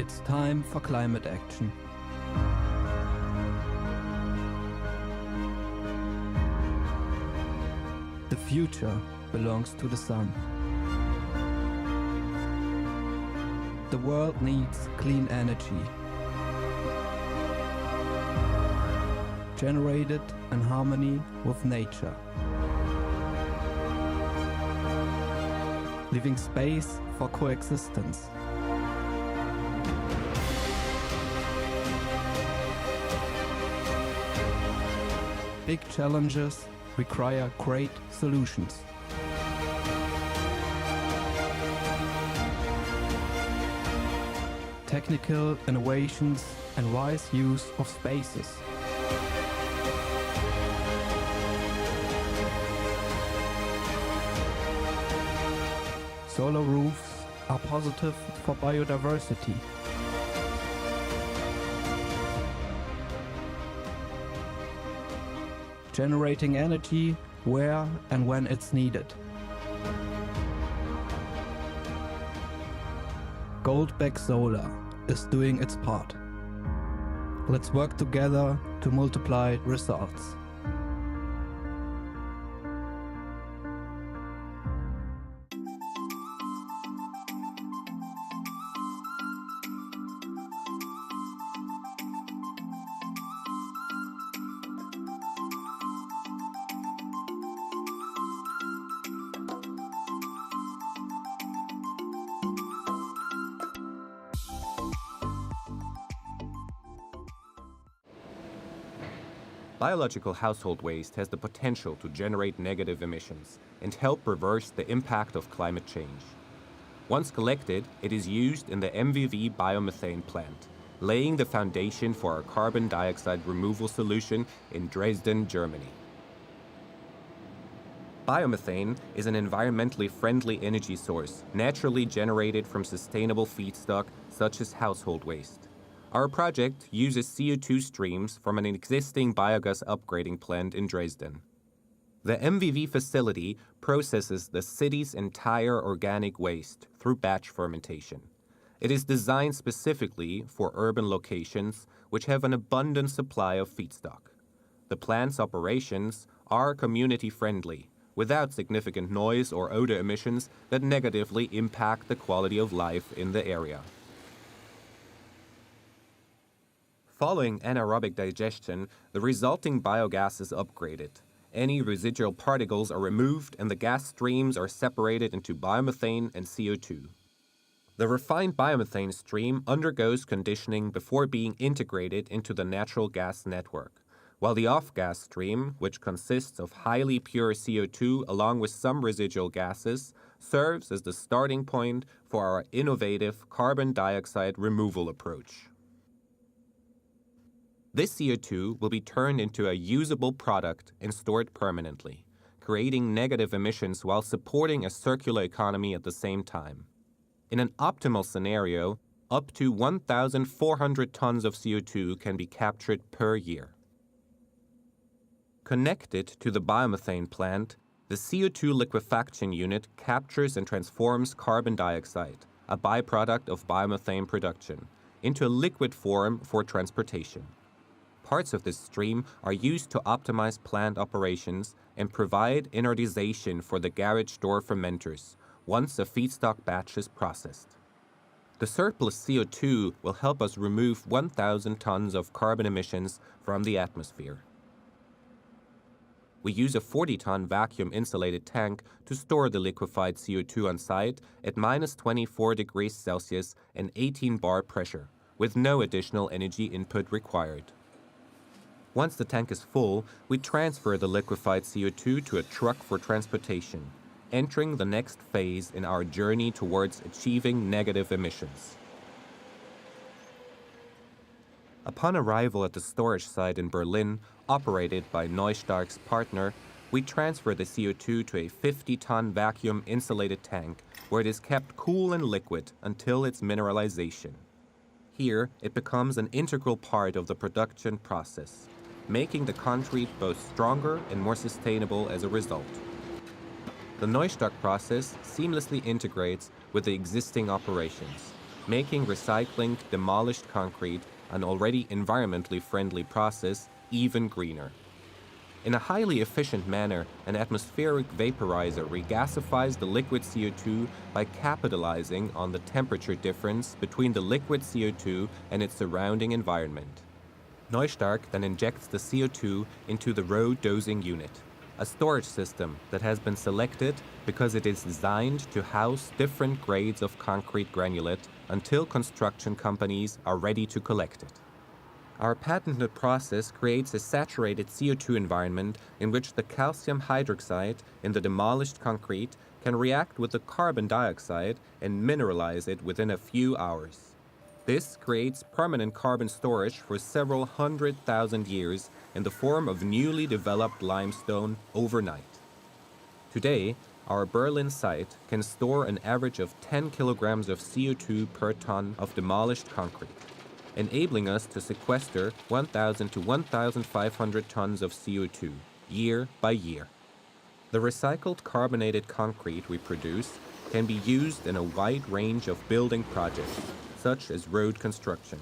It's time for climate action. The future belongs to the sun. The world needs clean energy, generated in harmony with nature, leaving space for coexistence. Big challenges require great solutions. Technical innovations and wise use of spaces. Solar roofs are positive for biodiversity. Generating energy where and when it's needed. BSW-Solar is doing its part. Let's work together to multiply results. Biological household waste has the potential to generate negative emissions and help reverse the impact of climate change. Once collected, it is used in the MVV biomethane plant, laying the foundation for our carbon dioxide removal solution in Dresden, Germany. Biomethane is an environmentally friendly energy source naturally generated from sustainable feedstock such as household waste. Our project uses CO2 streams from an existing biogas upgrading plant in Dresden. The MVV facility processes the city's entire organic waste through batch fermentation. It is designed specifically for urban locations which have an abundant supply of feedstock. The plant's operations are community-friendly, without significant noise or odor emissions that negatively impact the quality of life in the area. Following anaerobic digestion, the resulting biogas is upgraded. Any residual particles are removed and the gas streams are separated into biomethane and CO2. The refined biomethane stream undergoes conditioning before being integrated into the natural gas network, while the off-gas stream, which consists of highly pure CO2 along with some residual gases, serves as the starting point for our innovative carbon dioxide removal approach. This CO2 will be turned into a usable product and stored permanently, creating negative emissions while supporting a circular economy at the same time. In an optimal scenario, up to 1,400 tons of CO2 can be captured per year. Connected to the biomethane plant, the CO2 liquefaction unit captures and transforms carbon dioxide, a byproduct of biomethane production, into a liquid form for transportation. Parts of this stream are used to optimize plant operations and provide inertization for the garage door fermenters once a feedstock batch is processed. The surplus CO2 will help us remove 1,000 tons of carbon emissions from the atmosphere. We use a 40-ton vacuum-insulated tank to store the liquefied CO2 on site at -24 degrees Celsius and 18 bar pressure, with no additional energy input required. Once the tank is full, we transfer the liquefied CO2 to a truck for transportation, entering the next phase in our journey towards achieving negative emissions. Upon arrival at the storage site in Berlin, operated by Neustark's partner, we transfer the CO2 to a 50-ton vacuum-insulated tank where it is kept cool and liquid until its mineralization. Here, it becomes an integral part of the production process, making the concrete both stronger and more sustainable as a result. The Neustark process seamlessly integrates with the existing operations, making recycling demolished concrete, an already environmentally friendly process, even greener. In a highly efficient manner, an atmospheric vaporizer regasifies the liquid CO2 by capitalizing on the temperature difference between the liquid CO2 and its surrounding environment. Neustark then injects the CO2 into the road dosing unit, a storage system that has been selected because it is designed to house different grades of concrete granulate until construction companies are ready to collect it. Our patented process creates a saturated CO2 environment in which the calcium hydroxide in the demolished concrete can react with the carbon dioxide and mineralize it within a few hours. This creates permanent carbon storage for several 100,000 years in the form of newly developed limestone overnight. Today, our Berlin site can store an average of 10 kilograms of CO2 per ton of demolished concrete, enabling us to sequester 1,000 to 1,500 tons of CO2 year by year. The recycled carbonated concrete we produce can be used in a wide range of building projects, such as road construction.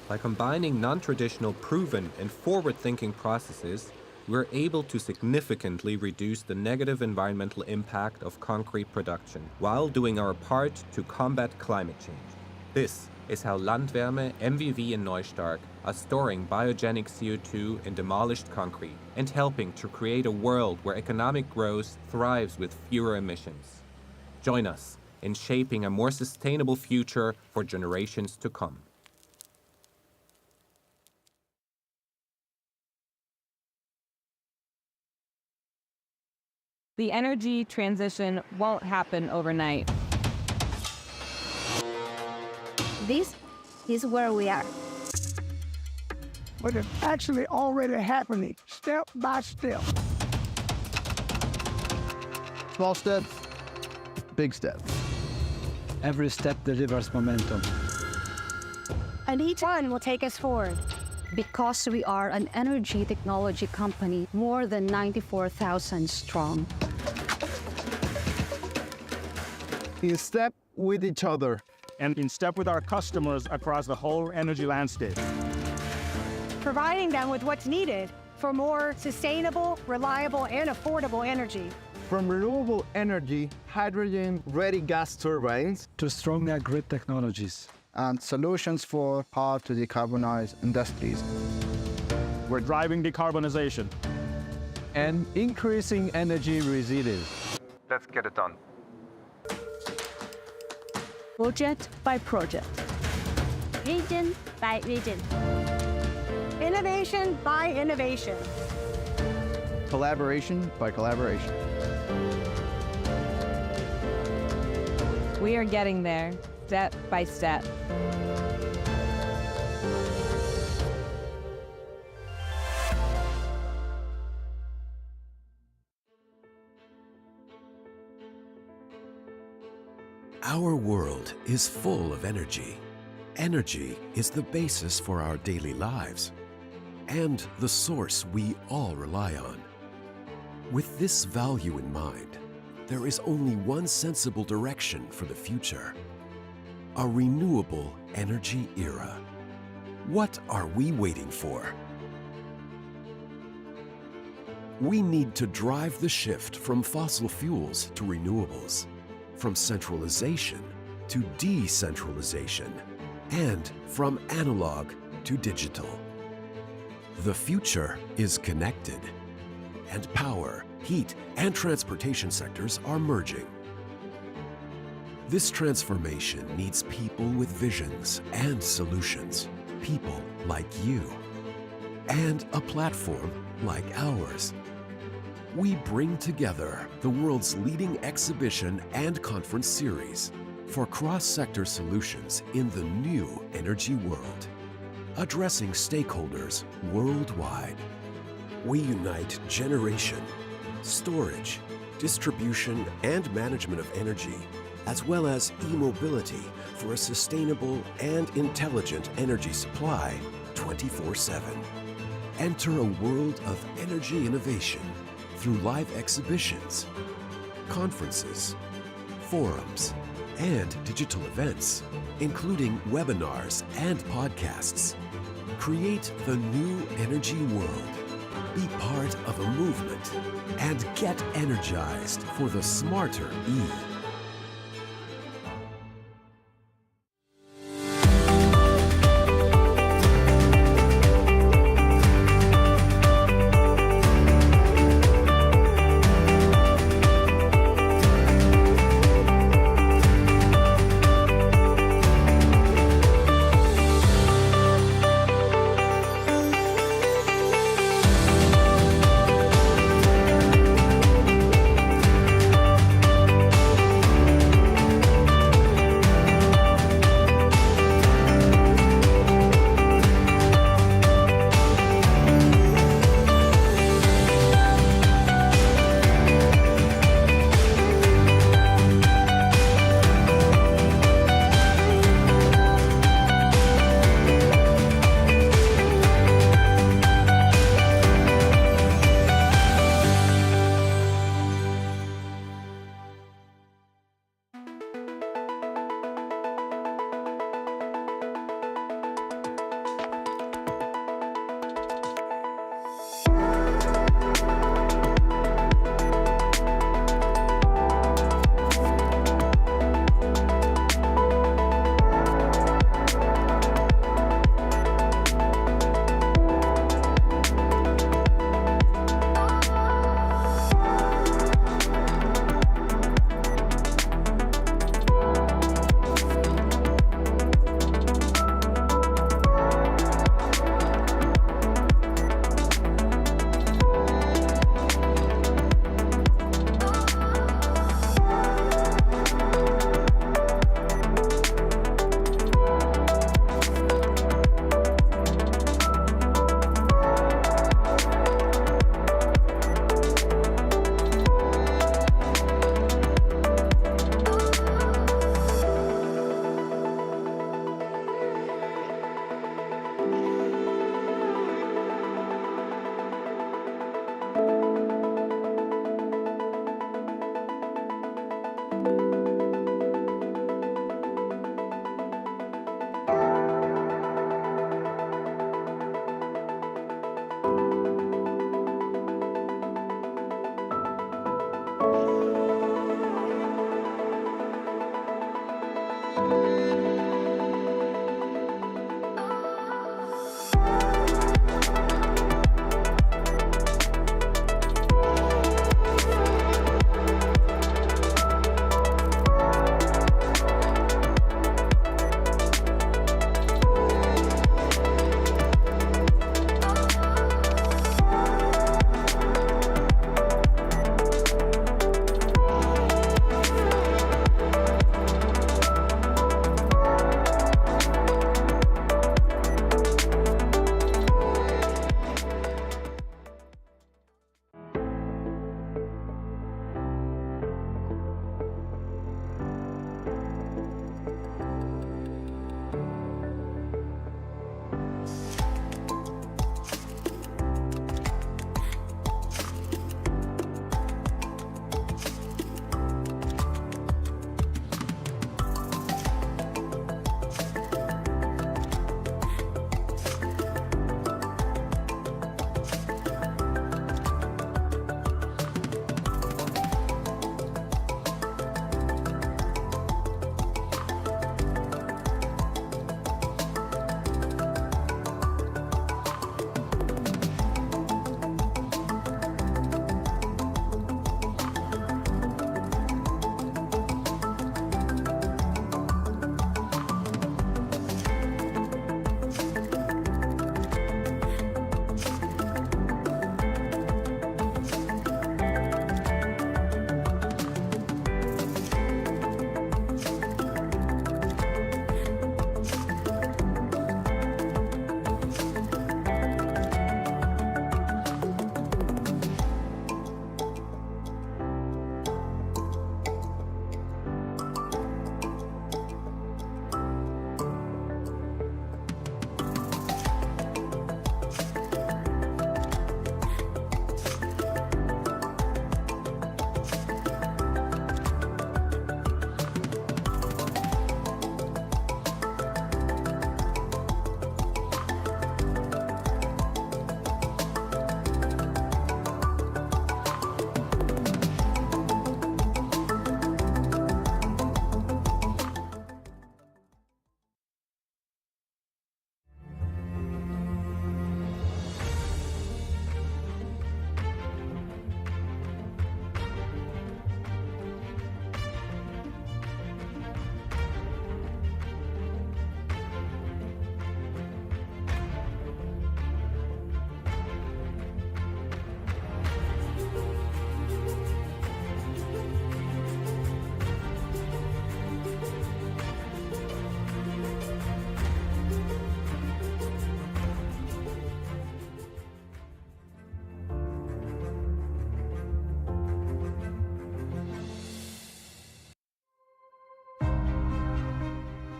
By combining non-traditional proven and forward-thinking processes, we're able to significantly reduce the negative environmental impact of concrete production while doing our part to combat climate change. This is how Landwärme, MVV and Neustark are storing biogenic CO2 in demolished concrete and helping to create a world where economic growth thrives with fewer emissions. Join us in shaping a more sustainable future for generations to come. The energy transition won't happen overnight. This is where we are. But it's actually already happening, step by step. Small steps, big steps. Every step delivers momentum. And each one will take us forward. Because we are an energy technology company more than 94,000 strong. In step with each other. And in step with our customers across the whole energy landscape. Providing them with what's needed for more sustainable, reliable, and affordable energy. From renewable energy, hydrogen-ready gas turbines, to stronger grid technologies and solutions for how to decarbonize industries. We're driving decarbonization and increasing energy resilience. Let's get it done. Project by project. Region by region. Innovation by innovation. Collaboration by collaboration. We are getting there, step by step. Our world is full of energy. Energy is the basis for our daily lives and the source we all rely on. With this value in mind, there is only one sensible direction for the future: a renewable energy era. What are we waiting for? We need to drive the shift from fossil fuels to renewables, from centralization to decentralization, and from analog to digital. The future is connected, and power, heat, and transportation sectors are merging. This transformation needs people with visions and solutions, people like you, and a platform like ours. We bring together the world's leading exhibition and conference series for cross-sector solutions in the new energy world, addressing stakeholders worldwide. We unite generation, storage, distribution, and management of energy, as well as e-mobility for a sustainable and intelligent energy supply 24/7. Enter a world of energy innovation through live exhibitions, conferences, forums, and digital events, including webinars and podcasts. Create the new energy world. Be part of a movement and get energized for the smarter E.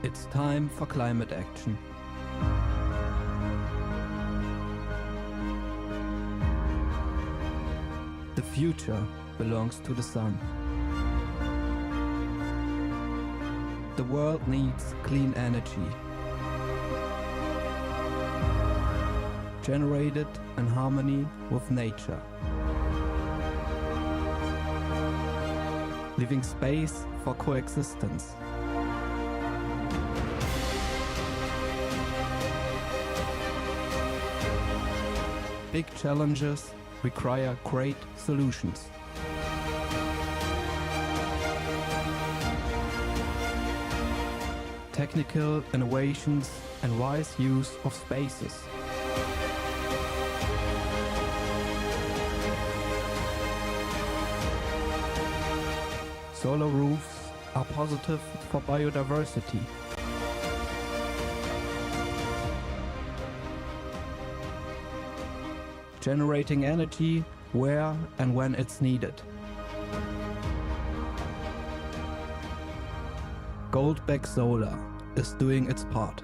It's time for climate action. The future belongs to the sun. The world needs clean energy, generated in harmony with nature, leaving space for coexistence. Big challenges require great solutions. Technical innovations and wise use of spaces. Solar roofs are positive for biodiversity. Generating energy where and when it's needed. BSW-Solar is doing its part.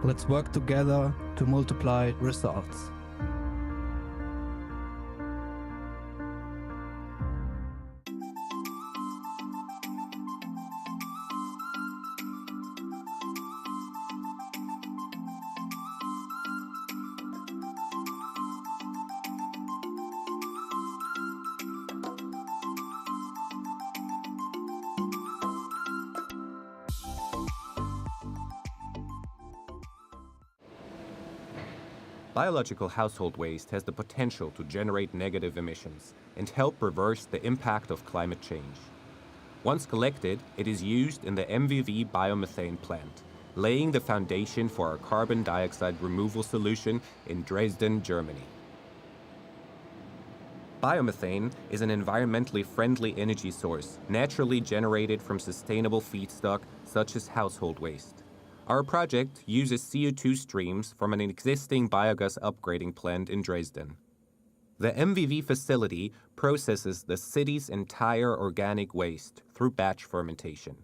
Let's work together to multiply results. Biological household waste has the potential to generate negative emissions and help reverse the impact of climate change. Once collected, it is used in the MVV biomethane plant, laying the foundation for our carbon dioxide removal solution in Dresden, Germany. Biomethane is an environmentally friendly energy source naturally generated from sustainable feedstock such as household waste. Our project uses CO2 streams from an existing biogas upgrading plant in Dresden. The MVV facility processes the city's entire organic waste through batch fermentation.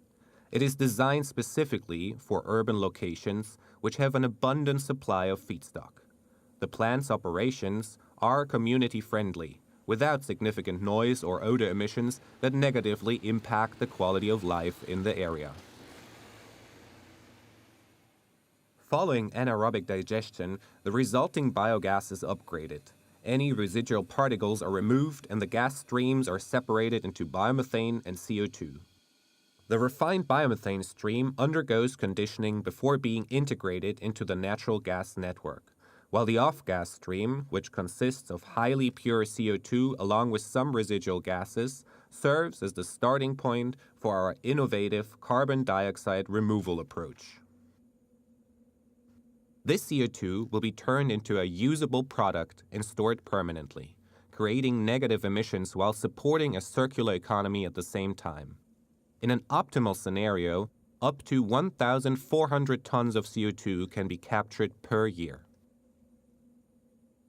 It is designed specifically for urban locations which have an abundant supply of feedstock. The plant's operations are community-friendly, without significant noise or odor emissions that negatively impact the quality of life in the area. Following anaerobic digestion, the resulting biogas is upgraded. Any residual particles are removed and the gas streams are separated into biomethane and CO2. The refined biomethane stream undergoes conditioning before being integrated into the natural gas network, while the off-gas stream, which consists of highly pure CO2 along with some residual gases, serves as the starting point for our innovative carbon dioxide removal approach. This CO2 will be turned into a usable product and stored permanently, creating negative emissions while supporting a circular economy at the same time. In an optimal scenario, up to 1,400 tons of CO2 can be captured per year.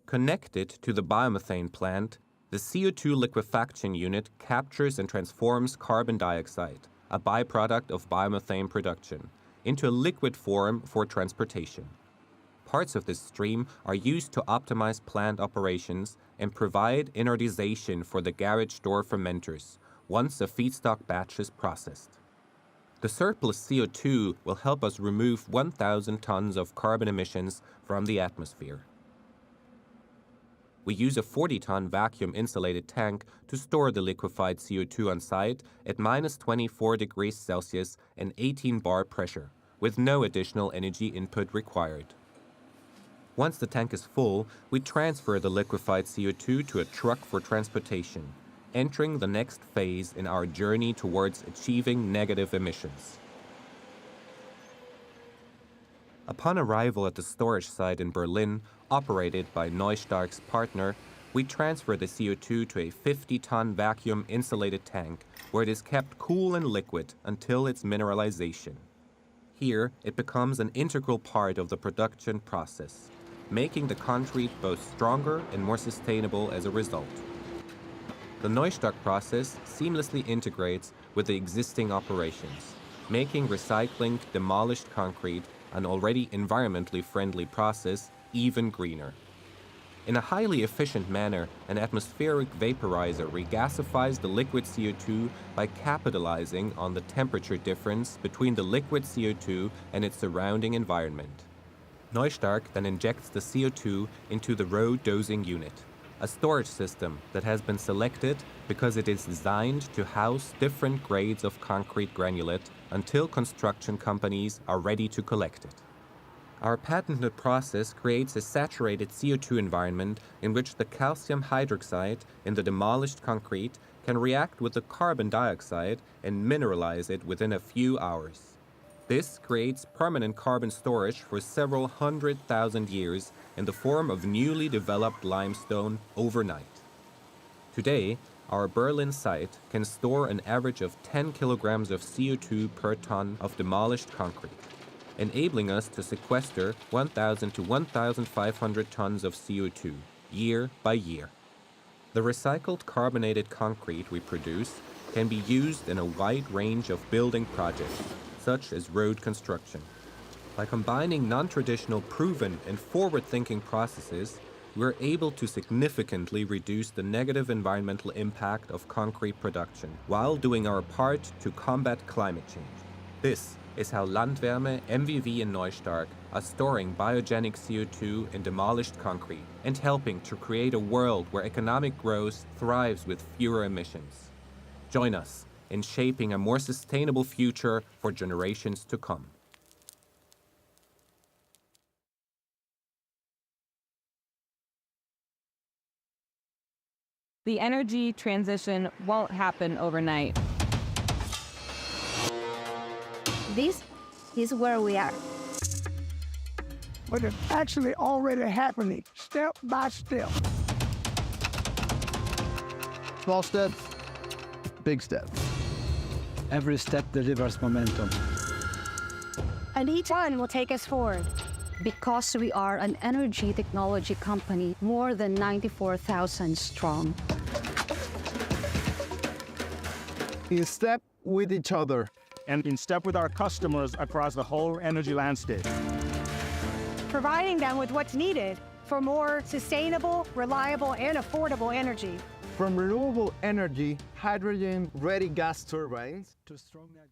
Connected to the biomethane plant, the CO2 liquefaction unit captures and transforms carbon dioxide, a byproduct of biomethane production, into a liquid form for transportation. Parts of this stream are used to optimize plant operations and provide inertization for the garage door fermenters once a feedstock batch is processed. The surplus CO2 will help us remove 1,000 tons of carbon emissions from the atmosphere. We use a 40-ton vacuum-insulated tank to store the liquefied CO2 on site at -24 degrees Celsius and 18 bar pressure, with no additional energy input required. Once the tank is full, we transfer the liquefied CO2 to a truck for transportation, entering the next phase in our journey towards achieving negative emissions. Upon arrival at the storage site in Berlin, operated by Neustark's partner, we transfer the CO2 to a 50-ton vacuum-insulated tank, where it is kept cool and liquid until its mineralization. Here, it becomes an integral part of the production process, making the concrete both stronger and more sustainable as a result. The Neustark process seamlessly integrates with the existing operations, making recycling demolished concrete, an already environmentally friendly process, even greener. In a highly efficient manner, an atmospheric vaporizer regasifies the liquid CO2 by capitalizing on the temperature difference between the liquid CO2 and its surrounding environment. Neustark then injects the CO2 into the road dosing unit, a storage system that has been selected because it is designed to house different grades of concrete granulate until construction companies are ready to collect it. Our patented process creates a saturated CO2 environment in which the calcium hydroxide in the demolished concrete can react with the carbon dioxide and mineralize it within a few hours. This creates permanent carbon storage for several 100,000 years in the form of newly developed limestone overnight. Today, our Berlin site can store an average of 10 kilograms of CO2 per ton of demolished concrete, enabling us to sequester 1,000 to 1,500 tons of CO2 year by year. The recycled carbonated concrete we produce can be used in a wide range of building projects, such as road construction. By combining non-traditional proven and forward-thinking processes, we're able to significantly reduce the negative environmental impact of concrete production while doing our part to combat climate change. This is how Landwärme, MVV and Neustark are storing biogenic CO2 in demolished concrete and helping to create a world where economic growth thrives with fewer emissions. Join us in shaping a more sustainable future for generations to come. The energy transition won't happen overnight. This is where we are. But it's actually already happening, step by step. Small steps, big steps. Every step delivers momentum. And each one will take us forward. Because we are an energy technology company more than 94,000 strong. In step with each other. And in step with our customers across the whole energy landscape. Providing them with what's needed for more sustainable, reliable, and affordable energy. From renewable energy, hydrogen-ready gas turbines, To strong grid.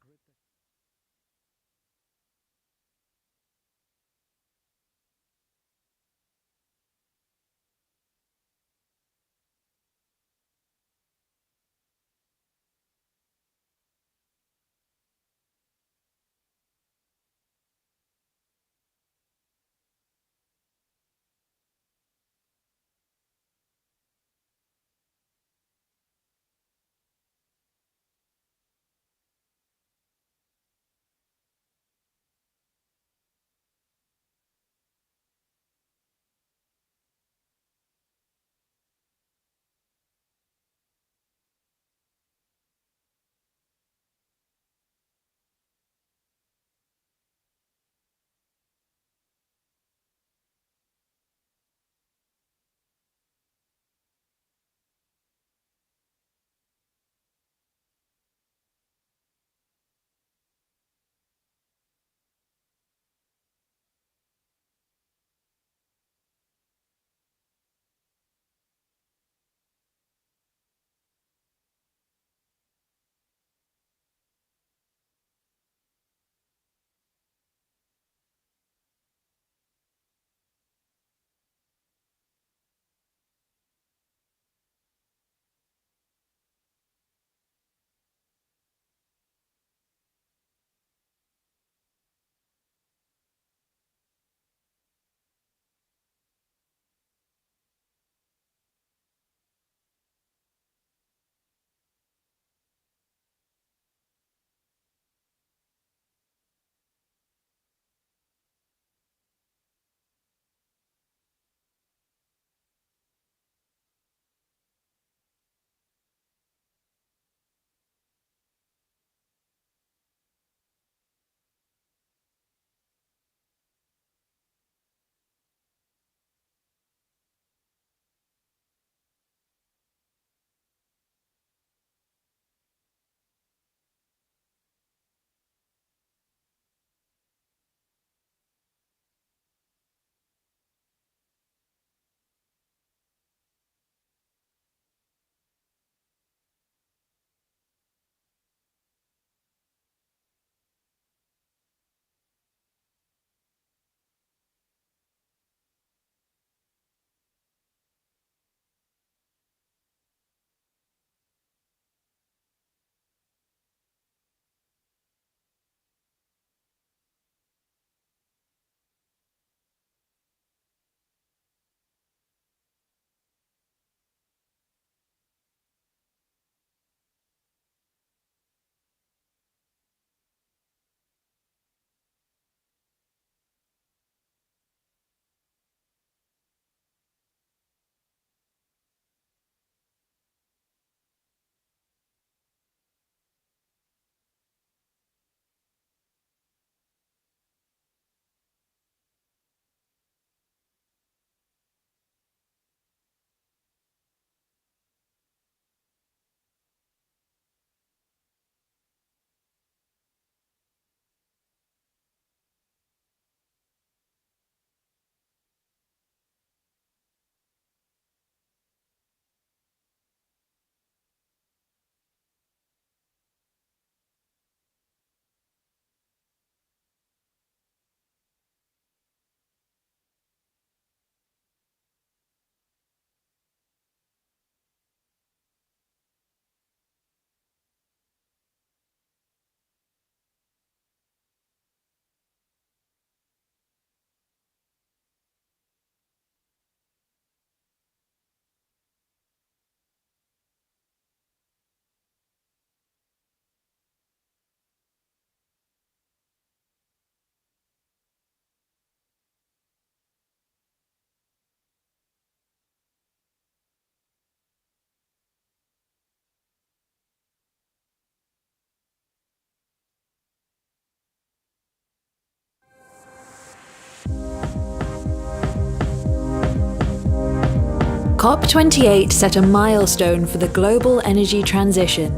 COP28 set a milestone for the global energy transition.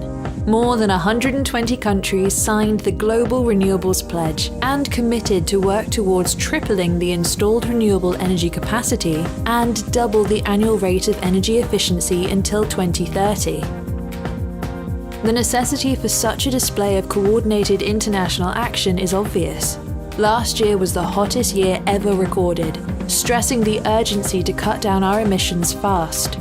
More than 120 countries signed the Global Renewables Pledge and committed to work towards tripling the installed renewable energy capacity and double the annual rate of energy efficiency until 2030. The necessity for such a display of coordinated international action is obvious. Last year was the hottest year ever recorded, stressing the urgency to cut down our emissions fast.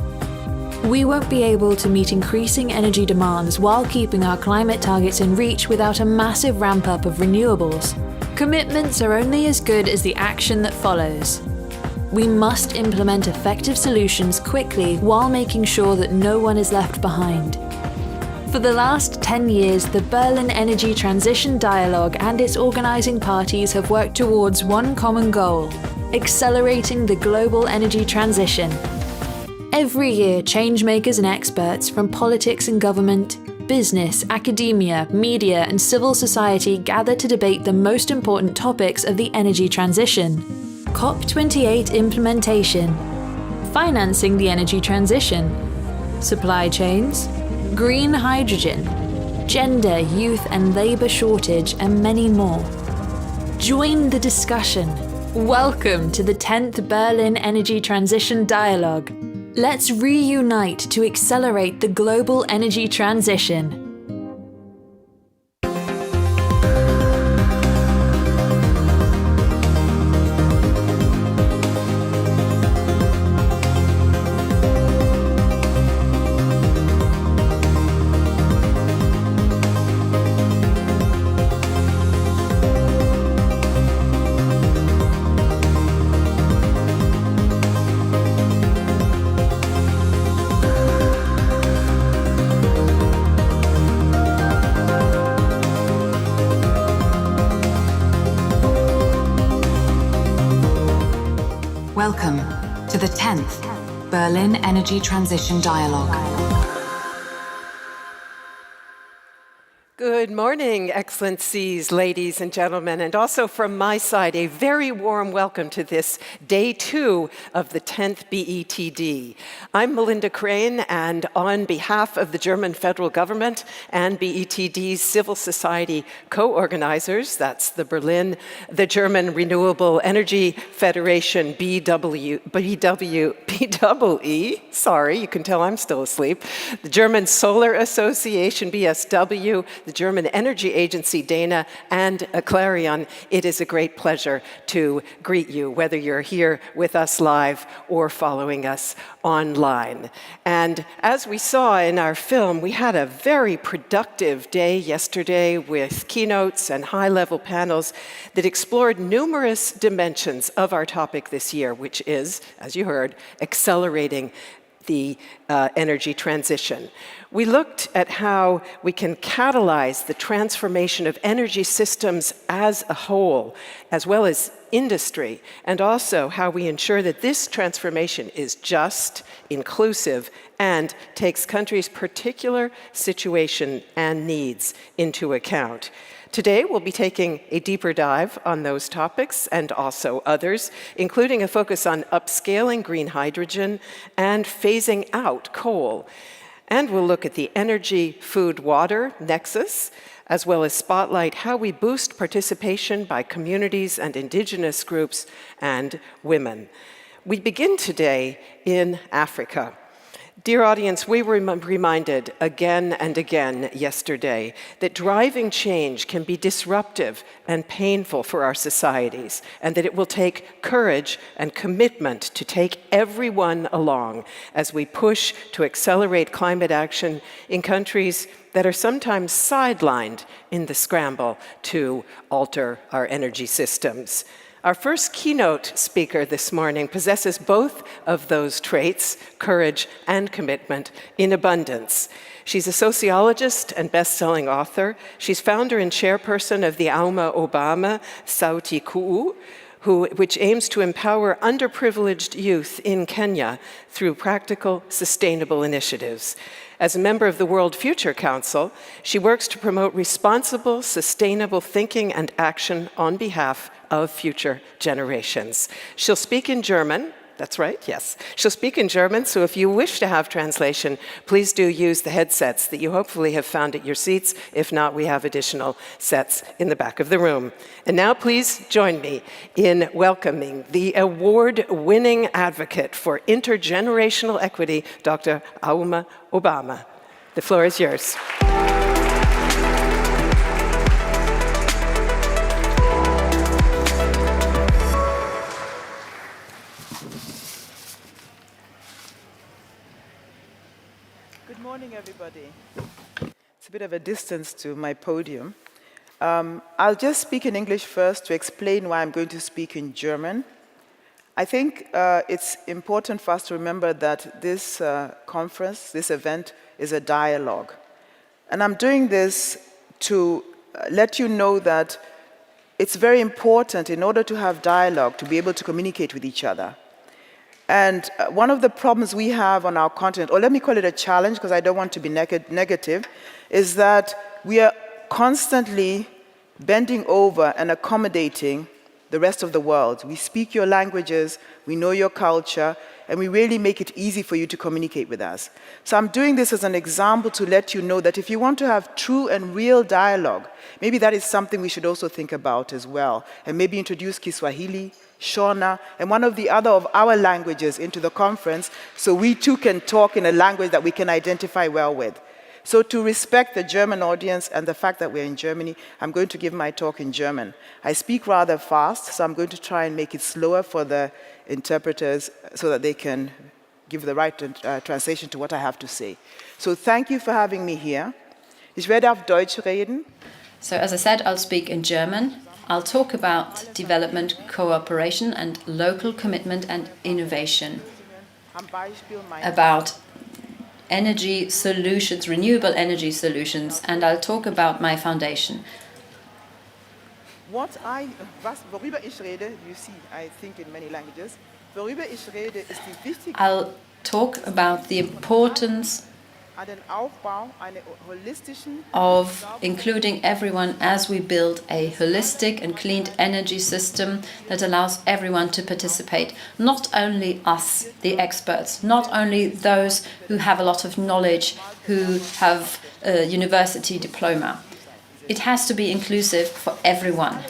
We won't be able to meet increasing energy demands while keeping our climate targets in reach without a massive ramp-up of renewables. Commitments are only as good as the action that follows. We must implement effective solutions quickly while making sure that no one is left behind. For the last 10 years, the Berlin Energy Transition Dialogue and its organizing parties have worked towards one common goal: accelerating the global energy transition. Every year, changemakers and experts from politics and government, business, academia, media, and civil society gather to debate the most important topics of the energy transition. COP28 implementation, financing the energy transition, supply chains, green hydrogen, gender, youth and labour shortage, and many more. Join the discussion. Welcome to the 10th Berlin Energy Transition Dialogue. Let's reunite to accelerate the global energy transition. Welcome to the 10th Berlin Energy Transition Dialogue. Good morning, Excellencies, ladies and gentlemen, and also from my side, a very warm welcome to this day 2 of the 10th BETD. I'm Melinda Crane, and on behalf of the German federal government and BETD's civil society co-organizers, that's the German Renewable Energy Federation, BWE, sorry, you can tell I'm still asleep, the German Solar Association, BSW, the German Energy Agency, dena, and eclareon, it is a great pleasure to greet you, whether you're here with us live or following us online. And as we saw in our film, we had a very productive day yesterday with keynotes and high-level panels that explored numerous dimensions of our topic this year, which is, as you heard, accelerating the energy transition. We looked at how we can catalyze the transformation of energy systems as a whole, as well as industry, and also how we ensure that this transformation is just, inclusive, and takes countries' particular situation and needs into account. Today, we'll be taking a deeper dive on those topics and also others, including a focus on upscaling green hydrogen and phasing out coal. And we'll look at the energy, food, water nexus, as well as spotlight how we boost participation by communities and indigenous groups and women. We begin today in Africa. Dear audience, we were reminded again and again yesterday that driving change can be disruptive and painful for our societies, and that it will take courage and commitment to take everyone along as we push to accelerate climate action in countries that are sometimes sidelined in the scramble to alter our energy systems. Our first keynote speaker this morning possesses both of those traits, courage and commitment, in abundance. She's a sociologist and best-selling author. She's founder and chairperson of the Auma Obama Sauti Kuu, which aims to empower underprivileged youth in Kenya through practical, sustainable initiatives. As a member of the World Future Council, she works to promote responsible, sustainable thinking and action on behalf of future generations. She'll speak in German, That's right, yes. She'll speak in German, so if you wish to have translation, please do use the headsets that you hopefully have found at your seats. If not, we have additional sets in the back of the room. And now please join me in welcoming the award-winning advocate for intergenerational equity, Dr. Auma Obama. The floor is yours. Good morning, everybody. It's a bit of a distance to my podium. I'll just speak in English first to explain why I'm going to speak in German. I think it's important for us to remember that this conference, this event, is a dialogue. And I'm doing this to let you know that it's very important in order to have dialogue to be able to communicate with each other. And one of the problems we have on our continent, or let me call it a challenge because I don't want to be negative, is that we are constantly bending over and accommodating the rest of the world. We speak your languages, we know your culture, and we really make it easy for you to communicate with us. So I'm doing this as an example to let you know that if you want to have true and real dialogue, maybe that is something we should also think about as well, and maybe introduce Kiswahili, Shona, and one of the other of our languages into the conference so we too can talk in a language that we can identify well with. So to respect the German audience and the fact that we're in Germany, I'm going to give my talk in German. I speak rather fast, so I'm going to try and make it slower for the interpreters so that they can give the right translation to what I have to say. So thank you for having me here. Ich werde auf Deutsch reden. So as I said, I'll speak in German. I'll talk about development, cooperation, and local commitment and innovation, about energy solutions, renewable energy solutions, and I'll talk about my foundation. Worüber ich rede, you see, I think in many languages, worüber ich rede, ist die wichtige I'll talk about the importance of including everyone as we build a holistic and clean energy system that allows everyone to participate. Not only us, the experts, not only those who have a lot of knowledge, who have a university diploma. It has to be inclusive for everyone.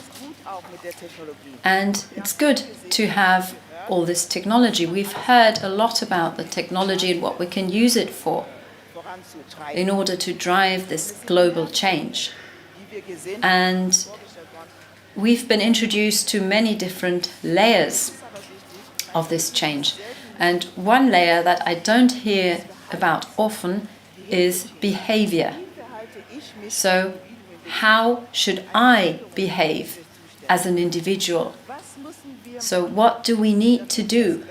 And it's good to have all this technology. We've heard a lot about the technology and what we can use it for in order to drive this global change. And we've been introduced to many different layers of this change. And one layer that I don't hear about often is behavior. So how should I behave as an individual? So what do we need to do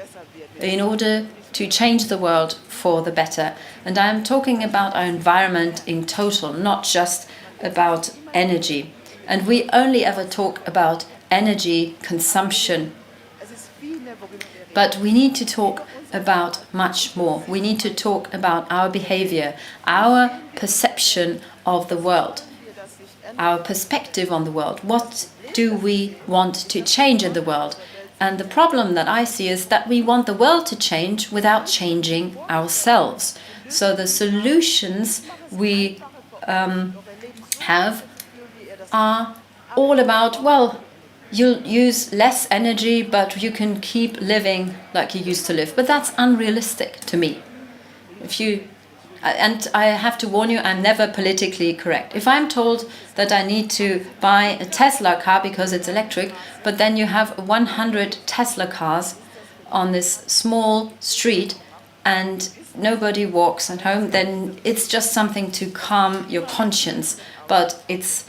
in order to change the world for the better? And I'm talking about our environment in total, not just about energy. And we only ever talk about energy consumption. But we need to talk about much more. We need to talk about our behavior, our perception of the world, our perspective on the world. What do we want to change in the world? And the problem that I see is that we want the world to change without changing ourselves. So the solutions we have are all about, well, you'll use less energy, but you can keep living like you used to live. But that's unrealistic to me. And I have to warn you, I'm never politically correct. If I'm told that I need to buy a Tesla car because it's electric, but then you have 100 Tesla cars on this small street and nobody walks at home, then it's just something to calm your conscience. But it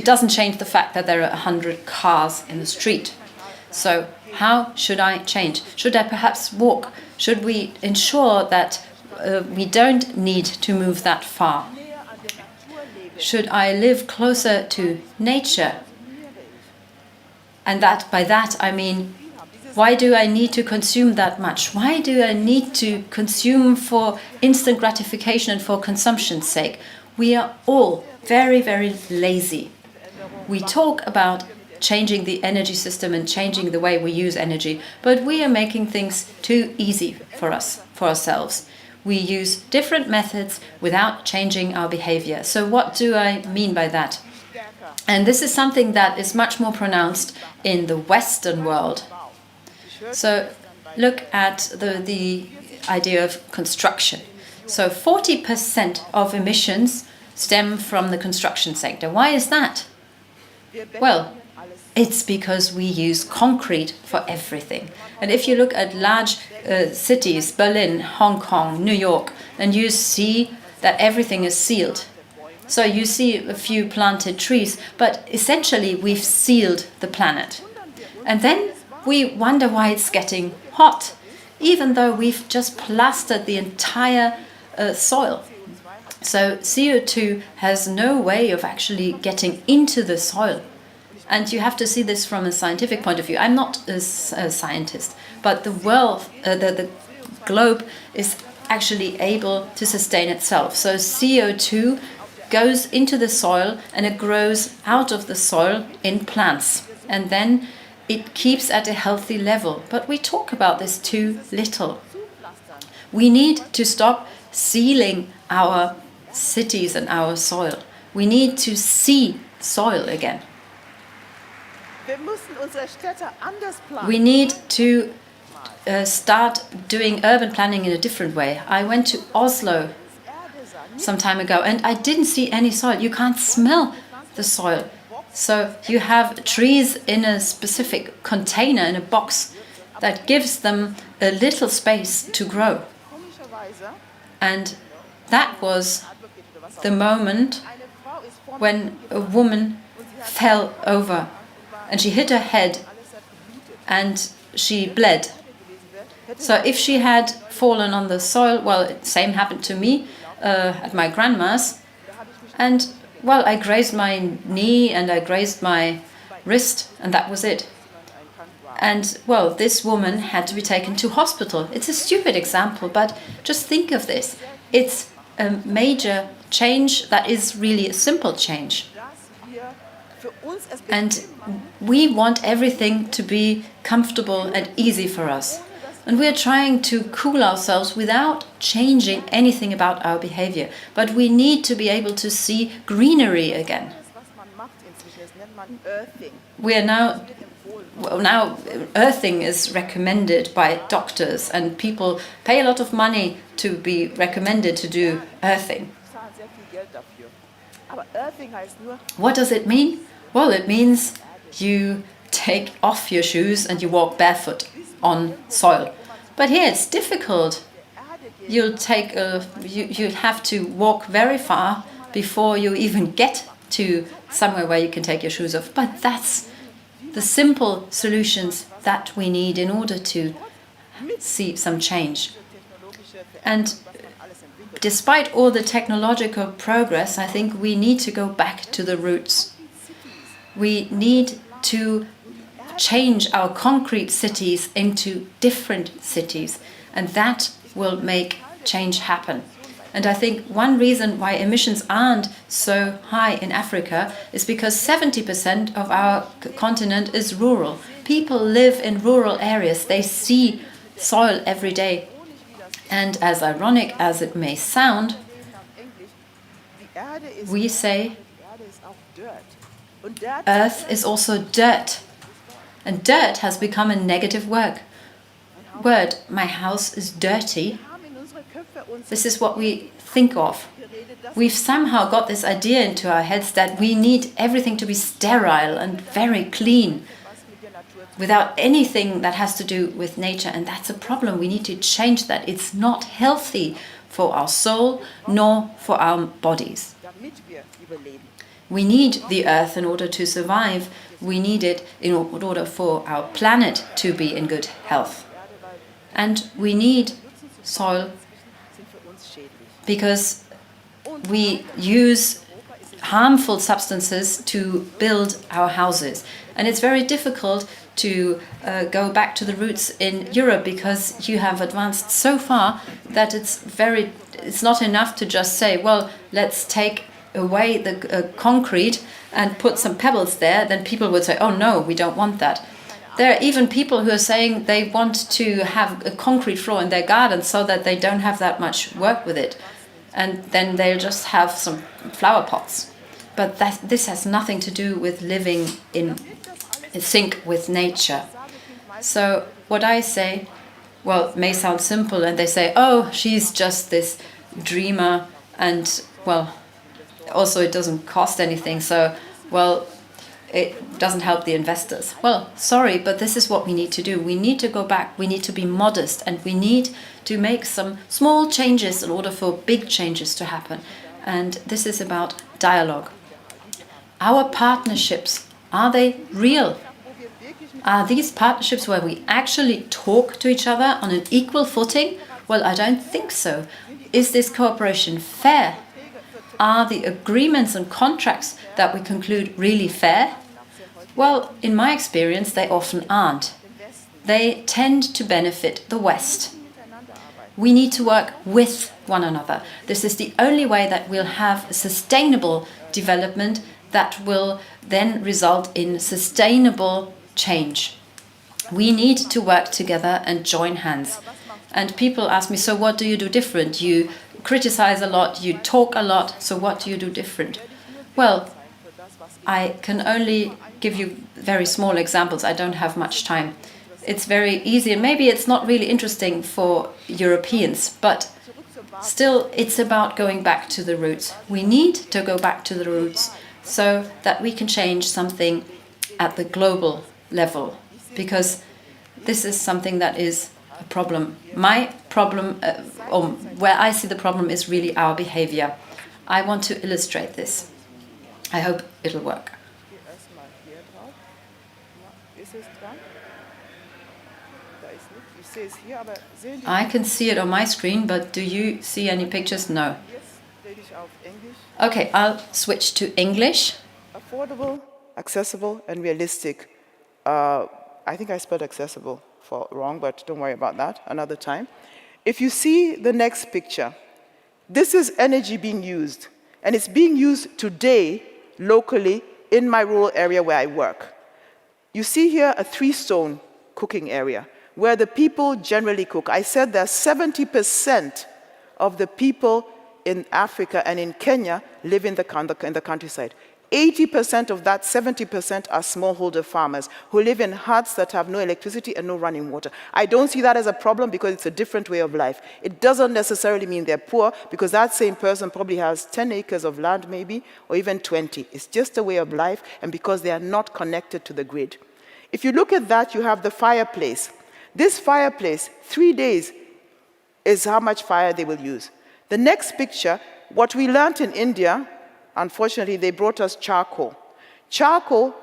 doesn't change the fact that there are 100 cars in the street. So how should I change? Should I perhaps walk? Should we ensure that we don't need to move that far? Should I live closer to nature? And by that I mean, why do I need to consume that much? Why do I need to consume for instant gratification and for consumption's sake? We are all very, very lazy. We talk about changing the energy system and changing the way we use energy, but we are making things too easy for us, for ourselves. We use different methods without changing our behavior. So what do I mean by that? And this is something that is much more pronounced in the Western world. So look at the idea of construction. So 40% of emissions stem from the construction sector. Why is that? Well, it's because we use concrete for everything. And if you look at large cities, Berlin, Hong Kong, New York, then you see that everything is sealed. So you see a few planted trees, but essentially we've sealed the planet. And then we wonder why it's getting hot, even though we've just plastered the entire soil. So CO2 has no way of actually getting into the soil. And you have to see this from a scientific point of view. I'm not a scientist, but the world, the globe is actually able to sustain itself. So CO2 goes into the soil and it grows out of the soil in plants. And then it keeps at a healthy level. But we talk about this too little. We need to stop sealing our cities and our soil. We need to see soil again. We need to start doing urban planning in a different way. I went to Oslo some time ago and I didn't see any soil. You can't smell the soil. So you have trees in a specific container, in a box, that gives them a little space to grow. And that was the moment when a woman fell over and she hit her head and she bled. So if she had fallen on the soil, well, the same happened to me at my grandma's. And, well, I grazed my knee and I grazed my wrist, and that was it. And, well, this woman had to be taken to hospital. It's a stupid example, but just think of this. It's a major change that is really a simple change. And we want everything to be comfortable and easy for us. And we're trying to cool ourselves without changing anything about our behavior. But we need to be able to see greenery again. We are now earthing is recommended by doctors, and people pay a lot of money to be recommended to do earthing. What does it mean? Well, it means you take off your shoes and you walk barefoot on soil. But here it's difficult. You'll have to walk very far before you even get to somewhere where you can take your shoes off. But that's the simple solutions that we need in order to see some change. And despite all the technological progress, I think we need to go back to the roots. We need to change our concrete cities into different cities, and that will make change happen. And I think one reason why emissions aren't so high in Africa is because 70% of our continent is rural. People live in rural areas. They see soil every day. And as ironic as it may sound, we say earth is also dirt. And dirt has become a negative word. My house is dirty. This is what we think of. We've somehow got this idea into our heads that we need everything to be sterile and very clean, without anything that has to do with nature. And that's a problem. We need to change that. It's not healthy for our soul nor for our bodies. We need the earth in order to survive. We need it in order for our planet to be in good health. And we need soil because we use harmful substances to build our houses. And it's very difficult to go back to the roots in Europe because you have advanced so far that it's not enough to just say, well, let's take away the concrete and put some pebbles there, then people would say, oh no, we don't want that. There are even people who are saying they want to have a concrete floor in their garden so that they don't have that much work with it. And then they'll just have some flower pots. But this has nothing to do with living in sync with nature. So what I say, well, it may sound simple, and they say, oh, she's just this dreamer, and, well, also it doesn't cost anything, so, well, it doesn't help the investors. Well, sorry, but this is what we need to do. We need to go back, we need to be modest, and we need to make some small changes in order for big changes to happen. And this is about dialogue. Our partnerships, are they real? Are these partnerships where we actually talk to each other on an equal footing? Well, I don't think so. Is this cooperation fair? Are the agreements and contracts that we conclude really fair? Well, in my experience, they often aren't. They tend to benefit the West. We need to work with one another. This is the only way that we'll have sustainable development that will then result in sustainable change. We need to work together and join hands. And people ask me, so what do you do different? You criticize a lot, you talk a lot, so what do you do different? Well, I can only give you very small examples. I don't have much time. It's very easy, and maybe it's not really interesting for Europeans, but still it's about going back to the roots. We need to go back to the roots so that we can change something at the global level, because this is something that is a problem. My problem, or where I see the problem, is really our behavior. I want to illustrate this. I hope it'll work. I can see it on my screen, but do you see any pictures? No. Okay, I'll switch to English. Affordable, accessible, and realistic. I think I spelled accessible wrong, but don't worry about that another time. If you see the next picture, this is energy being used, and it's being used today locally in my rural area where I work. You see here a 3-stone cooking area where the people generally cook. I said that 70% of the people in Africa and in Kenya live in the countryside. 80% of that 70% are smallholder farmers who live in huts that have no electricity and no running water. I don't see that as a problem because it's a different way of life. It doesn't necessarily mean they're poor, because that same person probably has 10 acres of land maybe, or even 20. It's just a way of life, and because they are not connected to the grid. If you look at that, you have the fireplace. This fireplace, 3 days, is how much fire they will use. The next picture, what we learned in India, unfortunately, they brought us charcoal. Charcoal,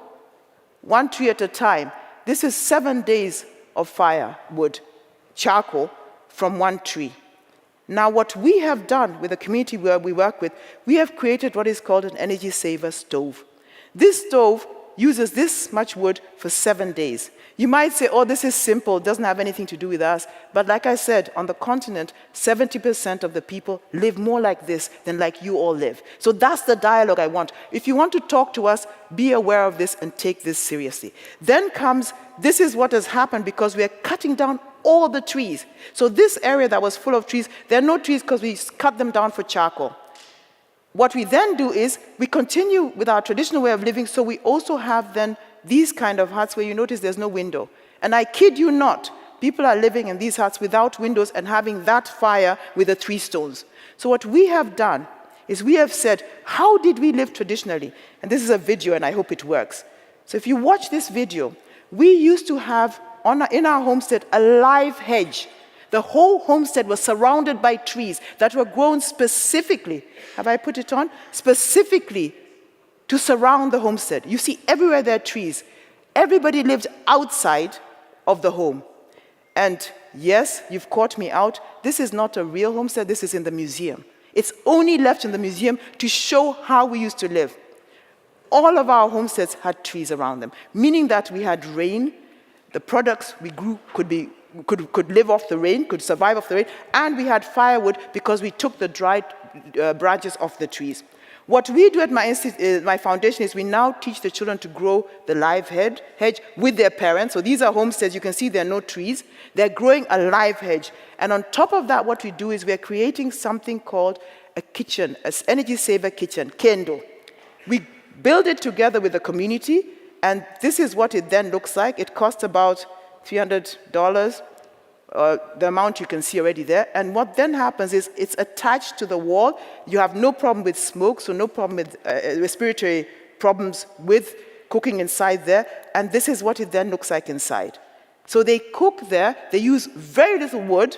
1 tree at a time. This is 7 days of firewood, charcoal, from 1 tree. Now, what we have done with the community where we work with, we have created what is called an energy saver stove. This stove uses this much wood for 7 days. You might say, oh, this is simple, it doesn't have anything to do with us. But like I said, on the continent, 70% of the people live more like this than like you all live. So that's the dialogue I want. If you want to talk to us, be aware of this and take this seriously. Then comes, this is what has happened because we are cutting down all the trees. So this area that was full of trees, there are no trees because we cut them down for charcoal. What we then do is, we continue with our traditional way of living, so we also have then these kind of huts where you notice there's no window. And I kid you not, people are living in these huts without windows and having that fire with the 3 stones. So what we have done is we have said, how did we live traditionally? And this is a video, and I hope it works. So if you watch this video, we used to have, in our homestead, a live hedge. The whole homestead was surrounded by trees that were grown specifically, have I put it on? Specifically to surround the homestead. You see everywhere there are trees. Everybody lived outside of the home. And yes, you've caught me out. This is not a real homestead, this is in the museum. It's only left in the museum to show how we used to live. All of our homesteads had trees around them, meaning that we had rain, the products we grew could live off the rain, could survive off the rain, and we had firewood because we took the dried branches off the trees. What we do at my foundation is we now teach the children to grow the live hedge with their parents. So these are homesteads. You can see there are no trees. They're growing a live hedge. And on top of that, what we do is we're creating something called a kitchen, an energy saver kitchen, kendo. We build it together with the community, and this is what it then looks like. It costs about $300, the amount you can see already there. And what then happens is it's attached to the wall. You have no problem with smoke, so no problem with respiratory problems with cooking inside there. And this is what it then looks like inside. So they cook there, they use very little wood,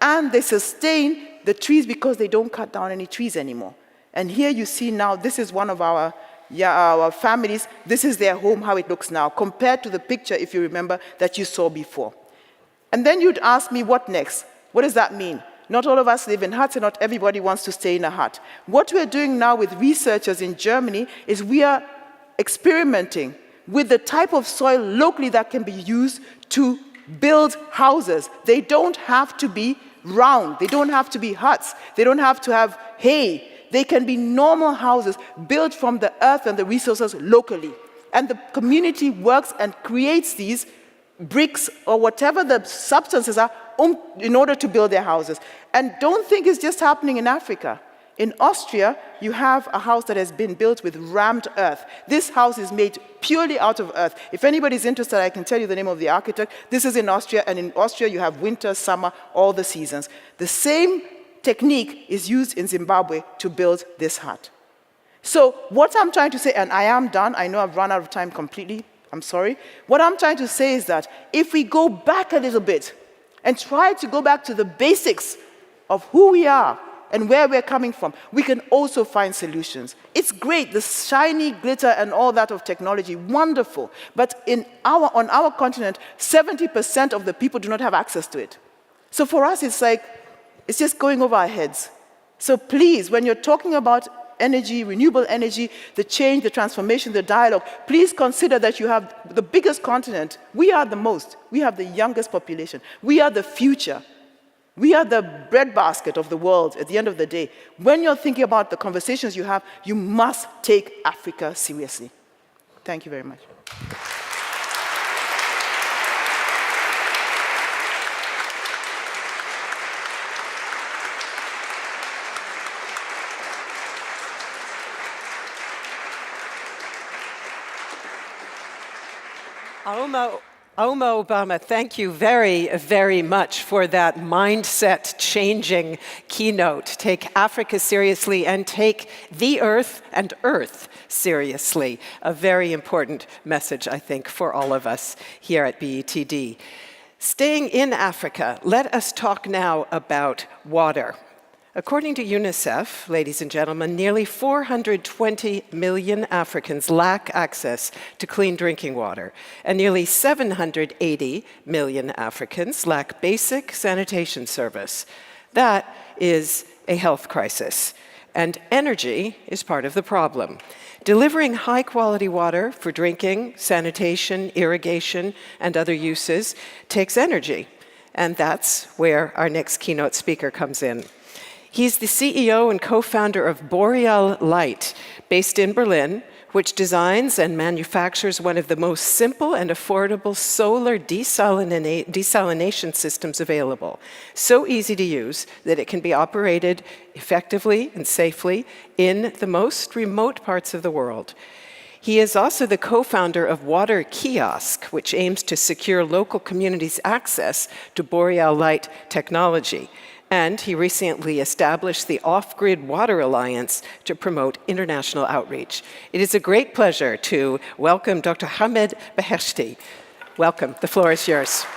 and they sustain the trees because they don't cut down any trees anymore. And here you see now, this is one of our families. This is their home, how it looks now, compared to the picture, if you remember, that you saw before. And then you'd ask me, what next? What does that mean? Not all of us live in huts, and not everybody wants to stay in a hut. What we're doing now with researchers in Germany is we are experimenting with the type of soil locally that can be used to build houses. They don't have to be round. They don't have to be huts. They don't have to have hay. They can be normal houses built from the earth and the resources locally. And the community works and creates these bricks or whatever the substances are in order to build their houses. And don't think it's just happening in Africa. In Austria, you have a house that has been built with rammed earth. This house is made purely out of earth. If anybody's interested, I can tell you the name of the architect. This is in Austria, and in Austria you have winter, summer, all the seasons. The same technique is used in Zimbabwe to build this hut. So what I'm trying to say, and I am done, I know I've run out of time completely, I'm sorry. What I'm trying to say is that if we go back a little bit and try to go back to the basics of who we are and where we're coming from, we can also find solutions. It's great, the shiny glitter and all that of technology, wonderful. But on our continent, 70% of the people do not have access to it. So for us, it's like, it's just going over our heads. So please, when you're talking about energy, renewable energy, the change, the transformation, the dialogue, please consider that you have the biggest continent. We are the most. We have the youngest population. We are the future. We are the breadbasket of the world at the end of the day. When you're thinking about the conversations you have, you must take Africa seriously. Thank you very much. Oma Obama, thank you very, very much for that mindset-changing keynote. Take Africa seriously and take the Earth and Earth seriously. A very important message, I think, for all of us here at BETD. Staying in Africa, let us talk now about water. According to UNICEF, ladies and gentlemen, nearly 420 million Africans lack access to clean drinking water, and nearly 780 million Africans lack basic sanitation service. That is a health crisis, and energy is part of the problem. Delivering high-quality water for drinking, sanitation, irrigation, and other uses takes energy, and that's where our next keynote speaker comes in. He's the CEO and co-founder of Boreal Light, based in Berlin, which designs and manufactures one of the most simple and affordable solar desalination systems available. So easy to use that it can be operated effectively and safely in the most remote parts of the world. He is also the co-founder of Water Kiosk, which aims to secure local communities' access to Boreal Light technology. And he recently established the Off-Grid Water Alliance to promote international outreach. It is a great pleasure to welcome Dr. Hamed Beheshti. Welcome, the floor is yours.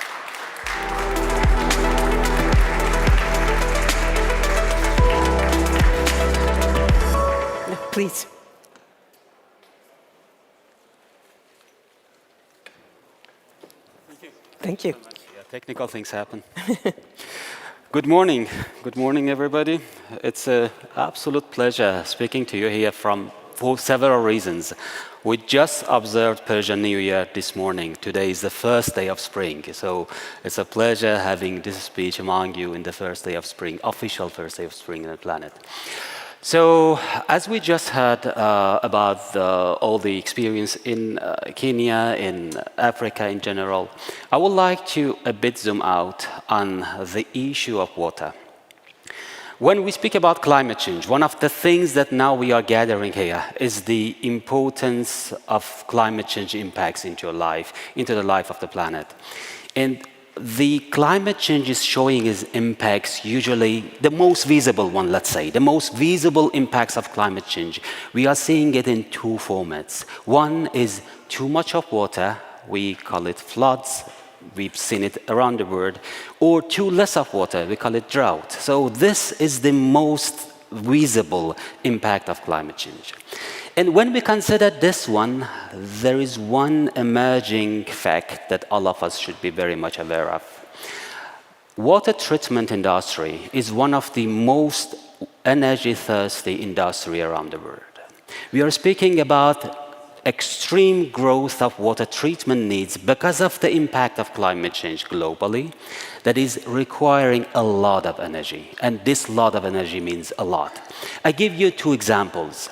No, please. Thank you. Yeah, technical things happen. Good morning. Good morning, everybody. It's an absolute pleasure speaking to you here for several reasons. We just observed Persian New Year this morning. Today is the first day of spring. So it's a pleasure having this speech among you in the first day of spring, official first day of spring on the planet. So, as we just heard about all the experience in Kenya, in Africa in general, I would like to a bit zoom out on the issue of water. When we speak about climate change, one of the things that now we are gathering here is the importance of climate change impacts into your life, into the life of the planet. And the climate change is showing its impacts, usually the most visible one, let's say, the most visible impacts of climate change. We are seeing it in two formats. One is too much of water, we call it floods, we've seen it around the world, or too less of water, we call it drought. So this is the most visible impact of climate change. And when we consider this one, there is one emerging fact that all of us should be very much aware of. Water treatment industry is one of the most energy-thirsty industry around the world. We are speaking about extreme growth of water treatment needs because of the impact of climate change globally that is requiring a lot of energy. And this lot of energy means a lot. I give you two examples.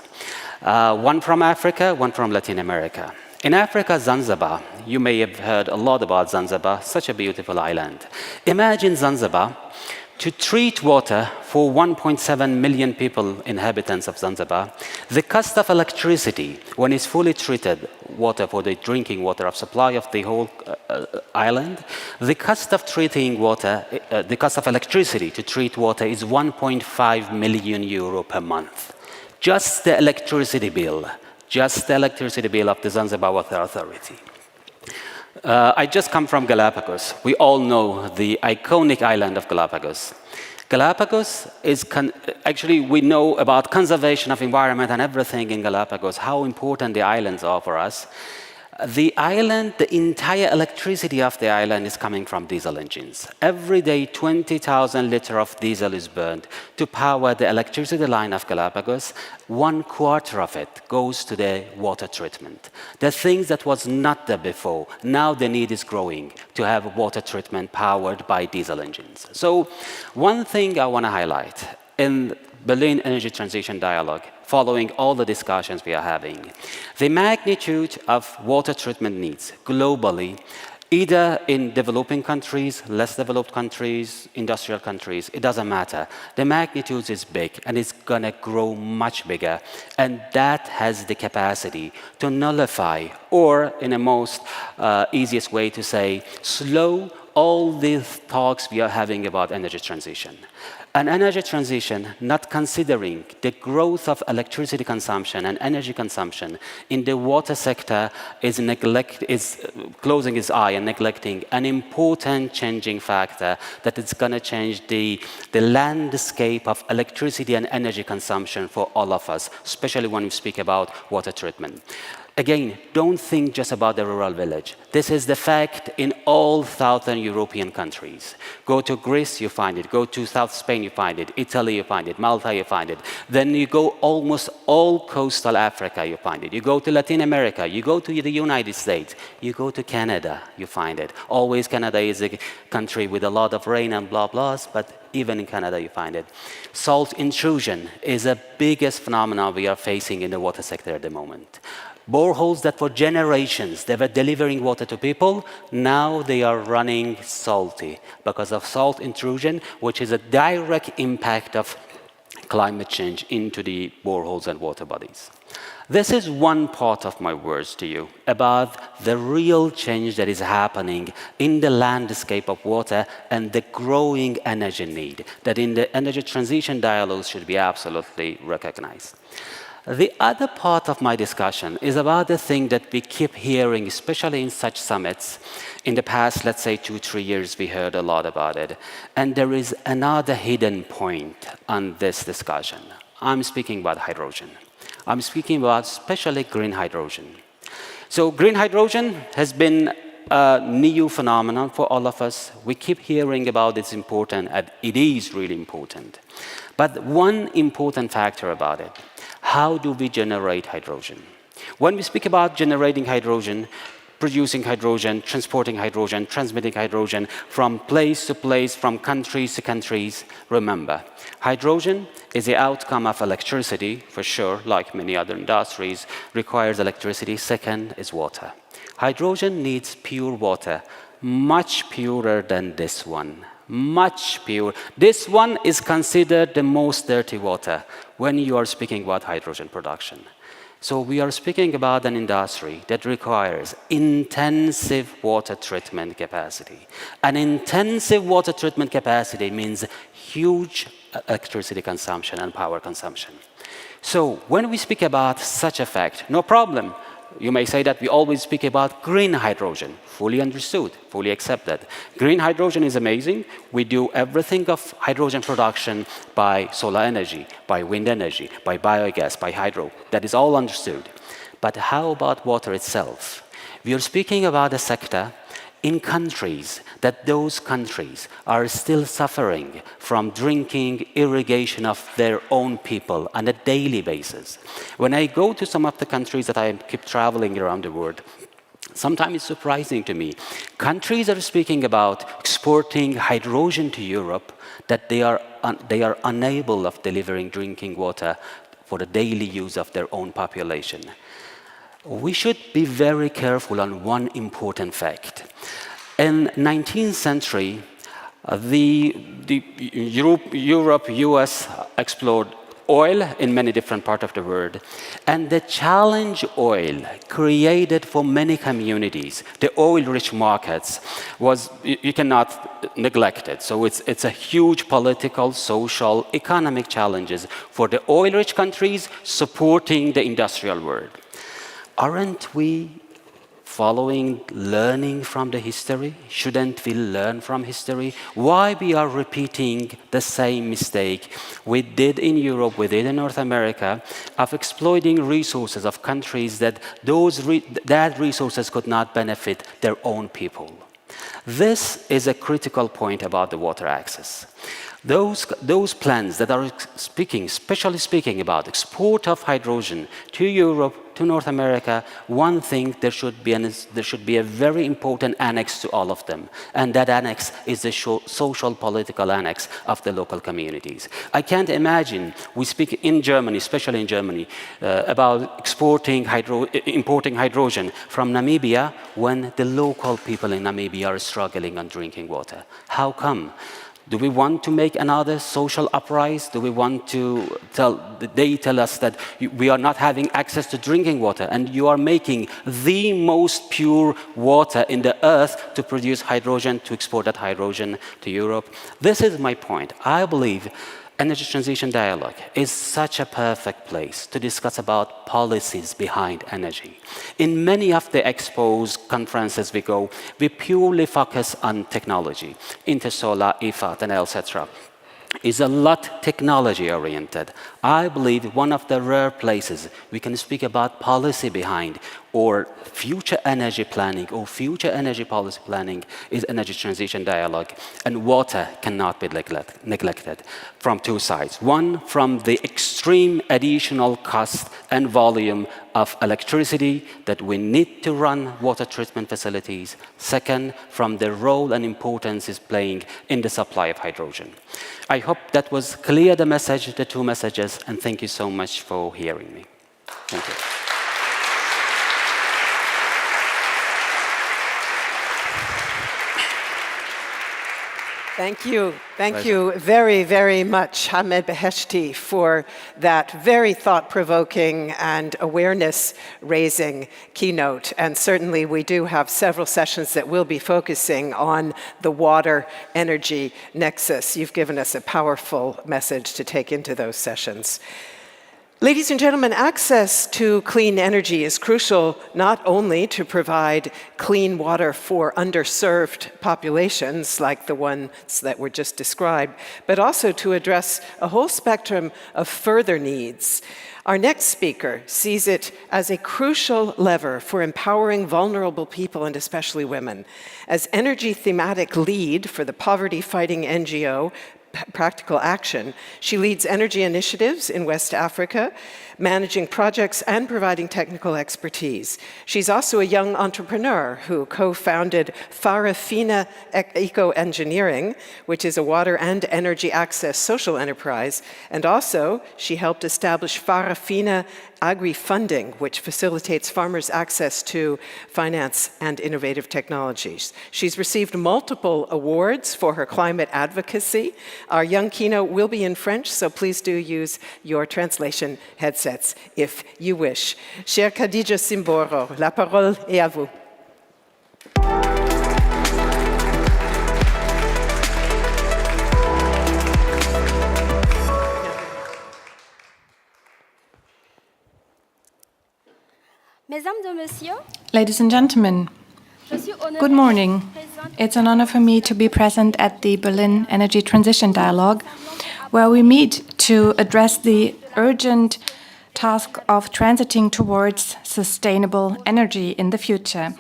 One from Africa, one from Latin America. In Africa, Zanzibar, you may have heard a lot about Zanzibar, such a beautiful island. Imagine Zanzibar to treat water for 1.7 million people, inhabitants of Zanzibar. The cost of electricity, when it's fully treated water for the drinking water of supply of the whole island, the cost of treating water, the cost of electricity to treat water is 1.5 million euro per month. Just the electricity bill of the Zanzibar Water Authority. I just come from Galapagos. We all know the iconic island of Galapagos. Galapagos is, actually we know about conservation of environment and everything in Galapagos, how important the islands are for us. The island, the entire electricity of the island is coming from diesel engines. Every day, 20,000 liters of diesel is burned to power the electricity line of Galapagos. 1/4 of it goes to the water treatment. The things that was not there before, now the need is growing to have water treatment powered by diesel engines. So one thing I want to highlight in Berlin Energy Transition Dialogue, following all the discussions we are having, the magnitude of water treatment needs globally, either in developing countries, less developed countries, industrial countries, it doesn't matter. The magnitude is big and it's gonna grow much bigger. And that has the capacity to nullify, or in a most easiest way to say, slow all these talks we are having about energy transition. An energy transition, not considering the growth of electricity consumption and energy consumption in the water sector, is closing its eye and neglecting an important changing factor that is going to change the landscape of electricity and energy consumption for all of us, especially when we speak about water treatment. Again, don't think just about the rural village. This is the fact in all southern European countries. Go to Greece, you find it. Go to South Spain, you find it. Italy, you find it. Malta, you find it. Then you go almost all coastal Africa, you find it. You go to Latin America, you go to the United States, you go to Canada, you find it. Always Canada is a country with a lot of rain and blah blahs, but even in Canada you find it. Salt intrusion is the biggest phenomenon we are facing in the water sector at the moment. Boreholes that for generations they were delivering water to people, now they are running salty because of salt intrusion, which is a direct impact of climate change into the boreholes and water bodies. This is one part of my words to you about the real change that is happening in the landscape of water and the growing energy need that in the energy transition dialogues should be absolutely recognized. The other part of my discussion is about the thing that we keep hearing, especially in such summits. In the past, let's say 2-3 years, we heard a lot about it. And there is another hidden point on this discussion. I'm speaking about hydrogen. I'm speaking about especially green hydrogen. So green hydrogen has been a new phenomenon for all of us. We keep hearing about it's important, and it is really important. But one important factor about it, how do we generate hydrogen? When we speak about generating hydrogen, producing hydrogen, transporting hydrogen, transmitting hydrogen from place to place, from countries to countries. Remember, hydrogen is the outcome of electricity, for sure, like many other industries, requires electricity. Second is water. Hydrogen needs pure water, much purer than this one. Much pure. This one is considered the most dirty water when you are speaking about hydrogen production. So we are speaking about an industry that requires intensive water treatment capacity. An intensive water treatment capacity means huge electricity consumption and power consumption. So when we speak about such a fact, no problem. You may say that we always speak about green hydrogen. Fully understood, fully accepted. Green hydrogen is amazing. We do everything of hydrogen production by solar energy, by wind energy, by biogas, by hydro. That is all understood. But how about water itself? We are speaking about a sector in countries that those countries are still suffering from drinking irrigation of their own people on a daily basis. When I go to some of the countries that I keep traveling around the world, sometimes it's surprising to me. Countries are speaking about exporting hydrogen to Europe that they are unable of delivering drinking water for the daily use of their own population. We should be very careful on one important fact. In 19th century, Europe, US explored oil in many different parts of the world. And the challenge oil created for many communities, the oil-rich markets, you cannot neglect it. So it's a huge political, social, economic challenges for the oil-rich countries supporting the industrial world. Aren't we learning from the history? Shouldn't we learn from history? Why we are repeating the same mistake we did in Europe, we did in North America, of exploiting resources of countries that that resources could not benefit their own people? This is a critical point about the water access. Those plans that are especially speaking about export of hydrogen to Europe, to North America, one thing, there should be a very important annex to all of them. And that annex is the social political annex of the local communities. I can't imagine, we speak in Germany, especially in Germany, about importing hydrogen from Namibia when the local people in Namibia are struggling on drinking water. How come? Do we want to make another social uprising? Do we want to they tell us that we are not having access to drinking water and you are making the most pure water in the earth to produce hydrogen, to export that hydrogen to Europe? This is my point. I believe Energy Transition Dialogue is such a perfect place to discuss about policies behind energy. In many of the expos, conferences we go, we purely focus on technology. Intersolar, IFAT, and etc. is a lot technology-oriented. I believe one of the rare places we can speak about policy behind or future energy planning or future energy policy planning is Energy Transition Dialogue. And water cannot be neglected from two sides. One, from the extreme additional cost and volume of electricity that we need to run water treatment facilities. Second, from the role and importance it's playing in the supply of hydrogen. I hope that was clear, the message, the two messages, and thank you so much for hearing me. Thank you. Thank you. Thank you very, very much, Hamed Beheshti, for that very thought-provoking and awareness-raising keynote. And certainly we do have several sessions that will be focusing on the water-energy nexus. You've given us a powerful message to take into those sessions. Ladies and gentlemen, access to clean energy is crucial not only to provide clean water for underserved populations like the ones that were just described, but also to address a whole spectrum of further needs. Our next speaker sees it as a crucial lever for empowering vulnerable people and especially women. As energy thematic lead for the poverty-fighting NGO, Practical Action. She leads energy initiatives in West Africa managing projects and providing technical expertise. She's also a young entrepreneur who co-founded Farafina Eco Engineering, which is a water and energy access social enterprise. And also, she helped establish Farafina Agri-Funding, which facilitates farmers' access to finance and innovative technologies. She's received multiple awards for her climate advocacy. Our young keynote will be in French, so please do use your translation headsets if you wish. Chère Khadija Simboro, la parole est à vous. Ladies and gentlemen, good morning. It's an honor for me to be present at the Berlin Energy Transition Dialogue, where we meet to address the urgent task of transiting towards sustainable energy in the future.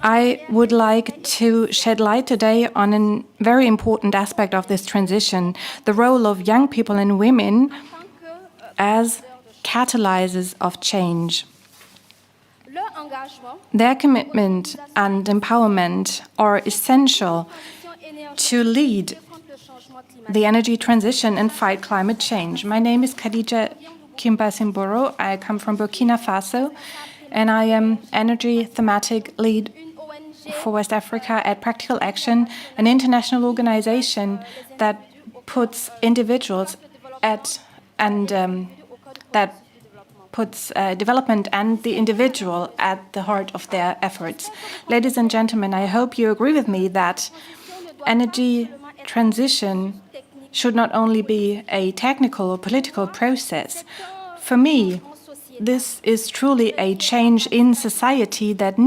I would like to shed light today on a very important aspect of this transition, the role of young people and women as catalyzers of change. Their commitment and empowerment are essential to lead the energy transition and fight climate change. My name is Khadija Simboro. I come from Burkina Faso, and I am energy thematic lead for West Africa at Practical Action, an international organization that puts individuals at that puts development and the individual at the heart of their efforts. Ladies and gentlemen, I hope you agree with me that energy transition should not only be a technical or political process. For me, this is truly a change in society that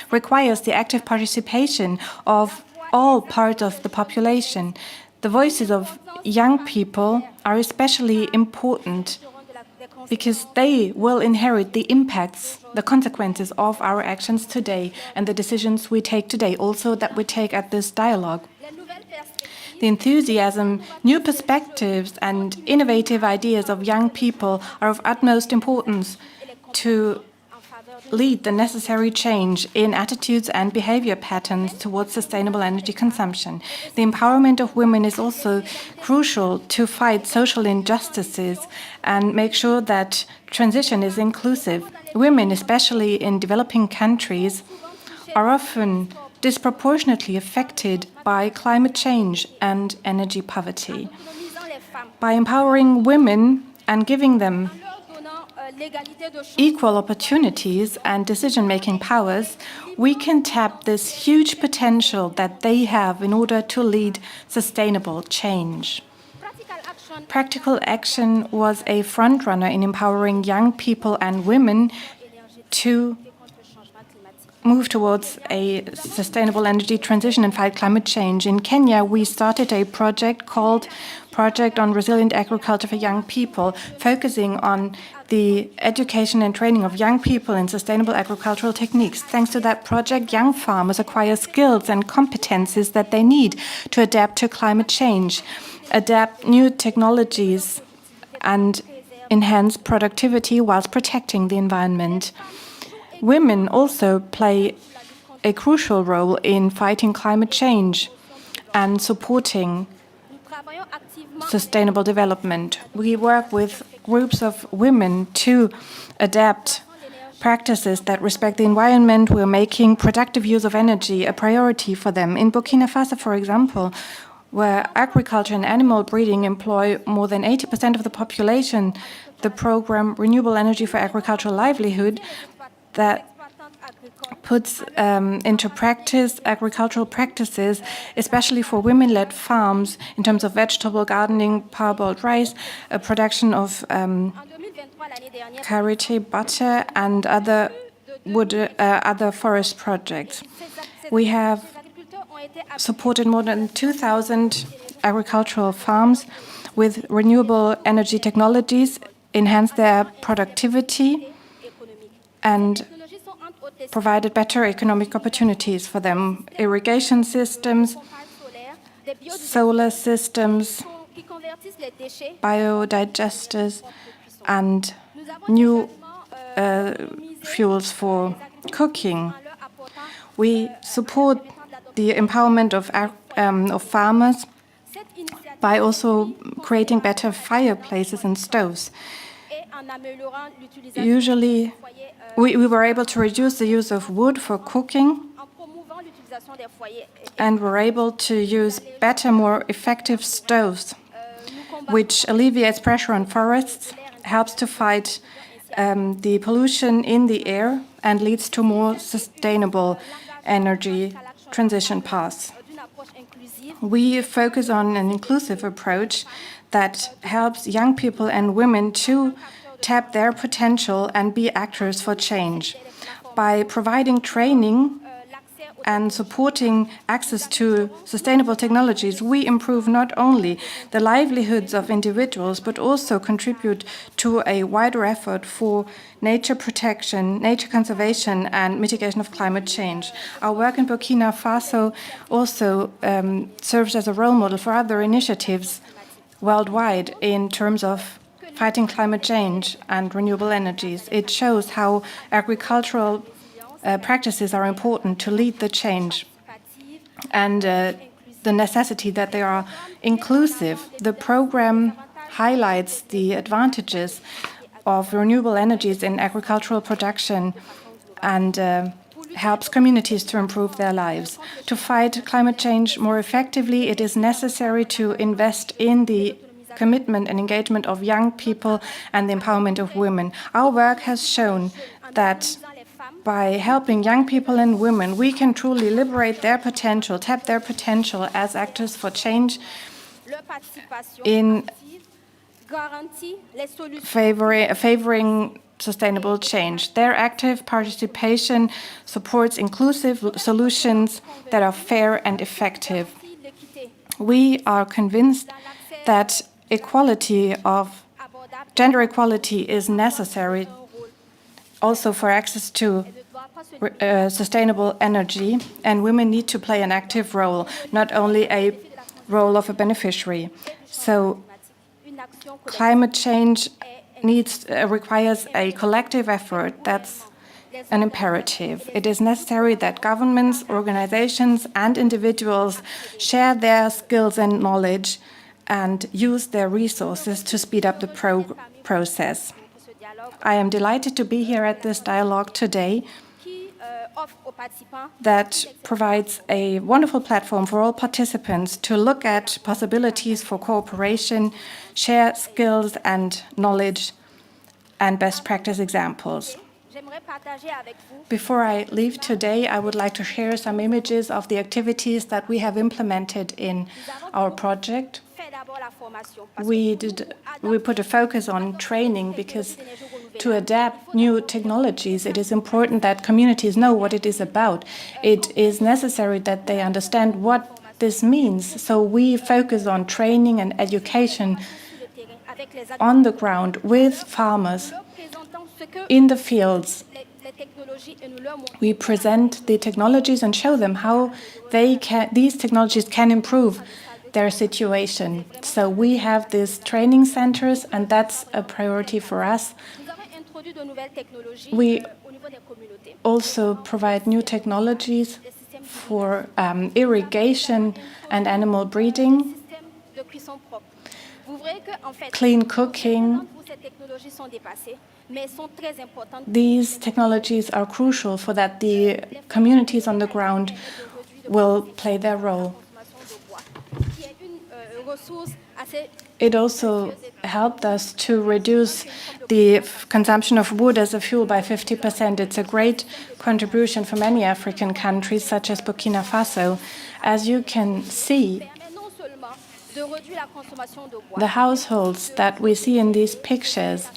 requires the active participation of all parts of the population. The voices of young people are especially important because they will inherit the impacts, the consequences of our actions today and the decisions we take today, also that we take at this dialogue. The enthusiasm, new perspectives, and innovative ideas of young people are of utmost importance to lead the necessary change in attitudes and behavior patterns towards sustainable energy consumption. The empowerment of women is also crucial to fight social injustices and make sure that transition is inclusive. Women, especially in developing countries, are often disproportionately affected by climate change and energy poverty. By empowering women and giving them equal opportunities and decision-making powers, we can tap this huge potential that they have in order to lead sustainable change. Practical Action was a frontrunner in empowering young people and women to move towards a sustainable energy transition and fight climate change. In Kenya, we started a project called Project on Resilient Agriculture for Young People, focusing on the education and training of young people in sustainable agricultural techniques. Thanks to that project, young farmers acquire skills and competencies that they need to adapt to climate change, adapt new technologies, and enhance productivity whilst protecting the environment. Women also play a crucial role in fighting climate change and supporting sustainable development. We work with groups of women to adapt practices that respect the environment. We're making productive use of energy a priority for them. In Burkina Faso, for example, where agriculture and animal breeding employ more than 80% of the population, the program Renewable Energy for Agricultural Livelihood that puts into practice agricultural practices, especially for women-led farms in terms of vegetable gardening, parboiled rice, production of karité butter, and other forest projects. We have supported more than 2,000 agricultural farms with renewable energy technologies, enhanced their productivity, and provided better economic opportunities for them. Irrigation systems, solar systems, biodigesters, and new fuels for cooking. We support the empowerment of farmers by also creating better fireplaces and stoves. Usually, we were able to reduce the use of wood for cooking, and were able to use better, more effective stoves, which alleviates pressure on forests, helps to fight the pollution in the air, and leads to more sustainable energy transition paths. We focus on an inclusive approach that helps young people and women to tap their potential and be actors for change. By providing training and supporting access to sustainable technologies, we improve not only the livelihoods of individuals, but also contribute to a wider effort for nature protection, nature conservation, and mitigation of climate change. Our work in Burkina Faso also serves as a role model for other initiatives worldwide in terms of fighting climate change and renewable energies. It shows how agricultural practices are important to lead the change, and the necessity that they are inclusive. The program highlights the advantages of renewable energies in agricultural production and helps communities to improve their lives. To fight climate change more effectively, it is necessary to invest in the commitment and engagement of young people and the empowerment of women. Our work has shown that by helping young people and women, we can truly liberate their potential, tap their potential as actors for change in favoring sustainable change. Their active participation supports inclusive solutions that are fair and effective. We are convinced that gender equality is necessary also for access to sustainable energy, and women need to play an active role, not only a role of a beneficiary. So climate change requires a collective effort. That's an imperative. It is necessary that governments, organizations, and individuals share their skills and knowledge and use their resources to speed up the process. I am delighted to be here at this dialogue today that provides a wonderful platform for all participants to look at possibilities for cooperation, share skills and knowledge, and best practice examples. Before I leave today, I would like to share some images of the activities that we have implemented in our project. We put a focus on training because to adapt new technologies, it is important that communities know what it is about. It is necessary that they understand what this means. So we focus on training and education on the ground with farmers in the fields. We present the technologies and show them how these technologies can improve their situation. So we have these training centers, and that's a priority for us. We also provide new technologies for irrigation and animal breeding, clean cooking. These technologies are crucial for that the communities on the ground will play their role. It also helped us to reduce the consumption of wood as a fuel by 50%. It's a great contribution for many African countries, such as Burkina Faso. As you can see, the households that we see in these pictures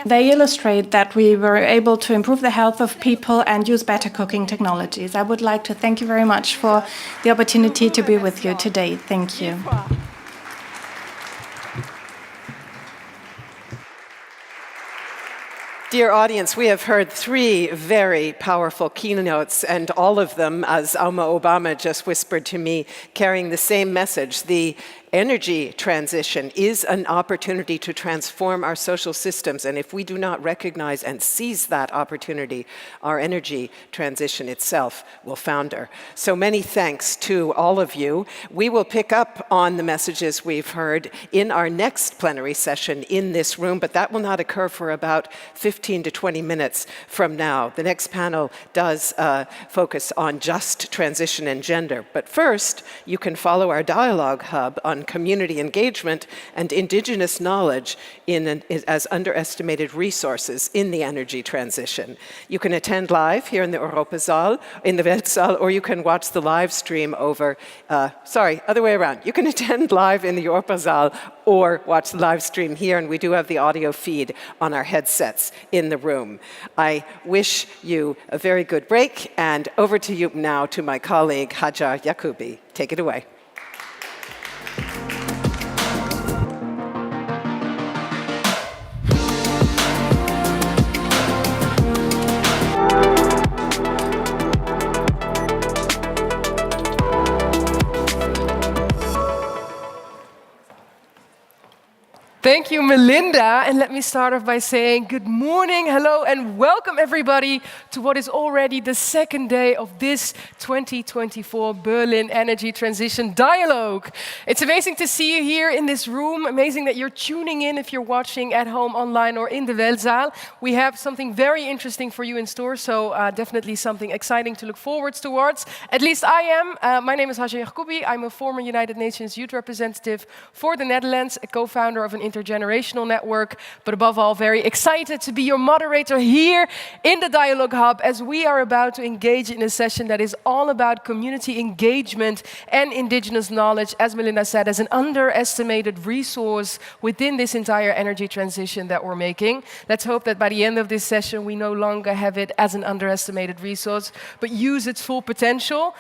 they illustrate that we were able to improve the health of people and use better cooking technologies. I would like to thank you very much for the opportunity to be with you today. Thank you. Dear audience, we have heard 3 very powerful keynotes, and all of them, as Alma Obama just whispered to me, carrying the same message, the energy transition is an opportunity to transform our social systems, and if we do not recognize and seize that opportunity, our energy transition itself will founder. So many thanks to all of you. We will pick up on the messages we've heard in our next plenary session in this room, but that will not occur for about 15 to 20 minutes from now. The next panel does focus on just transition and gender. But first, you can follow our dialogue hub on community engagement and indigenous knowledge as underestimated resources in the energy transition. You can attend live here in the Europasaal, in the Weltsaal, or you can watch the live stream over, other way around. You can attend live in the Europasaal or watch the live stream here, and we do have the audio feed on our headsets in the room. I wish you a very good break, and over to you now to my colleague, Hajar Yacoubi. Take it away. Thank you, Melinda. And let me start off by saying good morning, hello, and welcome everybody to what is already the second day of this 2024 Berlin Energy Transition Dialogue. It's amazing to see you here in this room. Amazing that you're tuning in if you're watching at home, online, or in the Weltsaal. We have something very interesting for you in store, so definitely something exciting to look forward towards. At least I am. My name is Hajar Yacoubi. I'm a former United Nations Youth Representative for the Netherlands, a co-founder of an intergenerational network, but above all, very excited to be your moderator here in the Dialogue Hub as we are about to engage in a session that is all about community engagement and indigenous knowledge, as Melinda said, as an underestimated resource within this entire energy transition that we're making. Let's hope that by the end of this session, we no longer have it as an underestimated resource, but use its full potential.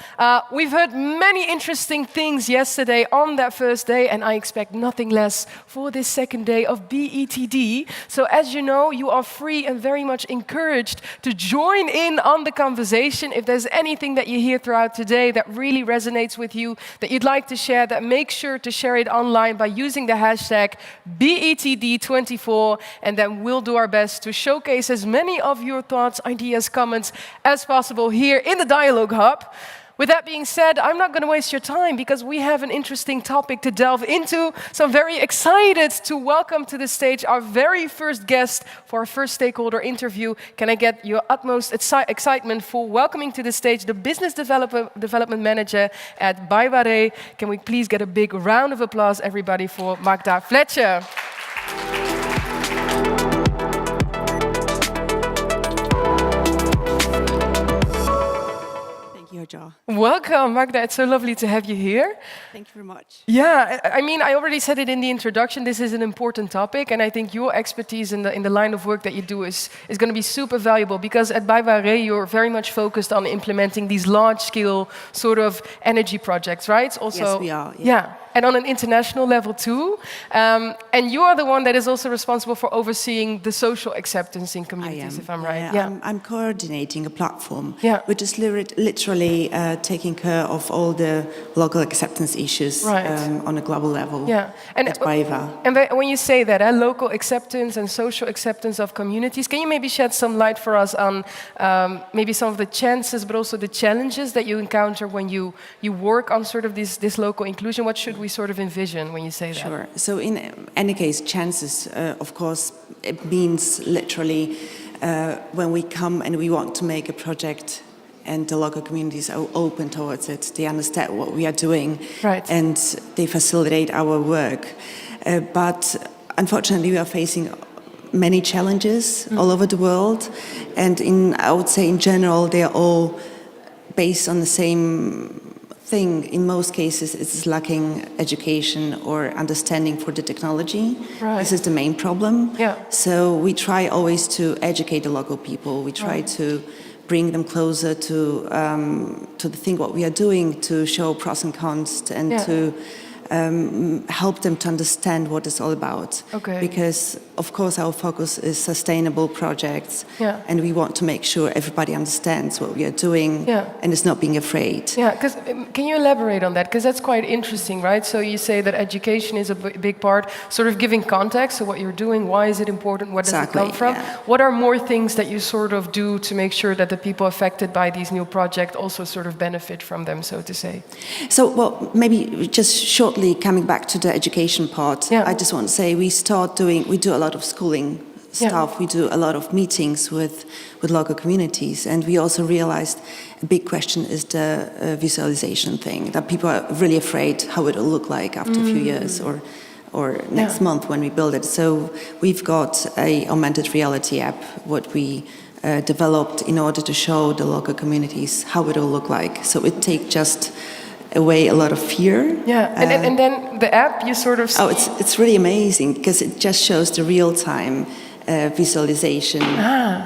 We've heard many interesting things yesterday on that first day, and I expect nothing less for this second day of BETD. So as you know, you are free and very much encouraged to join in on the conversation. If there's anything that you hear throughout today that really resonates with you, that you'd like to share, that make sure to share it online by using the hashtag BETD24, and then we'll do our best to showcase as many of your thoughts, ideas, comments as possible here in the Dialogue Hub. With that being said, I'm not going to waste your time because we have an interesting topic to delve into. So I'm very excited to welcome to the stage our very first guest for our first stakeholder interview. Can I get your utmost excitement for welcoming to the stage the Business Development Manager at BayWa r.e. Can we please get a big round of applause, everybody, for Magda Fletcher. Welcome, Magda. It's so lovely to have you here. Thank you very much. Yeah, I mean, I already said it in the introduction. This is an important topic, and I think your expertise in the line of work that you do is going to be super valuable because at BayWa r.e. you're very much focused on implementing these large-scale sort of energy projects, right? Also, yes, we are. Yeah. And on an international level too. And you are the one that is also responsible for overseeing the social acceptance in communities, if I'm right. Yeah. I'm coordinating a platform, which is literally taking care of all the local acceptance issues on a global level at BayWa. And when you say that, local acceptance and social acceptance of communities, can you maybe shed some light for us on maybe some of the chances, but also the challenges that you encounter when you work on sort of this local inclusion? What should we sort of envision when you say that? Sure. So in any case, chances, of course, it means literally when we come and we want to make a project and the local communities are open towards it, they understand what we are doing and they facilitate our work. But unfortunately, we are facing many challenges all over the world. And I would say in general, they are all based on the same thing. In most cases, it's lacking education or understanding for the technology. This is the main problem. So we try always to educate the local people. We try to bring them closer to the thing what we are doing, to show pros and cons and to help them to understand what it's all about. Okay. Because, of course, our focus is sustainable projects, and we want to make sure everybody understands what we are doing and is not being afraid. Yeah, because can you elaborate on that? Because that's quite interesting, right? So you say that education is a big part, sort of giving context to what you're doing. Why is it important? What does it come from? What are more things that you sort of do to make sure that the people affected by these new projects also sort of benefit from them, so to say? So, well, maybe just shortly coming back to the education part, I just want to say we do a lot of schooling stuff, we do a lot of meetings with local communities, and we also realized a big question is the visualization thing, that people are really afraid how it will look like after a few years or next month when we build it. So we've got a augmented reality app, what we developed in order to show the local communities how it will look like. So it takes just away a lot of fear. Yeah, and then the app, you sort of see... Oh, it's really amazing because it just shows the real-time visualization.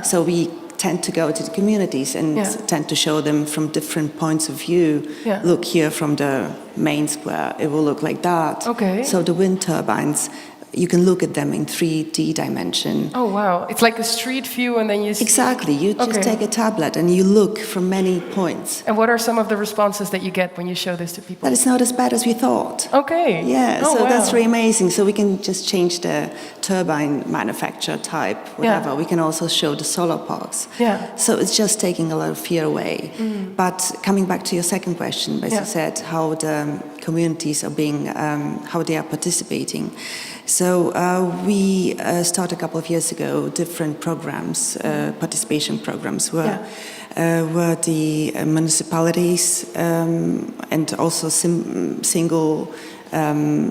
So we tend to go to the communities and tend to show them from different points of view. Look here from the main square, it will look like that. Okay. So the wind turbines, you can look at them in 3D dimension. Oh, wow. It's like a street view and then you see... Exactly. You just take a tablet and you look from many points. And what are some of the responses that you get when you show this to people? That it's not as bad as we thought. Okay. Yeah, so that's really amazing. So we can just change the turbine manufacturer type, whatever. We can also show the solar parks. Yeah. So it's just taking a lot of fear away. But coming back to your second question, as you said, how the communities are being, how they are participating. So we started a couple of years ago different programs, participation programs, where the municipalities and also single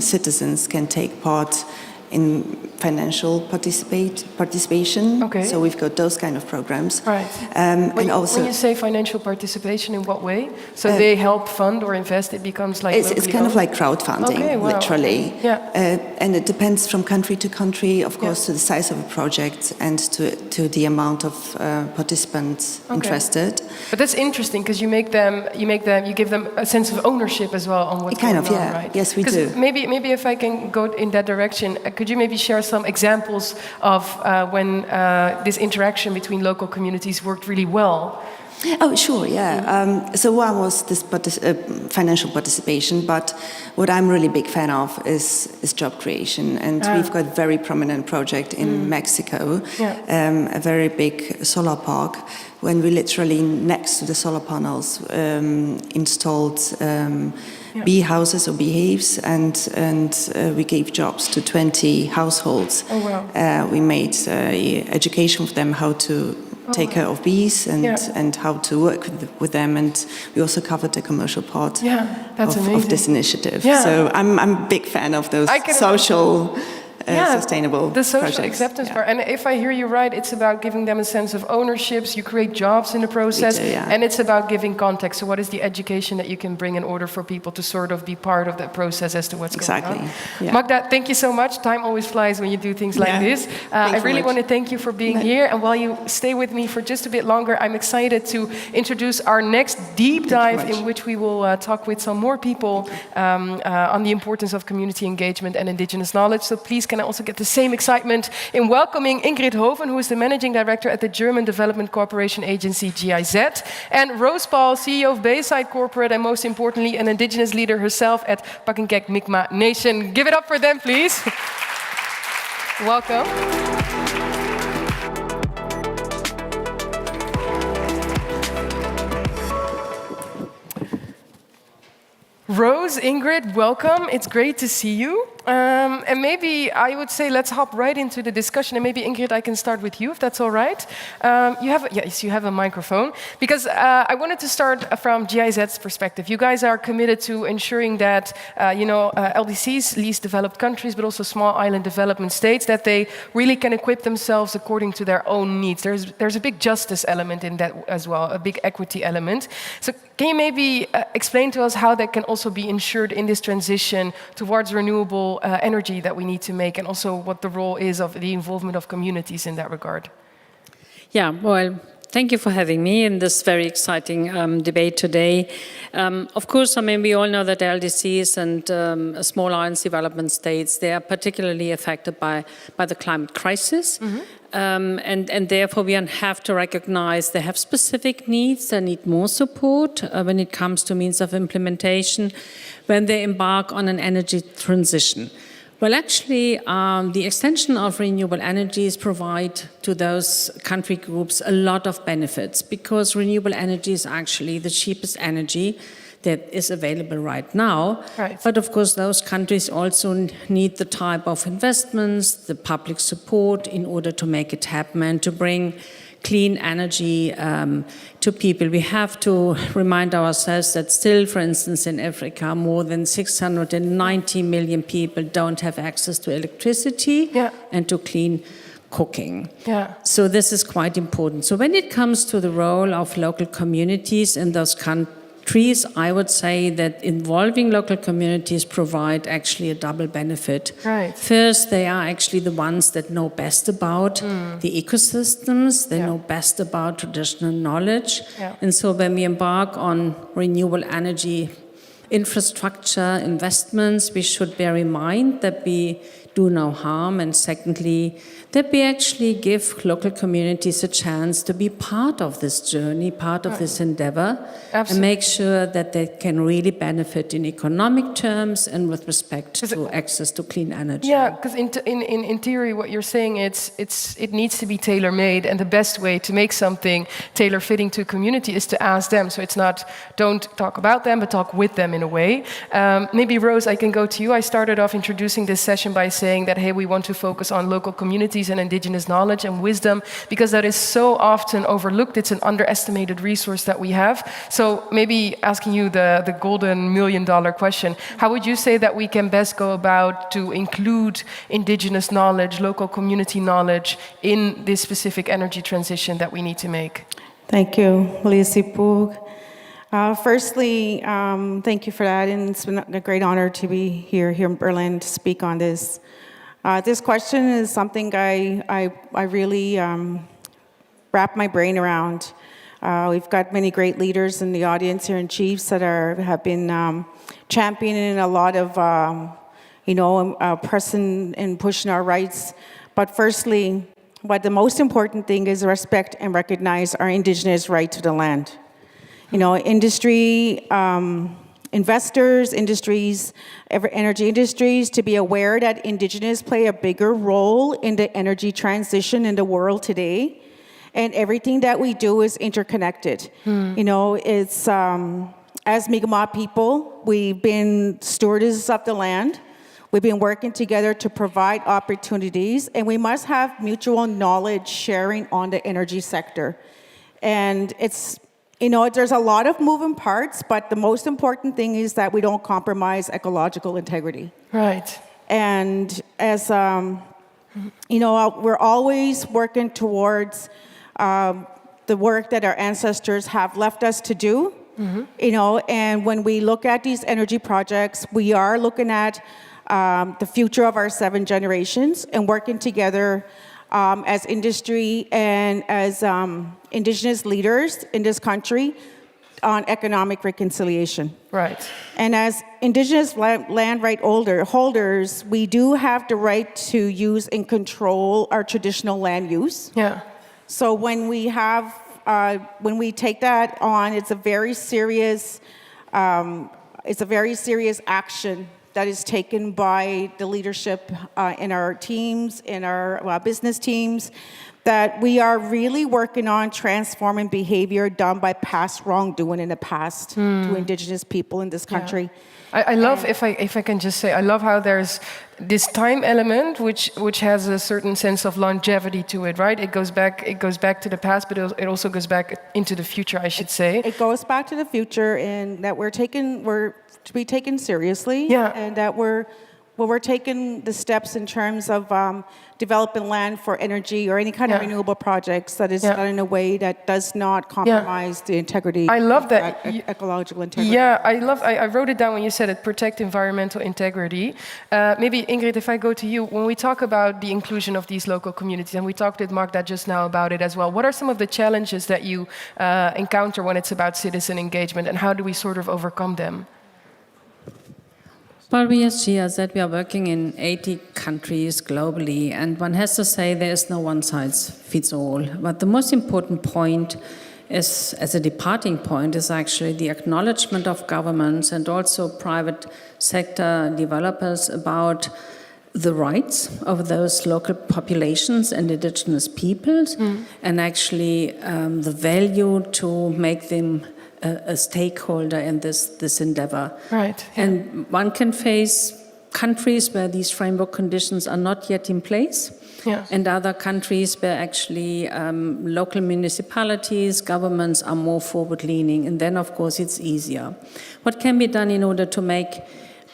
citizens can take part in financial participation. Okay. So we've got those kind of programs. Right. And also, when you say financial participation, in what way? So they help fund or invest, it becomes like... It's kind of like crowdfunding, literally. Yeah. And it depends from country to country, of course, to the size of a project and to the amount of participants interested. But that's interesting because you give them a sense of ownership as well on what's going on, right? Yes, we do. Maybe if I can go in that direction, could you maybe share some examples of when this interaction between local communities worked really well? Oh, sure, yeah. So one was this financial participation, but what I'm really big fan of is job creation. And we've got a very prominent project in Mexico, a very big solar park, when we literally, next to the solar panels, installed bee houses or beehives, and we gave jobs to 20 households. Oh, wow. We made education for them how to take care of bees and how to work with them, and we also covered the commercial part of this initiative. So I'm a big fan of those social sustainable the social projects. Acceptance part. And if I hear you right, it's about giving them a sense of ownership. You create jobs in the process, and it's about giving context. So what is the education that you can bring in order for people to sort of be part of that process as to what's going on? Yeah. Magda, thank you so much. Time always flies when you do things like this. I really want to thank you for being here. And while you stay with me for just a bit longer, I'm excited to introduce our next deep dive in which we will talk with some more people on the importance of community engagement and indigenous knowledge. So please can I also get the same excitement in welcoming Ingrid Hoven, who is the Managing Director at the German Development Cooperation Agency, GIZ, and Rose Paul, CEO of Bayside Corporate, and most importantly, an indigenous leader herself at Pakengek Mi'kmaq Nation. Give it up for them, please. Welcome. Rose, Ingrid, welcome. It's great to see you. And maybe I would say let's hop right into the discussion. And maybe, Ingrid, I can start with you, if that's all right. You have a microphone. Because I wanted to start from GIZ's perspective. You guys are committed to ensuring that, LDCs, least developed countries, but also small island development states, that they really can equip themselves according to their own needs. There's a big justice element in that as well, a big equity element. So can you maybe explain to us how that can also be ensured in this transition towards renewable energy that we need to make, and also what the role is of the involvement of communities in that regard? Yeah, well, thank you for having me in this very exciting debate today. Of course, I mean, we all know that LDCs and small islands development states, they are particularly affected by the climate crisis. And therefore, we have to recognize they have specific needs, they need more support when it comes to means of implementation when they embark on an energy transition. Well, actually, the extension of renewable energies provide to those country groups a lot of benefits because renewable energy is actually the cheapest energy that is available right now. Right. But of course, those countries also need the type of investments, the public support in order to make it happen and to bring clean energy to people. We have to remind ourselves that still, for instance, in Africa, more than 690 million people don't have access to electricity and to clean cooking. So this is quite important. So when it comes to the role of local communities in those countries, I would say that involving local communities provide actually a double benefit. Right. First, they are actually the ones that know best about the ecosystems, they know best about traditional knowledge. And so when we embark on renewable energy infrastructure investments, we should bear in mind that we do no harm, and secondly, that we actually give local communities a chance to be part of this journey, part of this endeavor, and make sure that they can really benefit in economic terms and with respect to access to clean energy. Yeah, because in theory, what you're saying, it needs to be tailor-made, and the best way to make something tailor-fitting to a community is to ask them. So it's not, don't talk about them, but talk with them in a way. Maybe Rose, I can go to you. I started off introducing this session by saying that, hey, we want to focus on local communities and indigenous knowledge and wisdom, because that is so often overlooked. It's an underestimated resource that we have. So maybe asking you the golden $1 million question, how would you say that we can best go about to include indigenous knowledge, local community knowledge in this specific energy transition that we need to make? Thank you, Liesipug. Firstly, thank you for that, and it's been a great honor to be here in Berlin to speak on this. This question is something I really wrap my brain around. We've got many great leaders in the audience here and chiefs that have been championing a lot of, pressing and pushing our rights. But firstly, what the most important thing is respect and recognize our indigenous right to the land. Industry, investors, industries, energy industries, to be aware that indigenous play a bigger role in the energy transition in the world today. And everything that we do is interconnected. It's, as Mi'kmaq people, we've been stewards of the land. We've been working together to provide opportunities, and we must have mutual knowledge sharing on the energy sector. And it's, there's a lot of moving parts, but the most important thing is that we don't compromise ecological integrity. Right. And as, we're always working towards the work that our ancestors have left us to do. And when we look at these energy projects, we are looking at the future of our 7 generations and working together as industry and as indigenous leaders in this country on economic reconciliation. Right. And as indigenous land right holders, we do have the right to use and control our traditional land use. Yeah. So when we have, when we take that on, it's a very serious action that is taken by the leadership in our teams, in our business teams, that we are really working on transforming behavior done by past wrongdoing in the past to indigenous people in this country. Yeah. I love, if I can just say, I love how there's this time element which has a certain sense of longevity to it, right? It goes back to the past, but it also goes back into the future, I should say. It goes back to the future, and that we're to be taken seriously, and that we're we're taking the steps in terms of developing land for energy or any kind of renewable projects that is done in a way that does not compromise the integrity. I love that. Ecological integrity. Yeah, I wrote it down when you said it, protect environmental integrity. Maybe, Ingrid, if I go to you, when we talk about the inclusion of these local communities, and we talked with Magda just now about it as well, what are some of the challenges that you encounter when it's about citizen engagement, and how do we sort of overcome them? Well, we as GIZ, we are working in 80 countries globally, and one has to say there is no one-size-fits-all. But the most important point is, as a departing point, is actually the acknowledgement of governments and also private sector developers about the rights of those local populations and indigenous peoples, and actually the value to make them a stakeholder in this endeavor. Right. And one can face countries where these framework conditions are not yet in place, and other countries where actually local municipalities, governments are more forward-leaning, and then of course it's easier. What can be done in order to make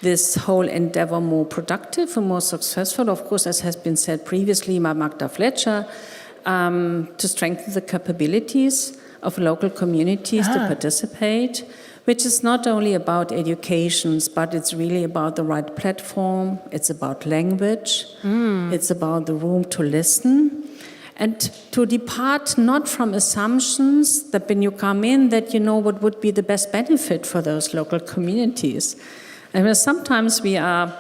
this whole endeavor more productive and more successful? Of course, as has been said previously by Magda Fletcher, to strengthen the capabilities of local communities to participate, which is not only about educations, but it's really about the right platform, it's about language, it's about the room to listen, and to depart not from assumptions that when you come in that you know what would be the best benefit for those local communities. And sometimes we are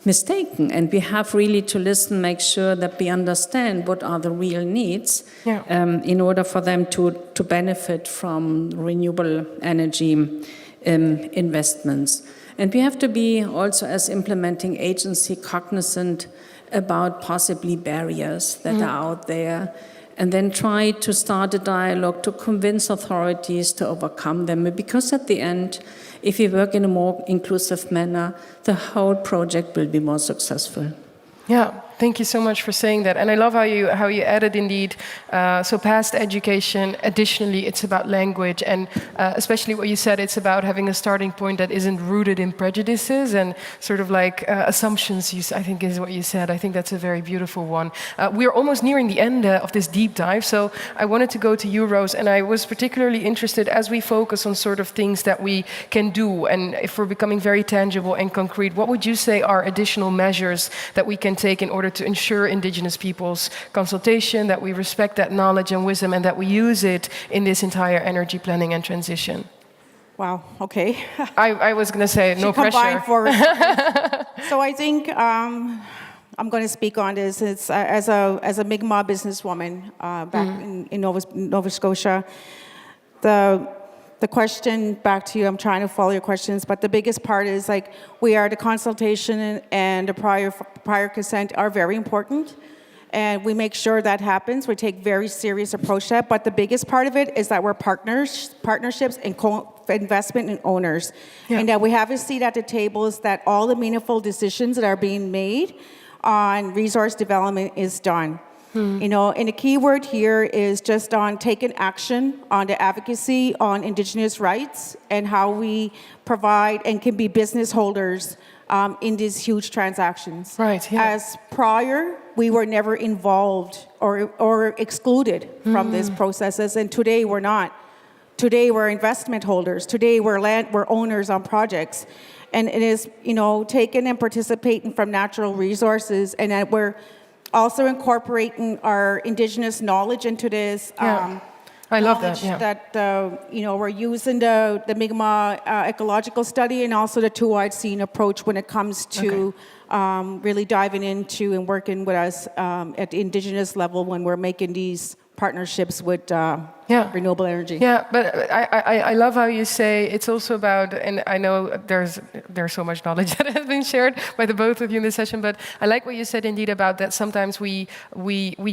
mistaken, and we have really to listen, make sure that we understand what are the real needs in order for them to benefit from renewable energy investments. And we have to be also, as implementing agency, cognizant about possibly barriers that are out there, and then try to start a dialogue to convince authorities to overcome them. Because at the end, if we work in a more inclusive manner, the whole project will be more successful. Yeah, thank you so much for saying that. And I love how you added indeed, so past education, additionally it's about language, and especially what you said, it's about having a starting point that isn't rooted in prejudices and sort of like assumptions, I think is what you said. I think that's a very beautiful one. We're almost nearing the end of this deep dive, so I wanted to go to you, Rose, and I was particularly interested as we focus on sort of things that we can do, and if we're becoming very tangible and concrete, what would you say are additional measures that we can take in order to ensure indigenous peoples' consultation, that we respect that knowledge and wisdom, and that we use it in this entire energy planning and transition? Wow, okay. I was going to say, no pressure. So I think I'm going to speak on this. It's, as a Mi'kmaq businesswoman back in Nova Scotia, the question back to you, I'm trying to follow your questions, but the biggest part is like the consultation and the prior consent are very important, and we make sure that happens. We take very serious approach to that, but the biggest part of it is that we're partnerships and co-investment and owners, and that we have a seat at the table is that all the meaningful decisions that are being made on resource development is done. You know, and the key word here is just on taking action on the advocacy on Indigenous rights and how we provide and can be business holders in these huge transactions. Right. Yeah. As prior, we were never involved or excluded from these processes, and today we're not. Today we're investment holders. Today we're owners on projects, and it is, you know, taking and participating from natural resources, and that we're also incorporating our Indigenous knowledge into this. I love that. Yeah. That you know, we're using the Mi'kmaq ecological study and also the two-eyed seeing approach when it comes to really diving into and working with us at the Indigenous level when we're making these partnerships with renewable energy. Yeah, but I love how you say it's also about, and I know there's so much knowledge that has been shared by the both of you in this session, but I like what you said indeed about that sometimes we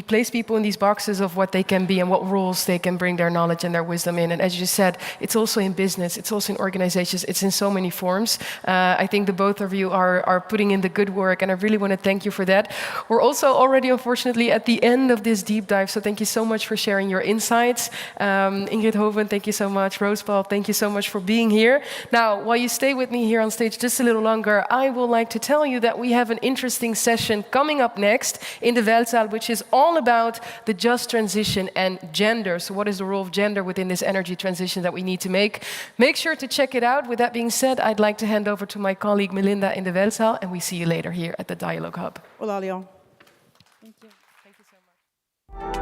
place people in these boxes of what they can be and what roles they can bring their knowledge and their wisdom in. And as you said, it's also in business, it's also in organizations, it's in so many forms. I think the both of you are putting in the good work, and I really want to thank you for that. We're also already, unfortunately, at the end of this deep dive, so thank you so much for sharing your insights. Ingrid Hoven, thank you so much. Roosevelt, thank you so much for being here. Now, while you stay with me here on stage just a little longer, I would like to tell you that we have an interesting session coming up next in the Weltsaal, which is all about the just transition and gender. So what is the role of gender within this energy transition that we need to make? Make sure to check it out. With that being said, I'd like to hand over to my colleague Melinda in the Weltsaal, and we see you later here at the Dialogue Hub. Hola, Leon. Thank you. Thank you so much.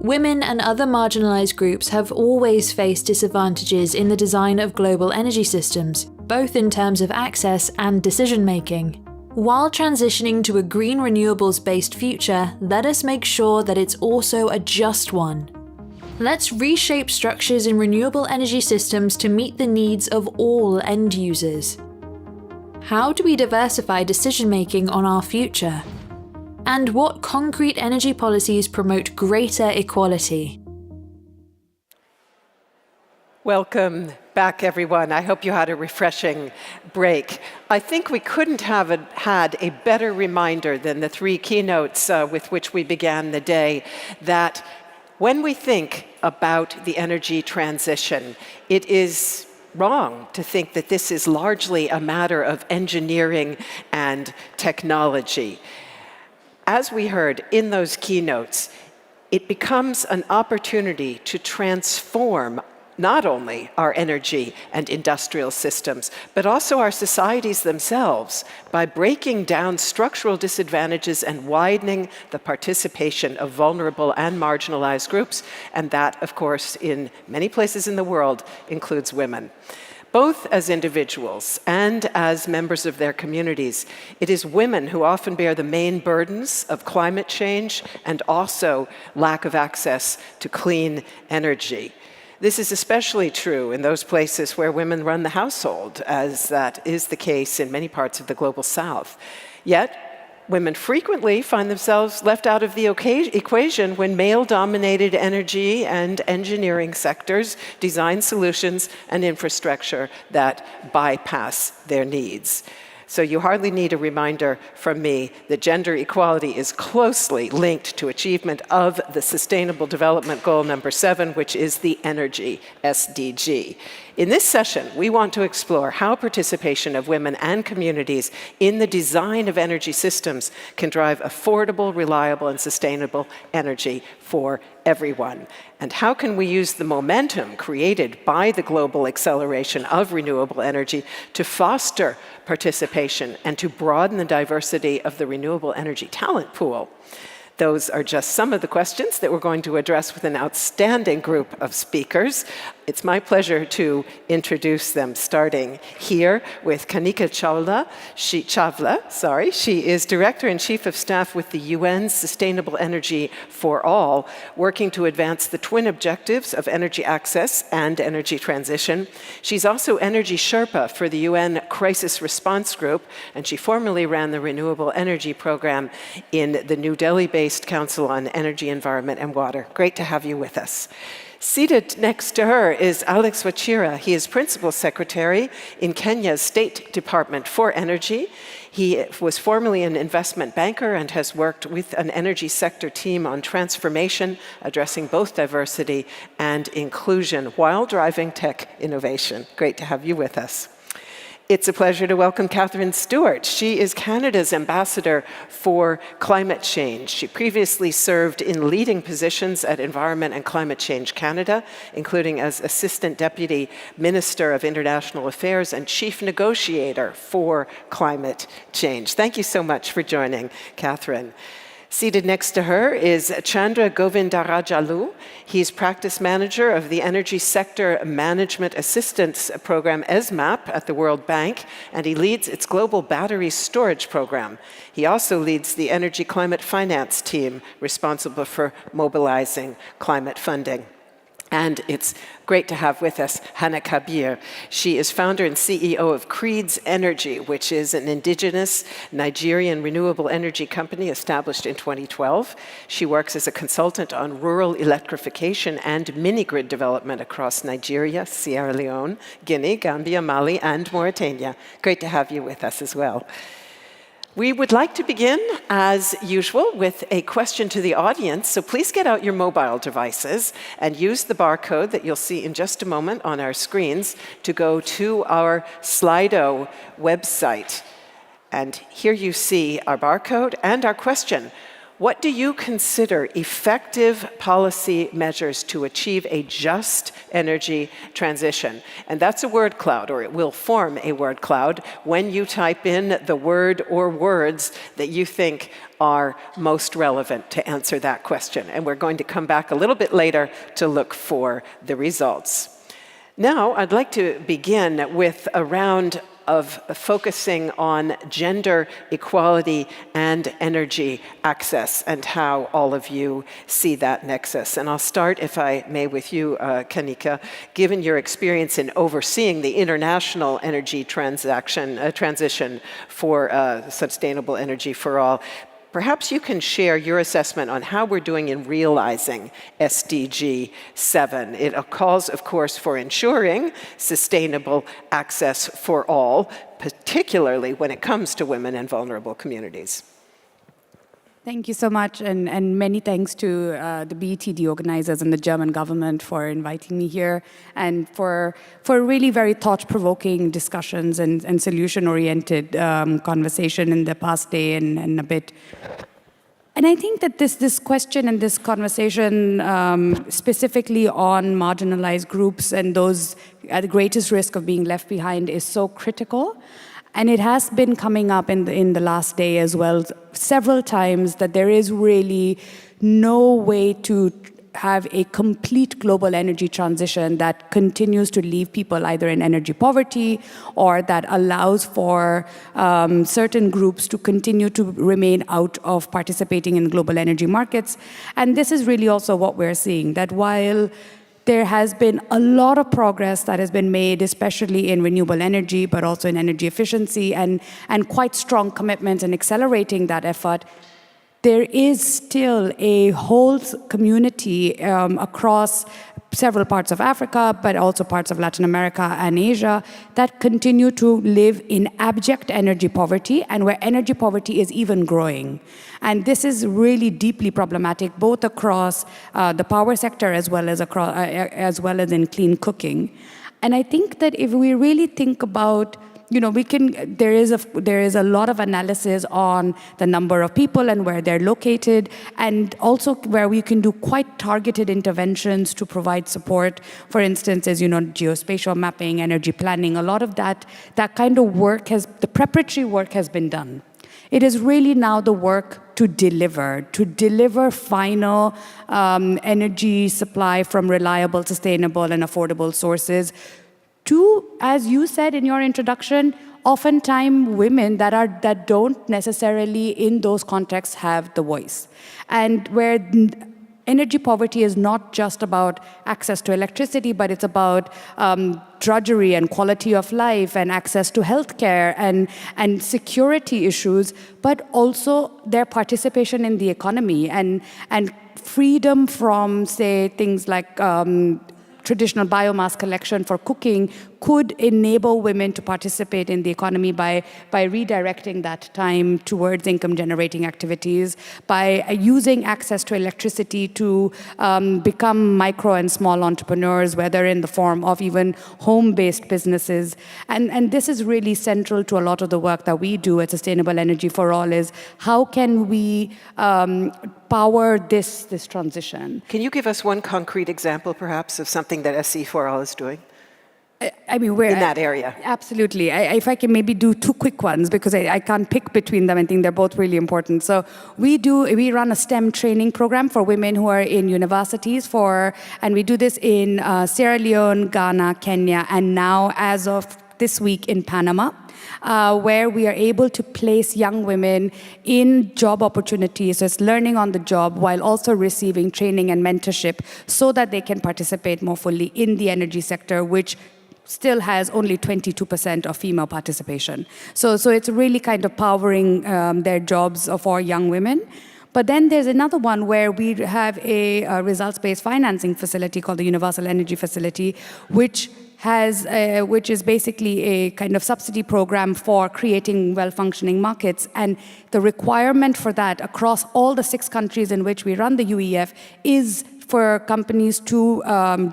Women and other marginalised groups have always faced disadvantages in the design of global energy systems, both in terms of access and decision-making. While transitioning to a green renewables-based future, let us make sure that it's also a just one. Let's reshape structures in renewable energy systems to meet the needs of all end users. How do we diversify decision-making on our future? And what concrete energy policies promote greater equality? Welcome back, everyone. I hope you had a refreshing break. I think we couldn't have had a better reminder than the three keynotes with which we began the day, that when we think about the energy transition, it is wrong to think that this is largely a matter of engineering and technology. As we heard in those keynotes, it becomes an opportunity to transform not only our energy and industrial systems, but also our societies themselves by breaking down structural disadvantages and widening the participation of vulnerable and marginalized groups. And that, of course, in many places in the world, includes women. Both as individuals and as members of their communities, it is women who often bear the main burdens of climate change and also lack of access to clean energy. This is especially true in those places where women run the household, as that is the case in many parts of the global south. Yet, women frequently find themselves left out of the equation when male-dominated energy and engineering sectors design solutions and infrastructure that bypass their needs. So you hardly need a reminder from me that gender equality is closely linked to achievement of the Sustainable Development Goal number 7, which is the Energy SDG. In this session, we want to explore how participation of women and communities in the design of energy systems can drive affordable, reliable, and sustainable energy for everyone. And how can we use the momentum created by the global acceleration of renewable energy to foster participation and to broaden the diversity of the renewable energy talent pool? Those are just some of the questions that we're going to address with an outstanding group of speakers. It's my pleasure to introduce them, starting here with Kanika Chawla. She is Director and Chief of Staff with the UN's Sustainable Energy for All, working to advance the twin objectives of energy access and energy transition. She's also Energy Sherpa for the UN Crisis Response Group, and she formerly ran the Renewable Energy Program in the New Delhi-based Council on Energy, Environment and Water. Great to have you with us. Seated next to her is Alex Wachira. He is Principal Secretary in Kenya's State Department for Energy. He was formerly an investment banker and has worked with an energy sector team on transformation, addressing both diversity and inclusion while driving tech innovation. Great to have you with us. It's a pleasure to welcome Catherine Stewart. She is Canada's ambassador for climate change. She previously served in leading positions at Environment and Climate Change Canada, including as Assistant Deputy Minister of International Affairs and Chief Negotiator for Climate Change. Thank you so much for joining, Catherine. Seated next to her is Chandra Govindarajalu. He's practice manager of the Energy Sector Management Assistance Program, ESMAP, at the World Bank, and he leads its global battery storage program. He also leads the Energy Climate Finance team, responsible for mobilizing climate funding. And it's great to have with us Hannah Kabir. She is founder and CEO of Creed's Energy, which is an indigenous Nigerian renewable energy company established in 2012. She works as a consultant on rural electrification and mini-grid development across Nigeria, Sierra Leone, Guinea, Gambia, Mali, and Mauritania. Great to have you with us as well. We would like to begin, as usual, with a question to the audience. So please get out your mobile devices and use the barcode that you'll see in just a moment on our screens to go to our Slido website. And here you see our barcode and our question. What do you consider effective policy measures to achieve a just energy transition? And that's a word cloud, or it will form a word cloud when you type in the word or words that you think are most relevant to answer that question. And we're going to come back a little bit later to look for the results. Now, I'd like to begin with a round of focusing on gender equality and energy access and how all of you see that nexus. And I'll start, if I may, with you, Kanika. Given your experience in overseeing the international energy transition for sustainable energy for all, perhaps you can share your assessment on how we're doing in realizing SDG 7. It calls, of course, for ensuring sustainable access for all, particularly when it comes to women and vulnerable communities. Thank you so much, and many thanks to the BETD organizers and the German government for inviting me here and for really very thought-provoking discussions and solution-oriented conversation in the past day and a bit. And I think that this question and this conversation specifically on marginalized groups and those at the greatest risk of being left behind is so critical. And it has been coming up in the last day as well several times that there is really no way to have a complete global energy transition that continues to leave people either in energy poverty or that allows for certain groups to continue to remain out of participating in global energy markets. And this is really also what we're seeing, that while there has been a lot of progress that has been made, especially in renewable energy, but also in energy efficiency, and quite strong commitments in accelerating that effort. There is still a whole community across several parts of Africa, but also parts of Latin America and Asia, that continue to live in abject energy poverty, and where energy poverty is even growing. And this is really deeply problematic, both across the power sector as well as in clean cooking. And I think that if we really think about, there is a lot of analysis on the number of people and where they're located, and also where we can do quite targeted interventions to provide support. For instance, as geospatial mapping, energy planning, a lot of that kind of work the preparatory work has been done. It is really now the work to deliver final energy supply from reliable, sustainable, and affordable sources to, as you said in your introduction, oftentimes women that don't necessarily in those contexts have the voice. And where energy poverty is not just about access to electricity, but it's about drudgery and quality of life and access to healthcare and security issues, but also their participation in the economy and freedom from, say, things like traditional biomass collection for cooking could enable women to participate in the economy by redirecting that time towards income-generating activities, by using access to electricity to become micro and small entrepreneurs, whether in the form of even home-based businesses. And this is really central to a lot of the work that we do at Sustainable Energy for All, is how can we power this transition. Can you give us one concrete example, perhaps, of something that SE4All is doing? I mean, we're in that area. Absolutely. If I can maybe do two quick ones, because I can't pick between them. I think they're both really important. So we run a STEM training program for women who are in universities and we do this in Sierra Leone, Ghana, Kenya, and now as of this week in Panama, where we are able to place young women in job opportunities. So it's learning on the job while also receiving training and mentorship so that they can participate more fully in the energy sector, which still has only 22% of female participation. So it's really kind of powering their jobs for young women. But then there's another one where we have a results-based financing facility called the Universal Energy Facility, which is basically a kind of subsidy program for creating well-functioning markets. And the requirement for that across all the 6 countries in which we run the UEF is for companies to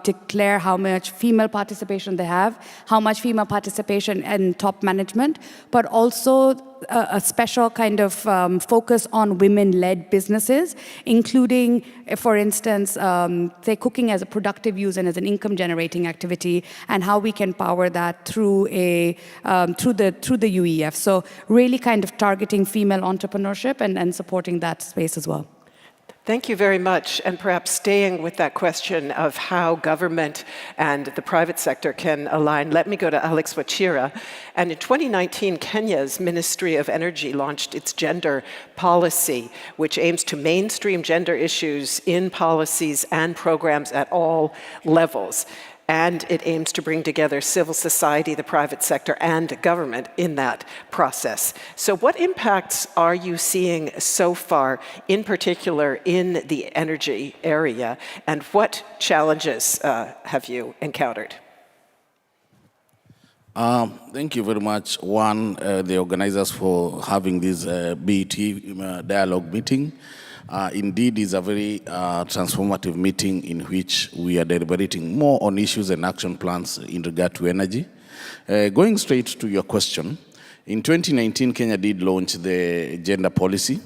declare how much female participation they have, how much female participation in top management, but also a special kind of focus on women-led businesses, including, for instance, say cooking as a productive use and as an income-generating activity, and how we can power that through the UEF. So really kind of targeting female entrepreneurship and supporting that space as well. Thank you very much. And perhaps staying with that question of how government and the private sector can align, let me go to Alex Wachira. And in 2019, Kenya's Ministry of Energy launched its gender policy, which aims to mainstream gender issues in policies and programs at all levels. And it aims to bring together civil society, the private sector, and government in that process. So what impacts are you seeing so far, in particular in the energy area, and what challenges have you encountered? Thank you very much. One, the organizers for having this BET dialogue meeting. Indeed, is a very transformative meeting in which we are deliberating more on issues and action plans in regard to energy. Going straight to your question, in 2019, Kenya did launch the gender policy.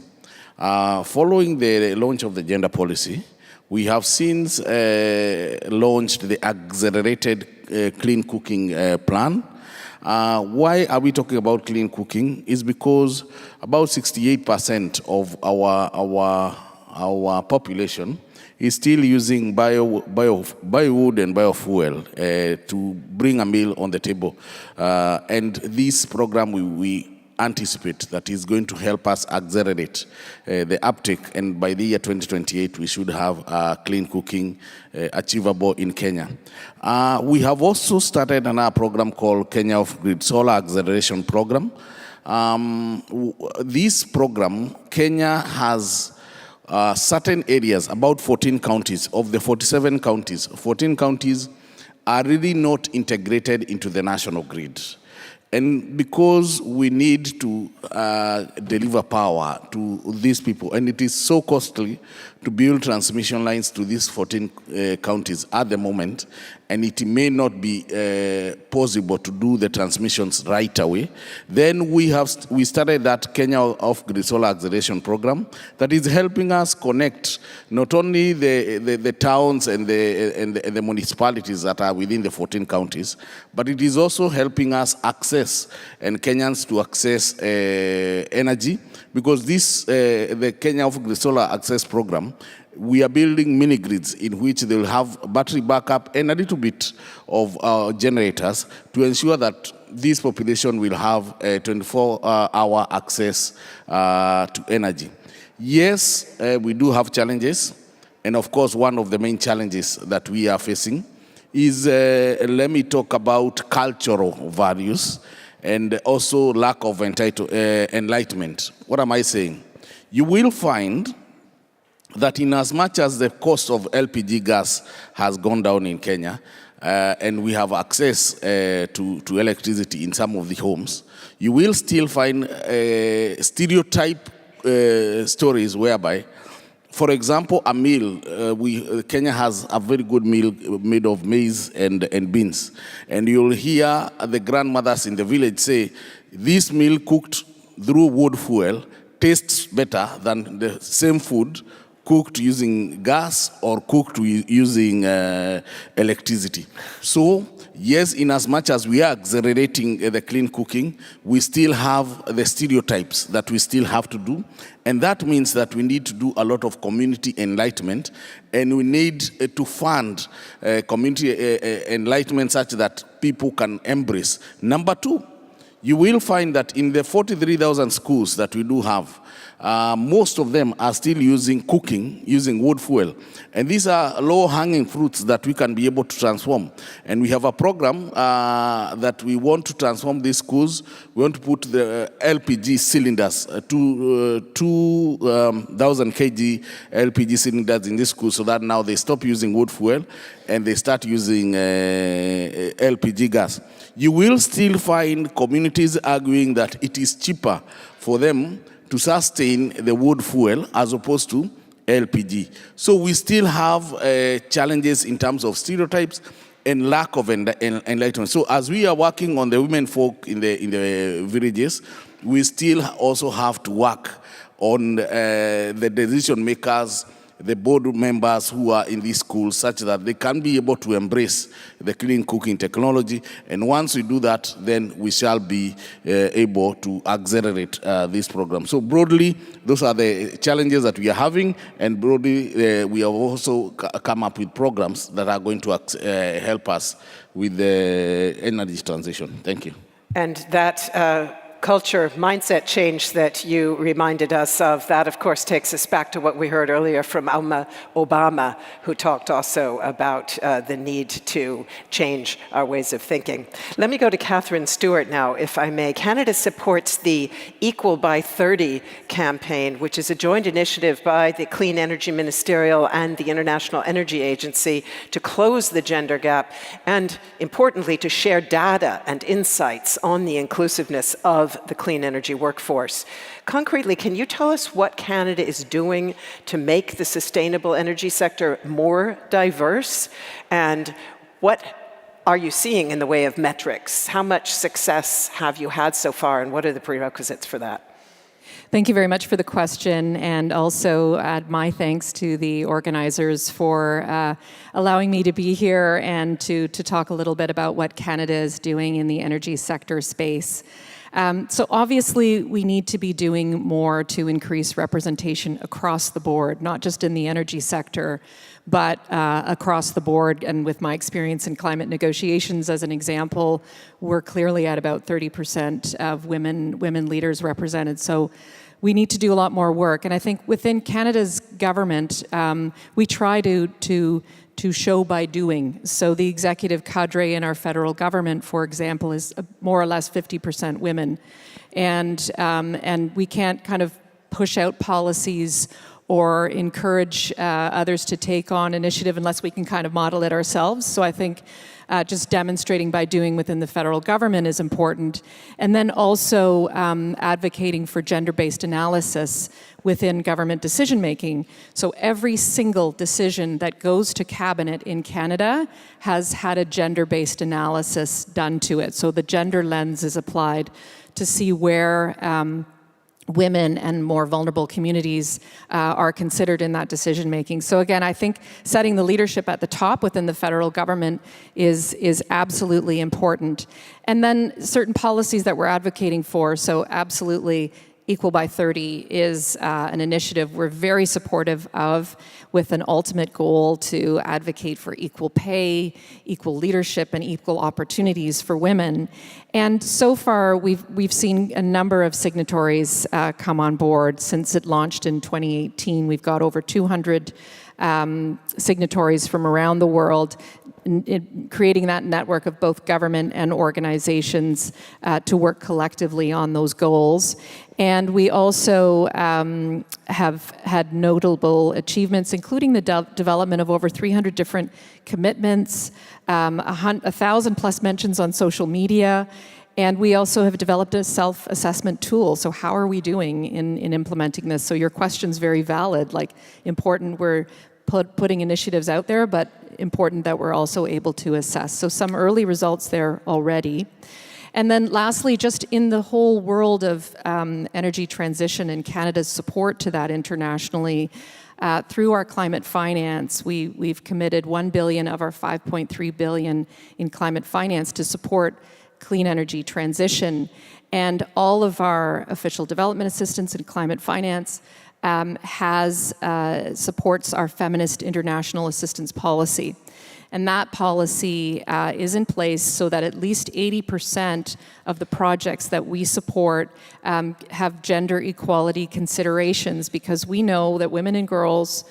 Following the launch of the gender policy, we have since launched the accelerated clean cooking plan. Why are we talking about clean cooking? Is because about 68% of our population is still using biowood and biofuel to bring a meal on the table. And this program we anticipate that is going to help us accelerate the uptake, and by the year 2028 we should have clean cooking achievable in Kenya. We have also started another program called Kenya Off-Grid Solar Acceleration Program. This program, Kenya has certain areas, about 14 counties. Of the 47 counties, 14 counties are really not integrated into the national grid. And because we need to deliver power to these people, and it is so costly to build transmission lines to these 14 counties at the moment, and it may not be possible to do the transmissions right away, then we started that Kenya Off-Grid Solar Acceleration Program that is helping us connect not only the towns and the municipalities that are within the 14 counties, but it is also helping us access and Kenyans to access energy, because this, the Kenya Off-Grid Solar Access Program, we are building mini grids in which they will have battery backup and a little bit of generators to ensure that this population will have a 24-hour access to energy. Yes, we do have challenges, and of course one of the main challenges that we are facing is, let me talk about cultural values and also lack of enlightenment. What am I saying? You will find that in as much as the cost of LPG gas has gone down in Kenya, and we have access to electricity in some of the homes, you will still find stereotype stories whereby, for example, a meal, Kenya has a very good meal made of maize and beans. And you'll hear the grandmothers in the village say, this meal cooked through wood fuel tastes better than the same food cooked using gas or cooked using electricity. So, yes, in as much as we are accelerating the clean cooking, we still have the stereotypes that we still have to do. And that means that we need to do a lot of community enlightenment, and we need to fund community enlightenment such that people can embrace. Number two, you will find that in the 43,000 schools that we do have, most of them are still using cooking, using wood fuel. And these are low-hanging fruits that we can be able to transform. And we have a program that we want to transform these schools. We want to put the LPG cylinders, 2,000 kg LPG cylinders in this school, so that now they stop using wood fuel and they start using LPG gas. You will still find communities arguing that it is cheaper for them to sustain the wood fuel as opposed to LPG. So we still have challenges in terms of stereotypes and lack of enlightenment. So as we are working on the women folk in the villages, we still also have to work on the decision makers, the board members who are in these schools, such that they can be able to embrace the clean cooking technology. And once we do that, then we shall be able to accelerate this program. So broadly, those are the challenges that we are having, and broadly, we have also come up with programs that are going to help us with the energy transition. Thank you. And that culture mindset change that you reminded us of, that of course takes us back to what we heard earlier from Obama, who talked also about the need to change our ways of thinking. Let me go to Catherine Stewart now, if I may. Canada supports the Equal by 30 campaign, which is a joint initiative by the Clean Energy Ministerial and the International Energy Agency to close the gender gap and, importantly, to share data and insights on the inclusiveness of the clean energy workforce. Concretely, can you tell us what Canada is doing to make the sustainable energy sector more diverse? And what are you seeing in the way of metrics? How much success have you had so far, and what are the prerequisites for that? Thank you very much for the question, and also add my thanks to the organizers for allowing me to be here and to talk a little bit about what Canada is doing in the energy sector space. So obviously, we need to be doing more to increase representation across the board, not just in the energy sector, but across the board. And with my experience in climate negotiations as an example, we're clearly at about 30% of women leaders represented. So we need to do a lot more work. And I think within Canada's government, we try to show by doing. So the executive cadre in our federal government, for example, is more or less 50% women. And we can't kind of push out policies or encourage others to take on initiative unless we can kind of model it ourselves. So I think just demonstrating by doing within the federal government is important. And then also advocating for gender-based analysis within government decision-making. So every single decision that goes to cabinet in Canada has had a gender-based analysis done to it. So the gender lens is applied to see where women and more vulnerable communities are considered in that decision-making. So again, I think setting the leadership at the top within the federal government is absolutely important. And then certain policies that we're advocating for, so absolutely Equal by 30 is an initiative we're very supportive of, with an ultimate goal to advocate for equal pay, equal leadership, and equal opportunities for women. And so far, we've seen a number of signatories come on board. Since it launched in 2018, we've got over 200 signatories from around the world, creating that network of both government and organizations to work collectively on those goals. And we also have had notable achievements, including the development of over 300 different commitments, 1,000 plus mentions on social media, and we also have developed a self-assessment tool. So how are we doing in implementing this? So your question's very valid, like important we're putting initiatives out there, but important that we're also able to assess. So some early results there already. And then lastly, just in the whole world of energy transition and Canada's support to that internationally, through our climate finance, we've committed $1 billion of our $5.3 billion in climate finance to support clean energy transition. And all of our official development assistance in climate finance supports our feminist international assistance policy. And that policy is in place so that at least 80% of the projects that we support have gender equality considerations, because we know that women and girls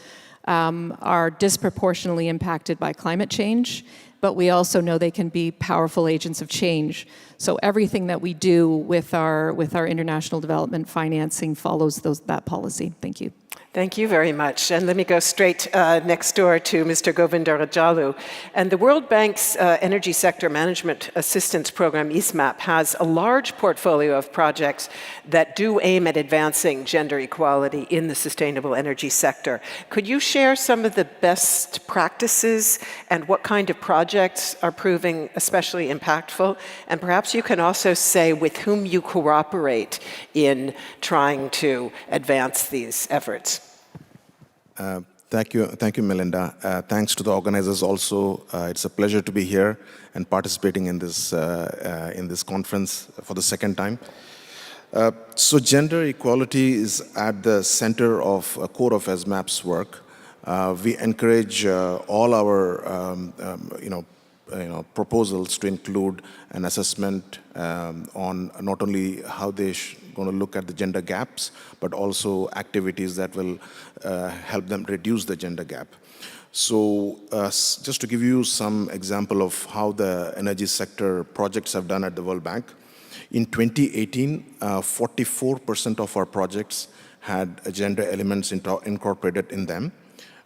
are disproportionately impacted by climate change, but we also know they can be powerful agents of change. So everything that we do with our international development financing follows that policy. Thank you. Thank you very much. And let me go straight next door to Mr. Govindarajalu. And the World Bank's Energy Sector Management Assistance Program, ESMAP, has a large portfolio of projects that do aim at advancing gender equality in the sustainable energy sector. Could you share some of the best practices and what kind of projects are proving especially impactful? And perhaps you can also say with whom you cooperate in trying to advance these efforts. Thank you, Melinda. Thanks to the organizers also. It's a pleasure to be here and participating in this conference for the second time. So gender equality is at the center of core of ESMAP's work. We encourage all our proposals to include an assessment on not only how they going to look at the gender gaps, but also activities that will help them reduce the gender gap. So just to give you some example of how the energy sector projects have done at the World Bank, in 2018, 44% of our projects had gender elements incorporated in them.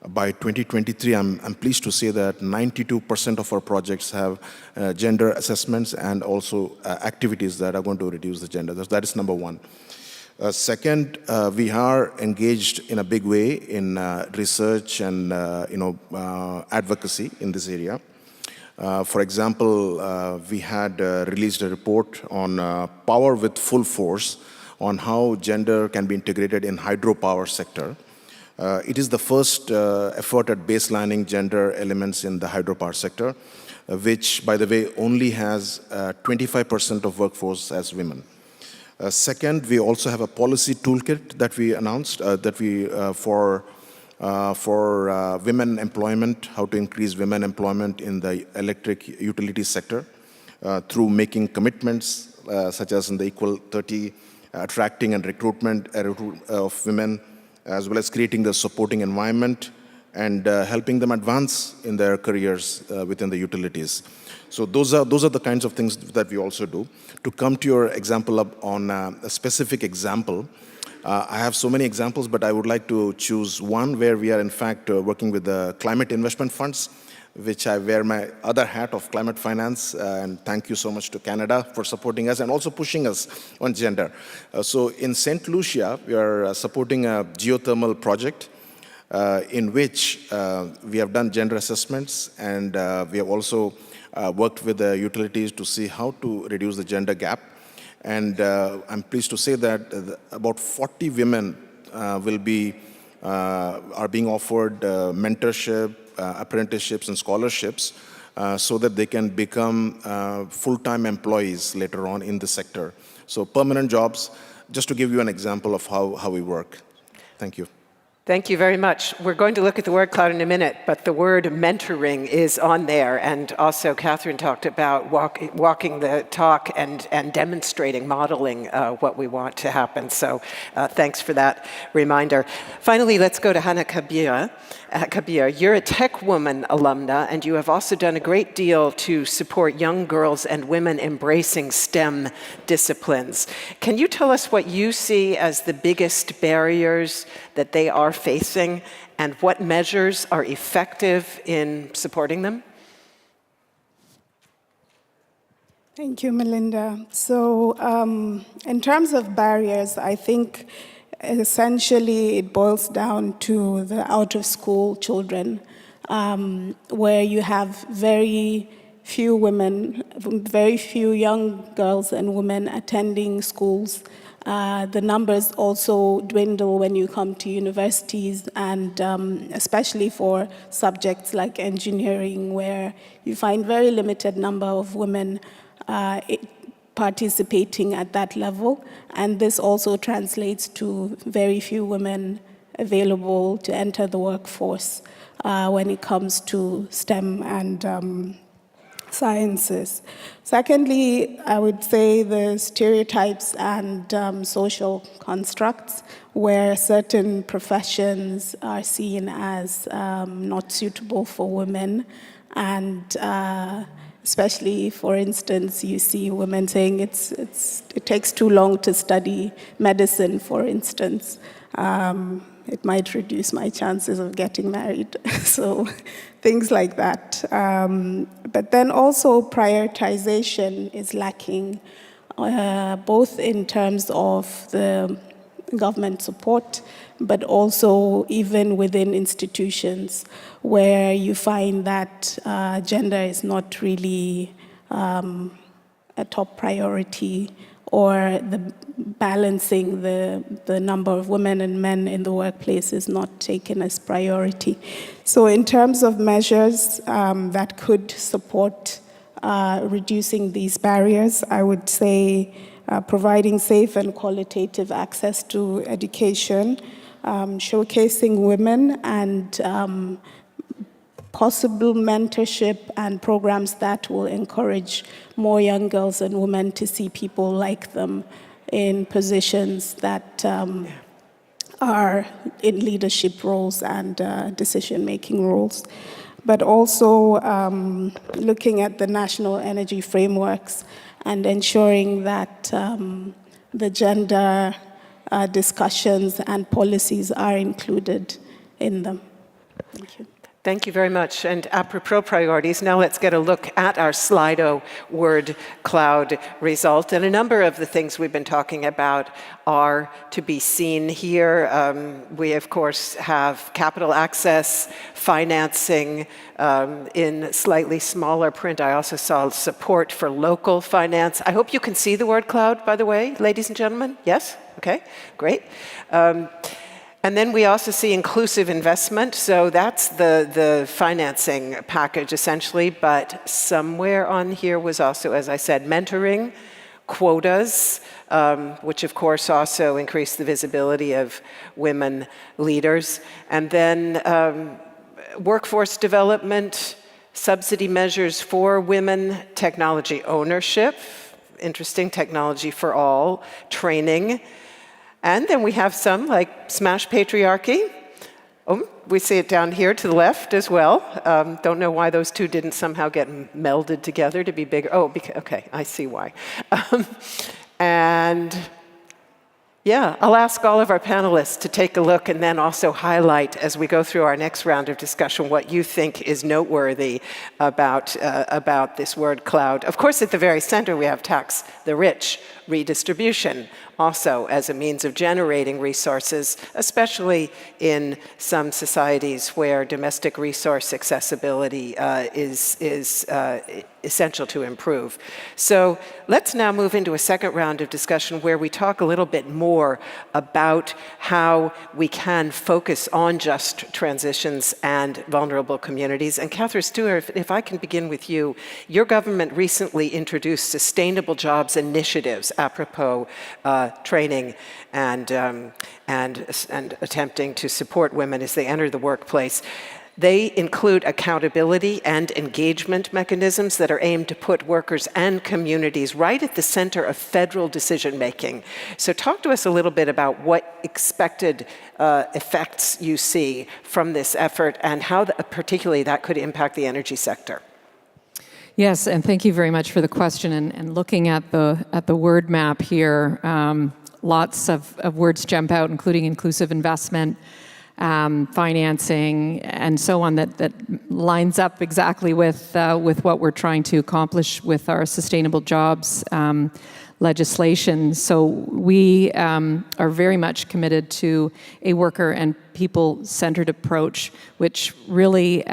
By 2023, I'm pleased to say that 92% of our projects have gender assessments and also activities that are going to reduce the gender. That is number one. Second, we are engaged in a big way in research and advocacy in this area. For example, we had released a report on power with full force on how gender can be integrated in hydropower sector. It is the first effort at baselining gender elements in the hydropower sector, which, by the way, only has 25% of workforce as women. Second, we also have a policy toolkit that we announced for women employment, how to increase women employment in the electric utility sector through making commitments such as in the Equal 30, attracting and recruitment of women, as well as creating the supporting environment and helping them advance in their careers within the utilities. So those are the kinds of things that we also do. To come to your example on a specific example, I have so many examples, but I would like to choose one where we are in fact working with the climate investment funds, which I wear my other hat of climate finance, and thank you so much to Canada for supporting us and also pushing us on gender. So in St. Lucia, we are supporting a geothermal project in which we have done gender assessments, and we have also worked with the utilities to see how to reduce the gender gap. And I'm pleased to say that about 40 women are being offered mentorship, apprenticeships and scholarships so that they can become full-time employees later on in the sector. So permanent jobs, just to give you an example of how we work. Thank you. Thank you very much. We're going to look at the word cloud in a minute, but the word mentoring is on there. And also Catherine talked about walking the talk and demonstrating, modeling what we want to happen. So thanks for that reminder. Finally, let's go to Hannah Kabir. Kabir, you're a Tech Woman alumna, and you have also done a great deal to support young girls and women embracing STEM disciplines. Can you tell us what you see as the biggest barriers that they are facing, and what measures are effective in supporting them? Thank you, Melinda. So in terms of barriers, I think essentially it boils down to the out-of-school children, where you have very few women, very few young girls and women attending schools. The numbers also dwindle when you come to universities, and especially for subjects like engineering, where you find very limited number of women participating at that level. And this also translates to very few women available to enter the workforce when it comes to STEM and sciences. Secondly, I would say the stereotypes and social constructs where certain professions are seen as not suitable for women, and especially, for instance, you see women saying it takes too long to study medicine, for instance. It might reduce my chances of getting married. So things like that. But then also prioritization is lacking, both in terms of the government support, but also even within institutions where you find that gender is not really a top priority, or the balancing the number of women and men in the workplace is not taken as priority. So in terms of measures that could support reducing these barriers, I would say providing safe and qualitative access to education, showcasing women, and possible mentorship and programs that will encourage more young girls and women to see people like them in positions that are in leadership roles and decision-making roles. But also looking at the national energy frameworks and ensuring that the gender discussions and policies are included in them. Thank you. Thank you very much. And apropos priorities, now let's get a look at our Slido word cloud result. And a number of the things we've been talking about are to be seen here. We, of course, have capital access, financing, in slightly smaller print. I also saw support for local finance. I hope you can see the word cloud, by the way, ladies and gentlemen. Yes? Okay, great. And then we also see inclusive investment. So that's the financing package, essentially. But somewhere on here was also, as I said, mentoring, quotas, which of course also increase the visibility of women leaders. And then workforce development, subsidy measures for women, technology ownership, interesting, technology for all, training. And then we have some like smash patriarchy. Oh, we see it down here to the left as well. Don't know why those two didn't somehow get melded together to be bigger. Oh, okay, I see why. And yeah, I'll ask all of our panelists to take a look and then also highlight, as we go through our next round of discussion, what you think is noteworthy about this word cloud. Of course, at the very center, we have tax the rich, redistribution, also as a means of generating resources, especially in some societies where domestic resource accessibility is essential to improve. So let's now move into a second round of discussion where we talk a little bit more about how we can focus on just transitions and vulnerable communities. And Catherine Stewart, if I can begin with you, your government recently introduced sustainable jobs initiatives apropos training and attempting to support women as they enter the workplace. They include accountability and engagement mechanisms that are aimed to put workers and communities right at the center of federal decision-making. So talk to us a little bit about what expected effects you see from this effort and how particularly that could impact the energy sector. Yes, and thank you very much for the question. And looking at the word map here, lots of words jump out, including inclusive investment, financing, and so on, that lines up exactly with what we're trying to accomplish with our sustainable jobs legislation. So we are very much committed to a worker and people-centered approach, which really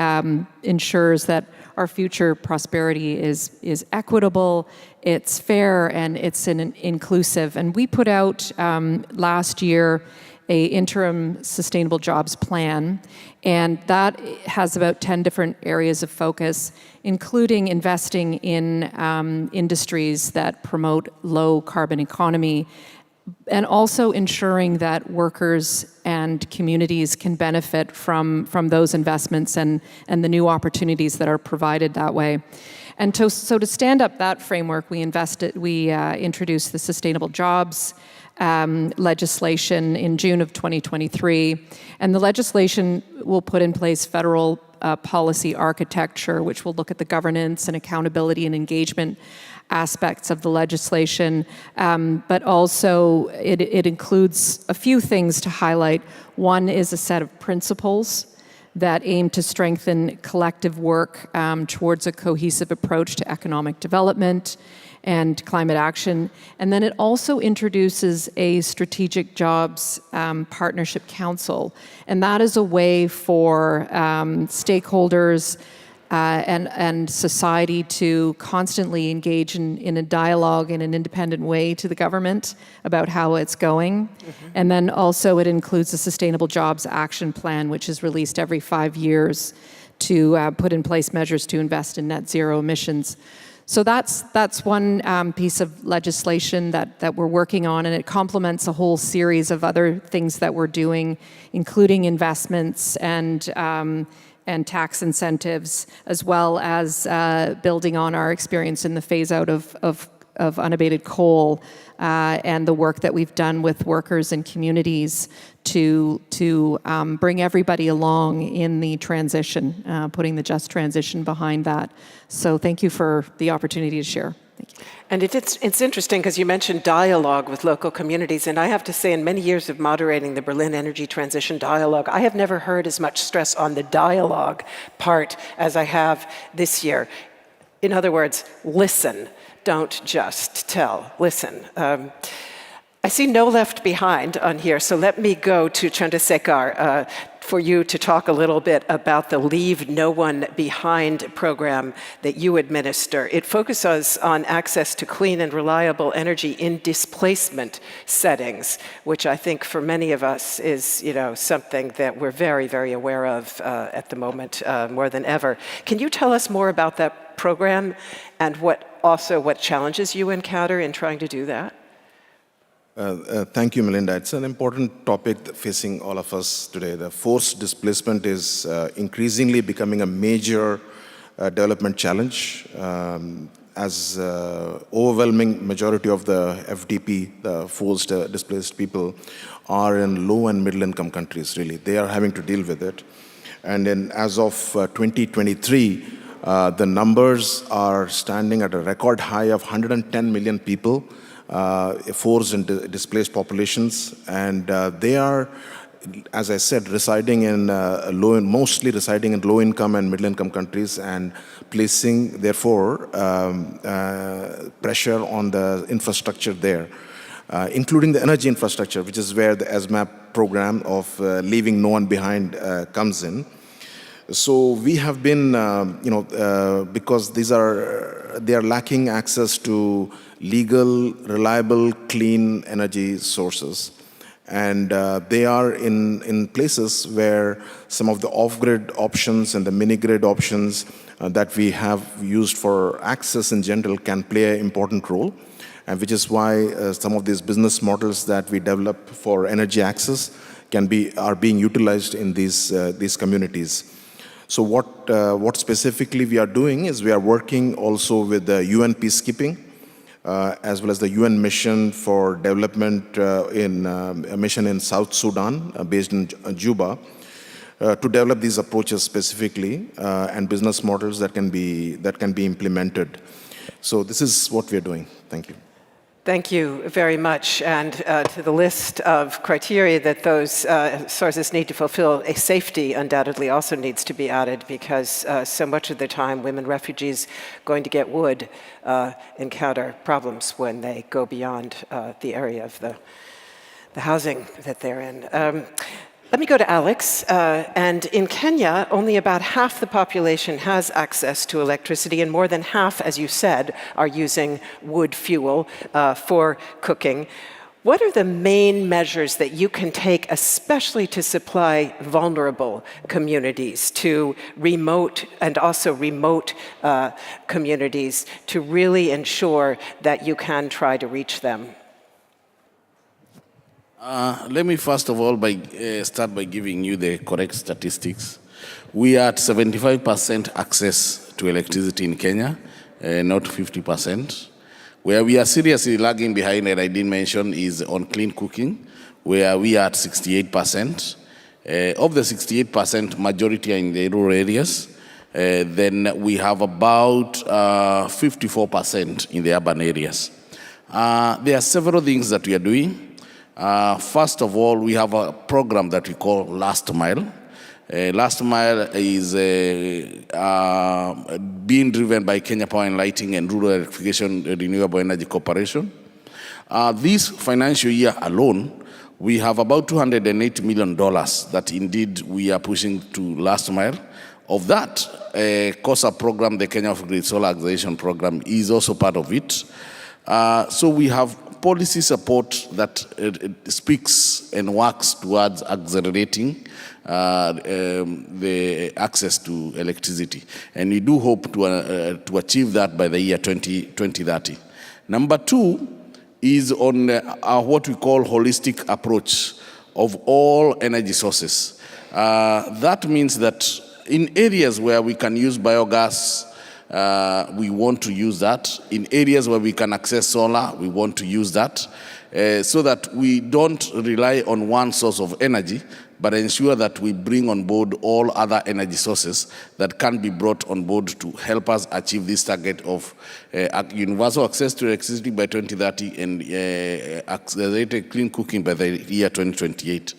ensures that our future prosperity is equitable, it's fair, and it's inclusive. And we put out last year an interim sustainable jobs plan, and that has about 10 different areas of focus, including investing in industries that promote low carbon economy, and also ensuring that workers and communities can benefit from those investments and the new opportunities that are provided that way. And so to stand up that framework, we introduced the Sustainable Jobs legislation in June of 2023. And the legislation will put in place federal policy architecture, which will look at the governance and accountability and engagement aspects of the legislation, but also it includes a few things to highlight. One is a set of principles that aim to strengthen collective work towards a cohesive approach to economic development and climate action. And then it also introduces a strategic jobs partnership council. And that is a way for stakeholders and society to constantly engage in a dialogue in an independent way to the government about how it's going. And then also it includes a Sustainable Jobs Action Plan, which is released every 5 years to put in place measures to invest in net zero emissions. So that's one piece of legislation that we're working on, and it complements a whole series of other things that we're doing, including investments and tax incentives, as well as building on our experience in the phase out of unabated coal and the work that we've done with workers and communities to bring everybody along in the transition, putting the just transition behind that. So thank you for the opportunity to share. Thank you. And it's interesting because you mentioned dialogue with local communities, and I have to say in many years of moderating the Berlin Energy Transition Dialogue, I have never heard as much stress on the dialogue part as I have this year. In other words, listen, don't just tell, listen. I see no left behind on here, so let me go to Chandrasekhar for you to talk a little bit about the Leave No One Behind program that you administer. It focuses on access to clean and reliable energy in displacement settings, which I think for many of us is, something that we're very, very aware of at the moment, more than ever. Can you tell us more about that program and what challenges you encounter in trying to do that? Thank you, Melinda. It's an important topic facing all of us today. The forced displacement is increasingly becoming a major development challenge as overwhelming majority of the FDP, the forced displaced people, are in low and middle income countries, really. They are having to deal with it. And then as of 2023, the numbers are standing at a record high of 110 million people, forced and displaced populations, and they are, as I said, residing in mostly residing in low-income and middle-income countries, and placing, therefore, pressure on the infrastructure there, including the energy infrastructure, which is where the SMAP program of Leaving No One Behind comes in. So we have been, because they are lacking access to legal, reliable, clean energy sources. And they are in places where some of the off-grid options and the mini-grid options that we have used for access in general can play an important role. And which is why some of these business models that we develop for energy access are being utilized in these communities. So what specifically we are doing is we are working also with the UN peacekeeping, as well as the UN mission for development a mission in South Sudan, based in Juba, to develop these approaches specifically and business models that can be implemented. So this is what we are doing. Thank you. Thank you very much. And to the list of criteria that those sources need to fulfill, a safety undoubtedly also needs to be added, because so much of the time women refugees going to get wood encounter problems when they go beyond the area of the housing that they're in. Let me go to Alex. And in Kenya, only about half the population has access to electricity, and more than half, as you said, are using wood fuel for cooking. What are the main measures that you can take, especially to supply vulnerable communities, to remote and also remote communities, to really ensure that you can try to reach them? Let me first of all start by giving you the correct statistics. We are at 75% access to electricity in Kenya, not 50%. Where we are seriously lagging behind, and I didn't mention, is on clean cooking, where we are at 68%. Of the 68%, majority are in the rural areas. Then we have about 54% in the urban areas. There are several things that we are doing. First of all, we have a program that we call Last Mile. Last Mile is being driven by Kenya Power and Lighting and Rural Electrification Renewable Energy Corporation. This financial year alone, we have about $208 million that indeed we are pushing to Last Mile. Of that, COSA program, the Kenya Off-Grid Solar Acquisition Program, is also part of it. So we have policy support that speaks and works towards accelerating the access to electricity. And we do hope to achieve that by the year 2030. Number two is on what we call holistic approach of all energy sources. That means that in areas where we can use biogas, we want to use that. In areas where we can access solar, we want to use that, so that we don't rely on one source of energy, but ensure that we bring on board all other energy sources that can be brought on board to help us achieve this target of universal access to electricity by 2030 and accelerated clean cooking by the year 2028.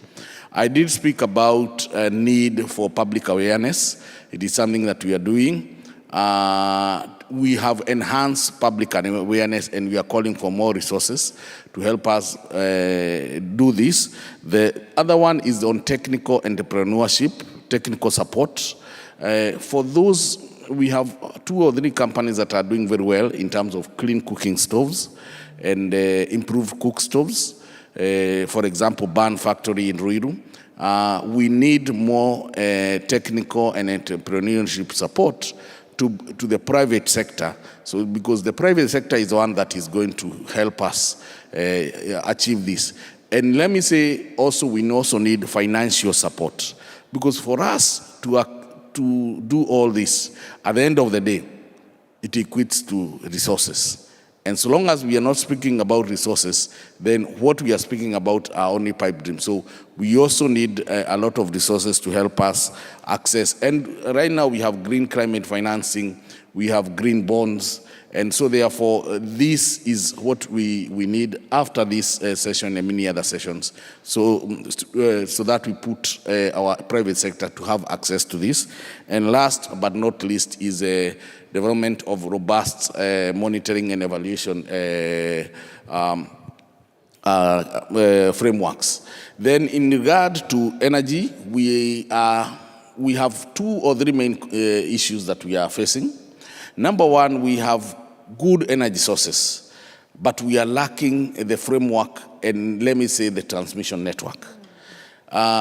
I did speak about a need for public awareness. It is something that we are doing. We have enhanced public awareness, and we are calling for more resources to help us do this. The other one is on technical entrepreneurship, technical support. For those, we have 2 or 3 companies that are doing very well in terms of clean cooking stoves and improved cook stoves. For example, Burn Factory in Ruiru. We need more technical and entrepreneurship support to the private sector, so because the private sector is the one that is going to help us achieve this. And let me say also, we also need financial support, because for us to do all this, at the end of the day, it equates to resources. And so long as we are not speaking about resources, then what we are speaking about are only pipe dreams. So we also need a lot of resources to help us access. And right now we have green climate financing, we have green bonds, and so therefore this is what we need after this session and many other sessions. So that we put our private sector to have access to this. And last but not least is a development of robust monitoring and evaluation frameworks. Then in regard to energy, we have 2 or 3 main issues that we are facing. Number one, we have good energy sources, but we are lacking the framework and, let me say, the transmission network.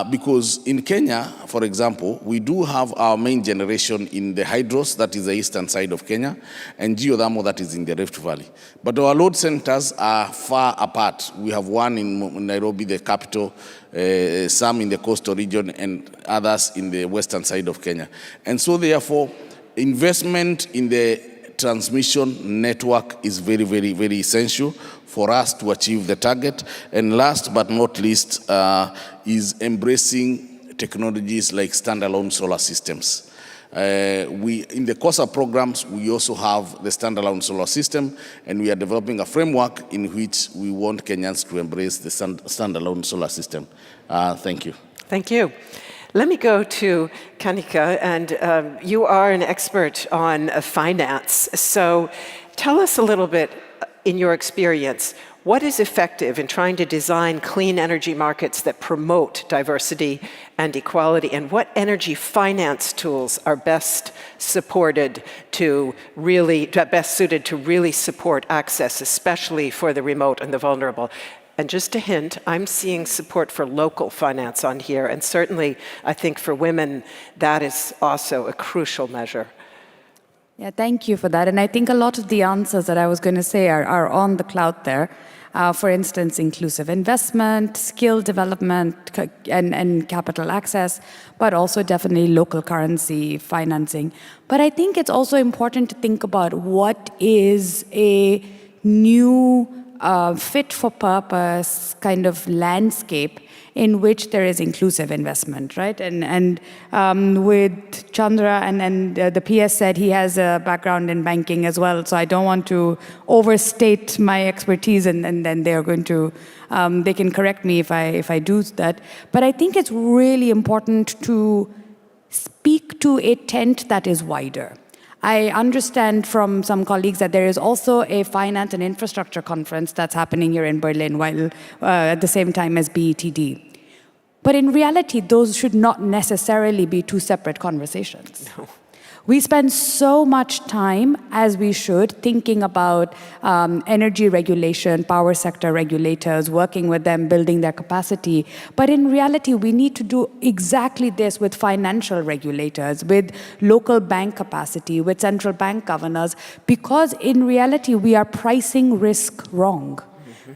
Because in Kenya, for example, we do have our main generation in the hydros, that is the eastern side of Kenya, and geothermal, that is in the Rift Valley. But our load centers are far apart. We have one in Nairobi, the capital, some in the coastal region, and others in the western side of Kenya. And so therefore, investment in the transmission network is very, very, very essential for us to achieve the target. And last but not least is embracing technologies like standalone solar systems. In the COSA programs, we also have the standalone solar system, and we are developing a framework in which we want Kenyans to embrace the standalone solar system. Thank you. Thank you. Let me go to Kanika, and you are an expert on finance. So tell us a little bit, in your experience, what is effective in trying to design clean energy markets that promote diversity and equality, and what energy finance tools are best suited to really support access, especially for the remote and the vulnerable? And just a hint, I'm seeing support for local finance on here, and certainly I think for women that is also a crucial measure. Yeah, thank you for that. And I think a lot of the answers that I was going to say are on the cloud there. For instance, inclusive investment, skill development, and capital access, but also definitely local currency financing. But I think it's also important to think about what is a new fit-for-purpose kind of landscape in which there is inclusive investment, right? And with Chandra and the PS said he has a background in banking as well, so I don't want to overstate my expertise, and then they're going to, they can correct me if I do that. But I think it's really important to speak to a tent that is wider. I understand from some colleagues that there is also a finance and infrastructure conference that's happening here in Berlin while at the same time as BETD. But in reality, those should not necessarily be two separate conversations. No. We spend so much time, as we should, thinking about energy regulation, power sector regulators, working with them, building their capacity. But in reality, we need to do exactly this with financial regulators, with local bank capacity, with central bank governors, because in reality, we are pricing risk wrong.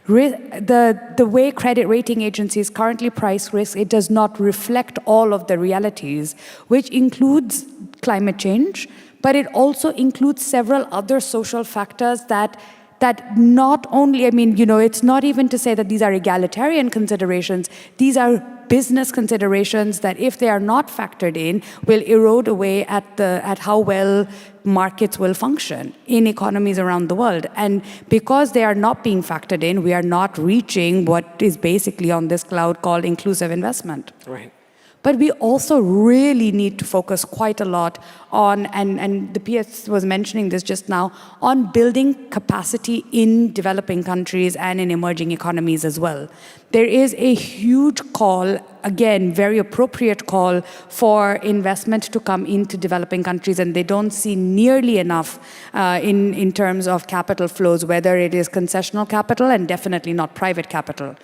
The way credit rating agencies currently price risk, it does not reflect all of the realities, which includes climate change, but it also includes several other social factors that not only, I mean, you know, it's not even to say that these are egalitarian considerations, these are business considerations that if they are not factored in, will erode away at how well markets will function in economies around the world. And because they are not being factored in, we are not reaching what is basically on this cloud called inclusive investment. Right. But we also really need to focus quite a lot on, and the PS was mentioning this just now, on building capacity in developing countries and in emerging economies as well. There is a huge call, again, very appropriate call for investment to come into developing countries, and they don't see nearly enough in terms of capital flows, whether it is concessional capital and definitely not private capital.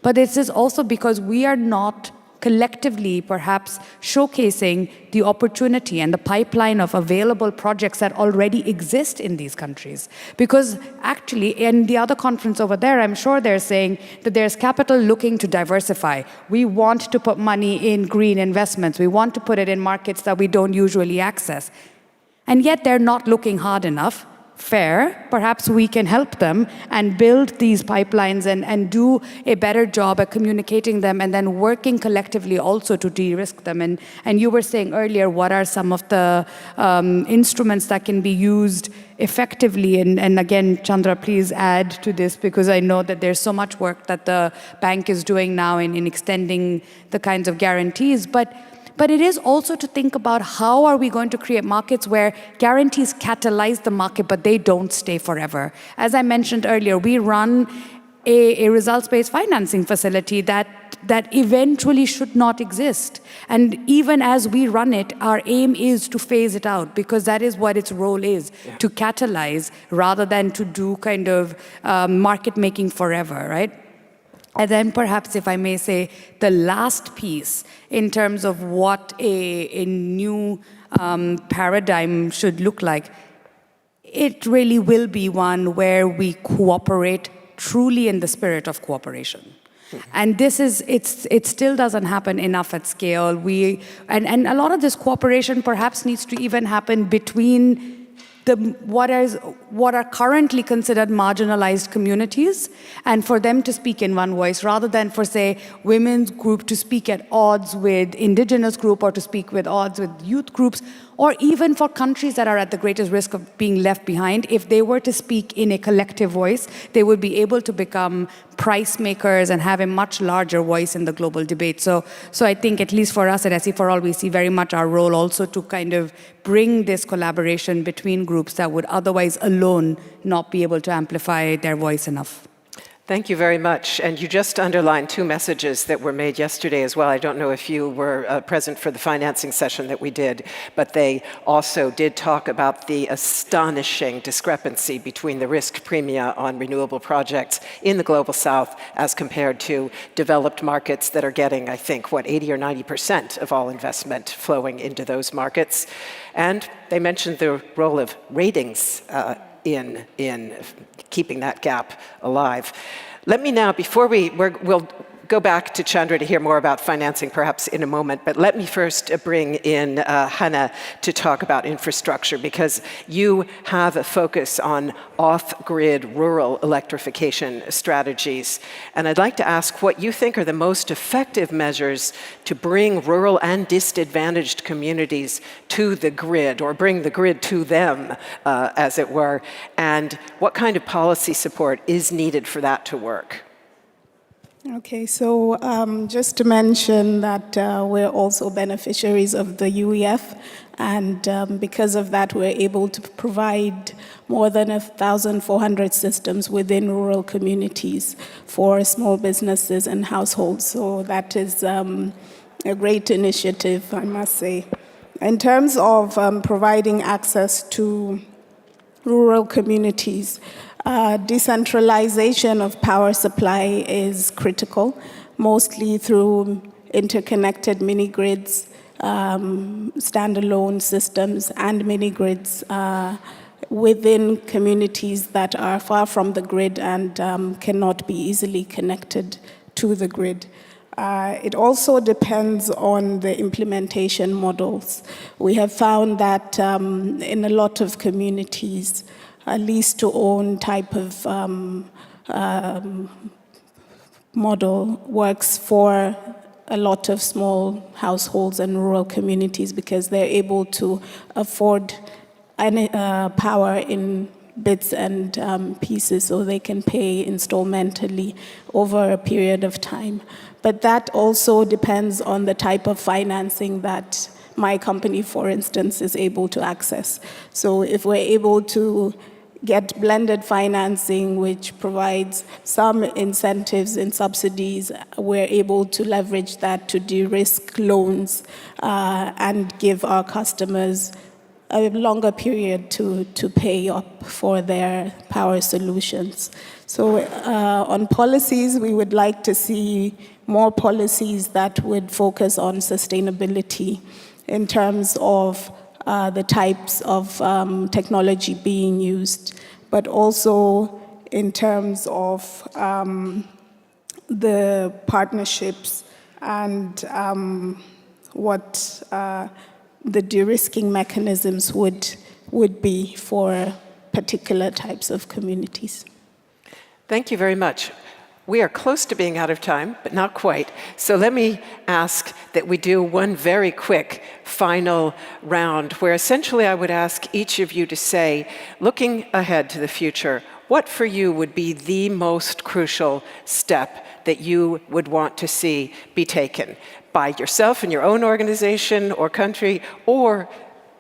But this is also because we are not collectively perhaps showcasing the opportunity and the pipeline of available projects that already exist in these countries. Because actually, in the other conference over there, I'm sure they're saying that there's capital looking to diversify. We want to put money in green investments. We want to put it in markets that we don't usually access. And yet they're not looking hard enough. Fair, perhaps we can help them and build these pipelines and do a better job at communicating them and then working collectively also to de-risk them. And you were saying earlier, what are some of the instruments that can be used effectively? And again, Chandra, please add to this, because I know that there's so much work that the bank is doing now in extending the kinds of guarantees. But it is also to think about how are we going to create markets where guarantees catalyze the market, but they don't stay forever. As I mentioned earlier, we run a results-based financing facility that eventually should not exist. And even as we run it, our aim is to phase it out, because that is what its role is, to catalyze rather than to do kind of market making forever, right? And then perhaps, if I may say, the last piece in terms of what a new paradigm should look like, it really will be one where we cooperate truly in the spirit of cooperation. And this is, it still doesn't happen enough at scale. And a lot of this cooperation perhaps needs to even happen between what are currently considered marginalized communities, and for them to speak in one voice, rather than for, say, women's group to speak at odds with indigenous group or to speak with odds with youth groups. or even for countries that are at the greatest risk of being left behind, if they were to speak in a collective voice, they would be able to become price makers and have a much larger voice in the global debate. So I think, at least for us at SE4All, we see very much our role also to kind of bring this collaboration between groups that would otherwise alone not be able to amplify their voice enough. Thank you very much. And you just underlined two messages that were made yesterday as well. I don't know if you were present for the financing session that we did, but they also did talk about the astonishing discrepancy between the risk premia on renewable projects in the Global South as compared to developed markets that are getting, I think, 80 or 90% of all investment flowing into those markets. And they mentioned the role of ratings in keeping that gap alive. Let me now, before we'll go back to Chandra to hear more about financing perhaps in a moment, but let me first bring in Hannah to talk about infrastructure, because you have a focus on off-grid rural electrification strategies. And I'd like to ask what you think are the most effective measures to bring rural and disadvantaged communities to the grid, or bring the grid to them, as it were, and what kind of policy support is needed for that to work? Okay, so just to mention that we're also beneficiaries of the UEF, and because of that, we're able to provide more than 1,400 systems within rural communities for small businesses and households. So that is a great initiative, I must say. In terms of providing access to rural communities, decentralization of power supply is critical, mostly through interconnected mini-grids, standalone systems, and mini-grids within communities that are far from the grid and cannot be easily connected to the grid. It also depends on the implementation models. We have found that in a lot of communities, a lease-to-own type of model works for a lot of small households and rural communities because they're able to afford power in bits and pieces, so they can pay installmentally over a period of time. But that also depends on the type of financing that my company, for instance, is able to access. So if we're able to get blended financing, which provides some incentives and subsidies, we're able to leverage that to de-risk loans and give our customers a longer period to pay up for their power solutions. So on policies, we would like to see more policies that would focus on sustainability in terms of the types of technology being used, but also in terms of the partnerships and what the de-risking mechanisms would be for particular types of communities. Thank you very much. We are close to being out of time, but not quite. So let me ask that we do one very quick final round where essentially I would ask each of you to say, looking ahead to the future, what for you would be the most crucial step that you would want to see be taken by yourself in your own organization or country, or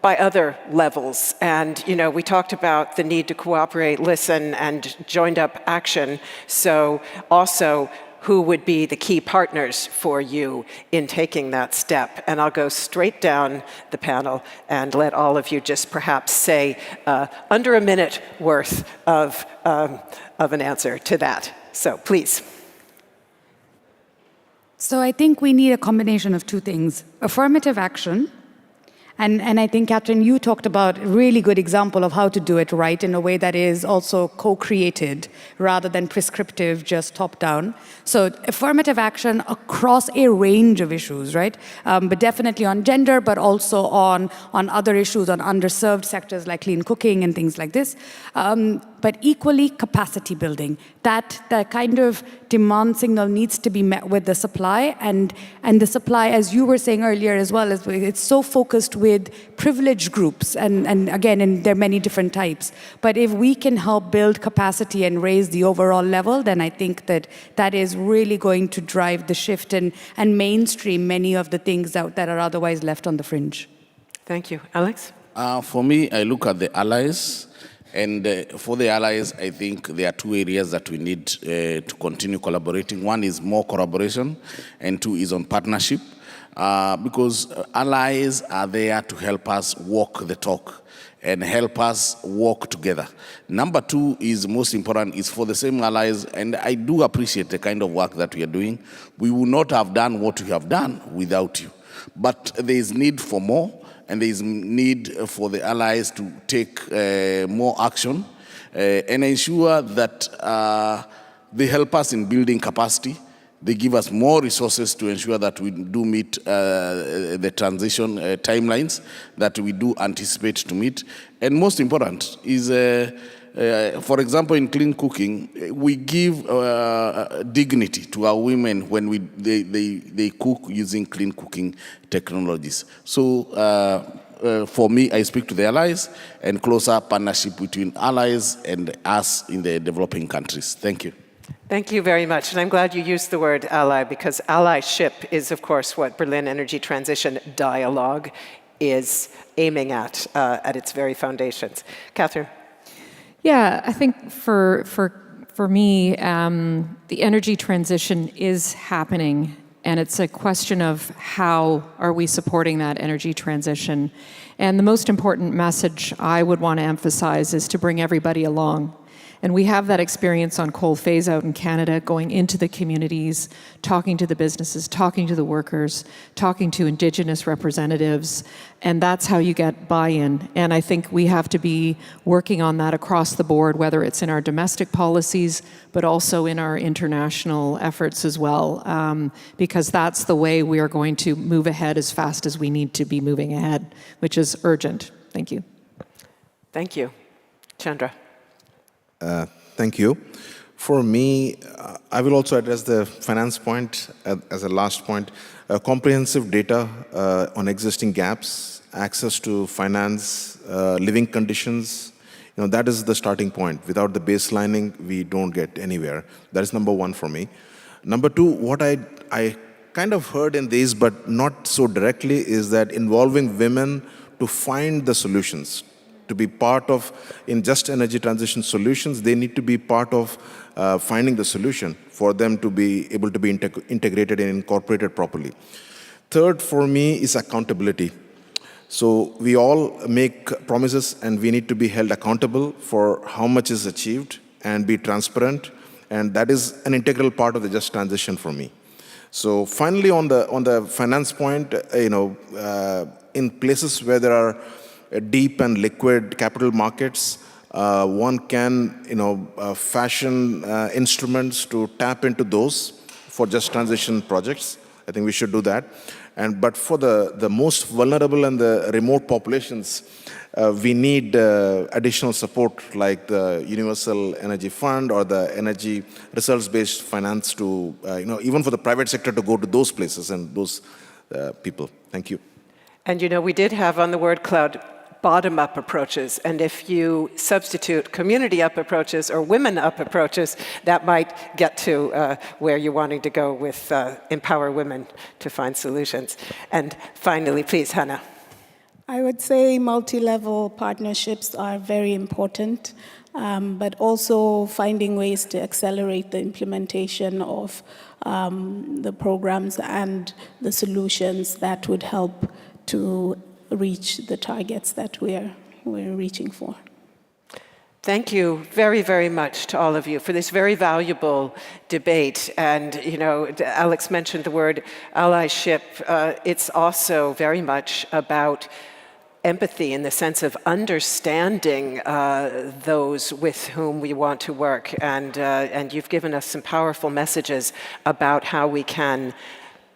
by other levels? And, you know, we talked about the need to cooperate, listen, and joined up action. So also, who would be the key partners for you in taking that step? And I'll go straight down the panel and let all of you just perhaps say under a minute worth of an answer to that. So please. So I think we need a combination of two things: affirmative action. And I think, Catherine, you talked about a really good example of how to do it right in a way that is also co-created rather than prescriptive, just top-down. So affirmative action across a range of issues, right? But definitely on gender, but also on other issues, on underserved sectors like clean cooking and things like this. but equally capacity building. That kind of demand signal needs to be met with the supply, and the supply, as you were saying earlier as well, it's so focused with privileged groups, and again, and there are many different types. But if we can help build capacity and raise the overall level, then I think that is really going to drive the shift and mainstream many of the things that are otherwise left on the fringe. Thank you. Alex? For me, I look at the allies. And for the allies, I think there are two areas that we need to continue collaborating. One is more collaboration, and two is on partnership, because allies are there to help us walk the talk and help us walk together. Number two is most important, is for the same allies, and I do appreciate the kind of work that we are doing. We would not have done what we have done without you. But there is need for more, and there is need for the allies to take more action and ensure that they help us in building capacity. They give us more resources to ensure that we do meet the transition timelines that we do anticipate to meet. And most important is, for example, in clean cooking, we give dignity to our women when they cook using clean cooking technologies. So for me, I speak to the allies and closer partnership between allies and us in the developing countries. Thank you. Thank you very much. And I'm glad you used the word ally, because allyship is, of course, what Berlin Energy Transition Dialogue is aiming at its very foundations. Catherine? Yeah, I think for me, the energy transition is happening, and it's a question of how are we supporting that energy transition. And the most important message I would want to emphasize is to bring everybody along. And we have that experience on coal phase out in Canada, going into the communities, talking to the businesses, talking to the workers, talking to Indigenous representatives, and that's how you get buy-in. And I think we have to be working on that across the board, whether it's in our domestic policies, but also in our international efforts as well, because that's the way we are going to move ahead as fast as we need to be moving ahead, which is urgent. Thank you. Thank you. Chandra? Thank you. For me, I will also address the finance point as a last point. Comprehensive data on existing gaps, access to finance, living conditions, that is the starting point. Without the baselining, we don't get anywhere. That is number one for me. Number two, what I kind of heard in these, but not so directly, is that involving women to find the solutions, to be part of, in just energy transition solutions, they need to be part of finding the solution for them to be able to be integrated and incorporated properly. Third, for me, is accountability. So we all make promises, and we need to be held accountable for how much is achieved and be transparent, and that is an integral part of the just transition for me. So finally, on the finance point, in places where there are deep and liquid capital markets, one can, fashion instruments to tap into those for just transition projects. I think we should do that. But for the most vulnerable and the remote populations, we need additional support like the Universal Energy Fund or the energy results-based finance to, even for the private sector to go to those places and those people. Thank you. And we did have on the word cloud bottom-up approaches, and if you substitute community-up approaches or women-up approaches, that might get to where you're wanting to go with empower women to find solutions. And finally, please, Hannah. I would say multi-level partnerships are very important, but also finding ways to accelerate the implementation of the programs and the solutions that would help to reach the targets that we're reaching for. Thank you very, very much to all of you for this very valuable debate. And, Alex mentioned the word allyship. It's also very much about empathy in the sense of understanding those with whom we want to work. And you've given us some powerful messages about how we can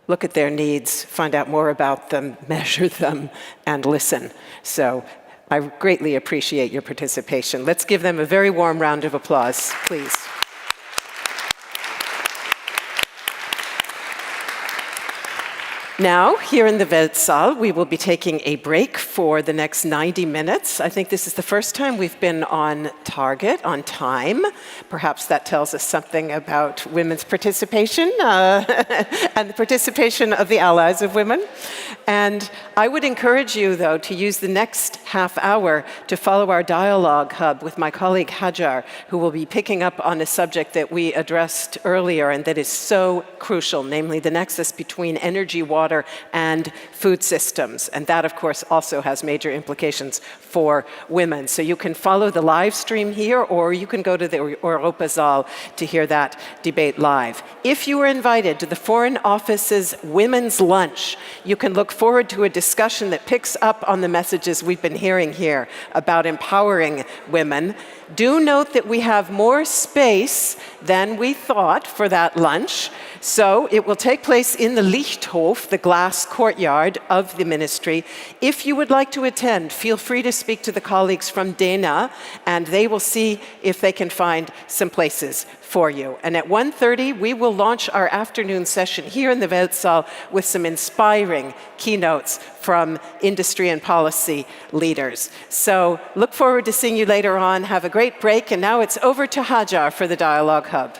look at their needs, find out more about them, measure them, and listen. So I greatly appreciate your participation. Let's give them a very warm round of applause, please. Now, here in the Weltsaal, we will be taking a break for the next 90 minutes. I think this is the first time we've been on target, on time. Perhaps that tells us something about women's participation and the participation of the allies of women. And I would encourage you, though, to use the next half hour to follow our dialogue hub with my colleague Hajar, who will be picking up on a subject that we addressed earlier and that is so crucial, namely the nexus between energy, water, and food systems. And that, of course, also has major implications for women. So you can follow the live stream here, or you can go to the Europazaal to hear that debate live. If you were invited to the Foreign Office's Women's Lunch, you can look forward to a discussion that picks up on the messages we've been hearing here about empowering women. Do note that we have more space than we thought for that lunch. So it will take place in the Lichthof, the glass courtyard of the ministry. If you would like to attend, feel free to speak to the colleagues from dena, and they will see if they can find some places for you. And at 1:30, we will launch our afternoon session here in the Weltsaal with some inspiring keynotes from industry and policy leaders. So look forward to seeing you later on. Have a great break. And now it's over to Hajar for the Dialogue Hub.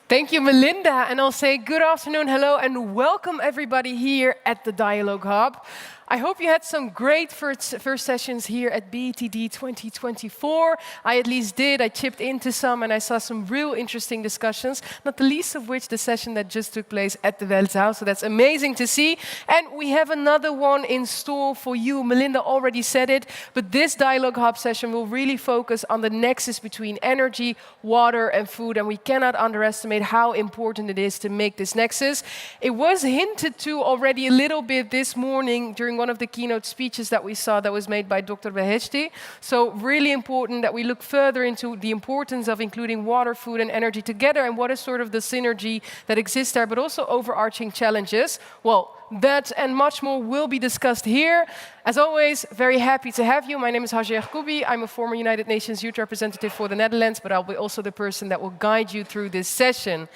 Thank you, Melinda. And I'll say good afternoon, hello, and welcome everybody here at the Dialogue Hub. I hope you had some great first sessions here at BETD 2024. I at least did. I chipped into some and I saw some real interesting discussions, not the least of which the session that just took place at the Weltsaal. So that's amazing to see. And we have another one in store for you. Melinda already said it, but this Dialogue Hub session will really focus on the nexus between energy, water, and food. And we cannot underestimate how important it is to make this nexus. It was hinted to already a little bit this morning during one of the keynote speeches that we saw that was made by Dr. Beheshti. So really important that we look further into the importance of including water, food, and energy together and what is sort of the synergy that exists there, but also overarching challenges. Well, that and much more will be discussed here. As always, very happy to have you. My name is Hajar Yacoubi. I'm a former United Nations Youth Representative for the Netherlands, but I'll be also the person that will guide you through this session.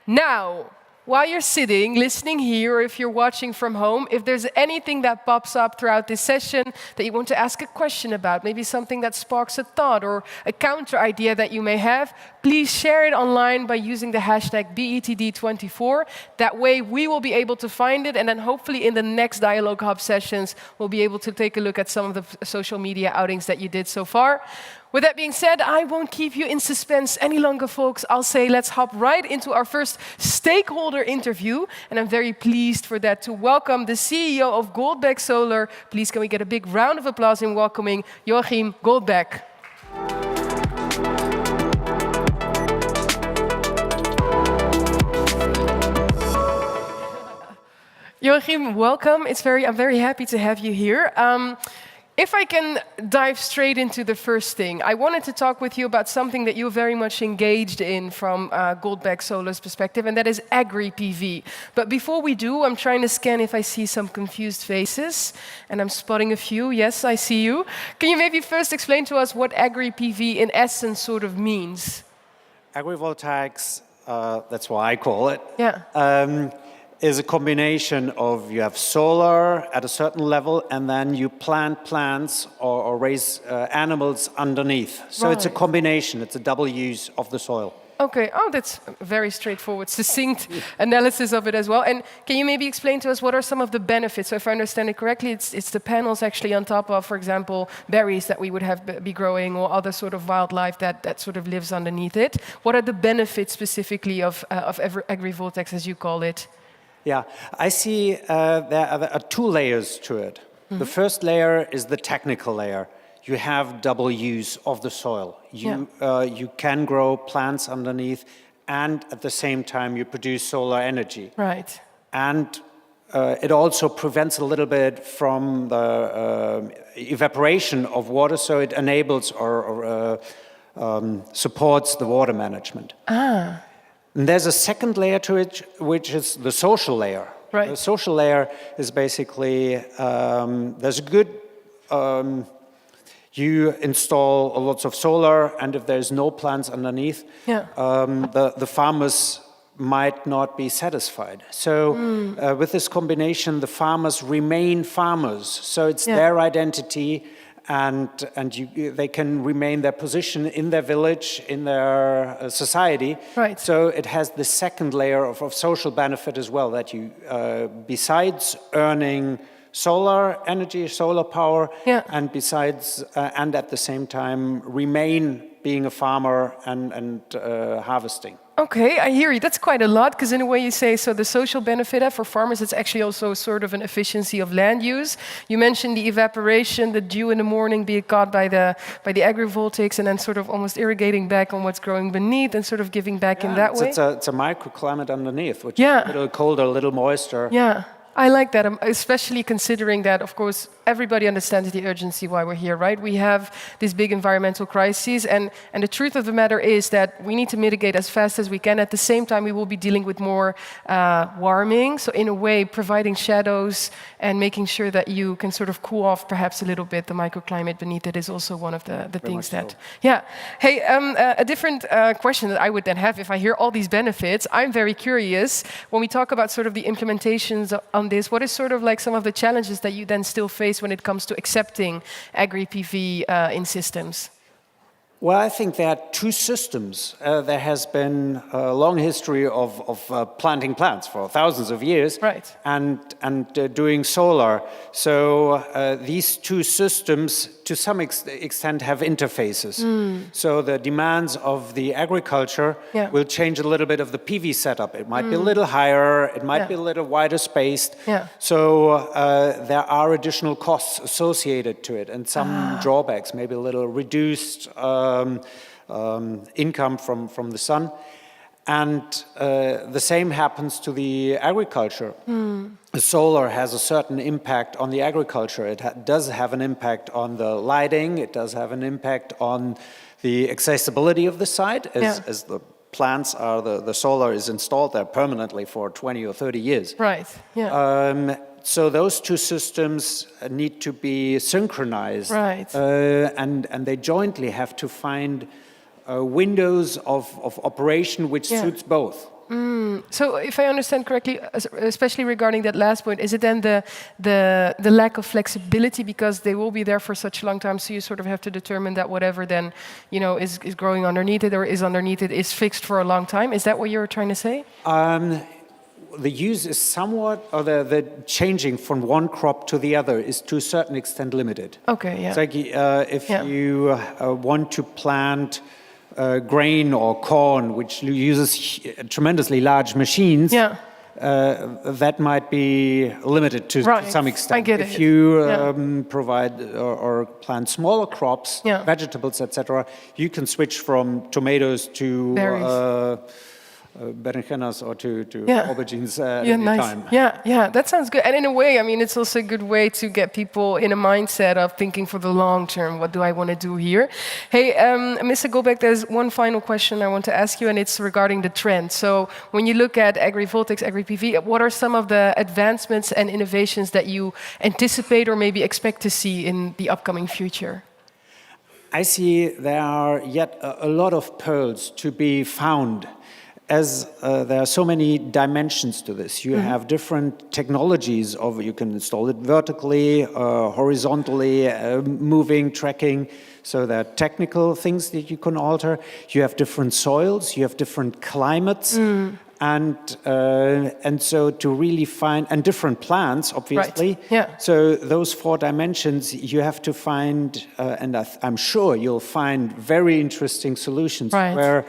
Now, while you're sitting, listening here, or if you're watching from home, if there's anything that pops up throughout this session that you want to ask a question about, maybe something that sparks a thought or a counter idea that you may have, please share it online by using the hashtag BETD24. That way we will be able to find it, and then hopefully in the next Dialogue Hub sessions, we'll be able to take a look at some of the social media outings that you did so far. With that being said, I won't keep you in suspense any longer, folks. I'll say let's hop right into our first stakeholder interview. And I'm very pleased for that to welcome the CEO of BSW-Solar. Please, can we get a big round of applause in welcoming Joachim Goldbeck. Joachim, welcome. I'm very happy to have you here. If I can dive straight into the first thing, I wanted to talk with you about something that you're very much engaged in from BSW-Solar's perspective, and that is agri-PV. But before we do, I'm trying to scan if I see some confused faces, and I'm spotting a few. Yes, I see you. Can you maybe first explain to us what agri-PV in essence sort of means? Agrivoltaics, that's what I call it. Yeah. Is a combination of you have solar at a certain level and then you plant plants or raise animals underneath. So It's a combination, it's a double use of the soil. Okay, that's a very straightforward, succinct analysis of it as well. And can you maybe explain to us what are some of the benefits? So if I understand it correctly, it's the panels actually on top of, for example, berries that we would have be growing or other sort of wildlife that sort of lives underneath it. What are the benefits specifically of agrivoltaics, as you call it? Yeah, I see there are two layers to it. Mm-hmm. The first layer is the technical layer. You have double use of the soil. You can grow plants underneath, and at the same time you produce solar energy. Right. And it also prevents a little bit from the evaporation of water, so it enables or supports the water management. Ah. And there's a second layer to it, which is the social layer. Right. The social layer is basically, there's a good, you install lots of solar, and if there's no plants underneath, the farmers might not be satisfied. So with this combination, the farmers remain farmers. So it's their identity, and they can remain their position in their village, in their society. Right. So it has the second layer of social benefit as well, that you, besides earning solar energy, solar power, and besides, and at the same time remain being a farmer and harvesting. Okay, I hear you. That's quite a lot, because in a way you say, so the social benefit for farmers, it's actually also sort of an efficiency of land use. You mentioned the evaporation, the dew in the morning being caught by the agrivoltaics, and then sort of almost irrigating back on what's growing beneath and sort of giving back in that way. It's a microclimate underneath, which is a little colder, a little moister. Yeah. I like that, especially considering that, of course, everybody understands the urgency why we're here, right? We have these big environmental crises, and the truth of the matter is that we need to mitigate as fast as we can. At the same time, we will be dealing with more warming, so in a way, providing shadows and making sure that you can sort of cool off perhaps a little bit the microclimate beneath it is also one of the things that... Yeah. Hey, a different question that I would then have, if I hear all these benefits, I'm very curious, when we talk about sort of the implementations on this, what is sort of like some of the challenges that you then still face when it comes to accepting agri-PV in systems? Well, I think there are two systems. There has been a long history of planting plants for thousands of years, right, and doing solar. So these two systems, to some extent, have interfaces. So the demands of the agriculture will change a little bit of the PV setup. It might be a little higher, it might be a little wider spaced. So there are additional costs associated to it, and some drawbacks, maybe a little reduced income from the sun. And the same happens to the agriculture. Solar has a certain impact on the agriculture. It does have an impact on the lighting. It does have an impact on the accessibility of the site, as the plants are, the solar is installed there permanently for 20 or 30 years. Right, so those two systems need to be synchronized. Right. And they jointly have to find windows of operation which suits both. So if I understand correctly, especially regarding that last point, is it then the lack of flexibility because they will be there for such a long time, so you sort of have to determine that whatever then, you know, is growing underneath it or is underneath it is fixed for a long time? Is that what you were trying to say? The use is somewhat, or the changing from one crop to the other is to a certain extent limited. Okay, It's like if you want to plant grain or corn, which uses tremendously large machines, that might be limited to some extent. I get if you provide or plant smaller crops, vegetables, etc., you can switch from tomatoes to berenjenas or to aubergines at any time. Yeah, that sounds good. And in a way, I mean, it's also a good way to get people in a mindset of thinking for the long term. What do I want to do here? Hey, Mr. Goldbeck, there's one final question I want to ask you, and it's regarding the trend. So when you look at agrivoltaics, agri-PV, what are some of the advancements and innovations that you anticipate or maybe expect to see in the upcoming future? I see there are yet a lot of pearls to be found, as there are so many dimensions to this. You have different technologies of, you can install it vertically, horizontally, moving, tracking. So there are technical things that you can alter. You have different soils, you have different climates. And so to really find, and different plants, obviously. So those 4 dimensions, you have to find, and I'm sure you'll find very interesting solutions where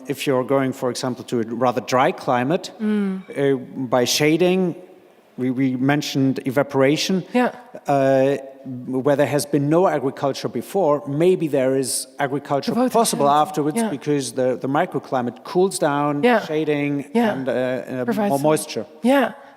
if you're going, for example, to a rather dry climate, by shading, we mentioned evaporation, where there has been no agriculture before, maybe there is agriculture possible afterwards because the microclimate cools down, shading, and more moisture.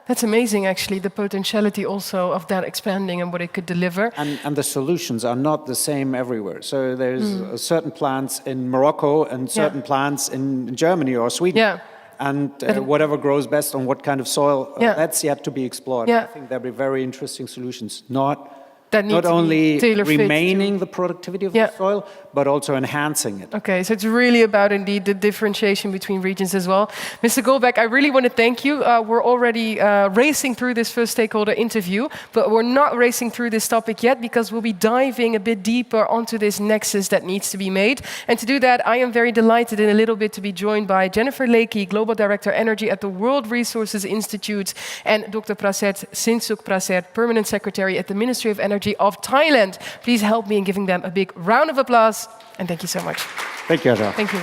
That's amazing, actually, the potentiality also of that expanding and what it could deliver. And the solutions are not the same everywhere. So there's certain plants in Morocco and certain plants in Germany or Sweden. Yeah. And whatever grows best on what kind of soil, that's yet to be explored. I think there'll be very interesting solutions, not only remaining the productivity of the soil, but also enhancing it. Okay, so it's really about indeed the differentiation between regions as well. Mr. Goldbeck, I really want to thank you. We're already racing through this first stakeholder interview, but we're not racing through this topic yet because we'll be diving a bit deeper onto this nexus that needs to be made. And to do that, I am very delighted in a little bit to be joined by Jennifer Leakey, Global Director Energy at the World Resources Institute, and Dr. Praset Sinsuk Praset, Permanent Secretary at the Ministry of Energy of Thailand. Please help me in giving them a big round of applause, and thank you so much. Thank you, Adele. Thank you.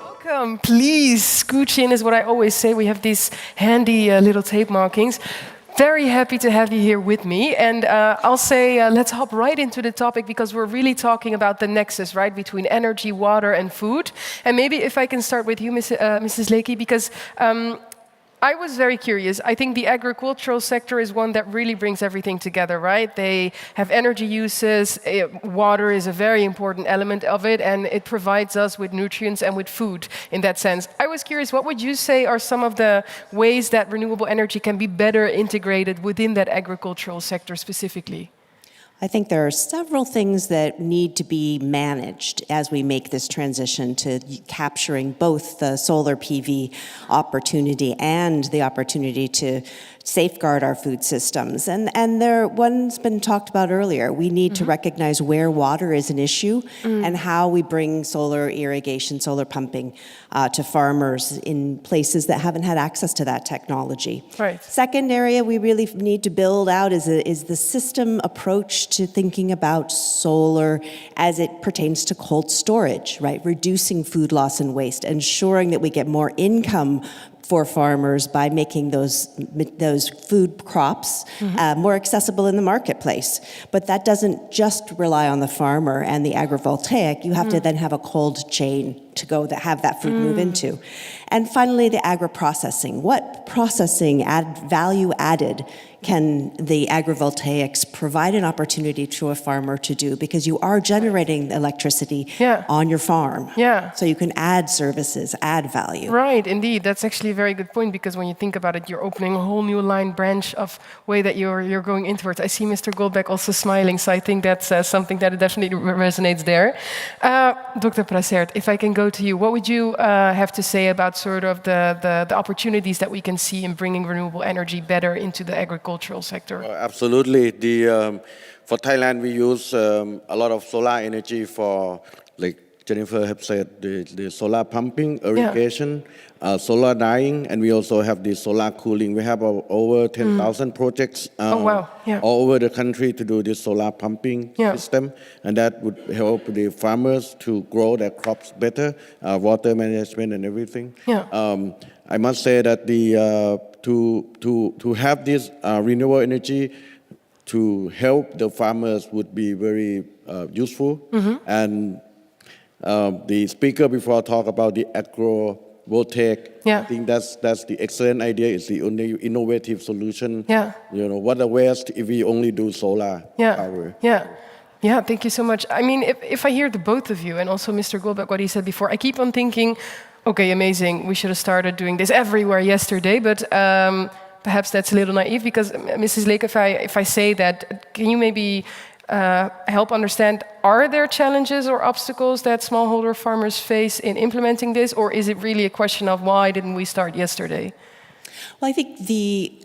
Welcome. Please scooch in, is what I always say. We have these handy little tape markings. Very happy to have you here with me. And I'll say, let's hop right into the topic because we're really talking about the nexus, right, between energy, water, and food. And maybe if I can start with you, Mrs. Leakey, because I was very curious. I think the agricultural sector is one that really brings everything together, right? They have energy uses, water is a very important element of it, and it provides us with nutrients and with food in that sense. I was curious, what would you say are some of the ways that renewable energy can be better integrated within that agricultural sector specifically? I think there are several things that need to be managed as we make this transition to capturing both the solar PV opportunity and the opportunity to safeguard our food systems. And one's been talked about earlier. We need to recognize where water is an issue and how we bring solar irrigation, solar pumping to farmers in places that haven't had access to that technology. Right. Second area we really need to build out is the system approach to thinking about solar as it pertains to cold storage, right? Reducing food loss and waste, ensuring that we get more income for farmers by making those food crops more accessible in the marketplace. But that doesn't just rely on the farmer and the agrivoltaic. You have to then have a cold chain to go that have that food move into. And finally, the agri-processing. What processing value added can the agrivoltaics provide an opportunity to a farmer to do? Because you are generating electricity on your farm. So you can add services, add value. Right, indeed. That's actually a very good point, because when you think about it, you're opening a whole new line branch of way that you're going into it. I see Mr. Goldbeck also smiling, so I think that's something that definitely resonates there. Dr. Praset, if I can go to you, what would you have to say about sort of the opportunities that we can see in bringing renewable energy better into the agricultural sector? Absolutely. For Thailand, we use a lot of solar energy for, like Jennifer have said, the solar pumping, irrigation, solar dyeing, and we also have the solar cooling. We have over 10,000 projects all over the country to do this solar pumping system, and that would help the farmers to grow their crops better, water management and everything. I must say that to have this renewable energy to help the farmers would be very useful. And the speaker before talked about the agrivoltaic. I think that's the excellent idea. It's the only innovative solution. You know, what a waste if we only do solar power. Yeah, thank you so much. I mean, if I hear the both of you and also Mr. Goldbeck, what he said before, I keep on thinking, okay, amazing, we should have started doing this everywhere yesterday, but perhaps that's a little naive, because Mrs. Lake, if I say that, can you maybe help understand, are there challenges or obstacles that smallholder farmers face in implementing this, or is it really a question of why didn't we start yesterday? Well, I think the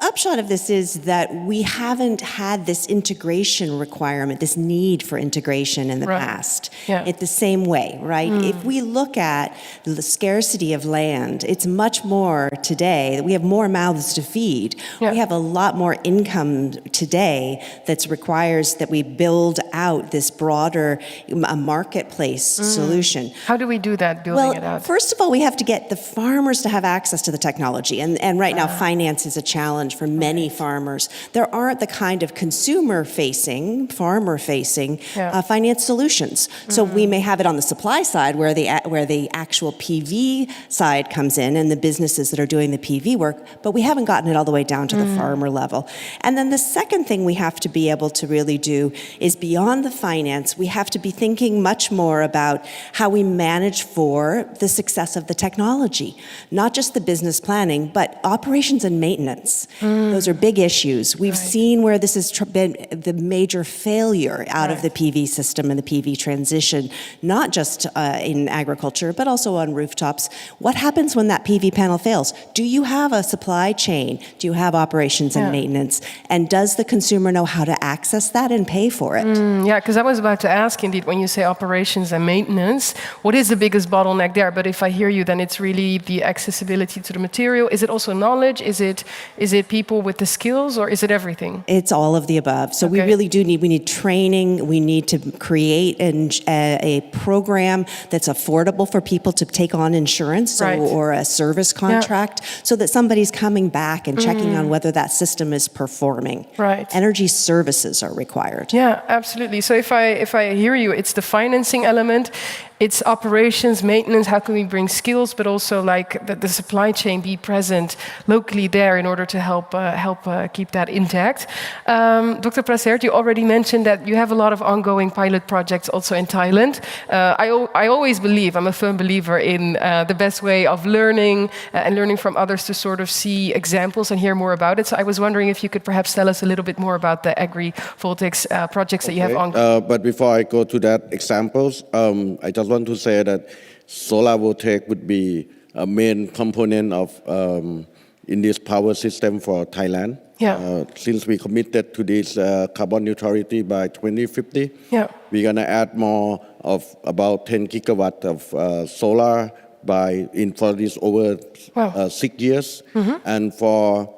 upshot of this is that we haven't had this integration requirement, this need for integration in the past, in the same way, right? If we look at the scarcity of land, it's much more today. We have more mouths to feed. We have a lot more income today that requires that we build out this broader marketplace solution. How do we do that, building it out? First of all, we have to get the farmers to have access to the technology. And right now, finance is a challenge challenge for many farmers. There aren't the kind of consumer-facing, farmer-facing finance solutions. So we may have it on the supply side where the actual PV side comes in and the businesses that are doing the PV work, but we haven't gotten it all the way down to the farmer level. And then the second thing we have to be able to really do is beyond the finance, we have to be thinking much more about how we manage for the success of the technology, not just the business planning, but operations and maintenance. Those are big issues. We've seen where this has been the major failure out of the PV system and the PV transition, not just in agriculture, but also on rooftops. What happens when that PV panel fails? Do you have a supply chain? Do you have operations and maintenance? And does the consumer know how to access that and pay for it? Yeah, because I was about to ask, indeed, when you say operations and maintenance, what is the biggest bottleneck there? But if I hear you, then it's really the accessibility to the material. Is it also knowledge? Is it people with the skills, or is it everything? It's all of the above. So we really do need training. We need to create a program that's affordable for people to take on insurance or a service contract so that somebody's coming back and checking on whether that system is performing. Energy services are required. Yeah, absolutely. So if I hear you, it's the financing element, it's operations, maintenance, how can we bring skills, but also like the supply chain be present locally there in order to help keep that intact. Dr. Prasert, you already mentioned that you have a lot of ongoing pilot projects also in Thailand. I always believe, I'm a firm believer in the best way of learning and learning from others to sort of see examples and hear more about it. So I was wondering if you could perhaps tell us a little bit more about the agri-voltaics projects that you have ongoing. But before I go to that examples, I just want to say that solar voltaic would be a main component of in this power system for Thailand. Since we committed to this carbon neutrality by 2050, we're going to add more of about 10 gigawatt of solar for this over 6 years, and for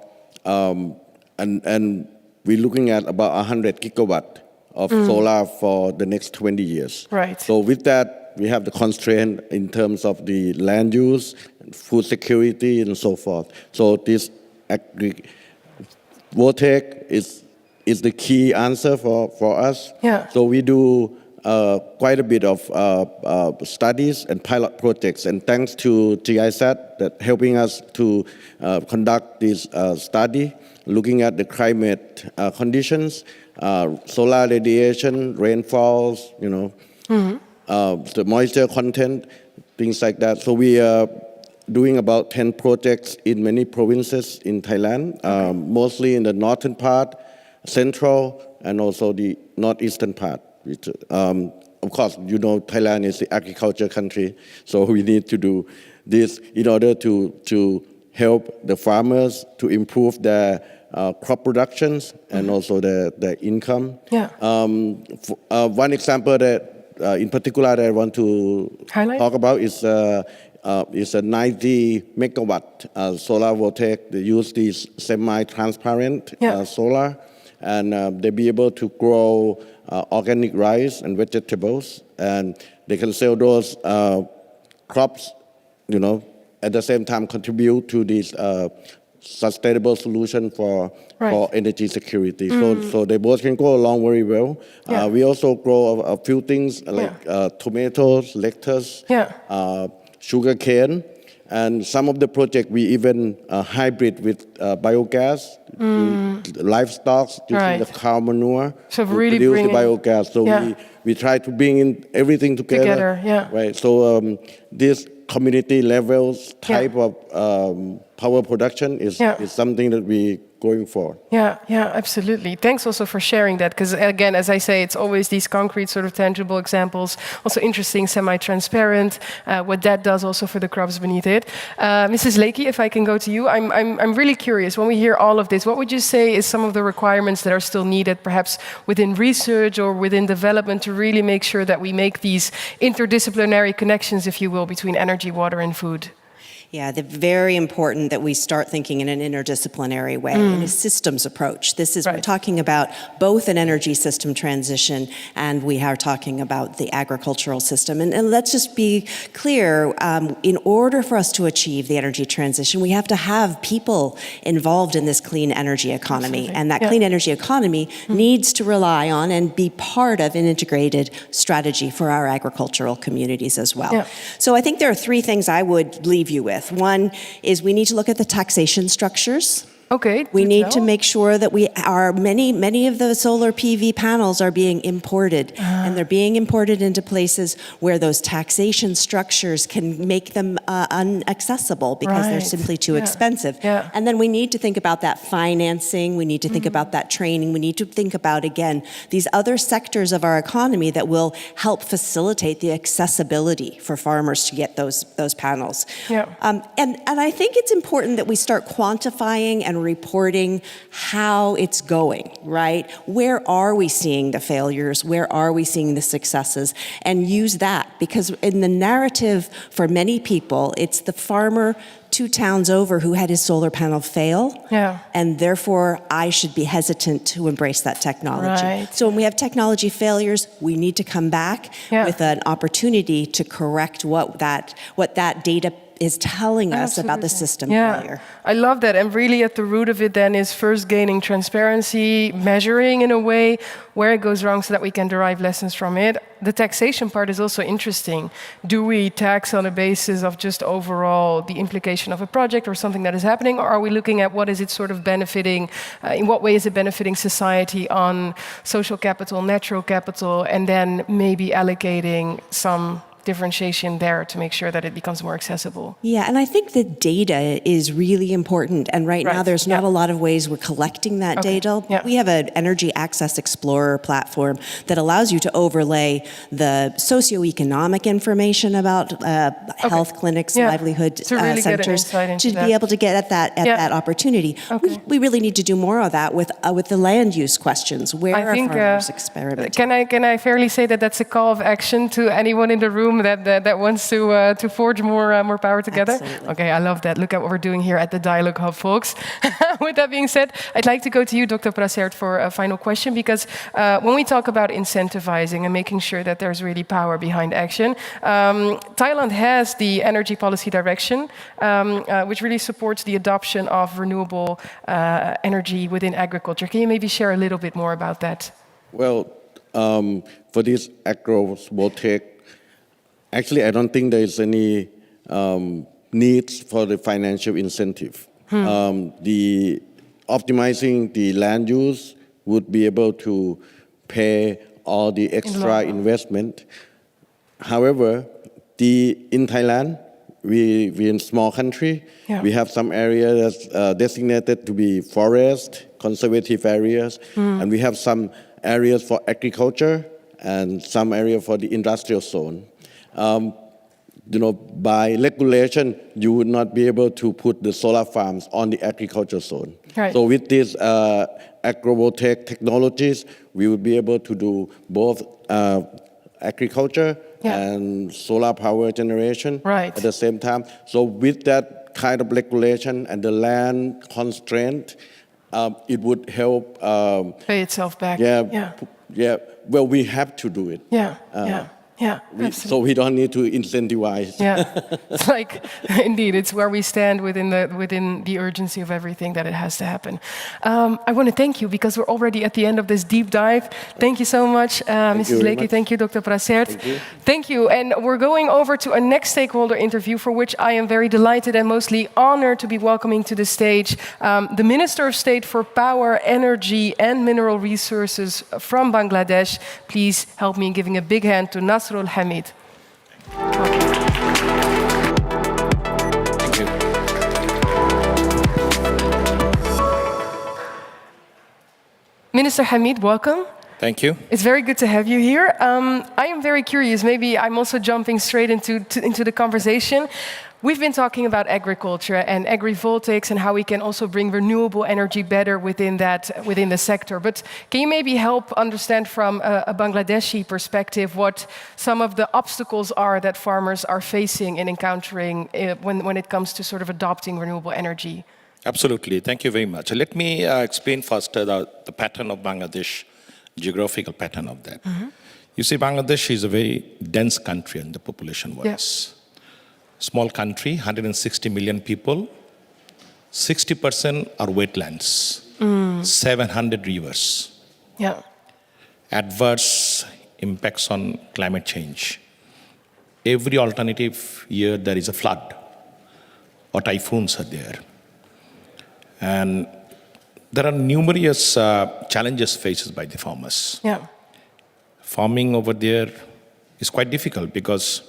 and we're looking at about 100 gigawatt of solar for the next 20 years. So with that, we have the constraint in terms of the land use, food security, and so forth. So this voltaic is the key answer for us. So we do quite a bit of studies and pilot projects, and thanks to GIZ that helping us to conduct this study, looking at the climate conditions, solar radiation, rainfalls, the moisture content, things like that. So we are doing about 10 projects in many provinces in Thailand, mostly in the northern part, central, and also the northeastern part. Which, of course, Thailand is the agriculture country, so we need to do this in order to help the farmers to improve their crop productions and also their income. One example that in particular that I want to talk about is a 90 megawatt solar voltaic. They use these semi-transparent solar, and they be able to grow organic rice and vegetables, and they can sell those crops, at the same time contribute to this sustainable solution for energy security. So they both can go along very well. We also grow a few things like tomatoes, lettuce, sugar cane, and some of the project we even hybrid with biogas, livestock, using the cow manure to really produce the biogas. So we try to bring in everything together. Right. So this community levels type of power production is something that we going for. Yeah, absolutely. Thanks also for sharing that, because again, as I say, it's always these concrete sort of tangible examples, also interesting, semi-transparent, what that does also for the crops beneath it. Mrs. Lakey, if I can go to you, I'm really curious, when we hear all of this, what would you say is some of the requirements that are still needed, perhaps within research or within development, to really make sure that we make these interdisciplinary connections, if you will, between energy, water, and food? Yeah, they're very important that we start thinking in an interdisciplinary way, in a systems approach. This is, we're talking about both an energy system transition and we are talking about the agricultural system. And let's just be clear, in order for us to achieve the energy transition, we have to have people involved in this clean energy economy. And that clean energy economy needs to rely on and be part of an integrated strategy for our agricultural communities as well. So I think there are three things I would leave you with. One is we need to look at the taxation structures. Okay. We need to make sure that many of the solar PV panels are being imported, and they're being imported into places where those taxation structures can make them inaccessible because they're simply too expensive. And then we need to think about that financing, we need to think about that training, we need to think about, again, these other sectors of our economy that will help facilitate the accessibility for farmers to get those panels. And I think it's important that we start quantifying and reporting how it's going, right? Where are we seeing the failures? Where are we seeing the successes? And use that, because in the narrative for many people, it's the farmer 2 towns over who had his solar panel fail, and therefore I should be hesitant to embrace that technology. So when we have technology failures, we need to come back with an opportunity to correct what that data is telling us about the system failure. I love that. And really at the root of it then is first gaining transparency, measuring in a way where it goes wrong so that we can derive lessons from it. The taxation part is also interesting. Do we tax on a basis of just overall the implication of a project or something that is happening, or are we looking at what is it sort of benefiting, in what way is it benefiting society on social capital, natural capital, and then maybe allocating some differentiation there to make sure that it becomes more accessible. Yeah, and I think the data is really important. And right now, there's not a lot of ways we're collecting that data. We have an Energy Access Explorer platform that allows you to overlay the socioeconomic information about health clinics, livelihood centers, to be able to get at that opportunity. We really need to do more of that with the land use questions. Where are farmers experimenting? Can I fairly say that that's a call of action to anyone in the room that wants to forge more power together? Absolutely. Okay, I love that. Look at what we're doing here at the Dialogue Hub, folks. With that being said, I'd like to go to you, Dr. Brassert, for a final question, because when we talk about incentivizing and making sure that there's really power behind action, Thailand has the Energy Policy Direction, which really supports the adoption of renewable energy within agriculture. Can you maybe share a little bit more about that? Well, for this agrivoltaic, actually, I don't think there is any needs for the financial incentive. The optimizing the land use would be able to pay all the extra investment. However, in Thailand, we're in a small country. We have some areas that's designated to be forest, conservative areas, and we have some areas for agriculture and some area for the industrial zone. By regulation, you would not be able to put the solar farms on the agriculture zone. So with these agrivoltaic technologies, we would be able to do both agriculture and solar power generation at the same time. So with that kind of regulation and the land constraint, it would help pay itself back. Well, we have to do it. So we don't need to incentivize. It's like, indeed, it's where we stand within the urgency of everything that it has to happen. I want to thank you because we're already at the end of this deep dive. Thank you so much, Mrs. Leakey. Thank you, Dr. Brassert. Thank you. And we're going over to a next stakeholder interview, for which I am very delighted and mostly honored to be welcoming to the stage the Minister of State for Power, Energy and Mineral Resources from Bangladesh. Please help me in giving a big hand to Nasrul Hamid. Thank you. Minister Hamid, welcome. Thank you. It's very good to have you here. I am very curious, maybe I'm also jumping straight into the conversation. We've been talking about agriculture and agrivoltaics and how we can also bring renewable energy better within the sector. But can you maybe help understand from a Bangladeshi perspective what some of the obstacles are that farmers are facing and encountering when it comes to sort of adopting renewable energy? Absolutely. Thank you very much. Let me explain first the pattern of Bangladesh, geographical pattern of that. You see, Bangladesh is a very dense country and the population-wise. Yeah. Small country, 160 million people, 60% are wetlands, 700 rivers. Yeah. Adverse impacts on climate change. Every alternative year there is a flood or typhoons are there. And there are numerous challenges faced by the farmers. Yeah. Farming over there is quite difficult because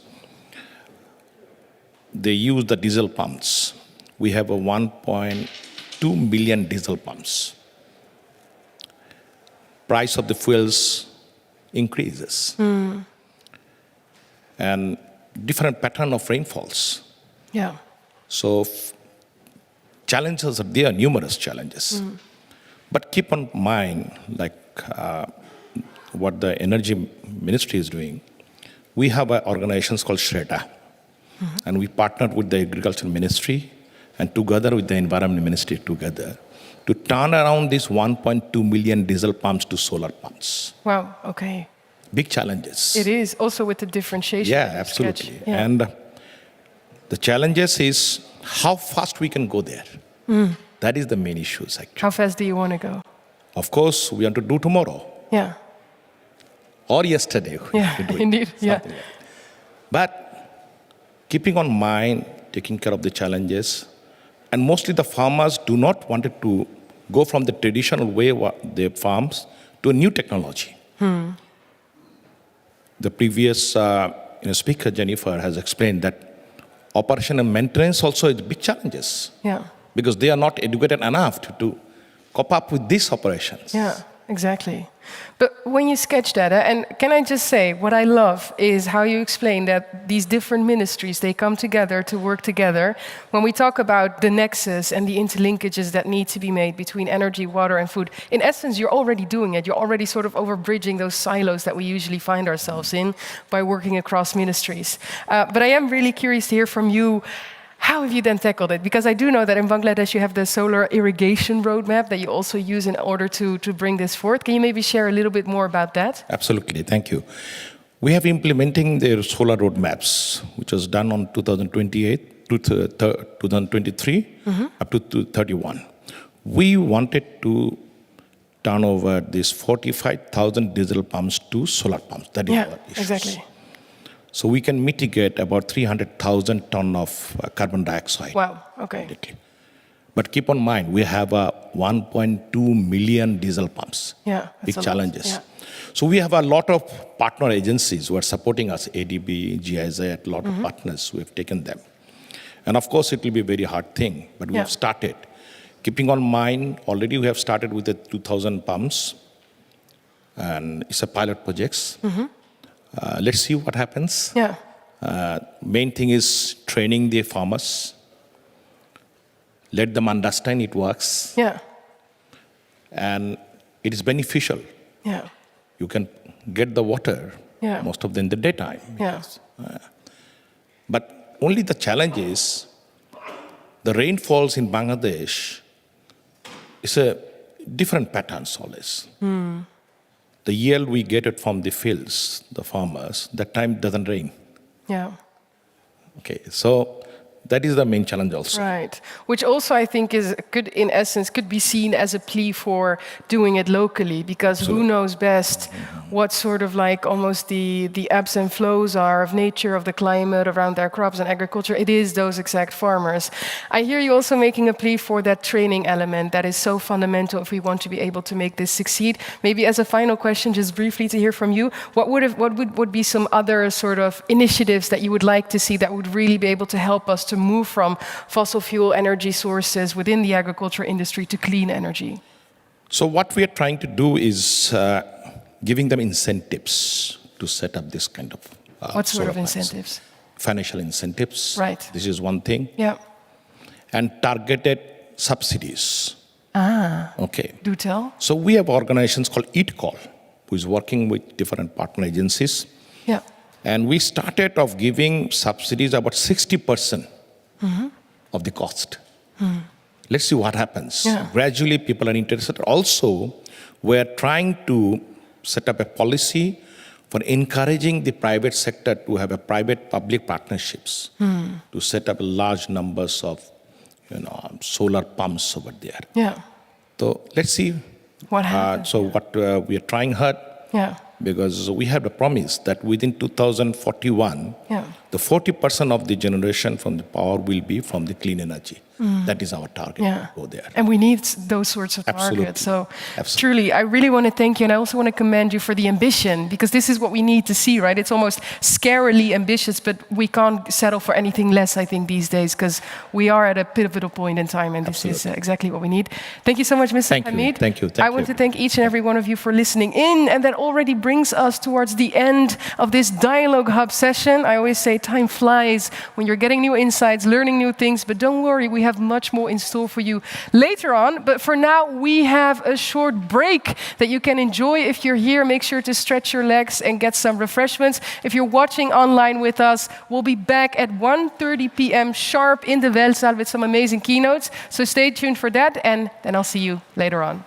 they use the diesel pumps. We have a 1.2 million diesel pumps. Price of the fuels increases. And different pattern of rainfalls. Yeah. So challenges are there, numerous challenges. But keep in mind, like what the energy ministry is doing, we have organizations called SHREDA. And we partnered with the agriculture ministry and together with the environment ministry together to turn around these 1.2 million diesel pumps to solar pumps. Wow, okay. Big challenges. It is, also with the differentiation. Yeah, absolutely. Yeah. And the challenges is how fast we can go there. That is the main issues, actually. How fast do you want to go? Of course, we want to do tomorrow. Yeah. Or yesterday. Yeah, indeed. Yeah. Like that. But keeping on mind, taking care of the challenges, and mostly the farmers do not want to go from the traditional way they farms to a new technology. The previous speaker, Jennifer, has explained that operation and maintenance also is big challenges. Yeah. Because they are not educated enough to cope up with these operations. Yeah, exactly. But when you sketch that, and can I just say, what I love is how you explain that these different ministries, they come together to work together. When we talk about the nexus and the interlinkages that need to be made between energy, water, and food, in essence, you're already doing it. You're already sort of overbridging those silos that we usually find ourselves in by working across ministries. But I am really curious to hear from you. How have you then tackled it? Because I do know that in Bangladesh you have the solar irrigation roadmap that you also use in order to bring this forth. Can you maybe share a little bit more about that? Absolutely, thank you. We have implementing their solar roadmaps, which was done on 2028 to 2023 up to 2031. We wanted to turn over these 45,000 diesel pumps to solar pumps. That is our issues. Exactly. So we can mitigate about 300,000 tons of carbon dioxide. Wow, okay. But keep in mind, we have 1.2 million diesel pumps. Yeah, big challenges. Yeah. So we have a lot of partner agencies who are supporting us, ADB, GIZ, a lot of partners who have taken them. And of course, it will be a very hard thing, but we have started. Keeping on mind, already we have started with the 2,000 pumps, and it's a pilot project. Let's see what happens. Yeah. Main thing is training the farmers. Let them understand it works. Yeah. And it is beneficial. Yeah. You can get the water, most of them in the daytime. Yeah. But only the challenge is the rainfalls in Bangladesh is a different patterns always. The yield we get it from the fields, the farmers, that time it doesn't rain. Yeah. Okay, so that is the main challenge also. Right, which also I think could be seen as a plea for doing it locally, because who knows best what sort of like almost the ebbs and flows are of nature, of the climate around their crops and agriculture. It is those exact farmers. I hear you also making a plea for that training element that is so fundamental if we want to be able to make this succeed. Maybe as a final question, just briefly to hear from you, what would be some other sort of initiatives that you would like to see that would really be able to help us to move from fossil fuel energy sources within the agriculture industry to clean energy? So what we are trying to do is giving them incentives to set up this kind of what sort of plants. incentives? financial incentives. Right. This is one thing. Yeah. And targeted subsidies. Okay. Do tell. So we have organizations called EatCall, who is working with different partner agencies. Yeah. And we started off giving subsidies about 60% of the cost. Let's see what happens. Yeah. Gradually, people are interested. Also, we're trying to set up a policy for encouraging the private sector to have a private-public partnerships to set up large numbers of, solar pumps over there. Yeah. So let's see what happens. So what we are trying hard. Yeah. Because we have the promise that within 2041, the 40% of the generation from the power will be from the clean energy. That is our target. Yeah. Go there. And we need those sorts of targets. So truly, I really want to thank you, and I also want to commend you for the ambition, because this is what we need to see, right? It's almost scarily ambitious, but we can't settle for anything less, I think, these days, because we are at a pivotal point in time, and this is exactly what we need. Thank you so much, Mr. Hamid. Thank you. I want to thank each and every one of you for listening in, and that already brings us towards the end of this Dialogue Hub session. I always say time flies when you're getting new insights, learning new things, but don't worry, we have much more in store for you later on. But for now, we have a short break that you can enjoy. If you're here, make sure to stretch your legs and get some refreshments. If you're watching online with us, we'll be back at 1:30 p.m. sharp in the Weltzaal with some amazing keynotes. So stay tuned for that, and then I'll see you later on.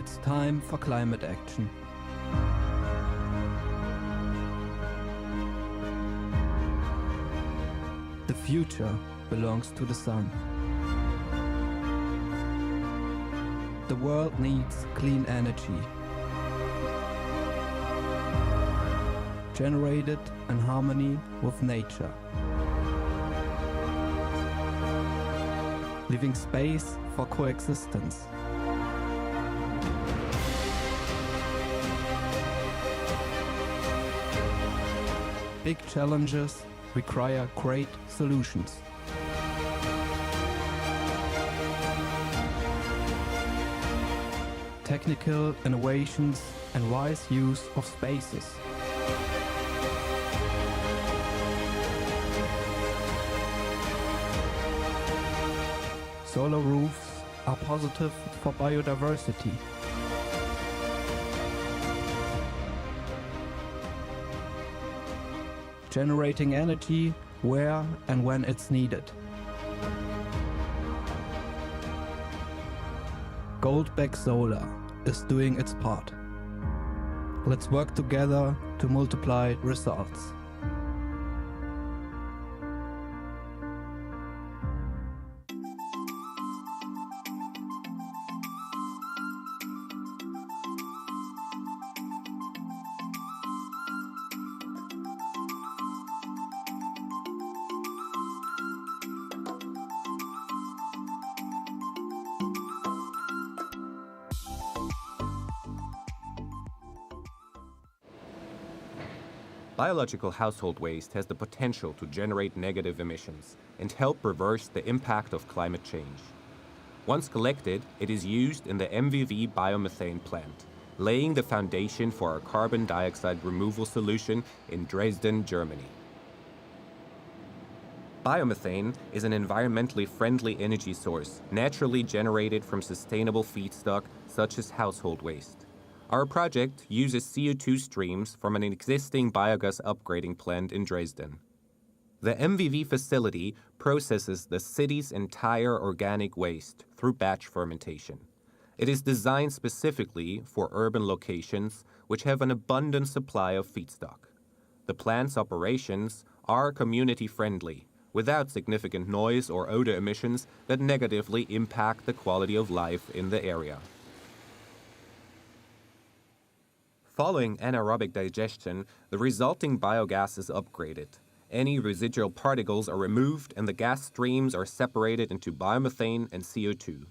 It's time for climate action. The future belongs to the sun. The world needs clean energy, generated in harmony with nature, leaving space for coexistence. Big challenges require great solutions. Technical innovations and wise use of spaces. Solar roofs are positive for biodiversity. Generating energy where and when it's needed. Goldback Solar is doing its part. Let's work together to multiply results. Biological household waste has the potential to generate negative emissions and help reverse the impact of climate change. Once collected, it is used in the MVV biomethane plant, laying the foundation for our carbon dioxide removal solution in Dresden, Germany. Biomethane is an environmentally friendly energy source naturally generated from sustainable feedstock such as household waste. Our project uses CO2 streams from an existing biogas upgrading plant in Dresden. The MVV facility processes the city's entire organic waste through batch fermentation. It is designed specifically for urban locations which have an abundant supply of feedstock. The plant's operations are community-friendly, without significant noise or odor emissions that negatively impact the quality of life in the area. Following anaerobic digestion, the resulting biogas is upgraded. Any residual particles are removed and the gas streams are separated into biomethane and CO2.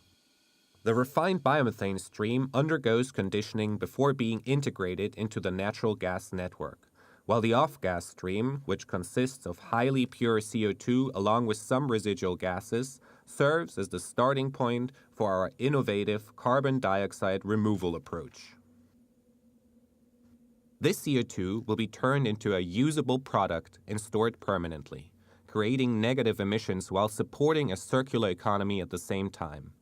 The refined biomethane stream undergoes conditioning before being integrated into the natural gas network, while the off-gas stream, which consists of highly pure CO2 along with some residual gases, serves as the starting point for our innovative carbon dioxide removal approach. This CO2 will be turned into a usable product and stored permanently, creating negative emissions while supporting a circular economy at the same time.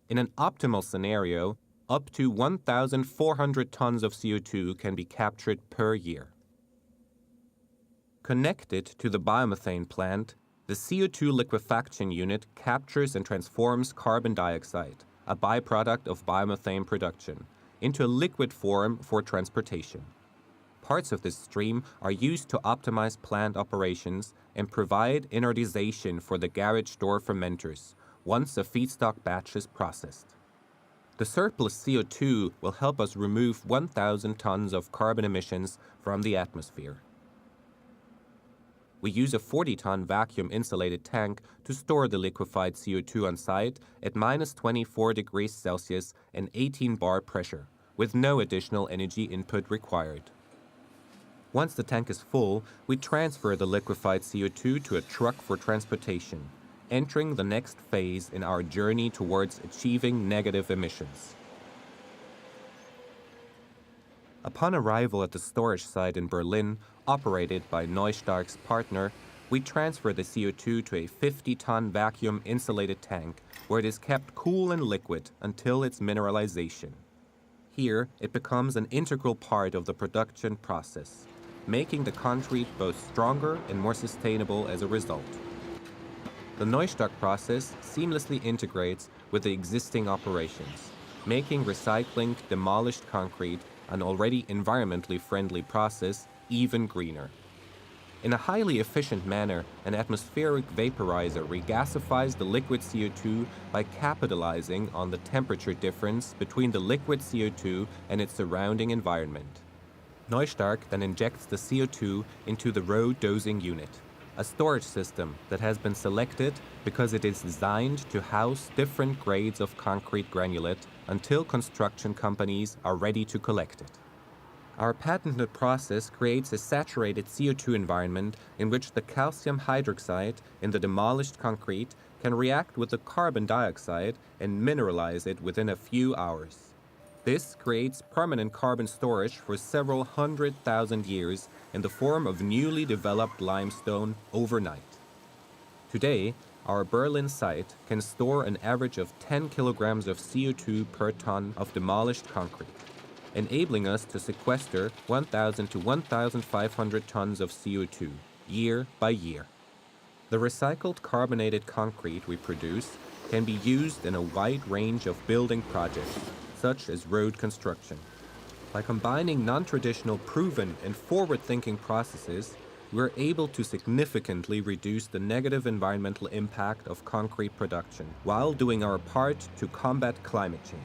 In an optimal scenario, up to 1,400 tons of CO2 can be captured per year. Connected to the biomethane plant, the CO2 liquefaction unit captures and transforms carbon dioxide, a byproduct of biomethane production, into a liquid form for transportation. Parts of this stream are used to optimize plant operations and provide inertization for the garage door fermenters once a feedstock batch is processed. The surplus CO2 will help us remove 1,000 tons of carbon emissions from the atmosphere. We use a 40-ton vacuum-insulated tank to store the liquefied CO2 on site at minus 24 degrees Celsius and 18 bar pressure, with no additional energy input required. Once the tank is full, we transfer the liquefied CO2 to a truck for transportation, entering the next phase in our journey towards achieving negative emissions. Upon arrival at the storage site in Berlin, operated by Neustark's partner, we transfer the CO2 to a 50-ton vacuum-insulated tank where it is kept cool and liquid until its mineralization. Here, it becomes an integral part of the production process, making the concrete both stronger and more sustainable as a result. The Neustark process seamlessly integrates with the existing operations, making recycling demolished concrete, an already environmentally friendly process, even greener. In a highly efficient manner, an atmospheric vaporizer regasifies the liquid CO2 by capitalizing on the temperature difference between the liquid CO2 and its surrounding environment. Neustark then injects the CO2 into the road dosing unit, a storage system that has been selected because it is designed to house different grades of concrete granulate until construction companies are ready to collect it. Our patented process creates a saturated CO2 environment in which the calcium hydroxide in the demolished concrete can react with the carbon dioxide and mineralize it within a few hours. This creates permanent carbon storage for several 100,000 years in the form of newly developed limestone overnight. Today, our Berlin site can store an average of 10 kilograms of CO2 per ton of demolished concrete, enabling us to sequester 1,000 to 1,500 tons of CO2 year by year. The recycled carbonated concrete we produce can be used in a wide range of building projects, such as road construction. By combining non-traditional, proven, and forward-thinking processes, we're able to significantly reduce the negative environmental impact of concrete production while doing our part to combat climate change.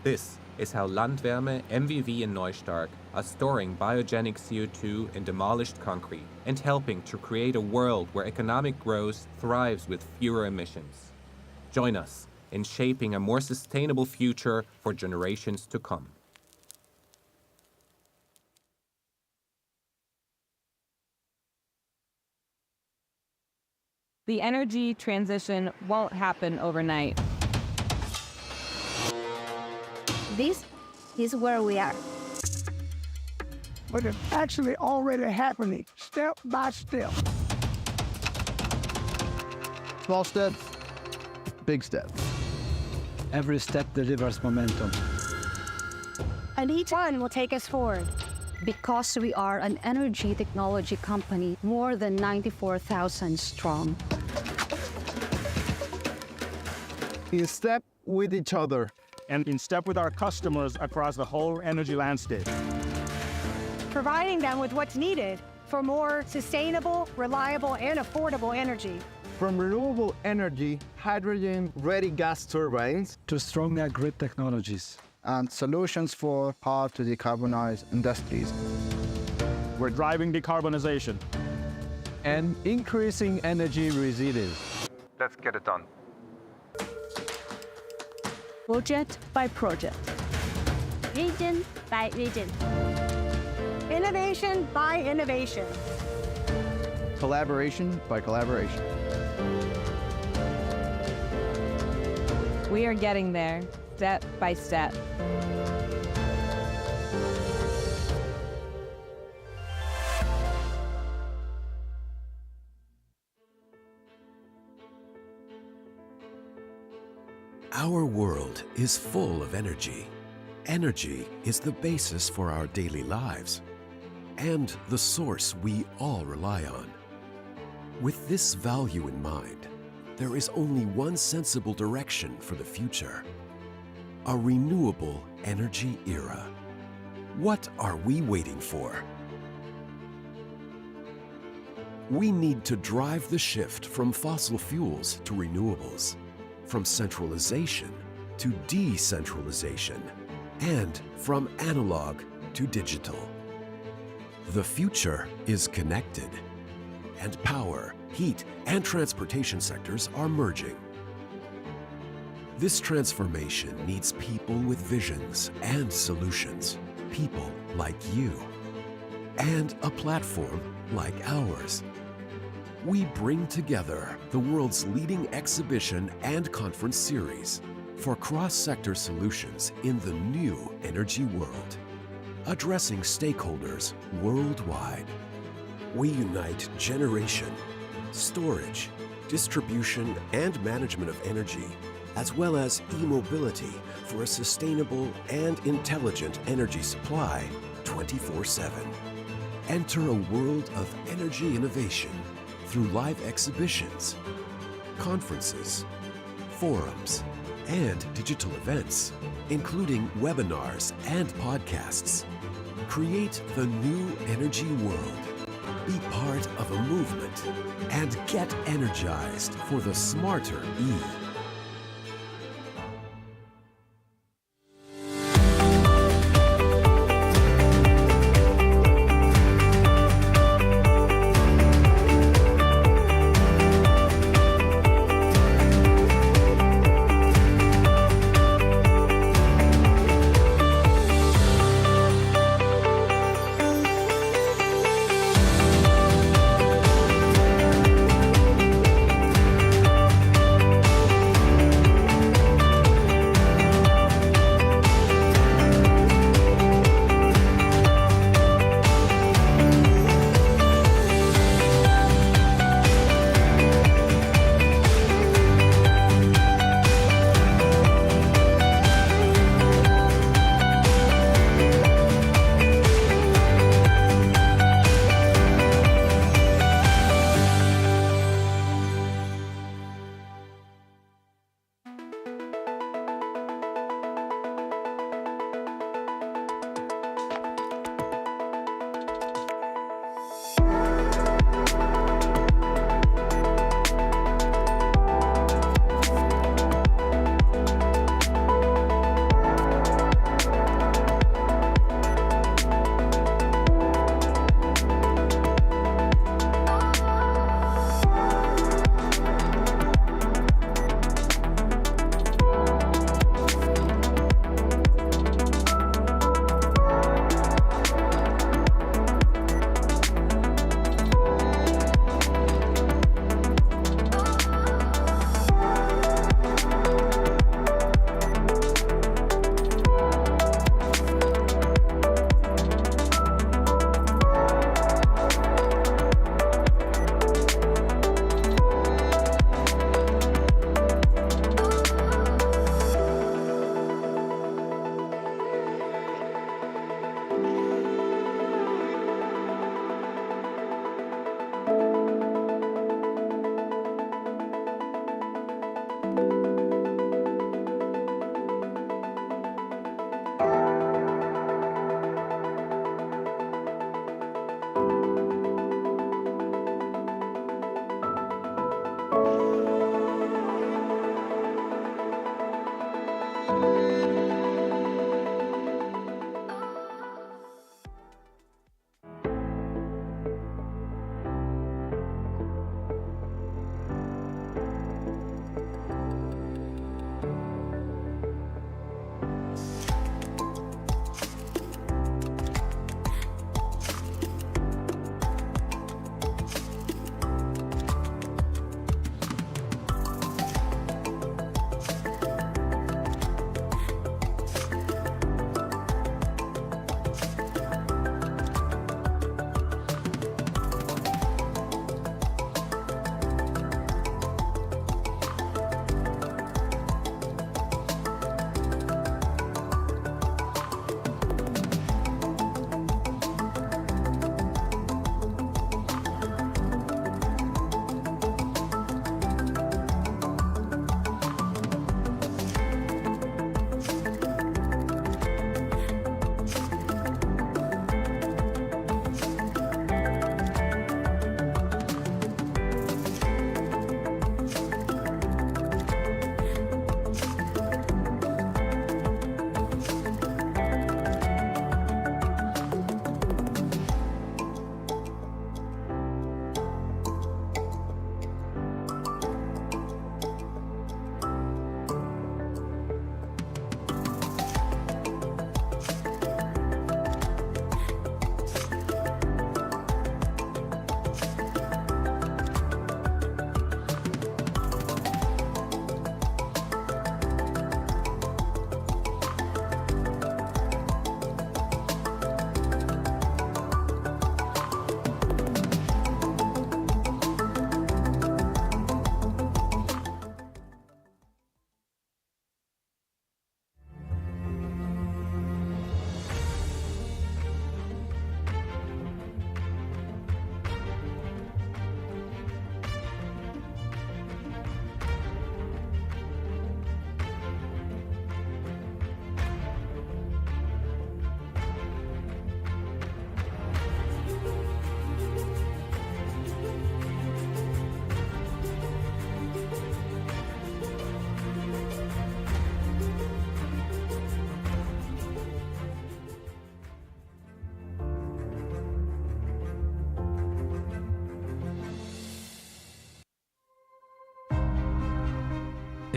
This is how Landwärme, MVV, and Neustark are storing biogenic CO2 in demolished concrete and helping to create a world where economic growth thrives with fewer emissions. Join us in shaping a more sustainable future for generations to come. The energy transition won't happen overnight. This is where we are. But it's actually already happening, step by step. Small steps, big steps. Every step delivers momentum. And each one will take us forward. Because we are an energy technology company more than 94,000 strong. In step with each other. And in step with our customers across the whole energy landscape. Providing them with what's needed for more sustainable, reliable, and affordable energy. From renewable energy, hydrogen-ready gas turbines, to stronger grid technologies, and solutions for hard to decarbonize industries. We're driving decarbonization and increasing energy resilience. Let's get it done. Project by project. Region by region. Innovation by innovation. Collaboration by collaboration. We are getting there, step by step. Our world is full of energy. Energy is the basis for our daily lives and the source we all rely on. With this value in mind, there is only one sensible direction for the future: a renewable energy era. What are we waiting for? We need to drive the shift from fossil fuels to renewables, from centralization to decentralization, and from analog to digital. The future is connected, and power, heat, and transportation sectors are merging. This transformation needs people with visions and solutions, people like you, and a platform like ours. We bring together the world's leading exhibition and conference series for cross-sector solutions in the new energy world, addressing stakeholders worldwide. We unite generation, storage, distribution, and management of energy, as well as e-mobility for a sustainable and intelligent energy supply 24/7. Enter a world of energy innovation through live exhibitions, conferences, forums, and digital events including webinars and podcasts. Create the new energy world. Be part of a movement and get energized for the smarter E.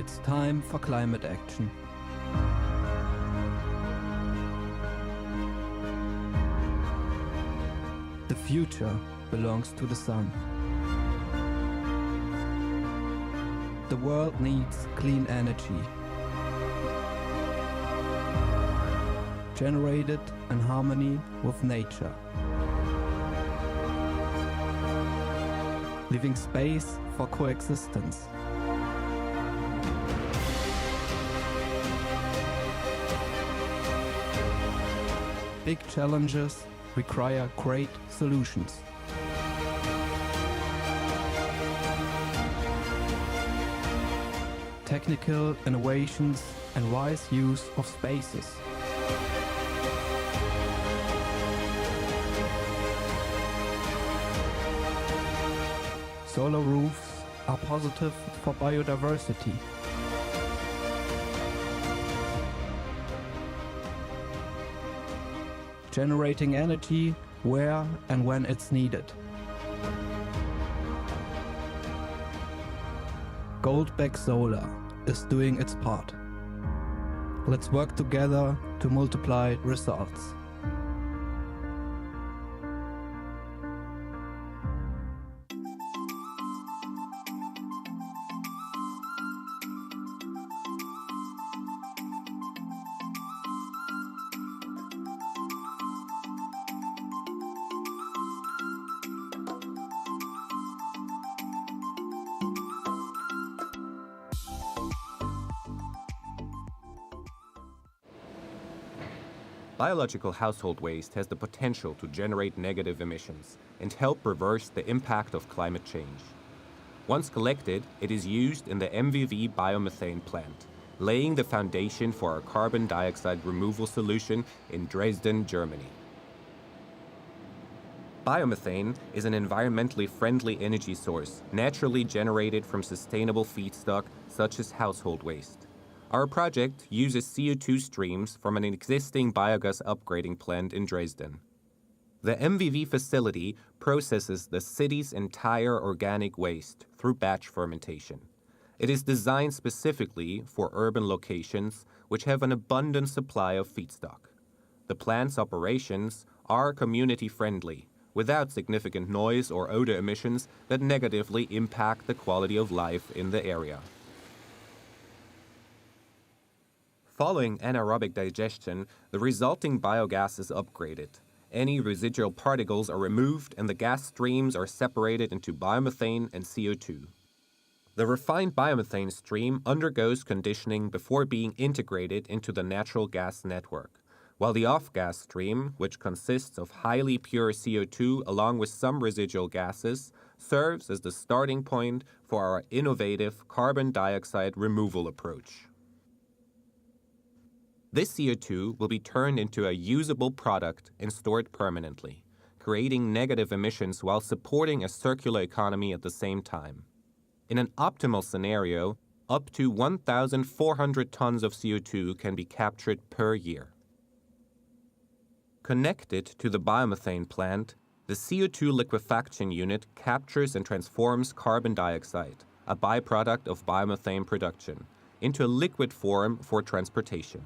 It's time for climate action. The future belongs to the sun. The world needs clean energy, generated in harmony with nature, leaving space for coexistence. Big challenges require great solutions. Technical innovations and wise use of spaces. Solar roofs are positive for biodiversity. Generating energy where and when it's needed. Goldbeck Solar is doing its part. Let's work together to multiply results. Biological household waste has the potential to generate negative emissions and help reverse the impact of climate change. Once collected, it is used in the MVV biomethane plant, laying the foundation for our carbon dioxide removal solution in Dresden, Germany. Biomethane is an environmentally friendly energy source naturally generated from sustainable feedstock such as household waste. Our project uses CO2 streams from an existing biogas upgrading plant in Dresden. The MVV facility processes the city's entire organic waste through batch fermentation. It is designed specifically for urban locations which have an abundant supply of feedstock. The plant's operations are community-friendly, without significant noise or odor emissions that negatively impact the quality of life in the area. Following anaerobic digestion, the resulting biogas is upgraded. Any residual particles are removed and the gas streams are separated into biomethane and CO2. The refined biomethane stream undergoes conditioning before being integrated into the natural gas network, while the off-gas stream, which consists of highly pure CO2 along with some residual gases, serves as the starting point for our innovative carbon dioxide removal approach. This CO2 will be turned into a usable product and stored permanently, creating negative emissions while supporting a circular economy at the same time. In an optimal scenario, up to 1,400 tons of CO2 can be captured per year. Connected to the biomethane plant, the CO2 liquefaction unit captures and transforms carbon dioxide, a byproduct of biomethane production, into a liquid form for transportation.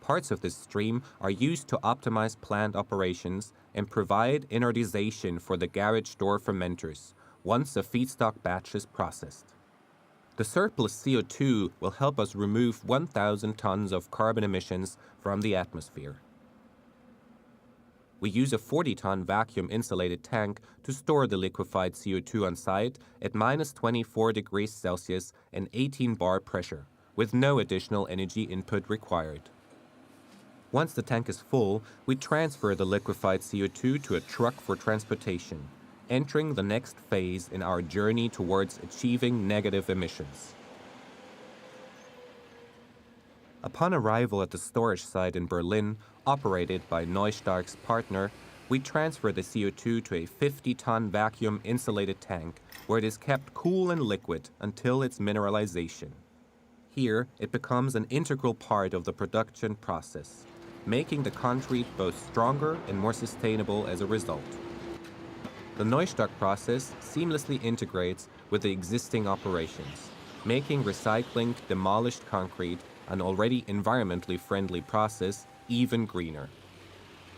Parts of this stream are used to optimize plant operations and provide inertization for the garage door fermenters once a feedstock batch is processed. The surplus CO2 will help us remove 1,000 tons of carbon emissions from the atmosphere. We use a 40-ton vacuum-insulated tank to store the liquefied CO2 on site at -24 degrees Celsius and 18 bar pressure, with no additional energy input required. Once the tank is full, we transfer the liquefied CO2 to a truck for transportation, entering the next phase in our journey towards achieving negative emissions. Upon arrival at the storage site in Berlin, operated by Neustark's partner, we transfer the CO2 to a 50-ton vacuum-insulated tank where it is kept cool and liquid until its mineralization. Here, it becomes an integral part of the production process, making the concrete both stronger and more sustainable as a result. The Neustark process seamlessly integrates with the existing operations. making recycling demolished concrete, an already environmentally friendly process, even greener.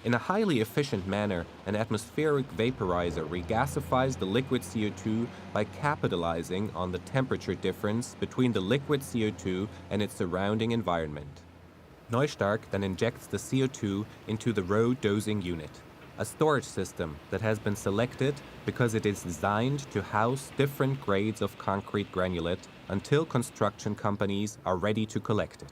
In a highly efficient manner, an atmospheric vaporizer regasifies the liquid CO2 by capitalizing on the temperature difference between the liquid CO2 and its surrounding environment. Neustark then injects the CO2 into the road dosing unit, a storage system that has been selected because it is designed to house different grades of concrete granulate until construction companies are ready to collect it.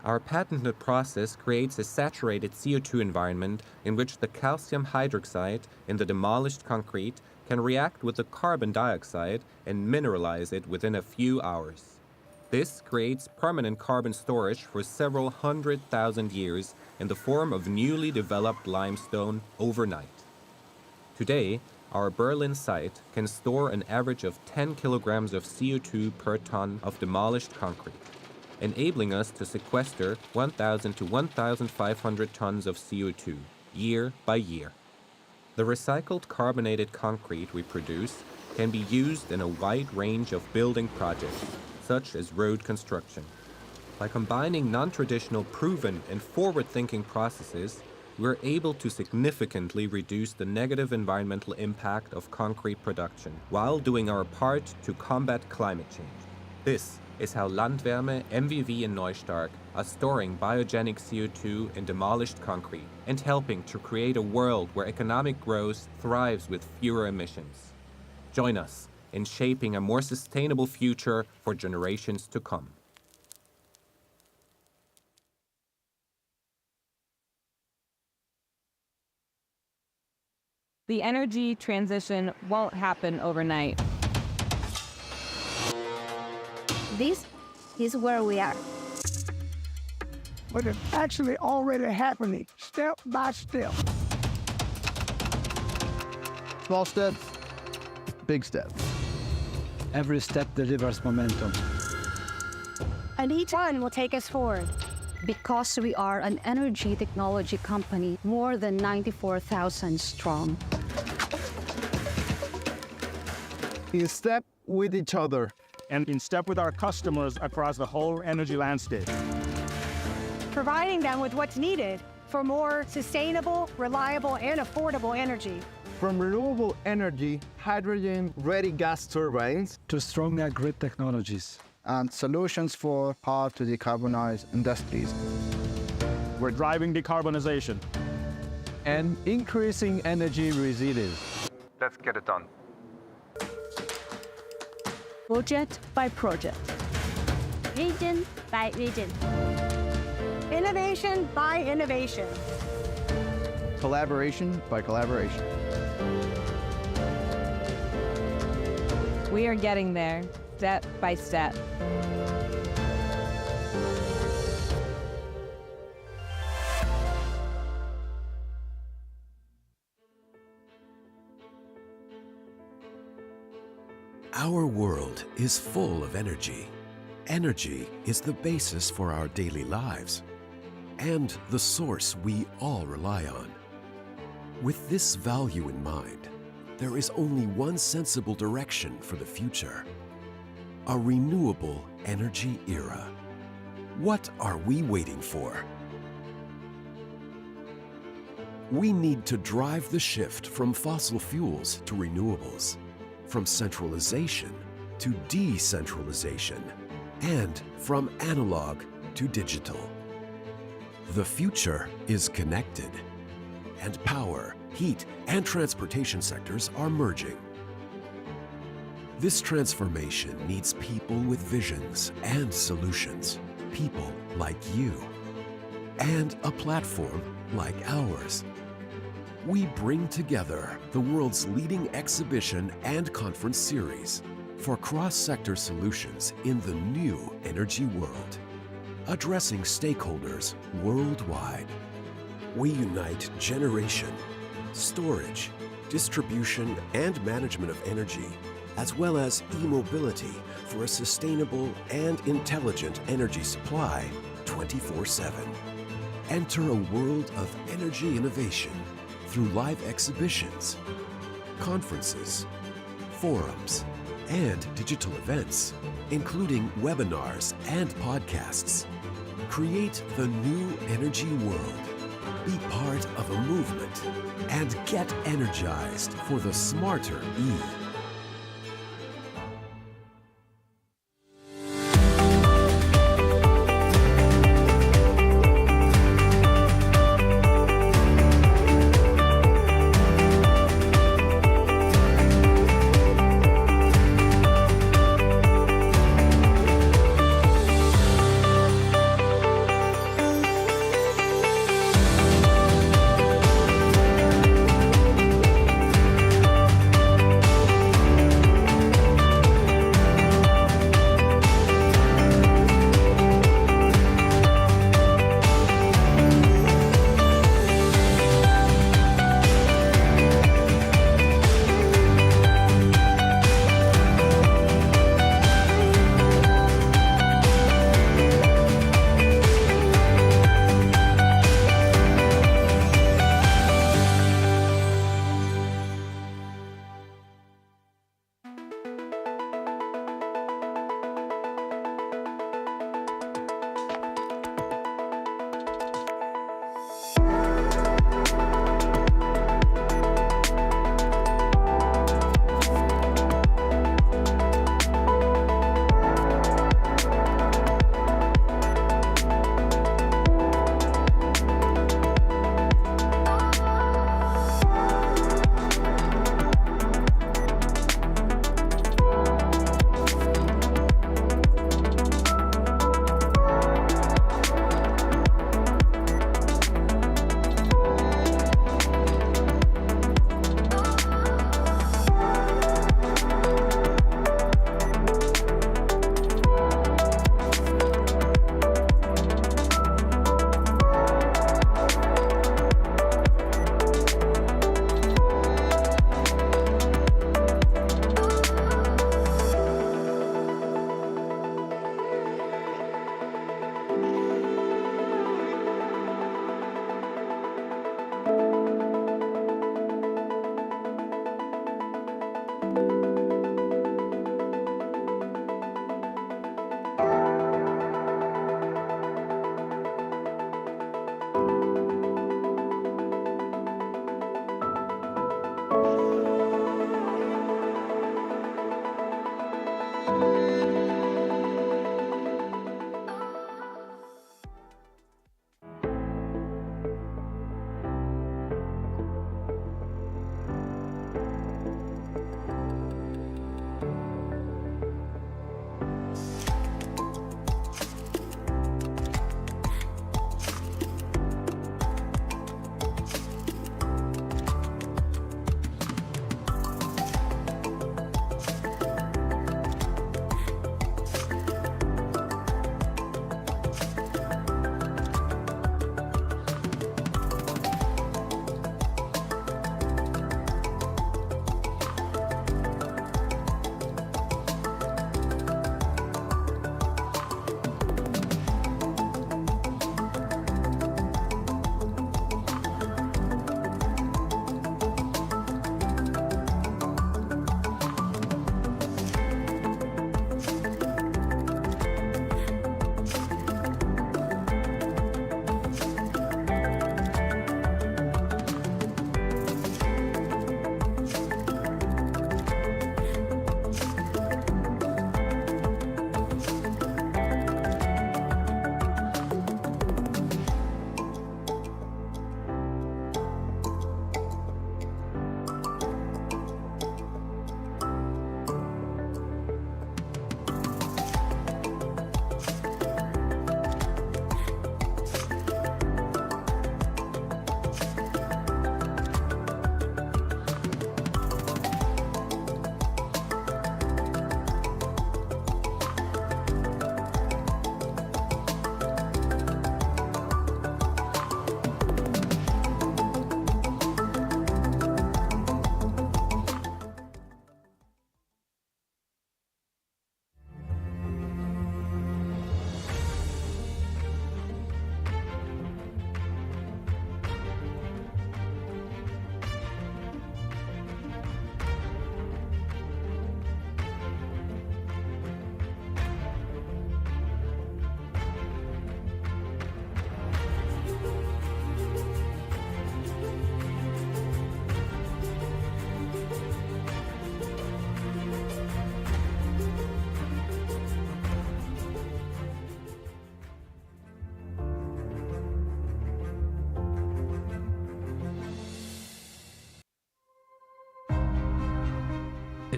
Our patented process creates a saturated CO2 environment in which the calcium hydroxide in the demolished concrete can react with the carbon dioxide and mineralize it within a few hours. This creates permanent carbon storage for several 100,000 years in the form of newly developed limestone overnight. Today, our Berlin site can store an average of 10 kilograms of CO2 per ton of demolished concrete, enabling us to sequester 1,000 to 1,500 tons of CO2 year by year. The recycled carbonated concrete we produce can be used in a wide range of building projects, such as road construction. By combining non-traditional proven and forward-thinking processes, we're able to significantly reduce the negative environmental impact of concrete production while doing our part to combat climate change. This is how Landwärme, MVV and Neustark are storing biogenic CO2 in demolished concrete and helping to create a world where economic growth thrives with fewer emissions. Join us in shaping a more sustainable future for generations to come. The energy transition won't happen overnight. This is where we are. But it's actually already happening, step by step. Small steps, big steps. Every step delivers momentum. And each one will take us forward. Because we are an energy technology company more than 94,000 strong. In step with each other. And in step with our customers across the whole energy landscape. Providing them with what's needed for more sustainable, reliable, and affordable energy. From renewable energy, hydrogen-ready gas turbines, To stronger grid technologies. and solutions for hard to decarbonize industries. We're driving decarbonization. And increasing energy resilience. Let's get it done. Project by project. Region by region. Innovation by innovation. Collaboration by collaboration. We are getting there, step by step. Our world is full of energy. Energy is the basis for our daily lives and the source we all rely on. With this value in mind, there is only one sensible direction for the future: a renewable energy era. What are we waiting for? We need to drive the shift from fossil fuels to renewables, from centralization to decentralization, and from analog to digital. The future is connected, and power, heat, and transportation sectors are merging. This transformation needs people with visions and solutions, people like you, and a platform like ours. We bring together the world's leading exhibition and conference series for cross-sector solutions in the new energy world, addressing stakeholders worldwide. We unite generation, storage, distribution, and management of energy, as well as e-mobility for a sustainable and intelligent energy supply 24/7. Enter a world of energy innovation through live exhibitions, conferences, forums, and digital events including webinars and podcasts. Create the new energy world. Be part of a movement and get energized for the smarter E.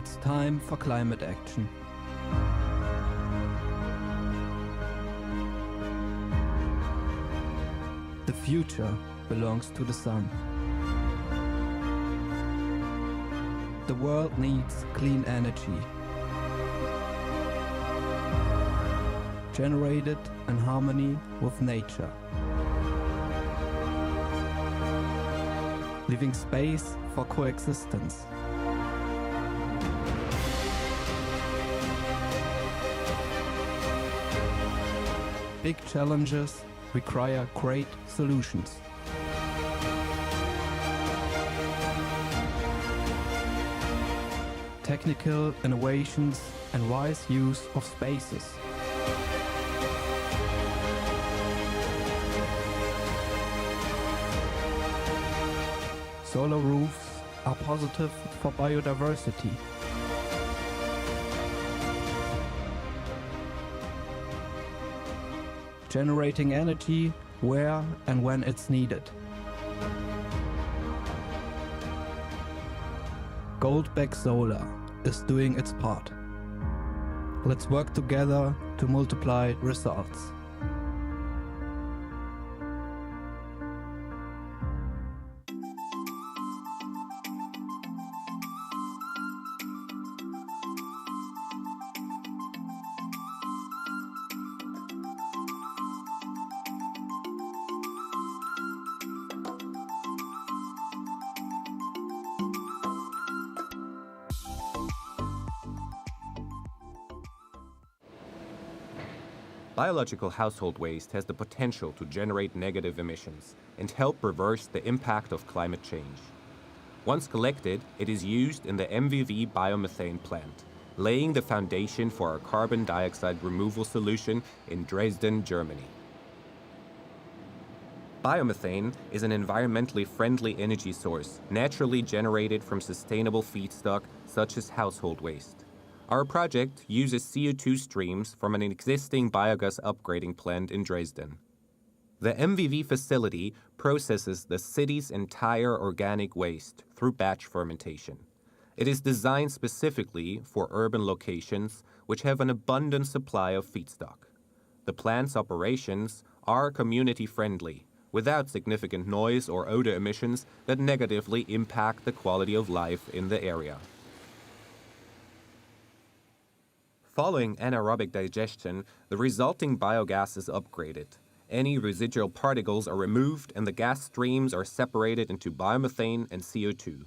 It's time for climate action. The future belongs to the sun. The world needs clean energy, generated in harmony with nature, leaving space for coexistence. Big challenges require great solutions. Technical innovations and wise use of spaces. Solar roofs are positive for biodiversity. Generating energy where and when it's needed. Goldbeck Solar is doing its part. Let's work together to multiply results. Biological household waste has the potential to generate negative emissions and help reverse the impact of climate change. Once collected, it is used in the MVV biomethane plant, laying the foundation for our carbon dioxide removal solution in Dresden, Germany. Biomethane is an environmentally friendly energy source naturally generated from sustainable feedstock such as household waste. Our project uses CO2 streams from an existing biogas upgrading plant in Dresden. The MVV facility processes the city's entire organic waste through batch fermentation. It is designed specifically for urban locations which have an abundant supply of feedstock. The plant's operations are community-friendly, without significant noise or odor emissions that negatively impact the quality of life in the area. Following anaerobic digestion, the resulting biogas is upgraded. Any residual particles are removed and the gas streams are separated into biomethane and CO2.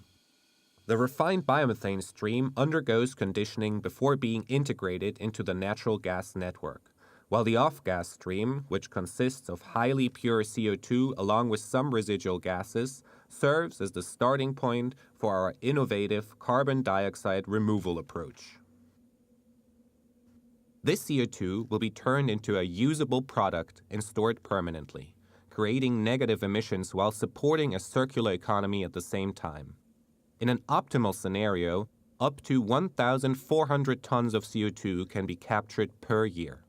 The refined biomethane stream undergoes conditioning before being integrated into the natural gas network, while the off-gas stream, which consists of highly pure CO2 along with some residual gases, serves as the starting point for our innovative carbon dioxide removal approach. This CO2 will be turned into a usable product and stored permanently, creating negative emissions while supporting a circular economy at the same time. In an optimal scenario, up to 1,400 tons of CO2 can be captured per year.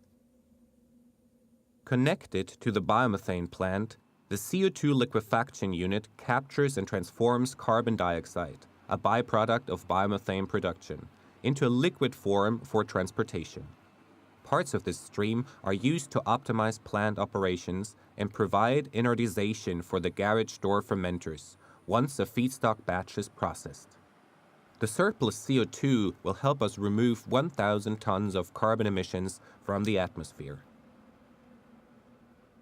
Connected to the biomethane plant, the CO2 liquefaction unit captures and transforms carbon dioxide, a byproduct of biomethane production, into a liquid form for transportation. Parts of this stream are used to optimize plant operations and provide inertization for the garage door fermenters once a feedstock batch is processed. The surplus CO2 will help us remove 1,000 tons of carbon emissions from the atmosphere.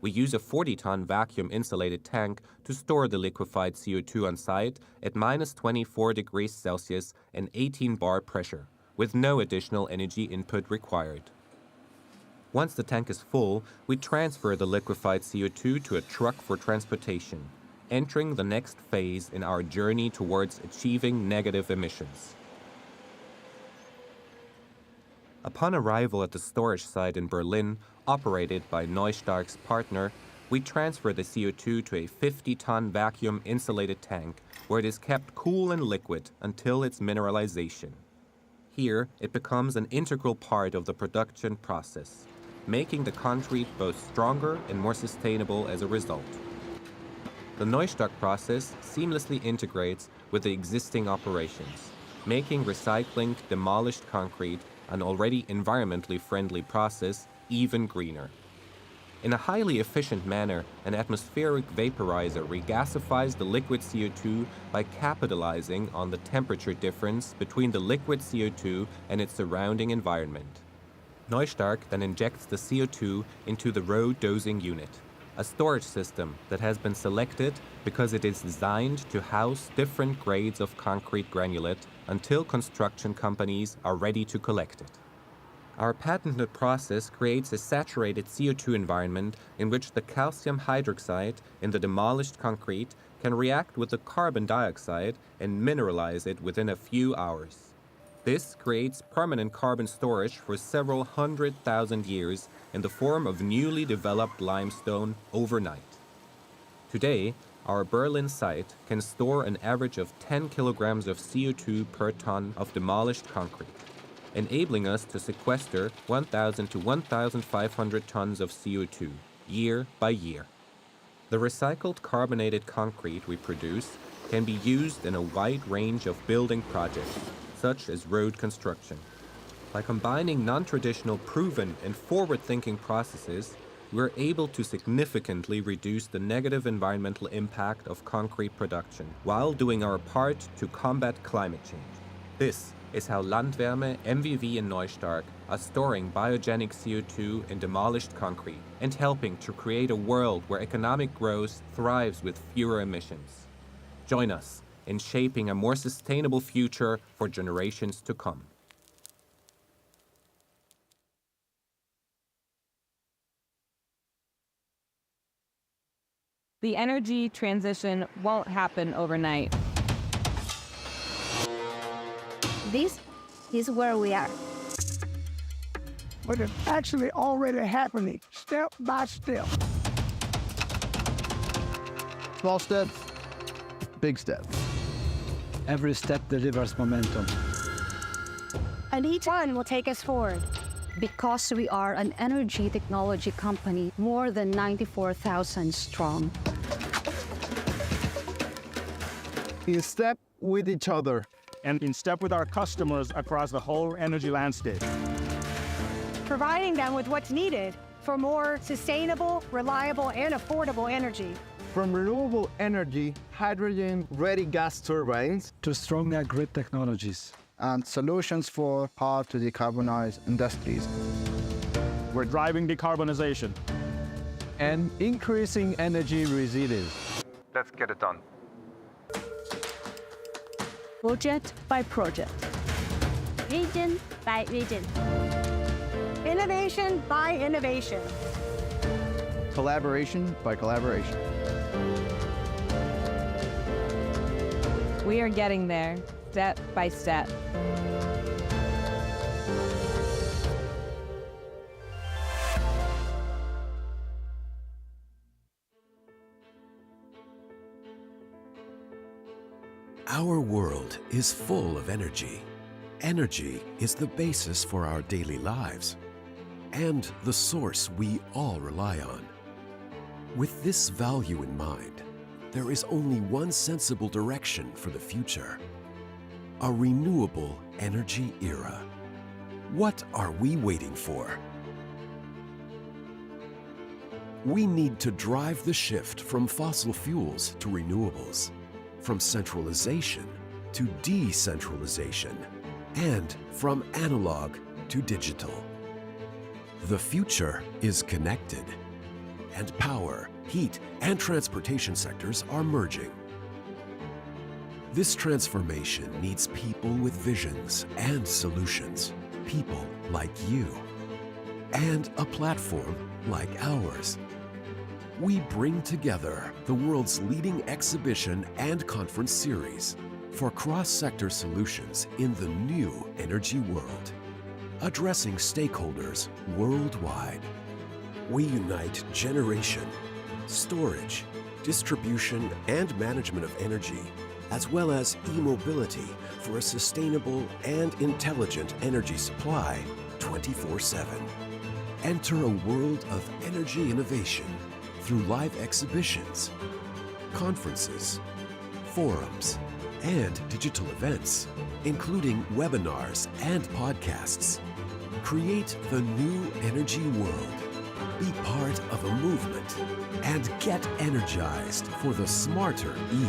We use a 40-ton vacuum-insulated tank to store the liquefied CO2 on site at -24 degrees Celsius and 18 bar pressure, with no additional energy input required. Once the tank is full, we transfer the liquefied CO2 to a truck for transportation, entering the next phase in our journey towards achieving negative emissions. Upon arrival at the storage site in Berlin, operated by Neustark's partner, we transfer the CO2 to a 50-ton vacuum-insulated tank where it is kept cool and liquid until its mineralization. Here, it becomes an integral part of the production process, making the concrete both stronger and more sustainable as a result. The Neustark process seamlessly integrates with the existing operations, making recycling demolished concrete, an already environmentally friendly process, even greener. In a highly efficient manner, an atmospheric vaporizer regasifies the liquid CO2 by capitalizing on the temperature difference between the liquid CO2 and its surrounding environment. Neustark then injects the CO2 into the road dosing unit, a storage system that has been selected because it is designed to house different grades of concrete granulate until construction companies are ready to collect it. Our patented process creates a saturated CO2 environment in which the calcium hydroxide in the demolished concrete can react with the carbon dioxide and mineralize it within a few hours. This creates permanent carbon storage for several 100,000 years in the form of newly developed limestone overnight. Today, our Berlin site can store an average of 10 kilograms of CO2 per ton of demolished concrete, enabling us to sequester 1,000 to 1,500 tons of CO2 year by year. The recycled carbonated concrete we produce can be used in a wide range of building projects, such as road construction. By combining non-traditional proven and forward-thinking processes, we're able to significantly reduce the negative environmental impact of concrete production while doing our part to combat climate change. This is how Landwärme, MVV and Neustark are storing biogenic CO2 in demolished concrete and helping to create a world where economic growth thrives with fewer emissions. Join us in shaping a more sustainable future for generations to come. The energy transition won't happen overnight. This is where we are. But it's actually already happening, step by step. Small steps, big steps. Every step delivers momentum. And each one will take us forward. Because we are an energy technology company more than 94,000 strong. In step with each other. And in step with our customers across the whole energy landscape. Providing them with what's needed for more sustainable, reliable, and affordable energy. From renewable energy, hydrogen-ready gas turbines, To stronger grid technologies. and solutions for hard to decarbonize industries. We're driving decarbonization. And increasing energy resilience. Let's get it done. Project by project. Region by region. Innovation by innovation. Collaboration by collaboration. We are getting there, step by step. Our world is full of energy. Energy is the basis for our daily lives and the source we all rely on. With this value in mind, there is only one sensible direction for the future: a renewable energy era. What are we waiting for? We need to drive the shift from fossil fuels to renewables, from centralization to decentralization, and from analog to digital. The future is connected, and power, heat, and transportation sectors are merging. This transformation needs people with visions and solutions, people like you, and a platform like ours. We bring together the world's leading exhibition and conference series for cross-sector solutions in the new energy world, addressing stakeholders worldwide. We unite generation, storage, distribution, and management of energy, as well as e-mobility for a sustainable and intelligent energy supply 24/7. Enter a world of energy innovation through live exhibitions, conferences, forums, and digital events, including webinars and podcasts. Create the new energy world. Be part of a movement and get energized for the smarter E.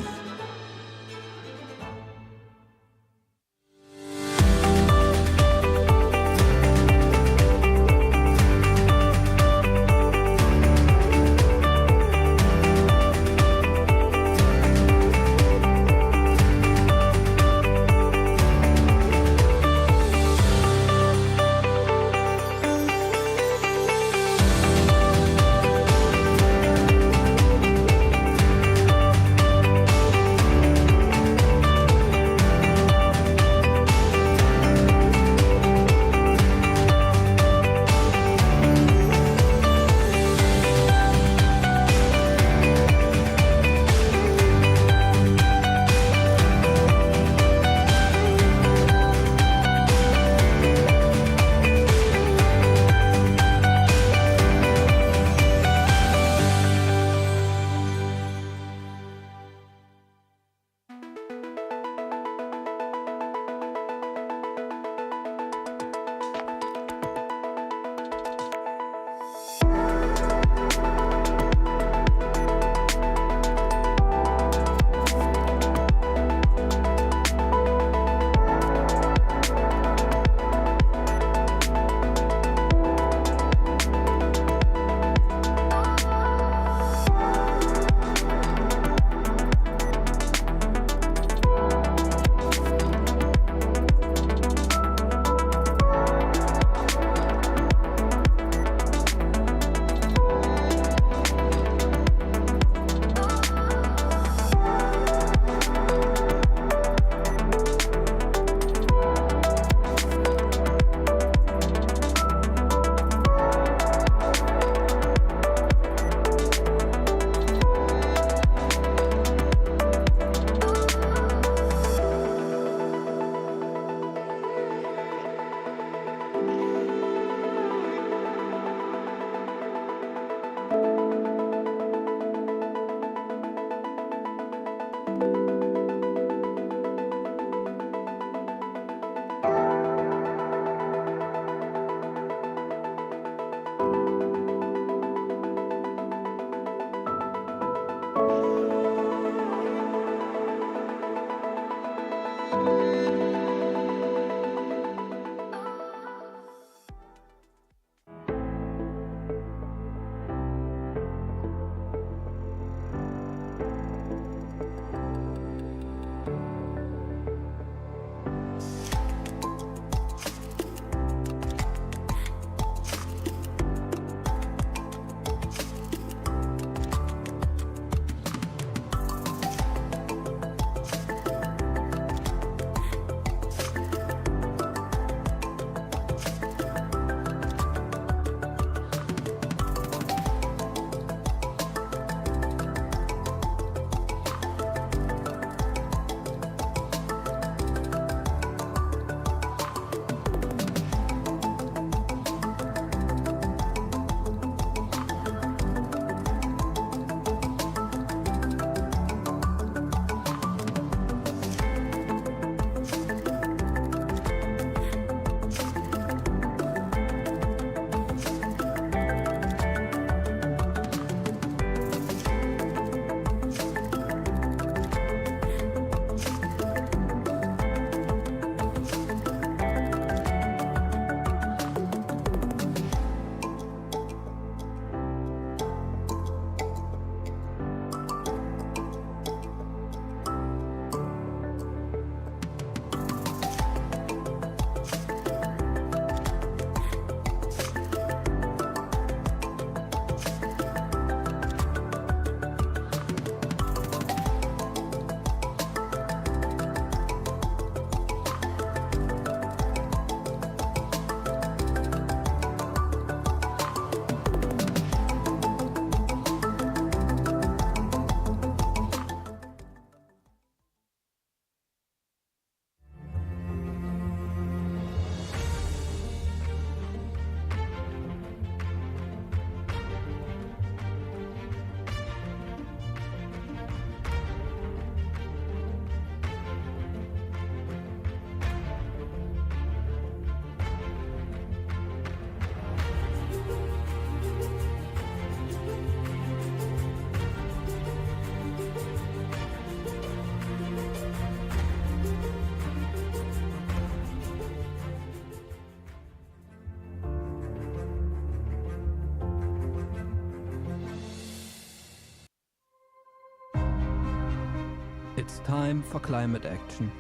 It's time for climate action.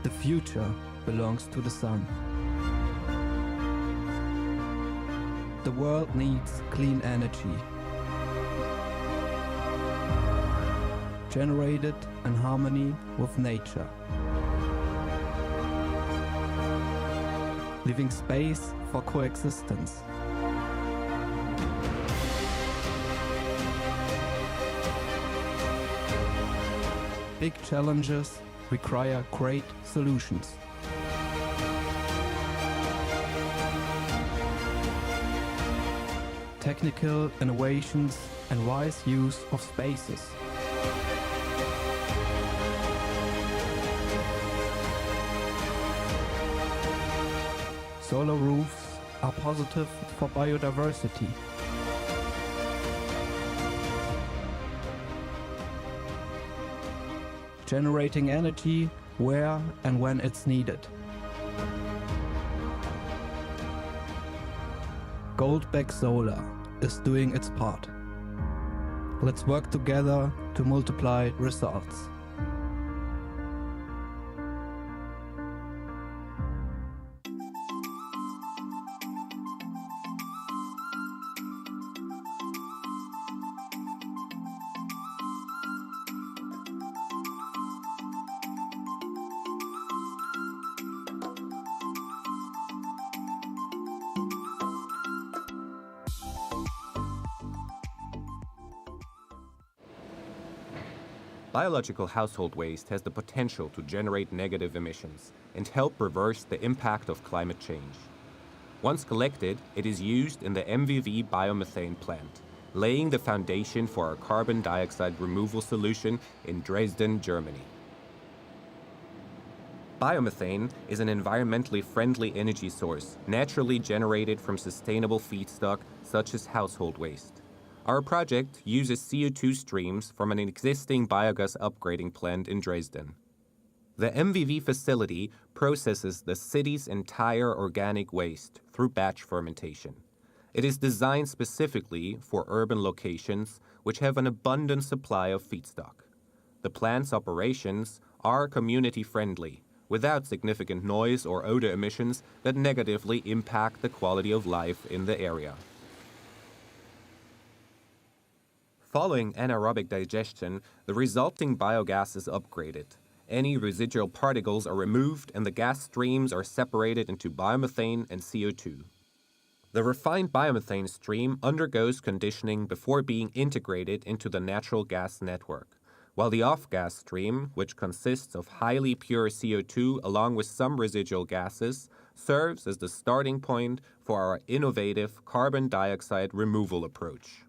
The future belongs to the sun. The world needs clean energy, generated in harmony with nature, leaving space for coexistence. Big challenges require great solutions. Technical innovations and wise use of spaces. Solar roofs are positive for biodiversity. Generating energy where and when it's needed. Goldbeck Solar is doing its part. Let's work together to multiply results. Biological household waste has the potential to generate negative emissions and help reverse the impact of climate change. Once collected, it is used in the MVV biomethane plant, laying the foundation for our carbon dioxide removal solution in Dresden, Germany. Biomethane is an environmentally friendly energy source naturally generated from sustainable feedstock such as household waste. Our project uses CO2 streams from an existing biogas upgrading plant in Dresden. The MVV facility processes the city's entire organic waste through batch fermentation. It is designed specifically for urban locations which have an abundant supply of feedstock. The plant's operations are community-friendly, without significant noise or odor emissions that negatively impact the quality of life in the area. Following anaerobic digestion, the resulting biogas is upgraded. Any residual particles are removed and the gas streams are separated into biomethane and CO2. The refined biomethane stream undergoes conditioning before being integrated into the natural gas network, while the off-gas stream, which consists of highly pure CO2 along with some residual gases, serves as the starting point for our innovative carbon dioxide removal approach.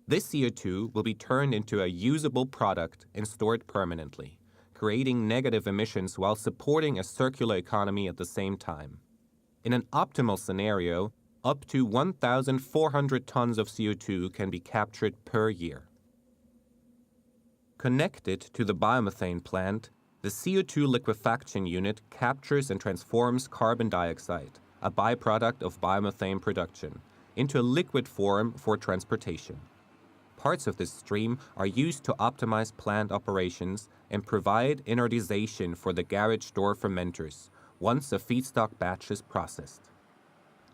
This CO2 will be turned into a usable product and stored permanently, creating negative emissions while supporting a circular economy at the same time. In an optimal scenario, up to 1,400 tons of CO2 can be captured per year. Connected to the biomethane plant, the CO2 liquefaction unit captures and transforms carbon dioxide, a byproduct of biomethane production, into a liquid form for transportation. Parts of this stream are used to optimize plant operations and provide inertization for the garage door fermenters once a feedstock batch is processed.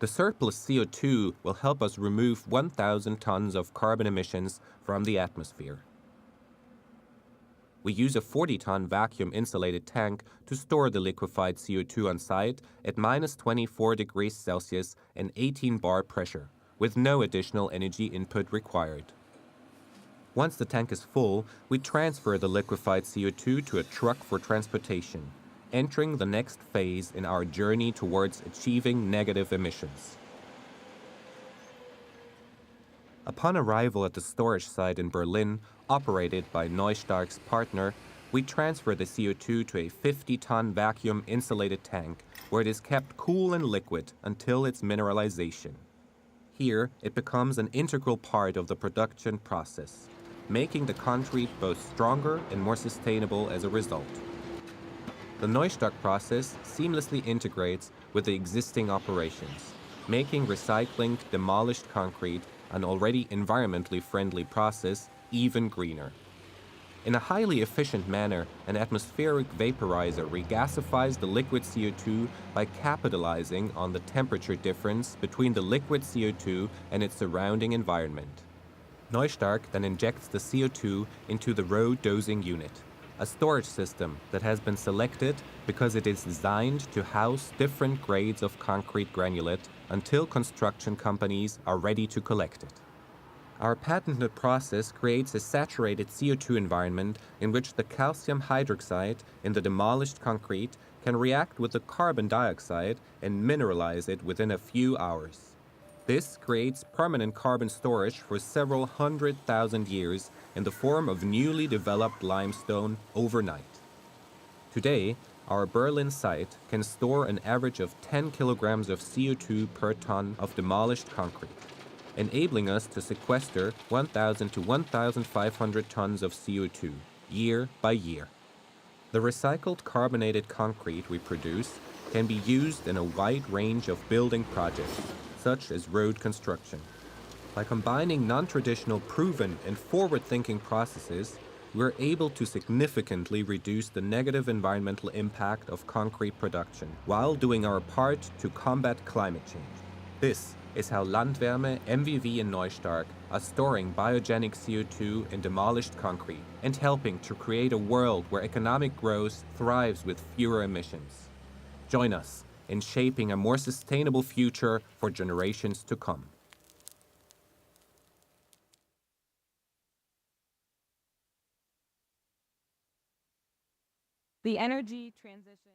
The surplus CO2 will help us remove 1,000 tons of carbon emissions from the atmosphere. We use a 40-ton vacuum-insulated tank to store the liquefied CO2 on site at -24 degrees Celsius and 18 bar pressure, with no additional energy input required. Once the tank is full, we transfer the liquefied CO2 to a truck for transportation, entering the next phase in our journey towards achieving negative emissions. Upon arrival at the storage site in Berlin, operated by Neustark's partner, we transfer the CO2 to a 50-ton vacuum-insulated tank where it is kept cool and liquid until its mineralization. Here, it becomes an integral part of the production process, making the concrete both stronger and more sustainable as a result. The Neustark process seamlessly integrates with the existing operations. making recycling demolished concrete, an already environmentally friendly process, even greener. In a highly efficient manner, an atmospheric vaporizer regasifies the liquid CO2 by capitalizing on the temperature difference between the liquid CO2 and its surrounding environment. Neustark then injects the CO2 into the road dosing unit, a storage system that has been selected because it is designed to house different grades of concrete granulate until construction companies are ready to collect it. Our patented process creates a saturated CO2 environment in which the calcium hydroxide in the demolished concrete can react with the carbon dioxide and mineralize it within a few hours. This creates permanent carbon storage for several 100,000 years in the form of newly developed limestone overnight. Today, our Berlin site can store an average of 10 kilograms of CO2 per ton of demolished concrete, enabling us to sequester 1,000 to 1,500 tons of CO2 year by year. The recycled carbonated concrete we produce can be used in a wide range of building projects, such as road construction. By combining non-traditional proven and forward-thinking processes, we're able to significantly reduce the negative environmental impact of concrete production while doing our part to combat climate change. This is how Landwärme, MVV and Neustark are storing biogenic CO2 in demolished concrete and helping to create a world where economic growth thrives with fewer emissions. Join us in shaping a more sustainable future for generations to come. The energy transition.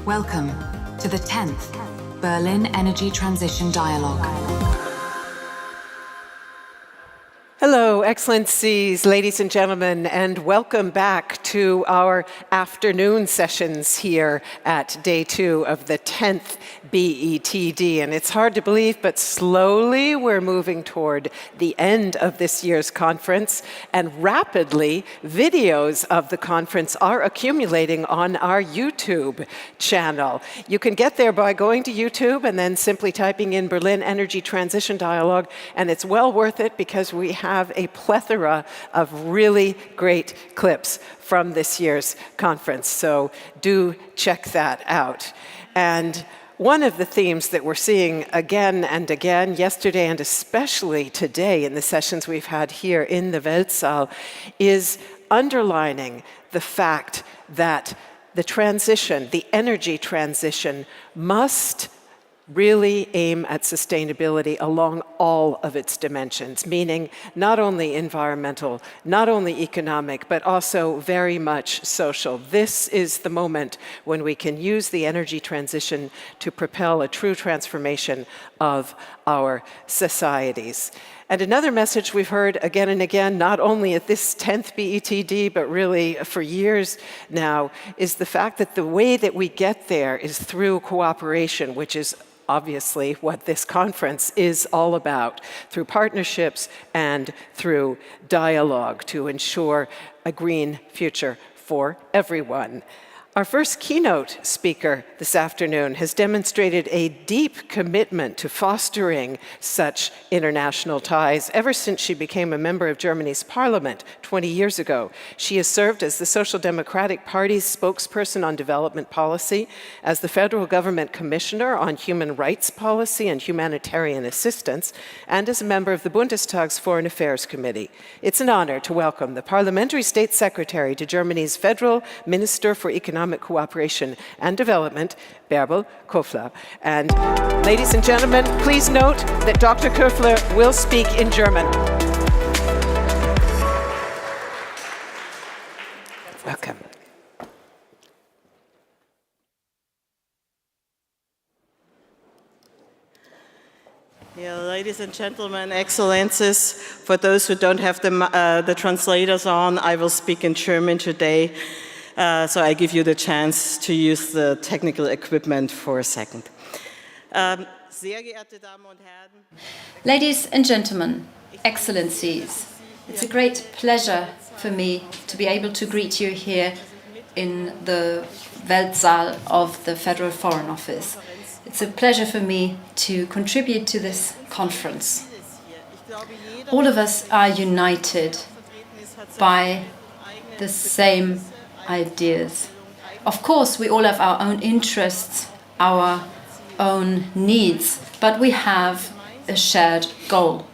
Welcome to the 10th Berlin Energy Transition Dialogue. Hello Excellencies, ladies and gentlemen, and welcome back to our afternoon sessions here at day 2 of the 10th BETD. And it's hard to believe, but slowly we're moving toward the end of this year's conference, and rapidly videos of the conference are accumulating on our YouTube channel. You can get there by going to YouTube and then simply typing in Berlin Energy Transition Dialogue, and it's well worth it because we have a plethora of really great clips from this year's conference. So do check that out. And one of the themes that we're seeing again and again, yesterday and especially today in the sessions we've had here in the Weltsaal, is underlining the fact that the transition, the energy transition, must really aim at sustainability along all of its dimensions, meaning not only environmental, not only economic, but also very much social. This is the moment when we can use the energy transition to propel a true transformation of our societies. And another message we've heard again and again, not only at this 10th BETD, but really for years now, is the fact that the way that we get there is through cooperation, which is obviously what this conference is all about, through partnerships and through dialogue to ensure a green future for everyone. Our first keynote speaker this afternoon has demonstrated a deep commitment to fostering such international ties ever since she became a member of Germany's parliament 20 years ago. She has served as the Social Democratic Party's spokesperson on development policy, as the federal government commissioner on human rights policy and humanitarian assistance, and as a member of the Bundestag's Foreign Affairs Committee. It's an honor to welcome the Parliamentary State Secretary to Germany's Federal Minister for Economic Cooperation and Development, Bärbel Köfler. And ladies and gentlemen, please note that Dr. Köfler will speak in German. Welcome. Yeah, ladies and gentlemen, excellencies, for those who don't have the translators on, I will speak in German today. So I give you the chance to use the technical equipment for a second. Ladies and gentlemen, excellencies, it's a great pleasure for me to be able to greet you here in the Weltsaal of the Federal Foreign Office. It's a pleasure for me to contribute to this conference. All of us are united by the same ideas. Of course, we all have our own interests, our own needs, but we have a shared goal.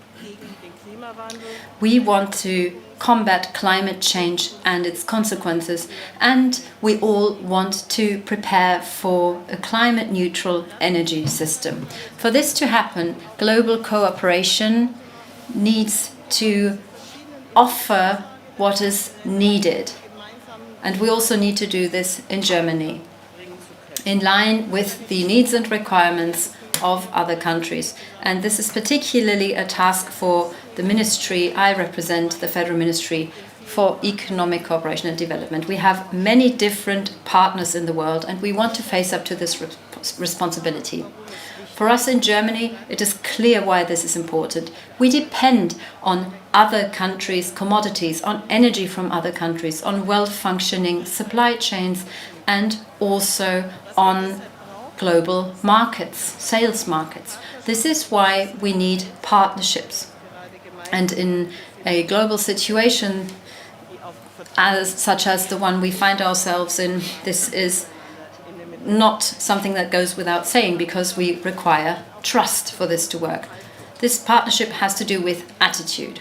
We want to combat climate change and its consequences, and we all want to prepare for a climate-neutral energy system. For this to happen, global cooperation needs to offer what is needed. And we also need to do this in Germany, in line with the needs and requirements of other countries. And this is particularly a task for the ministry I represent, the Federal Ministry for Economic Cooperation and Development. We have many different partners in the world, and we want to face up to this responsibility. For us in Germany, it is clear why this is important. We depend on other countries' commodities, on energy from other countries, on well-functioning supply chains, and also on global markets, sales markets. This is why we need partnerships. And in a global situation such as the one we find ourselves in, this is not something that goes without saying, because we require trust for this to work. This partnership has to do with attitude,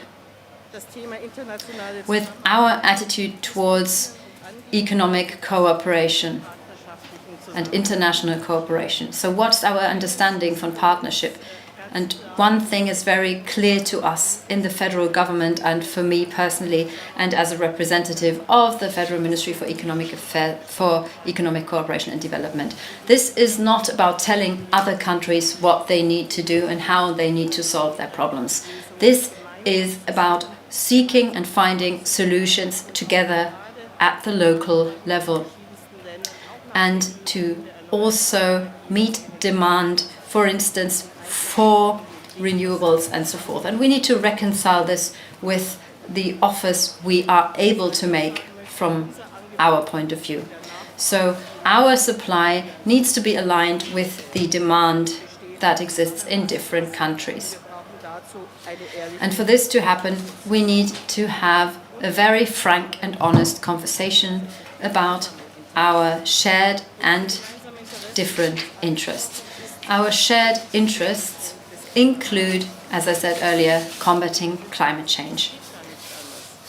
with our attitude towards economic cooperation and international cooperation. So what's our understanding from partnership? And one thing is very clear to us in the federal government, and for me personally, and as a representative of the Federal Ministry for Economic Cooperation and Development. This is not about telling other countries what they need to do and how they need to solve their problems. This is about seeking and finding solutions together at the local level, and to also meet demand, for instance, for renewables and so forth. And we need to reconcile this with the offers we are able to make from our point of view. So our supply needs to be aligned with the demand that exists in different countries. And for this to happen, we need to have a very frank and honest conversation about our shared and different interests. Our shared interests include, as I said earlier, combating climate change.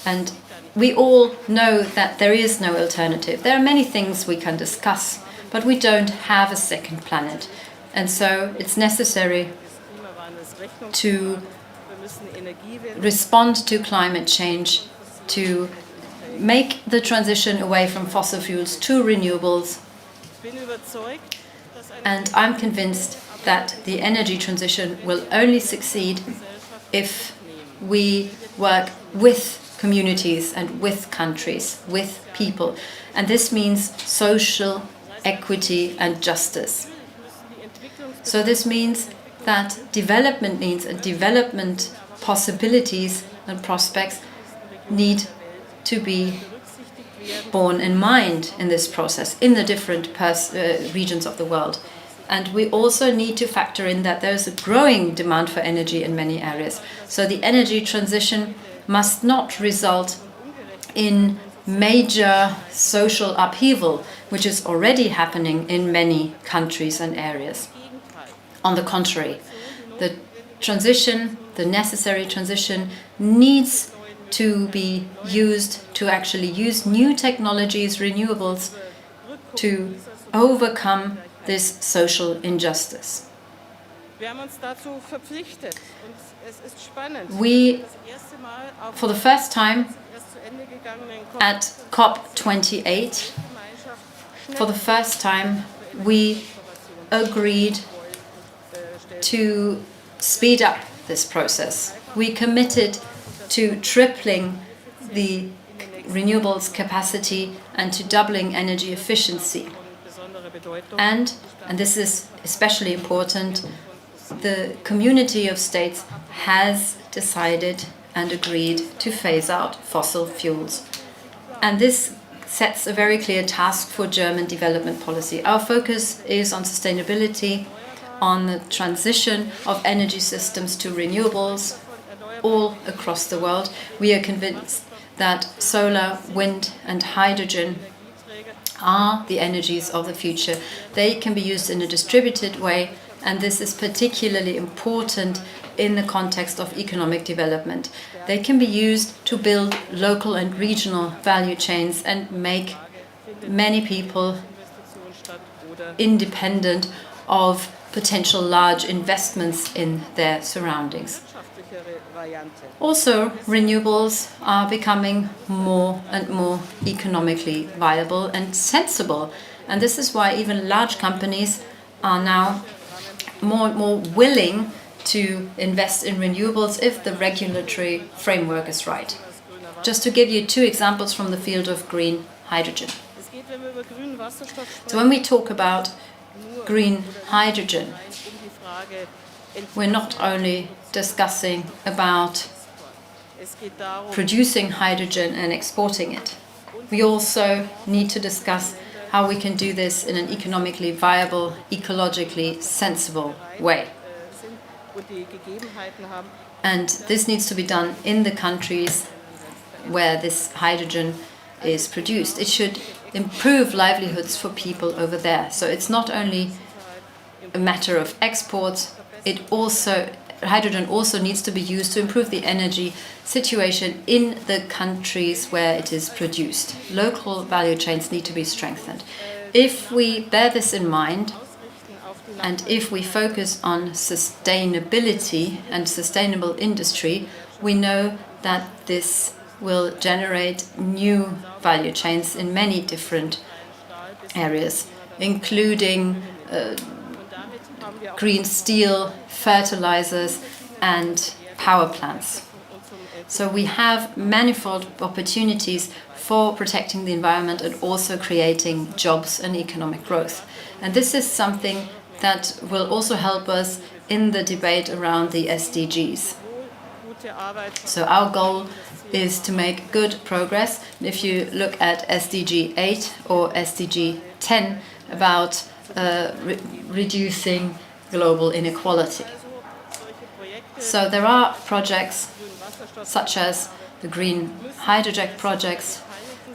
And we all know that there is no alternative. There are many things we can discuss, but we don't have a second planet. And so it's necessary to respond to climate change, to make the transition away from fossil fuels to renewables. And I'm convinced that the energy transition will only succeed if we work with communities and with countries, with people. And this means social equity and justice. So this means that development needs and development possibilities and prospects need to be borne in mind in this process in the different regions of the world. And we also need to factor in that there's a growing demand for energy in many areas. So the energy transition must not result in major social upheaval, which is already happening in many countries and areas. On the contrary, the transition, the necessary transition, needs to be used to actually use new technologies, renewables, to overcome this social injustice. We, for the first time at COP28, for the first time, we agreed to speed up this process. We committed to tripling the renewables capacity and to doubling energy efficiency. And this is especially important, the community of states has decided and agreed to phase out fossil fuels. And this sets a very clear task for German development policy. Our focus is on sustainability, on the transition of energy systems to renewables all across the world. We are convinced that solar, wind and hydrogen are the energies of the future. They can be used in a distributed way, and this is particularly important in the context of economic development. They can be used to build local and regional value chains and make many people independent of potential large investments in their surroundings. Also, renewables are becoming more and more economically viable and sensible. And this is why even large companies are now more and more willing to invest in renewables if the regulatory framework is right. Just to give you two examples from the field of green hydrogen. So when we talk about green hydrogen, we're not only discussing about producing hydrogen and exporting it. We also need to discuss how we can do this in an economically viable, ecologically sensible way. And this needs to be done in the countries where this hydrogen is produced. It should improve livelihoods for people over there. So it's not only a matter of exports, hydrogen also needs to be used to improve the energy situation in the countries where it is produced. Local value chains need to be strengthened. If we bear this in mind, and if we focus on sustainability and sustainable industry, we know that this will generate new value chains in many different areas, including green steel, fertilizers, and power plants. So we have manifold opportunities for protecting the environment and also creating jobs and economic growth. And this is something that will also help us in the debate around the SDGs. So our goal is to make good progress. If you look at SDG 8 or SDG 10 about reducing global inequality. So there are projects such as the green hydrogen projects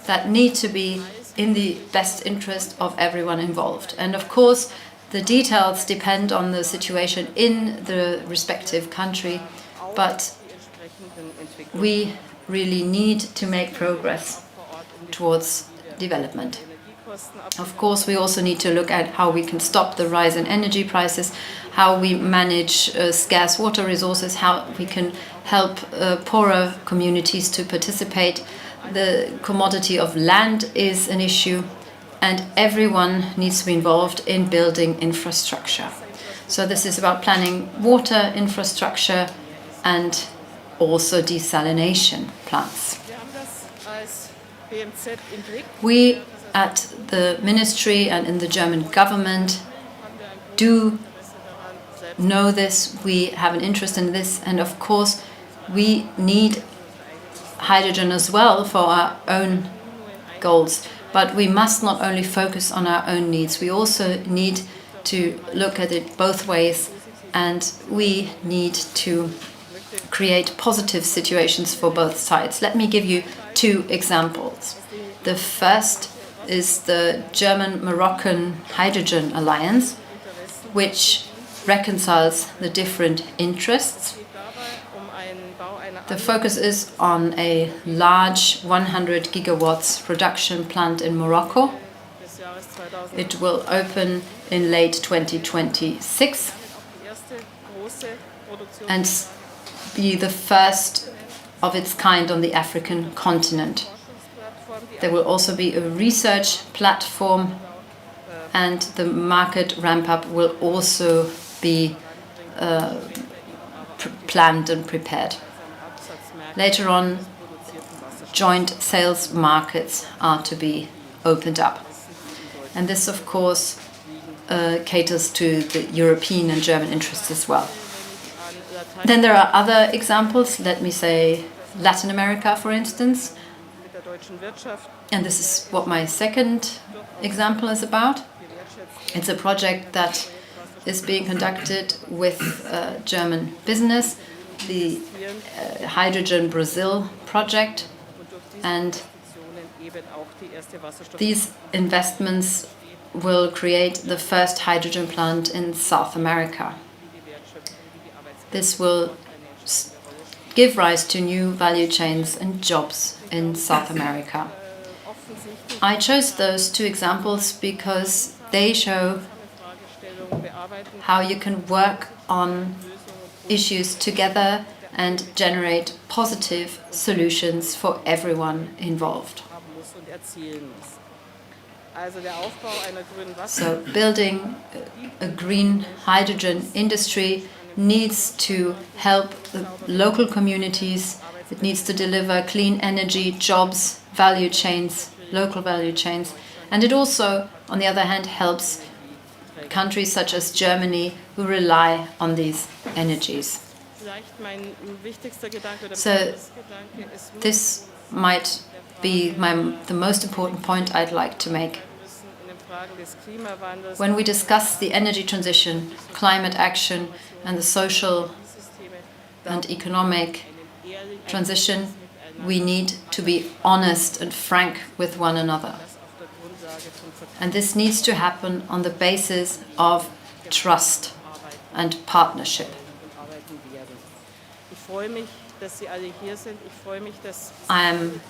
that need to be in the best interest of everyone involved. And of course, the details depend on the situation in the respective country, but we really need to make progress towards development. Of course, we also need to look at how we can stop the rise in energy prices, how we manage scarce water resources, how we can help poorer communities to participate. The commodity of land is an issue, and everyone needs to be involved in building infrastructure. So this is about planning water infrastructure and also desalination plants. We at the ministry and in the German government do know this, we have an interest in this, and of course we need hydrogen as well for our own goals. But we must not only focus on our own needs, we also need to look at it both ways, and we need to create positive situations for both sides. Let me give you two examples. The first is the German-Moroccan Hydrogen Alliance, which reconciles the different interests. The focus is on a large 100 gigawatts production plant in Morocco. It will open in late 2026 and be the first of its kind on the African continent. There will also be a research platform, and the market ramp-up will also be planned and prepared. Later on, joint sales markets are to be opened up. And this, of course, caters to the European and German interests as well. Then there are other examples, let me say Latin America, for instance. And this is what my second example is about. It's a project that is being conducted with German business, the Hydrogen Brazil project, and these investments will create the first hydrogen plant in South America. This will give rise to new value chains and jobs in South America. I chose those two examples because they show how you can work on issues together and generate positive solutions for everyone involved. So building a green hydrogen industry needs to help the local communities. It needs to deliver clean energy, jobs, value chains, local value chains. And it also, on the other hand, helps countries such as Germany who rely on these energies. So this might be the most important point I'd like to make. When we discuss the energy transition, climate action, and the social and economic transition, we need to be honest and frank with one another. And this needs to happen on the basis of trust and partnership. I am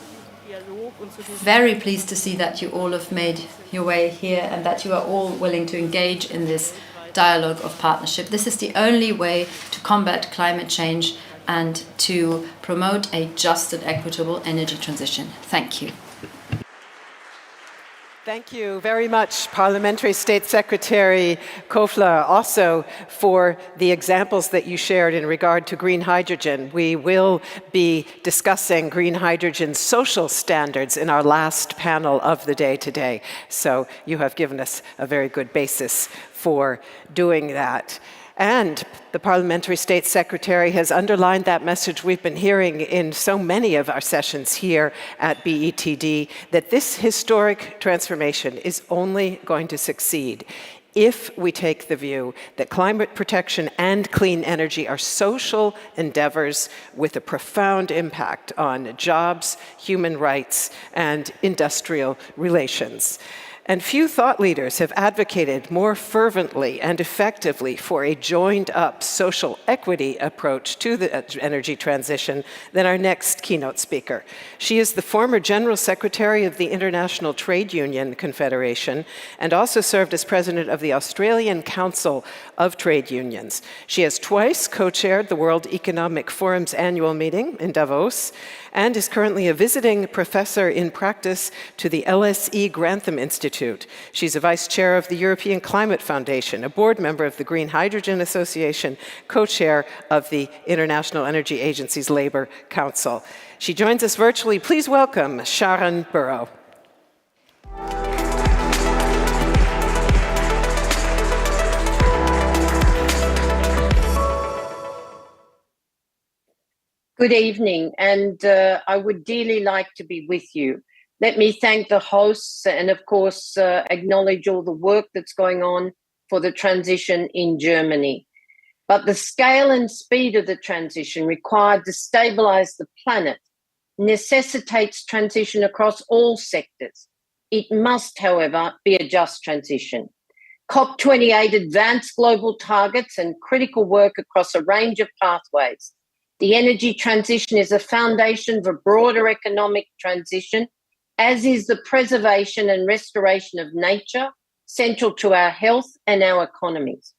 very pleased to see that you all have made your way here and that you are all willing to engage in this dialogue of partnership. This is the only way to combat climate change and to promote a just and equitable energy transition. Thank you. Thank you very much, Parliamentary State Secretary Kofler, also for the examples that you shared in regard to green hydrogen. We will be discussing green hydrogen social standards in our last panel of the day today. So you have given us a very good basis for doing that. And the Parliamentary State Secretary has underlined that message we've been hearing in so many of our sessions here at BETD, that this historic transformation is only going to succeed if we take the view that climate protection and clean energy are social endeavors with a profound impact on jobs, human rights, and industrial relations. And few thought leaders have advocated more fervently and effectively for a joined-up social equity approach to the energy transition than our next keynote speaker. She is the former General Secretary of the International Trade Union Confederation and also served as president of the Australian Council of Trade Unions. She has twice co-chaired the World Economic Forum's annual meeting in Davos and is currently a visiting professor in practice to the LSE Grantham Institute. She's a vice chair of the European Climate Foundation, a board member of the Green Hydrogen Association, co-chair of the International Energy Agency's Labour Council. She joins us virtually. Please welcome Sharon Burrow. Good evening, and I would dearly like to be with you. Let me thank the hosts and, of course, acknowledge all the work that's going on for the transition in Germany. But the scale and speed of the transition required to stabilise the planet necessitates transition across all sectors. It must, however, be a just transition. COP28 advanced global targets and critical work across a range of pathways. The energy transition is a foundation for broader economic transition, as is the preservation and restoration of nature, central to our health and our economies.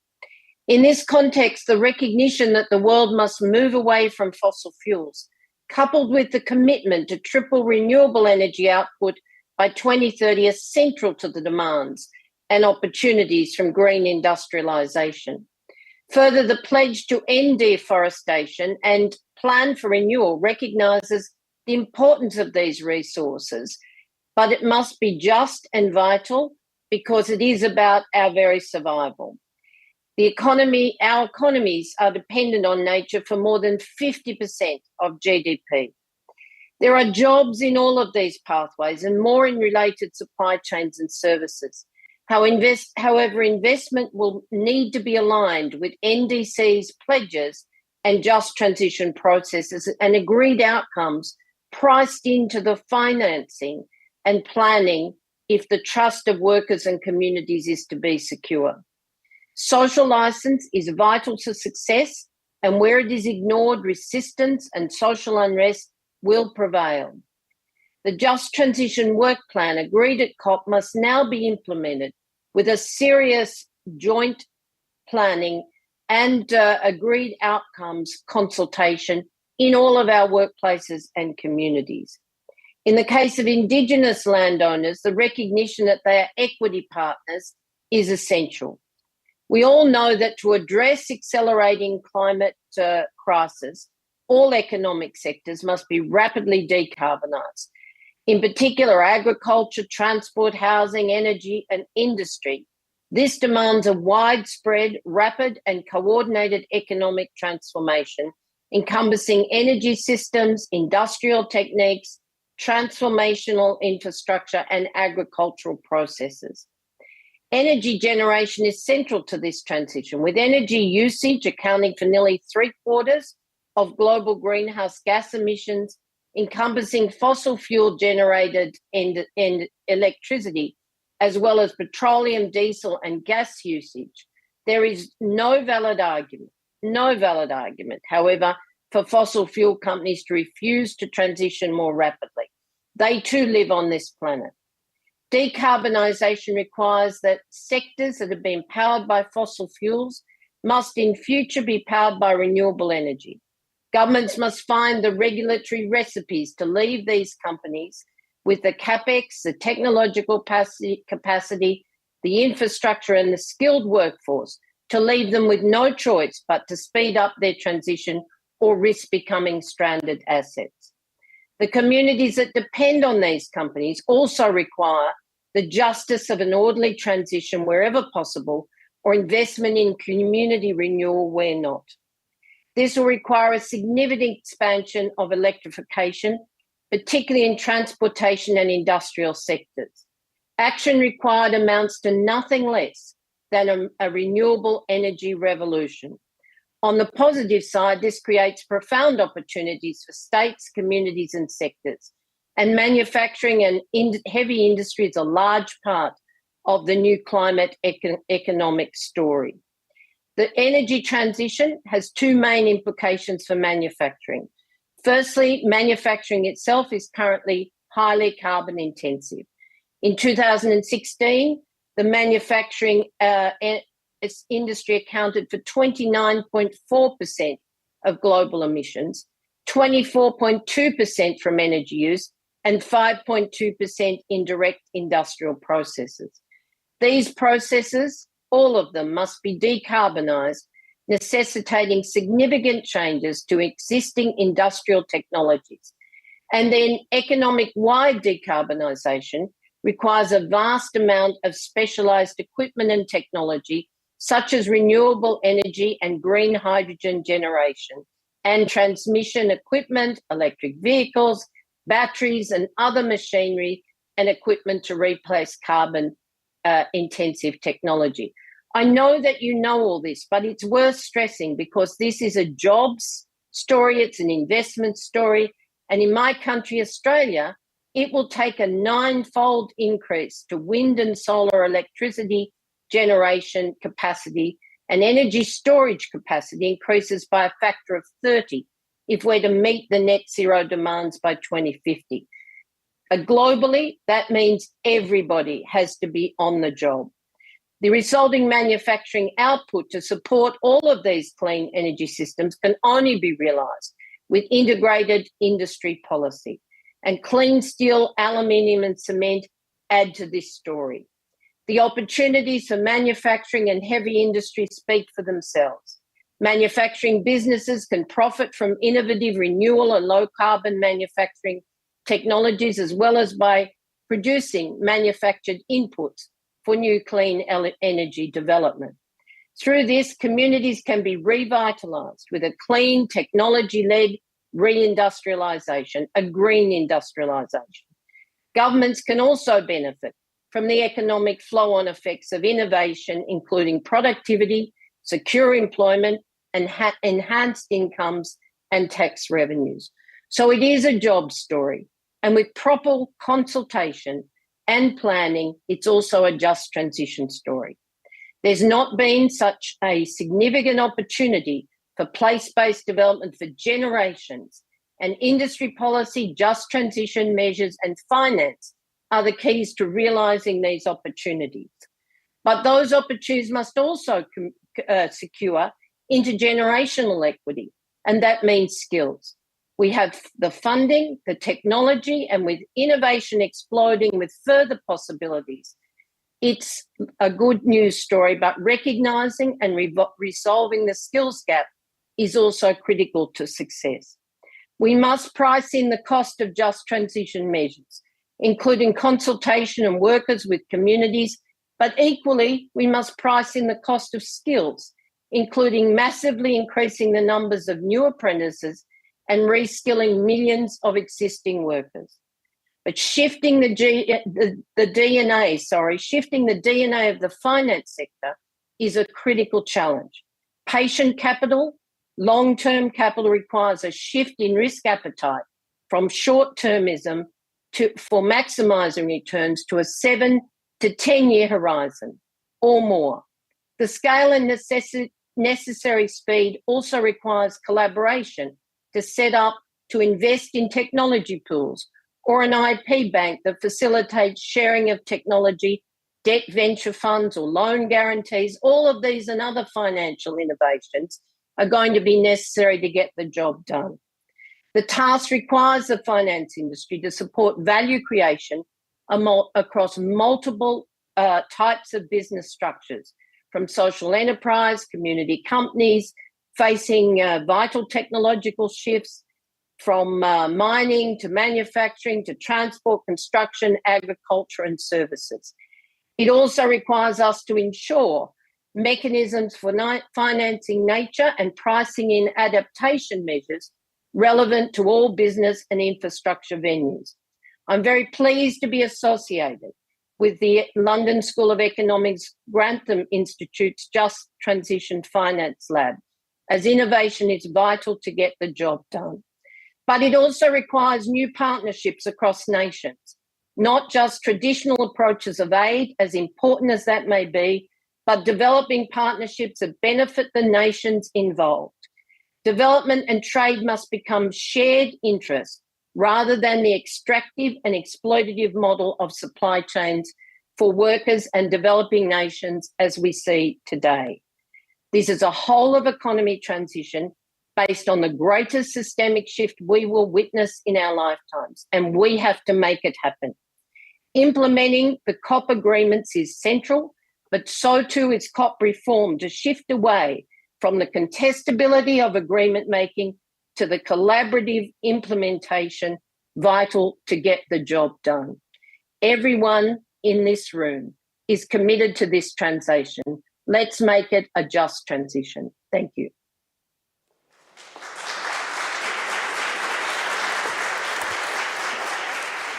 In this context, the recognition that the world must move away from fossil fuels, coupled with the commitment to triple renewable energy output by 2030, is central to the demands and opportunities from green industrialisation. Further, the pledge to end deforestation and plan for renewal recognises the importance of these resources, but it must be just and vital because it is about our very survival. Our economies are dependent on nature for more than 50% of GDP. There are jobs in all of these pathways and more in related supply chains and services. However, investment will need to be aligned with NDC's pledges and just transition processes and agreed outcomes priced into the financing and planning if the trust of workers and communities is to be secure. Social licence is vital to success, and where it is ignored, resistance and social unrest will prevail. The Just Transition Work Plan agreed at COP must now be implemented with a serious joint planning and agreed outcomes consultation in all of our workplaces and communities. In the case of Indigenous landowners, the recognition that they are equity partners is essential. We all know that to address accelerating climate crisis, all economic sectors must be rapidly decarbonised. In particular, agriculture, transport, housing, energy, and industry. This demands a widespread, rapid, and coordinated economic transformation encompassing energy systems, industrial techniques, transformational infrastructure, and agricultural processes. Energy generation is central to this transition, with energy usage accounting for nearly 3/4 of global greenhouse gas emissions, encompassing fossil fuel generated and electricity, as well as petroleum, diesel, and gas usage. There is no valid argument, however, for fossil fuel companies to refuse to transition more rapidly. They too live on this planet. Decarbonisation requires that sectors that have been powered by fossil fuels must in future be powered by renewable energy. Governments must find the regulatory recipes to leave these companies with the capex, the technological capacity, the infrastructure, and the skilled workforce to leave them with no choice but to speed up their transition or risk becoming stranded assets. The communities that depend on these companies also require the justice of an orderly transition wherever possible, or investment in community renewal where not. This will require a significant expansion of electrification, particularly in transportation and industrial sectors. Action required amounts to nothing less than a renewable energy revolution. On the positive side, this creates profound opportunities for states, communities, and sectors. And manufacturing and heavy industry is a large part of the new climate economic story. The energy transition has two main implications for manufacturing. Firstly, manufacturing itself is currently highly carbon intensive. In 2016, the manufacturing industry accounted for 29.4% of global emissions, 24.2% from energy use, and 5.2% in direct industrial processes. These processes, all of them, must be decarbonised, necessitating significant changes to existing industrial technologies. And then economic-wide decarbonisation requires a vast amount of specialised equipment and technology, such as renewable energy and green hydrogen generation, and transmission equipment, electric vehicles, batteries, and other machinery and equipment to replace carbon-intensive technology. I know that you know all this, but it's worth stressing because this is a jobs story, it's an investment story, and in my country, Australia, it will take a 9-fold increase to wind and solar electricity generation capacity, and energy storage capacity increases by a factor of 30 if we're to meet the net zero demands by 2050. Globally, that means everybody has to be on the job. The resulting manufacturing output to support all of these clean energy systems can only be realised with integrated industry policy. And clean steel, aluminium and cement add to this story. The opportunities for manufacturing and heavy industry speak for themselves. Manufacturing businesses can profit from innovative renewal and low carbon manufacturing technologies, as well as by producing manufactured inputs for new clean energy development. Through this, communities can be revitalised with a clean, technology-led reindustrialisation, a green industrialisation. Governments can also benefit from the economic flow-on effects of innovation, including productivity, secure employment, and enhanced incomes and tax revenues. So it is a job story. And with proper consultation and planning, it's also a just transition story. There's not been such a significant opportunity for place-based development for generations, and industry policy, just transition measures, and finance are the keys to realising these opportunities. But those opportunities must also secure intergenerational equity, and that means skills. We have the funding, the technology, and with innovation exploding with further possibilities, it's a good news story, but recognising and resolving the skills gap is also critical to success. We must price in the cost of just transition measures, including consultation and workers with communities, but equally, we must price in the cost of skills, including massively increasing the numbers of new apprentices and reskilling millions of existing workers. But shifting the DNA of the finance sector is a critical challenge. Patient capital, long-term capital requires a shift in risk appetite from short-termism for maximising returns to a 7 to 10-year horizon or more. The scale and necessary speed also requires collaboration to set up to invest in technology pools or an IP bank that facilitates sharing of technology, debt venture funds or loan guarantees. All of these and other financial innovations are going to be necessary to get the job done. The task requires the finance industry to support value creation across multiple types of business structures, from social enterprise, community companies facing vital technological shifts, from mining to manufacturing to transport, construction, agriculture, and services. It also requires us to ensure mechanisms for financing nature and pricing in adaptation measures relevant to all business and infrastructure venues. I'm very pleased to be associated with the London School of Economics Grantham Institute's Just Transition Finance Lab, as innovation is vital to get the job done. But it also requires new partnerships across nations, not just traditional approaches of aid, as important as that may be, but developing partnerships that benefit the nations involved. Development and trade must become shared interests rather than the extractive and exploitative model of supply chains for workers and developing nations as we see today. This is a whole of economy transition based on the greatest systemic shift we will witness in our lifetimes, and we have to make it happen. Implementing the COP agreements is central, but so too is COP reform to shift away from the contestability of agreement making to the collaborative implementation vital to get the job done. Everyone in this room is committed to this transition. Let's make it a just transition. Thank you.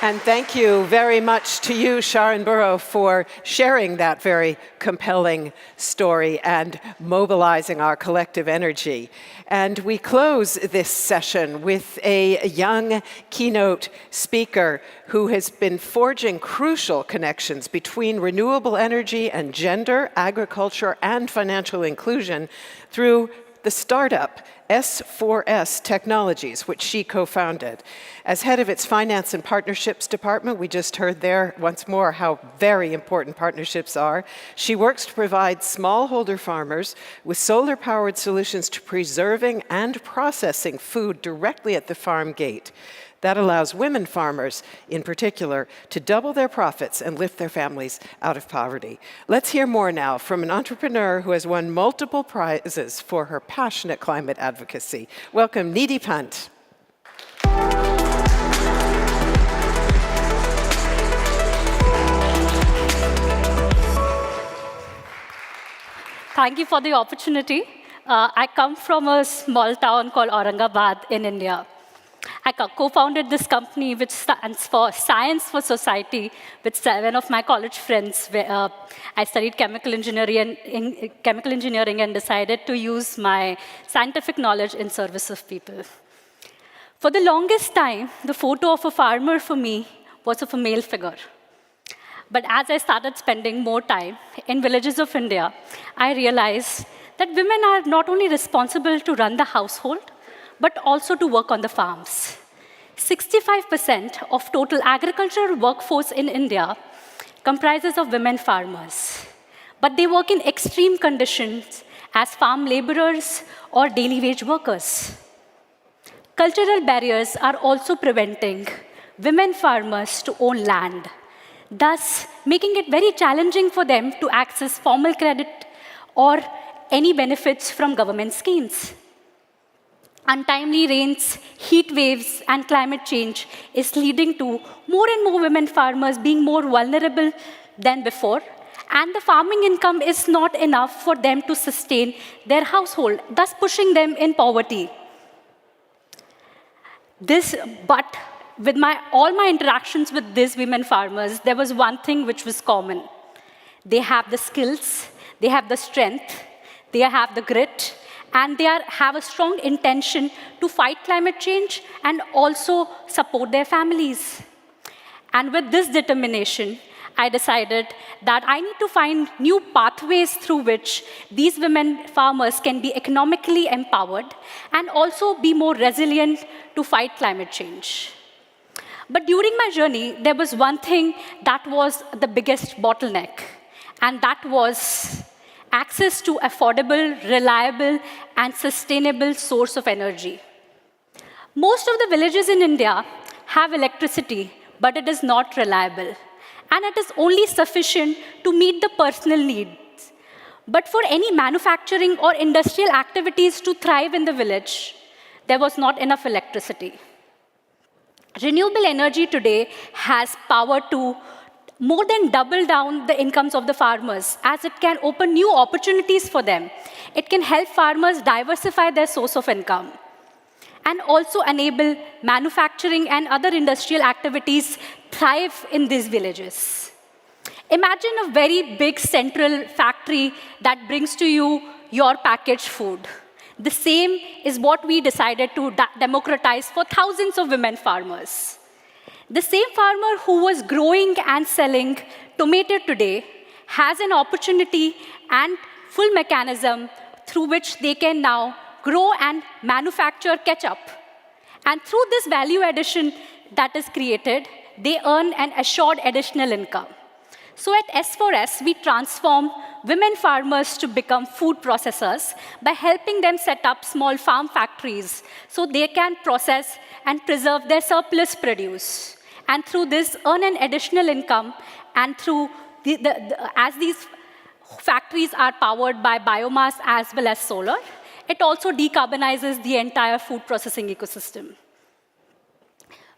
And thank you very much to you, Sharon Burrow, for sharing that very compelling story and mobilizing our collective energy. And we close this session with a young keynote speaker who has been forging crucial connections between renewable energy and gender, agriculture, and financial inclusion through the startup S4S Technologies, which she co-founded. As head of its Finance and Partnerships Department, we just heard there once more how very important partnerships are. She works to provide smallholder farmers with solar-powered solutions to preserving and processing food directly at the farm gate. That allows women farmers, in particular, to double their profits and lift their families out of poverty. Let's hear more now from an entrepreneur who has won multiple prizes for her passionate climate advocacy. Welcome, Nidhi Pant. Thank you for the opportunity. I come from a small town called Aurangabad in India. I co-founded this company, which stands for Science for Society, with 7 of my college friends. Where, I studied chemical engineering and decided to use my scientific knowledge in service of people. For the longest time, the photo of a farmer for me was of a male figure. But as I started spending more time in villages of India, I realized that women are not only responsible to run the household, but also to work on the farms. 65% of total agricultural workforce in India comprises of women farmers, but they work in extreme conditions as farm laborers or daily wage workers. Cultural barriers are also preventing women farmers to own land, thus making it very challenging for them to access formal credit or any benefits from government schemes. Untimely rains, heat waves, and climate change is leading to more and more women farmers being more vulnerable than before, and the farming income is not enough for them to sustain their household, thus pushing them in poverty. But with all my interactions with these women farmers, there was one thing which was common. They have the skills, they have the strength, they have the grit, and they have a strong intention to fight climate change and also support their families. And with this determination, I decided that I need to find new pathways through which these women farmers can be economically empowered and also be more resilient to fight climate change. But during my journey, there was one thing that was the biggest bottleneck, and that was access to affordable, reliable, and sustainable source of energy. Most of the villages in India have electricity, but it is not reliable. And it is only sufficient to meet the personal needs. But for any manufacturing or industrial activities to thrive in the village, there was not enough electricity. Renewable energy today has power to more than double down the incomes of the farmers, as it can open new opportunities for them. It can help farmers diversify their source of income, and also enable manufacturing and other industrial activities thrive in these villages. Imagine a very big central factory that brings to you your packaged food. The same is what we decided to democratize for thousands of women farmers. The same farmer who was growing and selling tomato today has an opportunity and full mechanism through which they can now grow and manufacture ketchup. And through this value addition that is created, they earn an assured additional income. So at S4S, we transform women farmers to become food processors by helping them set up small farm factories so they can process and preserve their surplus produce. And through this, earn an additional income, and through as these factories are powered by biomass as well as solar, it also decarbonizes the entire food processing ecosystem.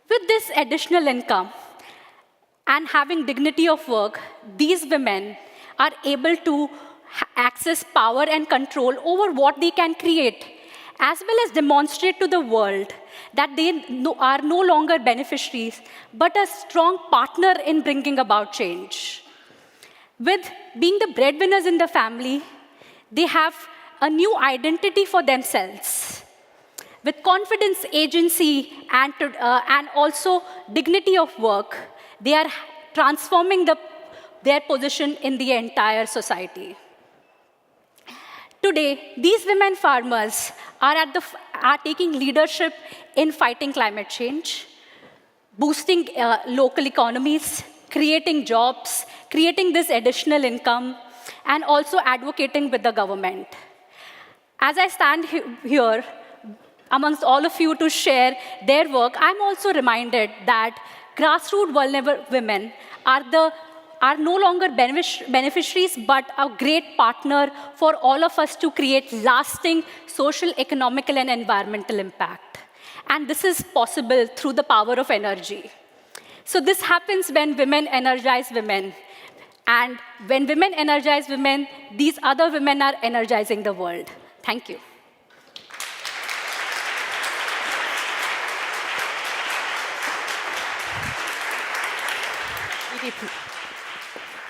With this additional income and having dignity of work, these women are able to access power and control over what they can create, as well as demonstrate to the world that they are no longer beneficiaries, but a strong partner in bringing about change. With being the breadwinners in the family, they have a new identity for themselves. With confidence, agency, and also dignity of work, they are transforming their position in the entire society. Today, these women farmers are taking leadership in fighting climate change, boosting local economies, creating jobs, creating this additional income, and also advocating with the government. As I stand here amongst all of you to share their work, I'm also reminded that grassroots vulnerable women are no longer beneficiaries, but a great partner for all of us to create lasting social, economical, and environmental impact. And this is possible through the power of energy. So this happens when women energize women. And when women energize women, these other women are energizing the world. Thank you.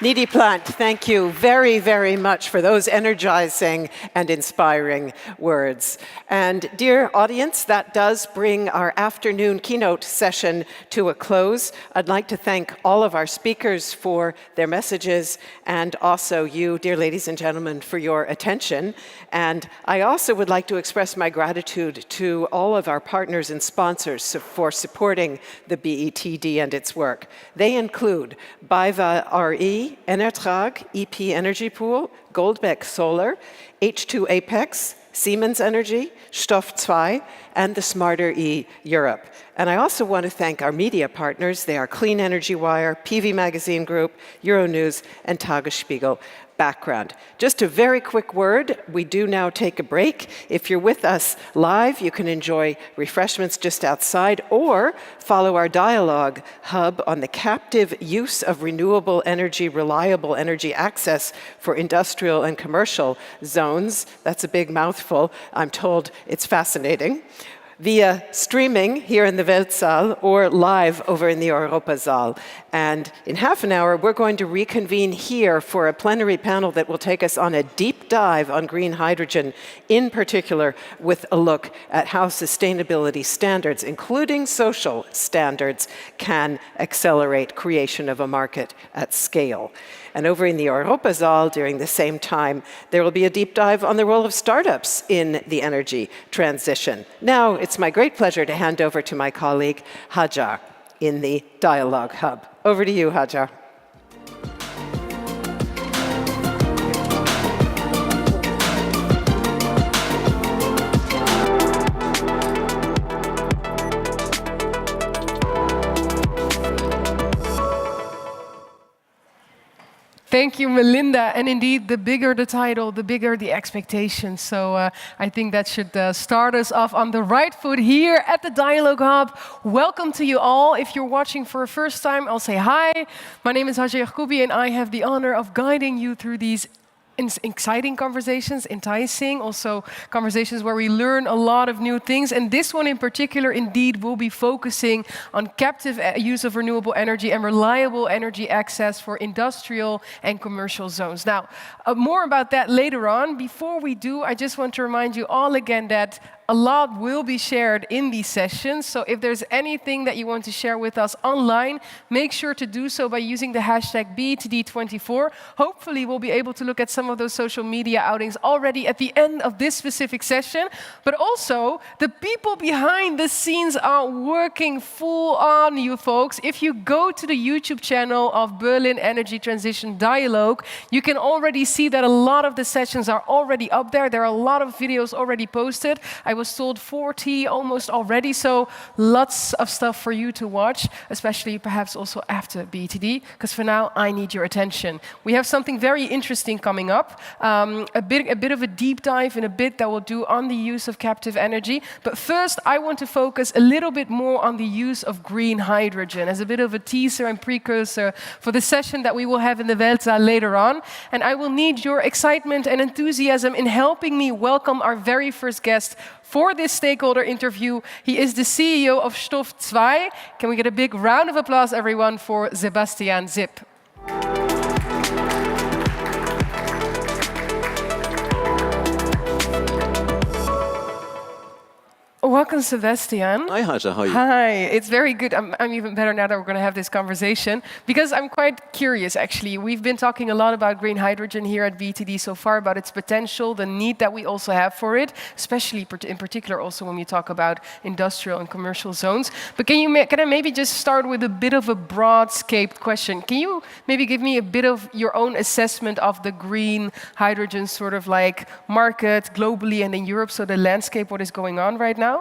Needy Plant, thank you very, very much for those energizing and inspiring words. And dear audience, that does bring our afternoon keynote session to a close. I'd like to thank all of our speakers for their messages, and also you, dear ladies and gentlemen, for your attention. And I also would like to express my gratitude to all of our partners and sponsors for supporting the BETD and its work. They include BayWa RE, Enertrag, EP Energy Pool, Goldbeck Solar, H2 Apex, Siemens Energy, Stoff 2, and the Smarter E Europe. And I also want to thank our media partners. They are Clean Energy Wire, PV Magazine Group, Euronews, and Tagesspiegel Background. Just a very quick word, we do now take a break. If you're with us live, you can enjoy refreshments just outside, or follow our dialogue hub on the captive use of renewable energy, reliable energy access for industrial and commercial zones. That's a big mouthful. I'm told it's fascinating. Via streaming here in the Weltsaal or live over in the Europasaal. And in half an hour, we're going to reconvene here for a plenary panel that will take us on a deep dive on green hydrogen, in particular with a look at how sustainability standards, including social standards, can accelerate creation of a market at scale. And over in the Europasaal, during the same time, there will be a deep dive on the role of startups in the energy transition. Now, it's my great pleasure to hand over to my colleague, Hajar, in the Dialogue Hub. Over to you, Hajar. Thank you, Melinda. And indeed, the bigger the title, the bigger the expectations. So I think that should start us off on the right foot here at the Dialogue Hub. Welcome to you all. If you're watching for the first time, I'll say hi. My name is Hajja Yacoubi, and I have the honor of guiding you through these exciting conversations, enticing, also conversations where we learn a lot of new things. And this one in particular, indeed, will be focusing on captive use of renewable energy and reliable energy access for industrial and commercial zones. Now, more about that later on. Before we do, I just want to remind you all again that a lot will be shared in these sessions. So if there's anything that you want to share with us online, make sure to do so by using the hashtag BTD24. Hopefully, we'll be able to look at some of those social media outings already at the end of this specific session. But also, the people behind the scenes are working full on, you folks. If you go to the YouTube channel of Berlin Energy Transition Dialogue, you can already see that a lot of the sessions are already up there. There are a lot of videos already posted. I was told 40 almost already, so lots of stuff for you to watch, especially perhaps also after BTD, because for now, I need your attention. We have something very interesting coming up, a bit of a deep dive in a bit that we'll do on the use of captive energy. But first, I want to focus a little bit more on the use of green hydrogen as a bit of a teaser and precursor for the session that we will have in the Weltsaal later on. And I will need your excitement and enthusiasm in helping me welcome our very first guest for this stakeholder interview. He is the CEO of Stoff 2. Can we get a big round of applause, everyone, for Sebastian Zipp? Welcome, Sebastian. Hi, Hajja. How are you? Hi. It's very good. I'm even better now that we're going to have this conversation, because I'm quite curious, actually. We've been talking a lot about green hydrogen here at BTD so far, about its potential, the need that we also have for it, especially in particular also when we talk about industrial and commercial zones. But can I maybe just start with a bit of a broad-scaped question? Can you maybe give me a bit of your own assessment of the green hydrogen sort of like market globally and in Europe, so the landscape, what is going on right now?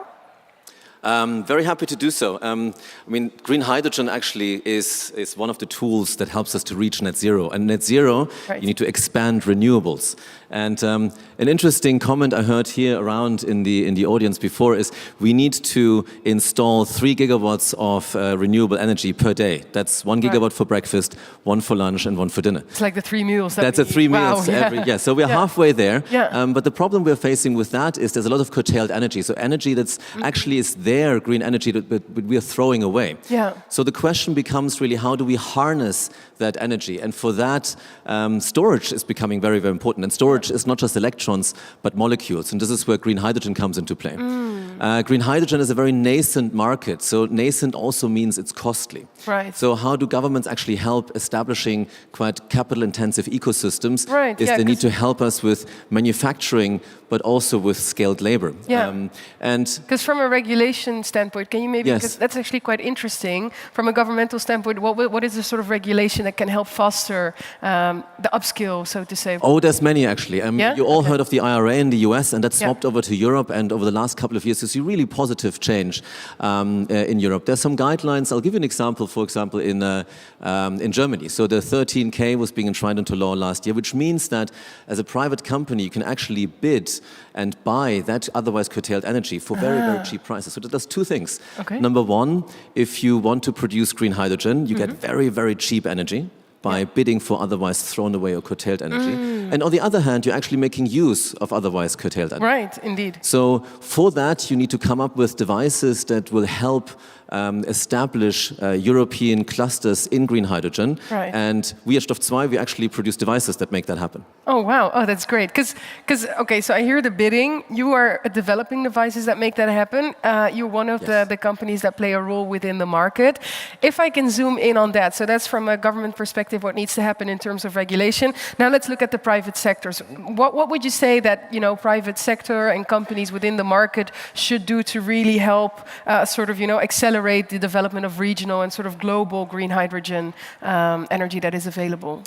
Very happy to do so. I mean, green hydrogen actually is one of the tools that helps us to reach net zero. And net zero, you need to expand renewables. And an interesting comment I heard here around in the audience before is we need to install 3 gigawatts of renewable energy per day. That's 1 gigawatt for breakfast, 1 for lunch, and 1 for dinner. It's like the 3 meals. That's 3 meals every. Yeah, so we're halfway there. Yeah. But the problem we're facing with that is there's a lot of curtailed energy. So energy that's actually is there, green energy, but we are throwing away. Yeah. So the question becomes really, how do we harness that energy? And for that, storage is becoming very, very important. And storage is not just electrons, but molecules. And this is where green hydrogen comes into play. Green hydrogen is a very nascent market. So nascent also means it's costly. Right. So how do governments actually help establishing quite capital-intensive ecosystems? Right. They need to help us with manufacturing, but also with skilled labor. Yeah. And because from a regulation standpoint, can you maybe, because that's actually quite interesting, from a governmental standpoint, what is the sort of regulation that can help foster the upskill, so to say? Oh, there's many actually. You all heard of the IRA in the US, and that swapped over to Europe, and over the last couple of years, you see really positive change in Europe. There's some guidelines. I'll give you an example, for example, in Germany. So the 13K was being enshrined into law last year, which means that as a private company, you can actually bid and buy that otherwise curtailed energy for very, very cheap prices. So that does two things. Okay. Number one, if you want to produce green hydrogen, you get very, very cheap energy by bidding for otherwise thrown away or curtailed energy. And on the other hand, you're actually making use of otherwise curtailed energy. Right, indeed. So for that, you need to come up with devices that will help establish European clusters in green hydrogen. Right. And we at Stoff 2, we actually produce devices that make that happen. Oh, wow. Oh, that's great. Because okay, so I hear the bidding. You are developing devices that make that happen. You're one of the companies that play a role within the market. If I can zoom in on that, so that's from a government perspective, what needs to happen in terms of regulation. Now let's look at the private sectors. What would you say that private sector and companies within the market should do to really help accelerate the development of regional and sort of global green hydrogen energy that is available?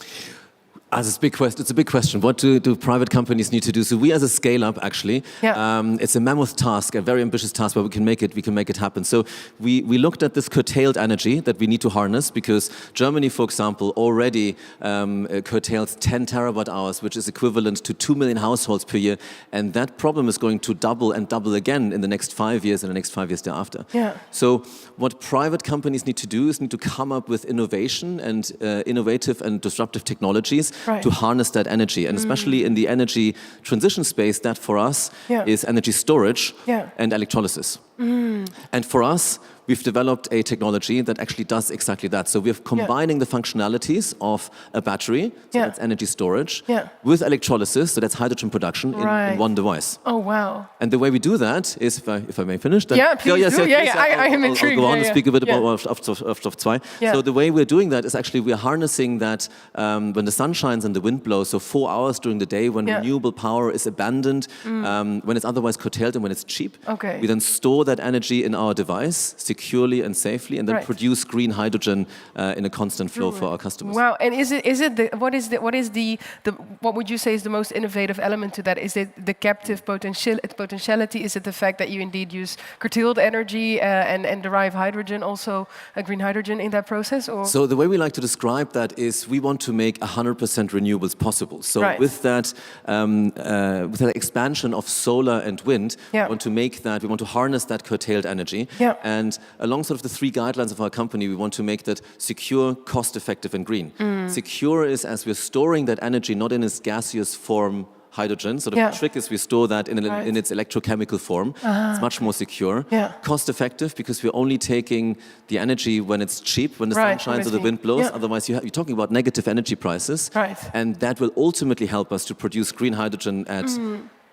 It's a big question. It's a big question. What do private companies need to do? So we, as a scale-up, actually, it's a mammoth task, a very ambitious task, but we can make it happen. So we looked at this curtailed energy that we need to harness, because Germany, for example, already curtails 10 terawatt hours, which is equivalent to 2 million households per year, and that problem is going to double and double again in the next 5 years and the next 5 years thereafter. Yeah. So what private companies need to do is need to come up with innovation and innovative and disruptive technologies to harness that energy. And especially in the energy transition space, that for us is energy storage and electrolysis. And for us, we've developed a technology that actually does exactly that. So we're combining the functionalities of a battery, so that's energy storage, with electrolysis, so that's hydrogen production, in one device. Oh, wow. And the way we do that is, if I may finish, then please do. I am intrigued. I'll go on and speak a bit about Stoff 2. So the way we're doing that is actually we're harnessing that when the sun shines and the wind blows, so 4 hours during the day when renewable power is abandoned, when it's otherwise curtailed and when it's cheap, we then store that energy in our device securely and safely, and then produce green hydrogen in a constant flow for our customers. Wow! And what would you say is the most innovative element to that? Is it the captive potentiality? Is it the fact that you indeed use curtailed energy and derive hydrogen, also green hydrogen, in that process? Or? So the way we like to describe that is we want to make 100% renewables possible. So with that expansion of solar and wind, we want to make that. We want to harness that curtailed energy. And along sort of the 3 guidelines of our company, we want to make that secure, cost-effective, and green. Secure is as we're storing that energy not in its gaseous form, hydrogen. So the trick is we store that in its electrochemical form. It's much more secure. Cost-effective, because we're only taking the energy when it's cheap, when the sun shines or the wind blows. Otherwise, you're talking about negative energy prices. And that will ultimately help us to produce green hydrogen at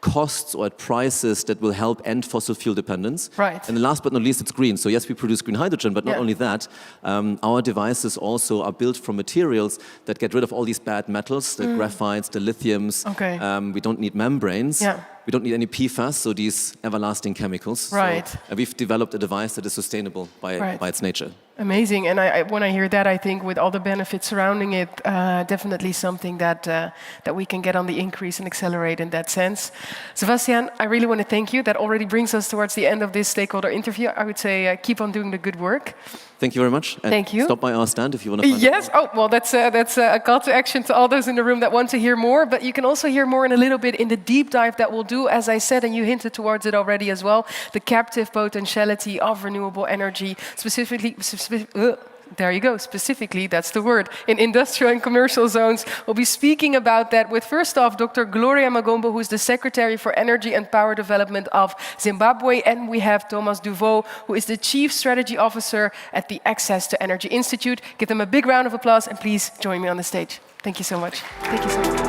costs or at prices that will help end fossil fuel dependence. And last but not least, it's green. So yes, we produce green hydrogen, but not only that, our devices also are built from materials that get rid of all these bad metals, the graphites, the lithiums. We don't need membranes. We don't need any PFAS, so these everlasting chemicals. So we've developed a device that is sustainable by its nature. Amazing. And when I hear that, I think with all the benefits surrounding it, definitely something that we can get on the increase and accelerate in that sense. Sebastian, I really want to thank you. That already brings us towards the end of this stakeholder interview. I would say keep on doing the good work. Thank you very much. And thank you. Stop by our stand if you want to find out more. Oh, well, that's a call to action to all those in the room that want to hear more. But you can also hear more in a little bit in the deep dive that we'll do, as I said, and you hinted towards it already as well, the captive potentiality of renewable energy, specifically, that's the word, in industrial and commercial zones. We'll be speaking about that with, first off, Dr. Gloria Magombo, who is the Secretary for Energy and Power Development of Zimbabwe, and we have Thomas Duveau, who is the Chief Strategy Officer at the Access to Energy Institute. Give them a big round of applause, and please join me on the stage. Thank you so much. Thank you so much.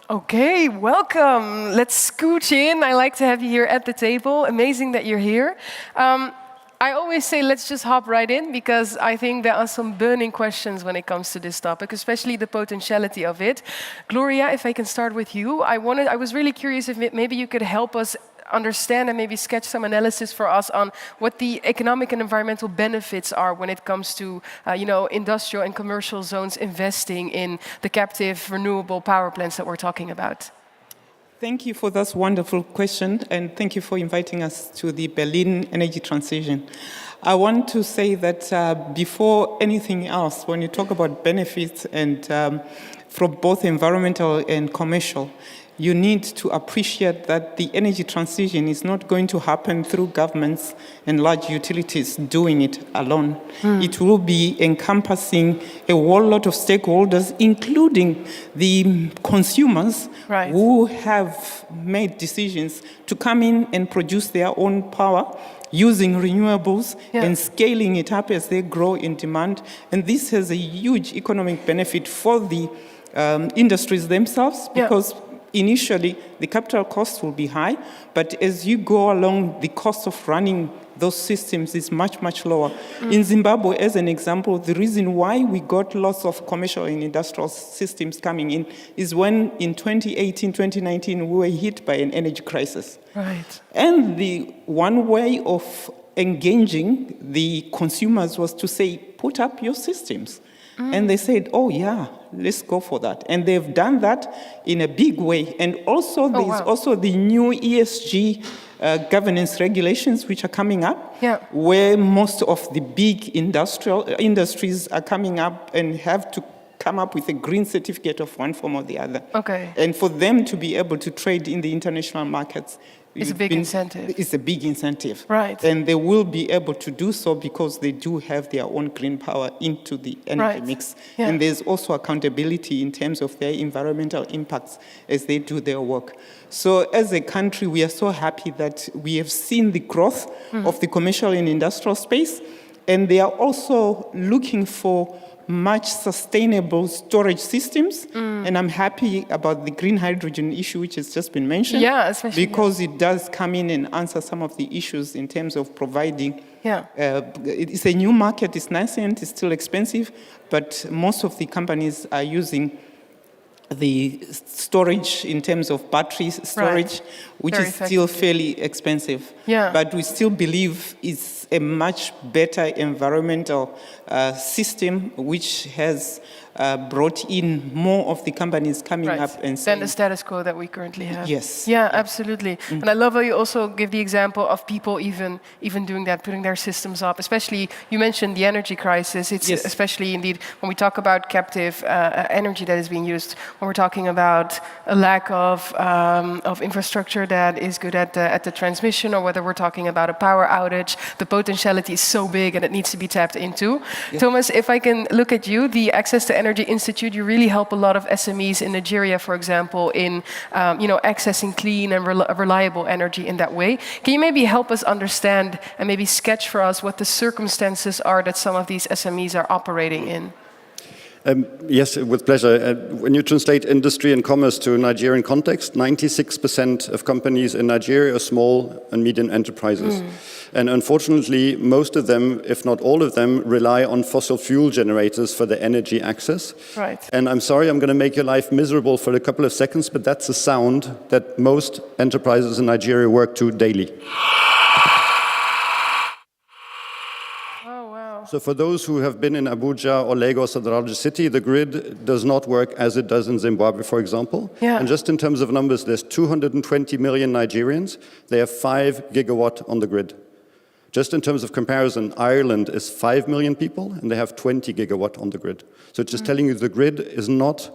Okay, welcome. Let's scooch in. I like to have you here at the table. Amazing that you're here. I always say let's just hop right in, because I think there are some burning questions when it comes to this topic, especially the potentiality of it. Gloria, if I can start with you, I was really curious if maybe you could help us understand and maybe sketch some analysis for us on what the economic and environmental benefits are when it comes to industrial and commercial zones investing in the captive renewable power plants that we're talking about. Thank you for this wonderful question, and thank you for inviting us to the Berlin Energy Transition. I want to say that before anything else, when you talk about benefits and from both environmental and commercial, you need to appreciate that the energy transition is not going to happen through governments and large utilities doing it alone. It will be encompassing a whole lot of stakeholders, including the consumers who have made decisions to come in and produce their own power using renewables and scaling it up as they grow in demand. And this has a huge economic benefit for the industries themselves, because initially, the capital cost will be high, but as you go along, the cost of running those systems is much, much lower. In Zimbabwe, as an example, the reason why we got lots of commercial and industrial systems coming in is when in 2018, 2019, we were hit by an energy crisis. And the one way of engaging the consumers was to say, put up your systems. And they said, oh yeah, let's go for that. And they've done that in a big way. And also there's also the new ESG governance regulations which are coming up, where most of the big industries are coming up and have to come up with a green certificate of one form or the other. And for them to be able to trade in the international markets, it's a big incentive. It's a big incentive. Right. And they will be able to do so because they do have their own green power into the energy mix. Yeah. And there's also accountability in terms of their environmental impacts as they do their work. So as a country, we are so happy that we have seen the growth of the commercial and industrial space. And they are also looking for much sustainable storage systems. And I'm happy about the green hydrogen issue, which has just been mentioned. Yeah, especially because it does come in and answer some of the issues in terms of providing. It's a new market, it's nascent, it's still expensive, but most of the companies are using the storage in terms of battery storage, which Very is still fairly expensive. But we still believe it's a much better environmental system which has brought in more of the companies coming up and saying, than the status quo that we currently have. Yes. Yeah, absolutely. And I love how you also give the example of people even doing that, putting their systems up. Especially, you mentioned the energy crisis. It's especially indeed when we talk about captive energy that is being used, when we're talking about a lack of infrastructure that is good at the transmission, or whether we're talking about a power outage, the potentiality is so big and it needs to be tapped into. Thomas, if I can look at you, the Access to Energy Institute, you really help a lot of SMEs in Nigeria, for example, in accessing clean and reliable energy in that way. Can you maybe help us understand and maybe sketch for us what the circumstances are that some of these SMEs are operating in? Yes, with pleasure. When you translate industry and commerce to a Nigerian context, 96% of companies in Nigeria are small and medium enterprises. And unfortunately, most of them, if not all of them, rely on fossil fuel generators for their energy access. And I'm sorry, I'm going to make your life miserable for a couple of seconds, but that's a sound that most enterprises in Nigeria work to daily. So for those who have been in Abuja or Lagos or the largest city, the grid does not work as it does in Zimbabwe, for example. And just in terms of numbers, there's 220 million Nigerians. They have 5 gigawatt on the grid. Just in terms of comparison, Ireland is 5 million people, and they have 20 gigawatt on the grid. So it's just telling you the grid is not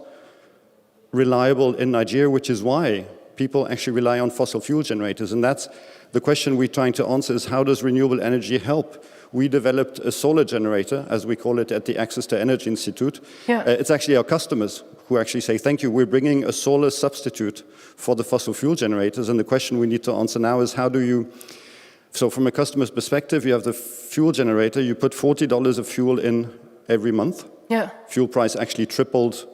reliable in Nigeria, which is why people actually rely on fossil fuel generators. And that's the question we're trying to answer, is how does renewable energy help? We developed a solar generator, as we call it at the Access to Energy Institute. It's actually our customers who actually say, thank you, we're bringing a solar substitute for the fossil fuel generators. And the question we need to answer now is, how do you, so from a customer's perspective, you have the fuel generator, you put $40 of fuel in every month. Fuel price actually tripled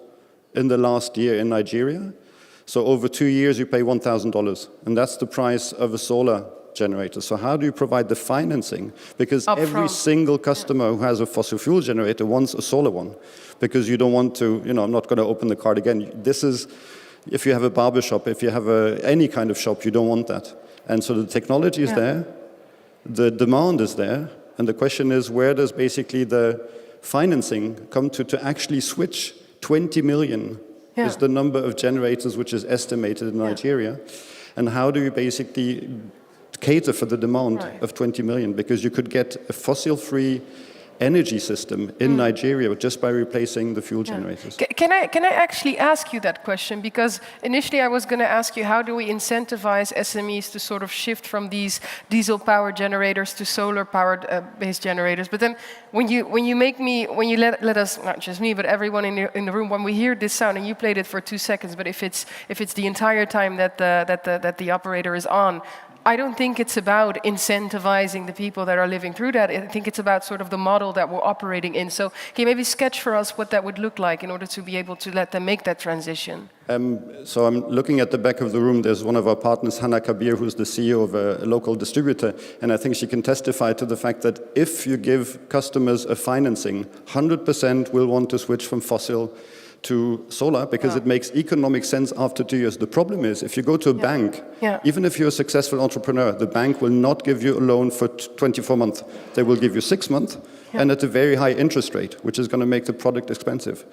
in the last year in Nigeria. So over 2 years, you pay $1,000. And that's the price of a solar generator. So how do you provide the financing? Because every single customer who has a fossil fuel generator wants a solar one, because you don't want to, I'm not going to open the card again. This is, if you have a barber shop, if you have any kind of shop, you don't want that. And so the technology is there, the demand is there, and the question is, where does basically the financing come to actually switch? 20 million is the number of generators which is estimated in Nigeria. And how do you basically cater for the demand of 20 million? Because you could get a fossil-free energy system in Nigeria just by replacing the fuel generators. Can I actually ask you that question? Because initially I was going to ask you, how do we incentivize SMEs to sort of shift from these diesel power generators to solar powered based generators? But then when you let us, not just me, but everyone in the room, when we hear this sound, and you played it for 2 seconds, but if it's the entire time that the operator is on, I don't think it's about incentivizing the people that are living through that. I think it's about sort of the model that we're operating in. So can you maybe sketch for us what that would look like in order to be able to let them make that transition? So I'm looking at the back of the room. There's one of our partners, Hannah Kabir, who's the CEO of a local distributor. And I think she can testify to the fact that if you give customers a financing, 100% will want to switch from fossil to solar because it makes economic sense after 2 years. The problem is, if you go to a bank, even if you're a successful entrepreneur, the bank will not give you a loan for 24 months. They will give you 6 months and at a very high interest rate, which is going to make the product expensive.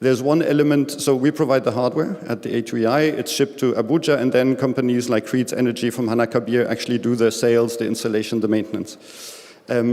There's one element, so we provide the hardware at the A2EI, it's shipped to Abuja, and then companies like Creed's Energy from Hana Kabir actually do the sales, the installation, the maintenance.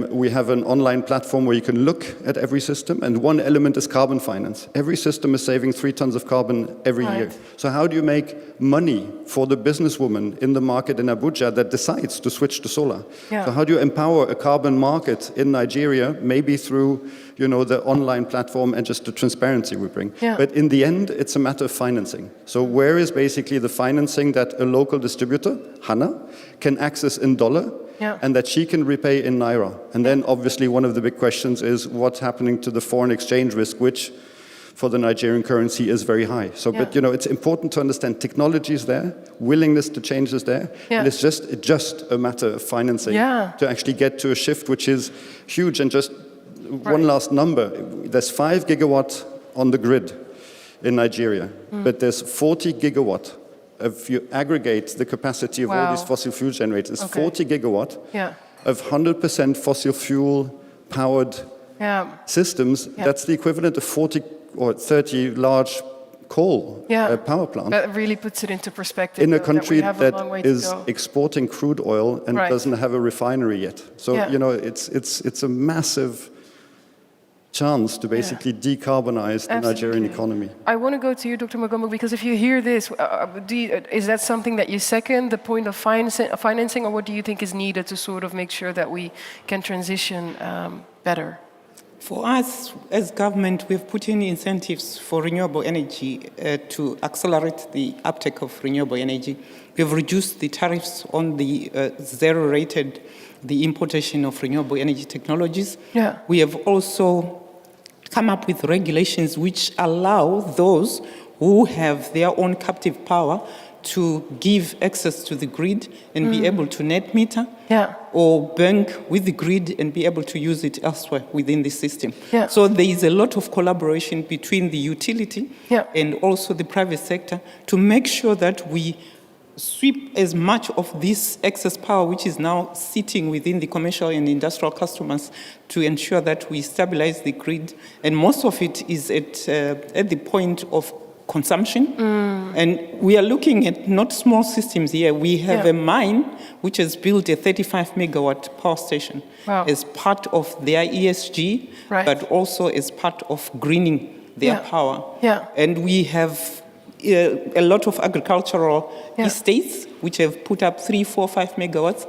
We have an online platform where you can look at every system, and one element is carbon finance. Every system is saving 3 tons of carbon every year. So how do you make money for the businesswoman in the market in Abuja that decides to switch to solar? So how do you empower a carbon market in Nigeria, maybe through the online platform and just the transparency we bring? But in the end, it's a matter of financing. So where is basically the financing that a local distributor, Hana, can access in dollar, and that she can repay in naira? And then obviously one of the big questions is what's happening to the foreign exchange risk, which for the Nigerian currency is very high. So, but it's important to understand technology is there, willingness to change is there, and it's just a matter of financing to actually get to a shift which is huge. And just one last number, there's 5 gigawatt on the grid in Nigeria, but there's 40 gigawatt. If you aggregate the capacity of all these fossil fuel generators, 40 gigawatt of 100% fossil fuel powered systems, that's the equivalent of 40 or 30 large coal power plants. That really puts it into perspective. In a country that is exporting crude oil and doesn't have a refinery yet. So, it's a massive chance to basically decarbonize the Nigerian economy. I want to go to you, Dr. Magombo, because if you hear this, is that something that you second, the point of financing, or what do you think is needed to sort of make sure that we can transition better? For us, as government, we've put in incentives for renewable energy to accelerate the uptake of renewable energy. We've reduced the tariffs on the zero-rated, the importation of renewable energy technologies. We have also come up with regulations which allow those who have their own captive power to give access to the grid and be able to net meter or bank with the grid and be able to use it elsewhere within the system. So there is a lot of collaboration between the utility and also the private sector to make sure that we sweep as much of this excess power which is now sitting within the commercial and industrial customers to ensure that we stabilize the grid. And most of it is at the point of consumption. And we are looking at not small systems here. We have a mine which has built a 35 megawatt power station as part of their ESG, but also as part of greening their power. And we have a lot of agricultural estates which have put up 3, 4, 5 megawatts,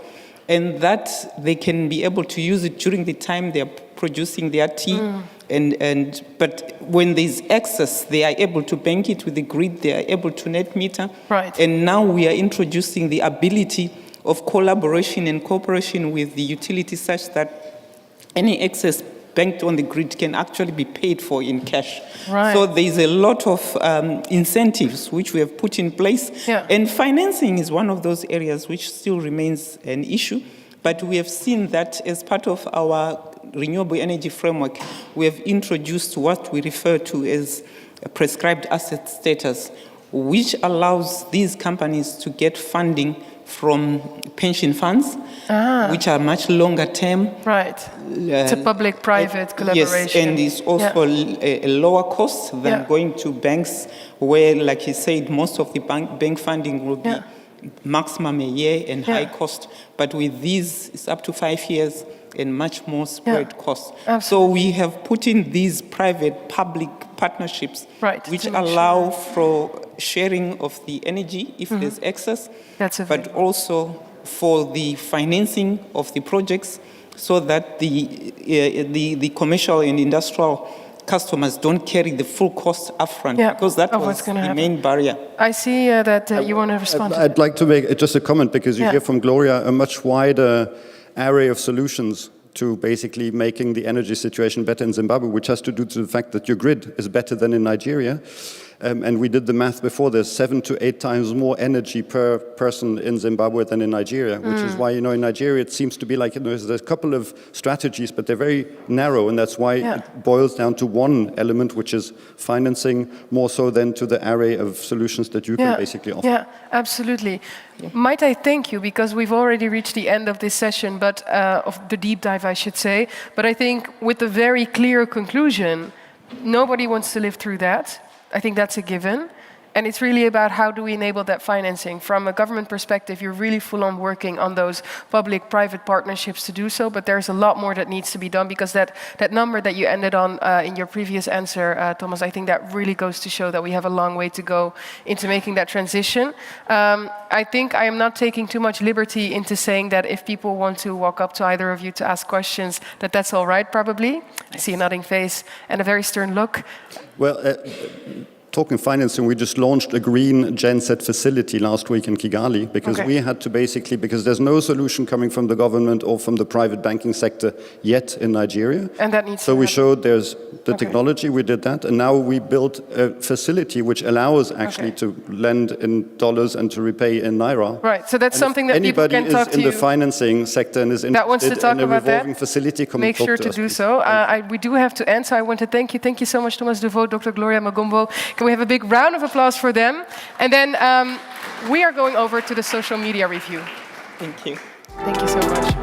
and that they can be able to use it during the time they are producing their tea. But when there's excess, they are able to bank it with the grid, they are able to net meter. And now we are introducing the ability of collaboration and cooperation with the utility such that any excess banked on the grid can actually be paid for in cash. So there's a lot of incentives which we have put in place. And financing is one of those areas which still remains an issue. But we have seen that as part of our renewable energy framework, we have introduced what we refer to as a prescribed asset status, which allows these companies to get funding from pension funds, which are much longer term. It's a public-private collaboration. Yes, and it's also a lower cost than going to banks where, like you said, most of the bank funding will be maximum a year and high cost. But with these, it's up to 5 years and much more spread costs. So we have put in these private-public partnerships, which allow for sharing of the energy if there's excess, but also for the financing of the projects so that the commercial and industrial customers don't carry the full cost upfront, because that was the main barrier. I see that you want to respond. I'd like to make just a comment, because you hear from Gloria a much wider array of solutions to basically making the energy situation better in Zimbabwe, which has to do with the fact that your grid is better than in Nigeria. And we did the math before, there's 7 to 8 times more energy per person in Zimbabwe than in Nigeria, which is why, in Nigeria it seems to be like, there's a couple of strategies, but they're very narrow, and that's why it boils down to one element, which is financing, more so than to the array of solutions that you can basically offer. Yeah, absolutely. Might I thank you, because we've already reached the end of this session, but of the deep dive, I should say. But I think with the very clear conclusion, nobody wants to live through that. I think that's a given. And it's really about how do we enable that financing. From a government perspective, you're really full on working on those public-private partnerships to do so, but there's a lot more that needs to be done, because that number that you ended on in your previous answer, Thomas, I think that really goes to show that we have a long way to go into making that transition. I think I am not taking too much liberty into saying that if people want to walk up to either of you to ask questions, that's all right, probably. I see a nodding face and a very stern look. Well, talking financing, we just launched a green genset facility last week in Kigali, because we had to basically, because there's no solution coming from the government or from the private banking sector yet in Nigeria. And that needs so we showed there's the technology, we did that, and now we built a facility which allows actually to lend in dollars and to repay in naira. Right, so that's something that people can talk to you. Anybody is in the financing sector and is interested in a revolving facility, make sure to do so. We do have to end, so I want to thank you. Thank you so much, Thomas De Voot, Dr. Gloria Magombo. Can we have a big round of applause for them? And then we are going over to the social media review. Thank you. Thank you so much.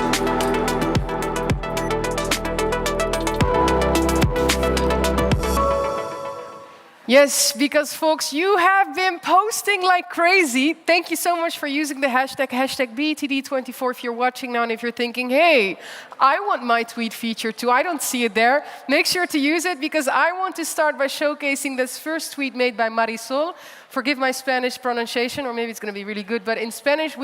Yes, because folks, you have been posting like crazy. Thank you so much for using the hashtag BETD24 if you're watching now and if you're thinking, hey, I want my tweet featured too. I don't see it there. Make sure to use it, because I want to start by showcasing this first tweet made by Marisol. Forgive my Spanish pronunciation, or maybe it's going to be really good, but in Spanish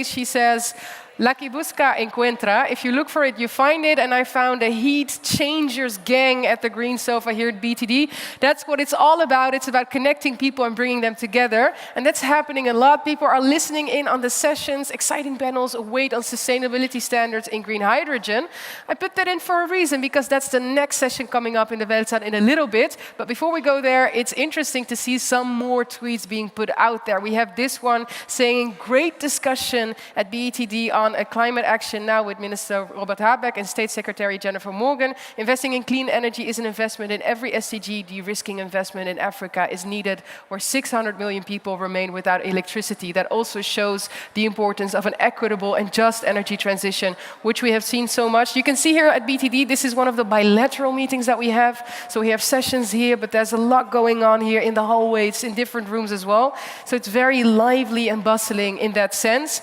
she says, La que busca encuentra. If you look for it, you find it, and I found a heat changers gang at the Green Sofa here at BTD. That's what it's all about. It's about connecting people and bringing them together, and that's happening a lot. People are listening in on the sessions, exciting panels await on sustainability standards in green hydrogen. I put that in for a reason, because that's the next session coming up in the Weltsaal in a little bit. But before we go there, it's interesting to see some more tweets being put out there. We have this one saying, great discussion at BETD on a climate action now with Minister Robert Habeck and State Secretary Jennifer Morgan. Investing in clean energy is an investment in every SDG. De-risking investment in Africa is needed, where 600 million people remain without electricity. That also shows the importance of an equitable and just energy transition, which we have seen so much. You can see here at BTD, this is one of the bilateral meetings that we have. So we have sessions here, but there's a lot going on here in the hallways, in different rooms as well. So it's very lively and bustling in that sense.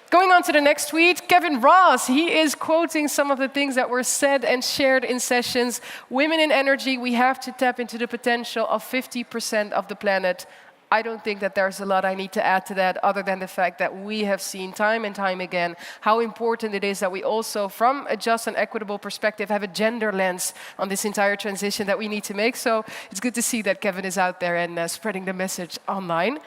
Going on to the next tweet, Kevin Ross, he is quoting some of the things that were said and shared in sessions. Women in energy, we have to tap into the potential of 50% of the planet. I don't think that there's a lot I need to add to that, other than the fact that we have seen time and time again how important it is that we also, from a just and equitable perspective, have a gender lens on this entire transition that we need to make. So it's good to see that Kevin is out there and spreading the message online.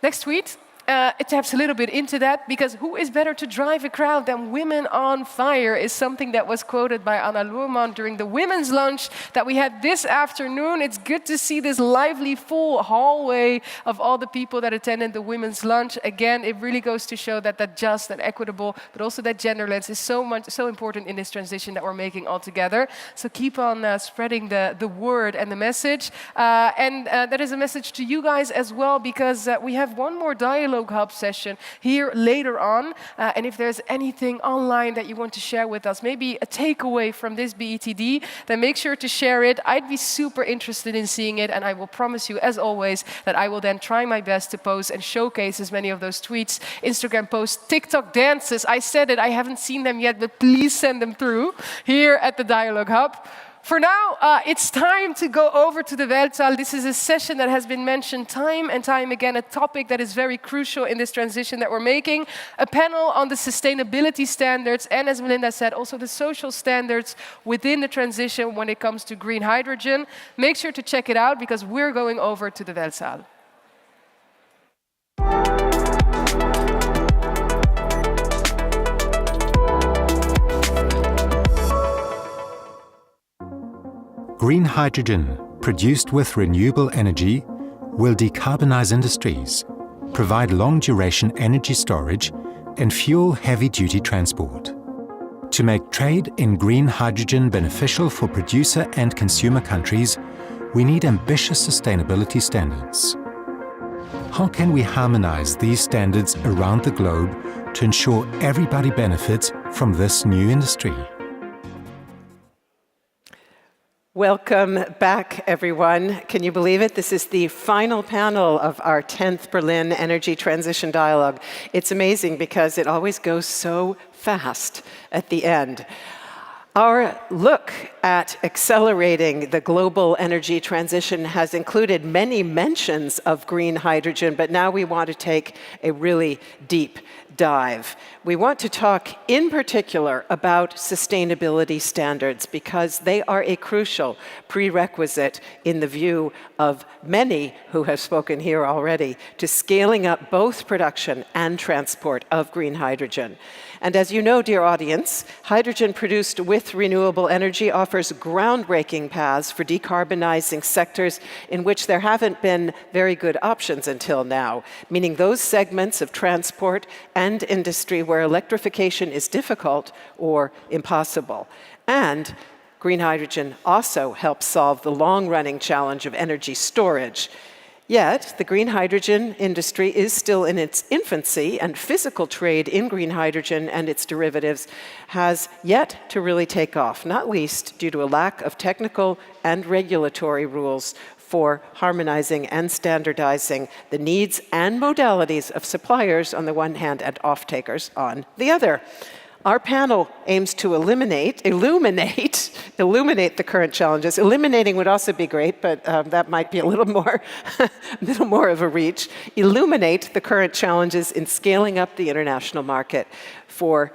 Next tweet. It taps a little bit into that, because who is better to drive a crowd than women on fire is something that was quoted by Anna Loerman during the women's lunch that we had this afternoon. It's good to see this lively, full hallway of all the people that attended the women's lunch. Again, it really goes to show that that just and equitable, but also that gender lens is so important in this transition that we're making all together. So keep on spreading the word and the message. And that is a message to you guys as well, because we have one more dialogue hub session here later on. And if there's anything online that you want to share with us, maybe a takeaway from this BETD, then make sure to share it. I'd be super interested in seeing it, and I will promise you, as always, that I will then try my best to post and showcase as many of those tweets, Instagram posts, TikTok dances. I said it, I haven't seen them yet, but please send them through here at the Dialogue Hub. For now, it's time to go over to the Weltsaal. This is a session that has been mentioned time and time again, a topic that is very crucial in this transition that we're making, a panel on the sustainability standards, and as Melinda said, also the social standards within the transition when it comes to green hydrogen. Make sure to check it out, because we're going over to the Weltsaal. Green hydrogen, produced with renewable energy, will decarbonize industries, provide long-duration energy storage, and fuel heavy-duty transport. To make trade in green hydrogen beneficial for producer and consumer countries, we need ambitious sustainability standards. How can we harmonize these standards around the globe to ensure everybody benefits from this new industry? Welcome back, everyone. Can you believe it? This is the final panel of our 10th Berlin Energy Transition Dialogue. It's amazing because it always goes so fast at the end. Our look at accelerating the global energy transition has included many mentions of green hydrogen, but now we want to take a really deep dive. We want to talk in particular about sustainability standards because they are a crucial prerequisite in the view of many who have spoken here already to scaling up both production and transport of green hydrogen. And as you know, dear audience, hydrogen produced with renewable energy offers groundbreaking paths for decarbonizing sectors in which there haven't been very good options until now, meaning those segments of transport and industry where electrification is difficult or impossible. And green hydrogen also helps solve the long-running challenge of energy storage. Yet, the green hydrogen industry is still in its infancy, and physical trade in green hydrogen and its derivatives has yet to really take off, not least due to a lack of technical and regulatory rules for harmonizing and standardizing the needs and modalities of suppliers on the one hand and off-takers on the other. Our panel aims to illuminate the current challenges. Eliminating would also be great, but that might be a little more of a reach. Illuminate the current challenges in scaling up the international market for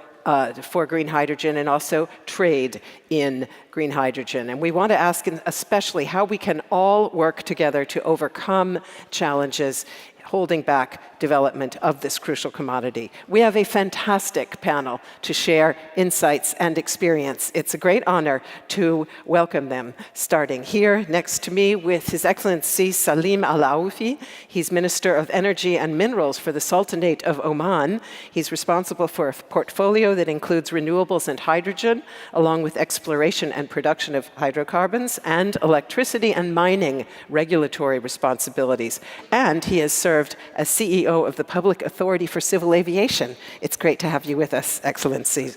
green hydrogen and also trade in green hydrogen. And we want to ask especially how we can all work together to overcome challenges holding back development of this crucial commodity. We have a fantastic panel to share insights and experience. It's a great honor to welcome them, starting here next to me with His Excellency Salim Al-Aoufi. He's Minister of Energy and Minerals for the Sultanate of Oman. He's responsible for a portfolio that includes renewables and hydrogen, along with exploration and production of hydrocarbons, and electricity and mining regulatory responsibilities. And he has served as CEO of the Public Authority for Civil Aviation. It's great to have you with us, Excellency.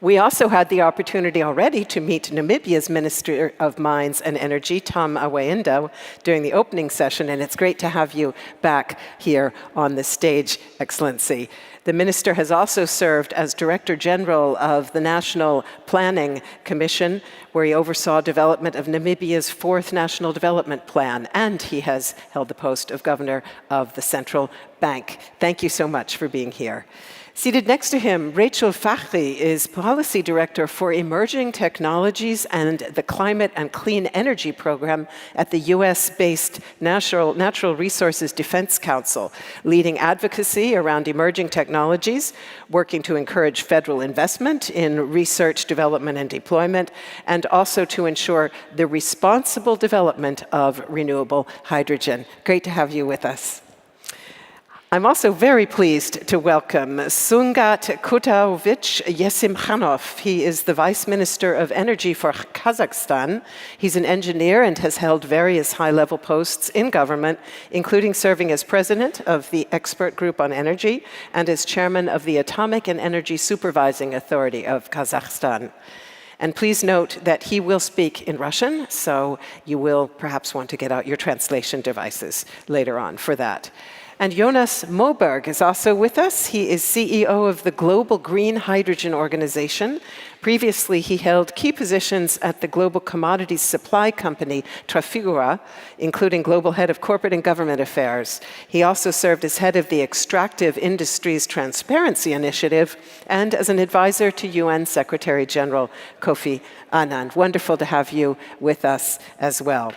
We also had the opportunity already to meet Namibia's Minister of Mines and Energy, Tom Awaindo, during the opening session, and it's great to have you back here on the stage, Excellency. The minister has also served as Director General of the National Planning Commission, where he oversaw development of Namibia's 4th National Development Plan, and he has held the post of Governor of the Central Bank. Thank you so much for being here. Seated next to him, Rachel Fakhri is Policy Director for Emerging Technologies and the Climate and Clean Energy Program at the US-based Natural Resources Defense Council, leading advocacy around emerging technologies, working to encourage federal investment in research, development, and deployment, and also to ensure the responsible development of renewable hydrogen. Great to have you with us. I'm also very pleased to welcome Sungat Kutaovic Yesimkhanov. He is the Vice Minister of Energy for Kazakhstan. He's an engineer and has held various high-level posts in government, including serving as president of the Expert Group on Energy and as chairman of the Atomic and Energy Supervising Authority of Kazakhstan. And please note that he will speak in Russian, so you will perhaps want to get out your translation devices later on for that. And Jonas Moberg is also with us. He is CEO of the Global Green Hydrogen Organization. Previously, he held key positions at the global commodities supply company Trafigura, including global head of corporate and government affairs. He also served as head of the Extractive Industries Transparency Initiative and as an advisor to UN Secretary General Kofi Annan. Wonderful to have you with us as well.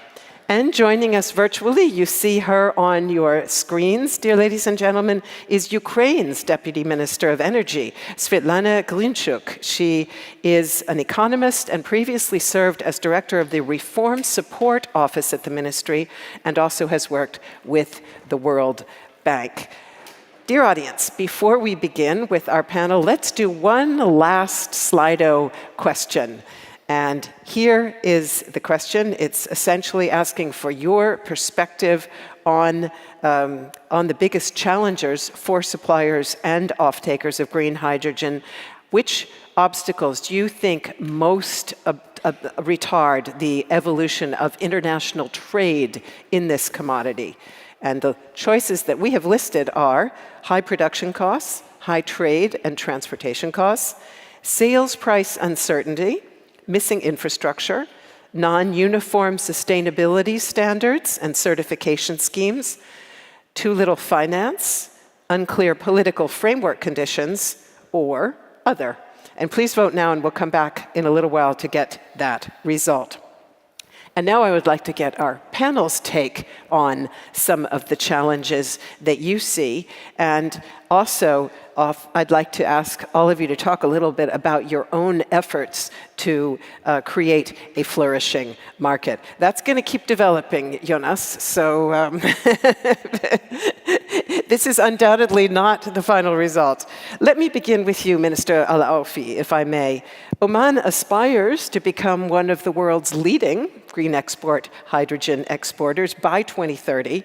And joining us virtually, you see her on your screens, dear ladies and gentlemen, is Ukraine's Deputy Minister of Energy, Svetlana Glinchuk. She is an economist and previously served as director of the Reform Support Office at the ministry and also has worked with the World Bank. Dear audience, before we begin with our panel, let's do one last Slido question. And here is the question. It's essentially asking for your perspective on the biggest challengers for suppliers and off-takers of green hydrogen. Which obstacles do you think most retard the evolution of international trade in this commodity? And the choices that we have listed are high production costs, high trade and transportation costs, sales price uncertainty, missing infrastructure, non-uniform sustainability standards and certification schemes, too little finance, unclear political framework conditions, or other. And please vote now, and we'll come back in a little while to get that result. And now I would like to get our panel's take on some of the challenges that you see. And also, I'd like to ask all of you to talk a little bit about your own efforts to create a flourishing market. That's going to keep developing, Jonas. So this is undoubtedly not the final result. Let me begin with you, Minister Al-Aufi, if I may. Oman aspires to become one of the world's leading green export hydrogen exporters by 2030.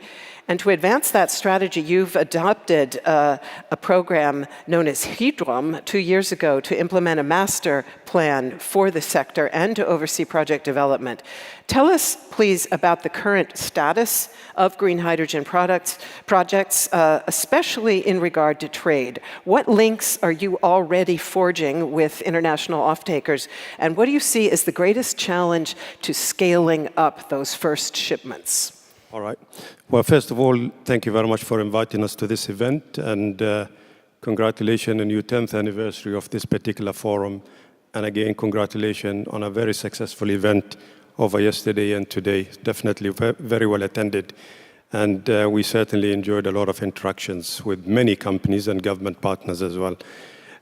And to advance that strategy, you've adopted a program known as Hydrom 2 years ago to implement a master plan for the sector and to oversee project development. Tell us, please, about the current status of green hydrogen projects, especially in regard to trade. What links are you already forging with international off-takers, and what do you see as the greatest challenge to scaling up those first shipments? All right. Well, first of all, thank you very much for inviting us to this event, and congratulations on your 10th anniversary of this particular forum. And again, congratulations on a very successful event over yesterday and today. Definitely very well attended. And we certainly enjoyed a lot of interactions with many companies and government partners as well.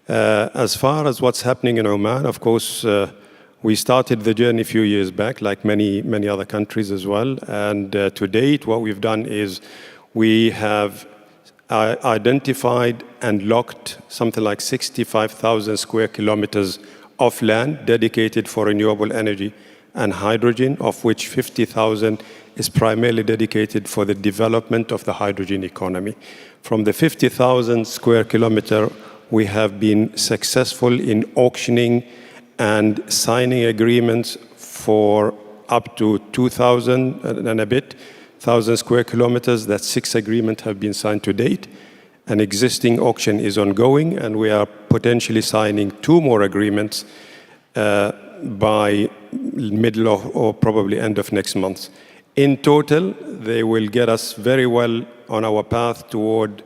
As far as what's happening in Oman, of course, we started the journey a few years back, like many other countries as well. And to date, what we've done is we have identified and locked something like 65,000 square kilometers of land dedicated for renewable energy and hydrogen, of which 50,000 is primarily dedicated for the development of the hydrogen economy. From the 50,000 square kilometer, we have been successful in auctioning and signing agreements for up to 2,000 and a bit, 1,000 square kilometers. That 6 agreements have been signed to date. An existing auction is ongoing, and we are potentially signing 2 more agreements by middle of, or probably end of next month. In total, they will get us very well on our path toward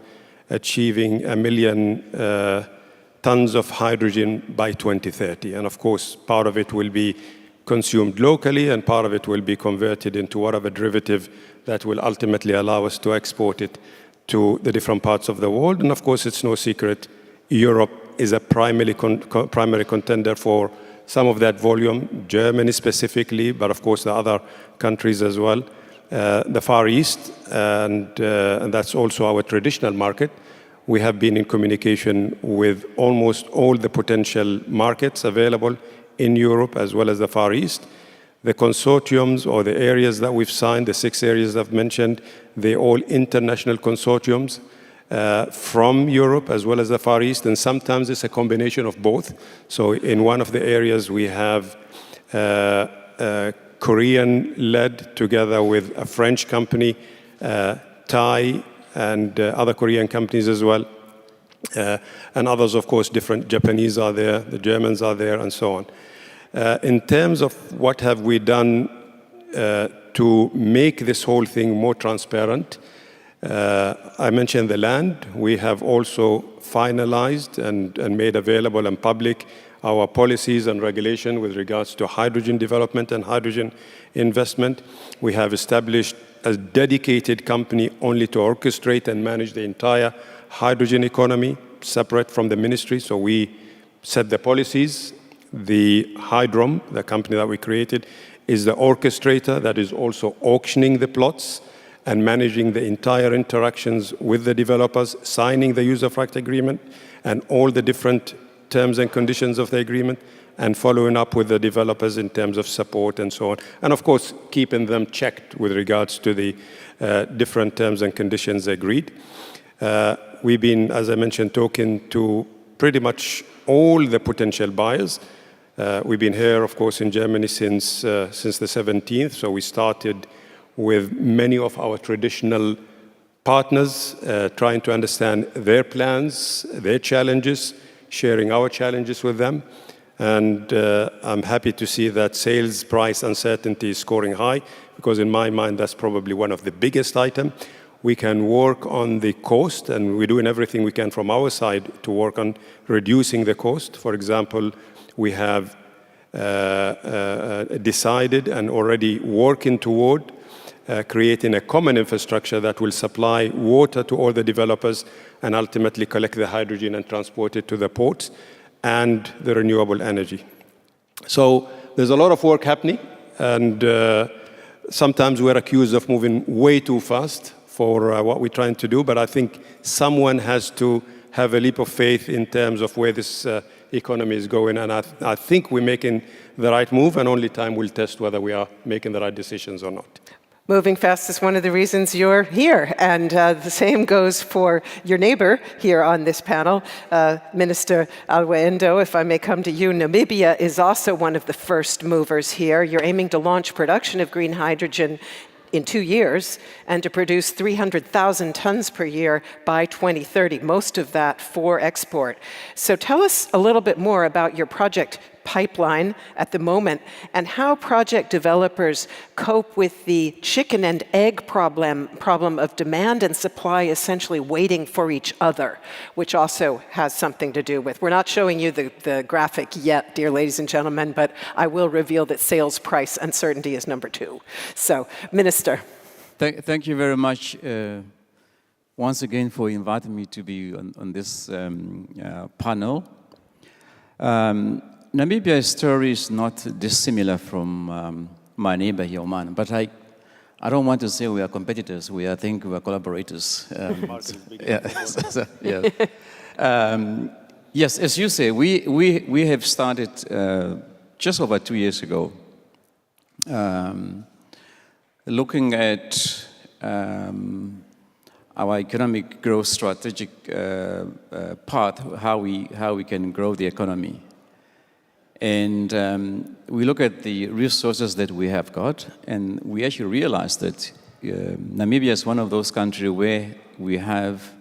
achieving 1 million tons of hydrogen by 2030. And of course, part of it will be consumed locally, and part of it will be converted into whatever derivative that will ultimately allow us to export it to the different parts of the world. And of course, it's no secret, Europe is a primary contender for some of that volume, Germany specifically, but of course the other countries as well. The Far East, and that's also our traditional market. We have been in communication with almost all the potential markets available in Europe as well as the Far East. The consortiums or the areas that we've signed, the 6 areas I've mentioned, they're all international consortiums from Europe as well as the Far East, and sometimes it's a combination of both. So in one of the areas we have Korean-led together with a French company, Thai, and other Korean companies as well. And others, of course, different Japanese are there, the Germans are there, and so on. In terms of what have we done to make this whole thing more transparent, I mentioned the land. We have also finalized and made available and public our policies and regulation with regards to hydrogen development and hydrogen investment. We have established a dedicated company only to orchestrate and manage the entire hydrogen economy, separate from the ministry. So we set the policies. The Hydrom, the company that we created, is the orchestrator that is also auctioning the plots and managing the entire interactions with the developers, signing the use of right agreement and all the different terms and conditions of the agreement, and following up with the developers in terms of support and so on. And of course, keeping them checked with regards to the different terms and conditions agreed. We've been, as I mentioned, talking to pretty much all the potential buyers. We've been here, of course, in Germany since the 17th. So we started with many of our traditional partners, trying to understand their plans, their challenges, sharing our challenges with them. And I'm happy to see that sales price uncertainty is scoring high, because in my mind, that's probably one of the biggest items. We can work on the cost, and we're doing everything we can from our side to work on reducing the cost. For example, we have decided and already working toward creating a common infrastructure that will supply water to all the developers and ultimately collect the hydrogen and transport it to the ports and the renewable energy. So there's a lot of work happening, and sometimes we're accused of moving way too fast for what we're trying to do, but I think someone has to have a leap of faith in terms of where this economy is going, and I think we're making the right move, and only time will test whether we are making the right decisions or not. Moving fast is one of the reasons you're here, and the same goes for your neighbor here on this panel, Minister Alwendo. If I may come to you, Namibia is also one of the first movers here. You're aiming to launch production of green hydrogen in 2 years and to produce 300,000 tons per year by 2030, most of that for export. So tell us a little bit more about your project pipeline at the moment and how project developers cope with the chicken and egg problem of demand and supply essentially waiting for each other, which also has something to do with. We're not showing you the graphic yet, dear ladies and gentlemen, but I will reveal that sales price uncertainty is number 2. So, Minister. Thank you very much once again for inviting me to be on this panel. Namibia's story is not dissimilar from my neighbor here, Oman, but I don't want to say we are competitors. I think we are collaborators. Yes, as you say, we have started just over 2 years ago, looking at our economic growth strategic path, how we can grow the economy. And we look at the resources that we have got, and we actually realize that Namibia is one of those countries where we have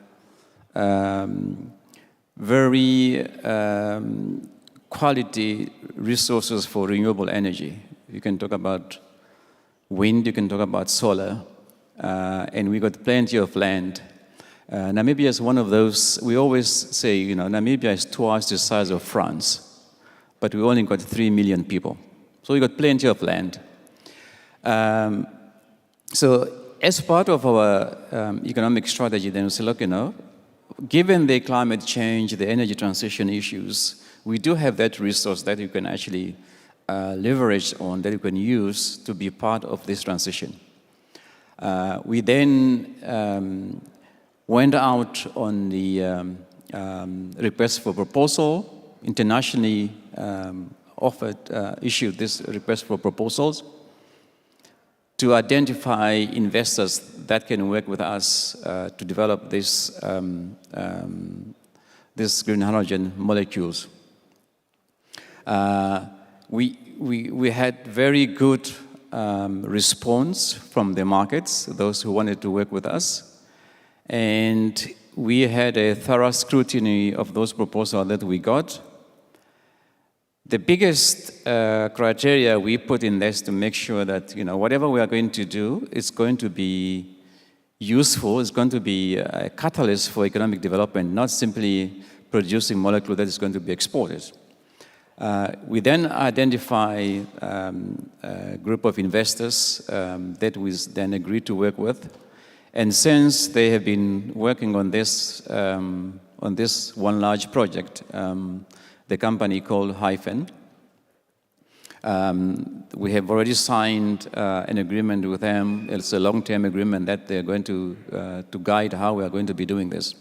very quality resources for renewable energy. You can talk about wind, you can talk about solar, and we got plenty of land. Namibia is one of those, we always say, Namibia is twice the size of France, but we only got 3 million people. So we got plenty of land. So as part of our economic strategy, then we say, look, given the climate change, the energy transition issues, we do have that resource that you can actually leverage on, that you can use to be part of this transition. We then went out on the request for proposal, internationally issued this request for proposals to identify investors that can work with us to develop this green hydrogen molecules. We had very good response from the markets, those who wanted to work with us, and we had a thorough scrutiny of those proposals that we got. The biggest criteria we put in this to make sure that whatever we are going to do is going to be useful, it's going to be a catalyst for economic development, not simply producing molecule that is going to be exported. We then identify a group of investors that we then agreed to work with. And since they have been working on this one large project, the company called Hyphen, we have already signed an agreement with them. It's a long-term agreement that they're going to guide how we are going to be doing this.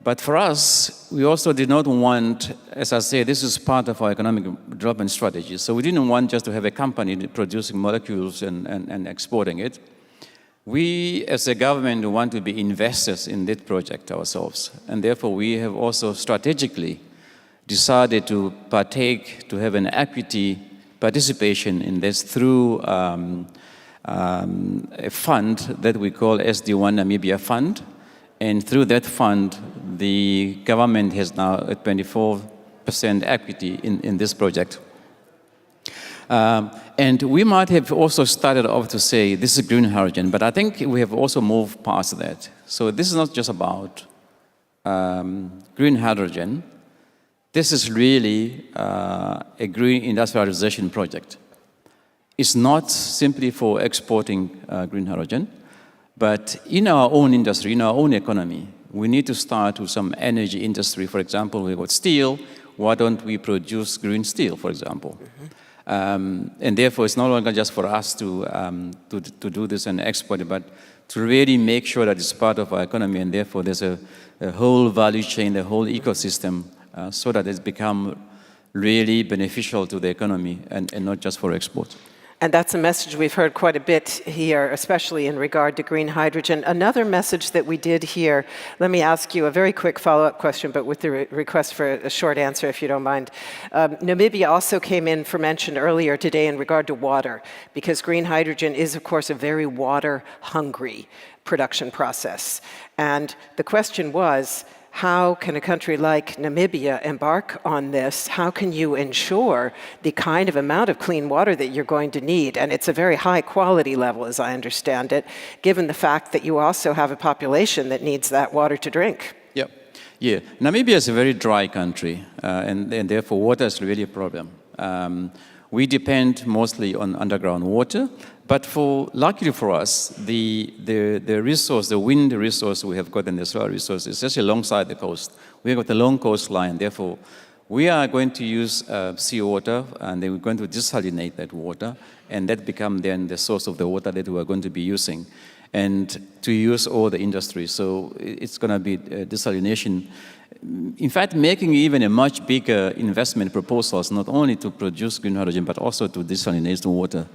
But for us, we also did not want, as I say, this is part of our economic development strategy. So we didn't want just to have a company producing molecules and exporting it. We, as a government, want to be investors in this project ourselves. And therefore, we have also strategically decided to partake, to have an equity participation in this through a fund that we call SD1 Namibia Fund. And through that fund, the government has now a 24% equity in this project. And we might have also started off to say, this is green hydrogen, but I think we have also moved past that. So this is not just about green hydrogen. This is really a green industrialization project. It's not simply for exporting green hydrogen, but in our own industry, in our own economy, we need to start with some energy industry. For example, we've got steel. Why don't we produce green steel, for example? And therefore, it's no longer just for us to do this and export it, but to really make sure that it's part of our economy, and therefore there's a whole value chain, the whole ecosystem, so that it's become really beneficial to the economy and not just for export. And that's a message we've heard quite a bit here, especially in regard to green hydrogen. Another message that we did hear, let me ask you a very quick follow-up question, but with the request for a short answer, if you don't mind. Namibia also came in for mention earlier today in regard to water, because green hydrogen is, of course, a very water-hungry production process. And the question was, how can a country like Namibia embark on this? How can you ensure the kind of amount of clean water that you're going to need? And it's a very high quality level, as I understand it, given the fact that you also have a population that needs that water to drink. Yep. Yeah. Namibia is a very dry country, and therefore water is really a problem. We depend mostly on underground water, but luckily for us, the resource, the wind resource we have got and the solar resource is just alongside the coast. We have got a long coastline, therefore we are going to use seawater, and then we're going to desalinate that water, and that becomes then the source of the water that we are going to be using, and to use all the industries. So it's going to be desalination. In fact, making even a much bigger investment proposals, not only to produce green hydrogen, but also to desalinate the water.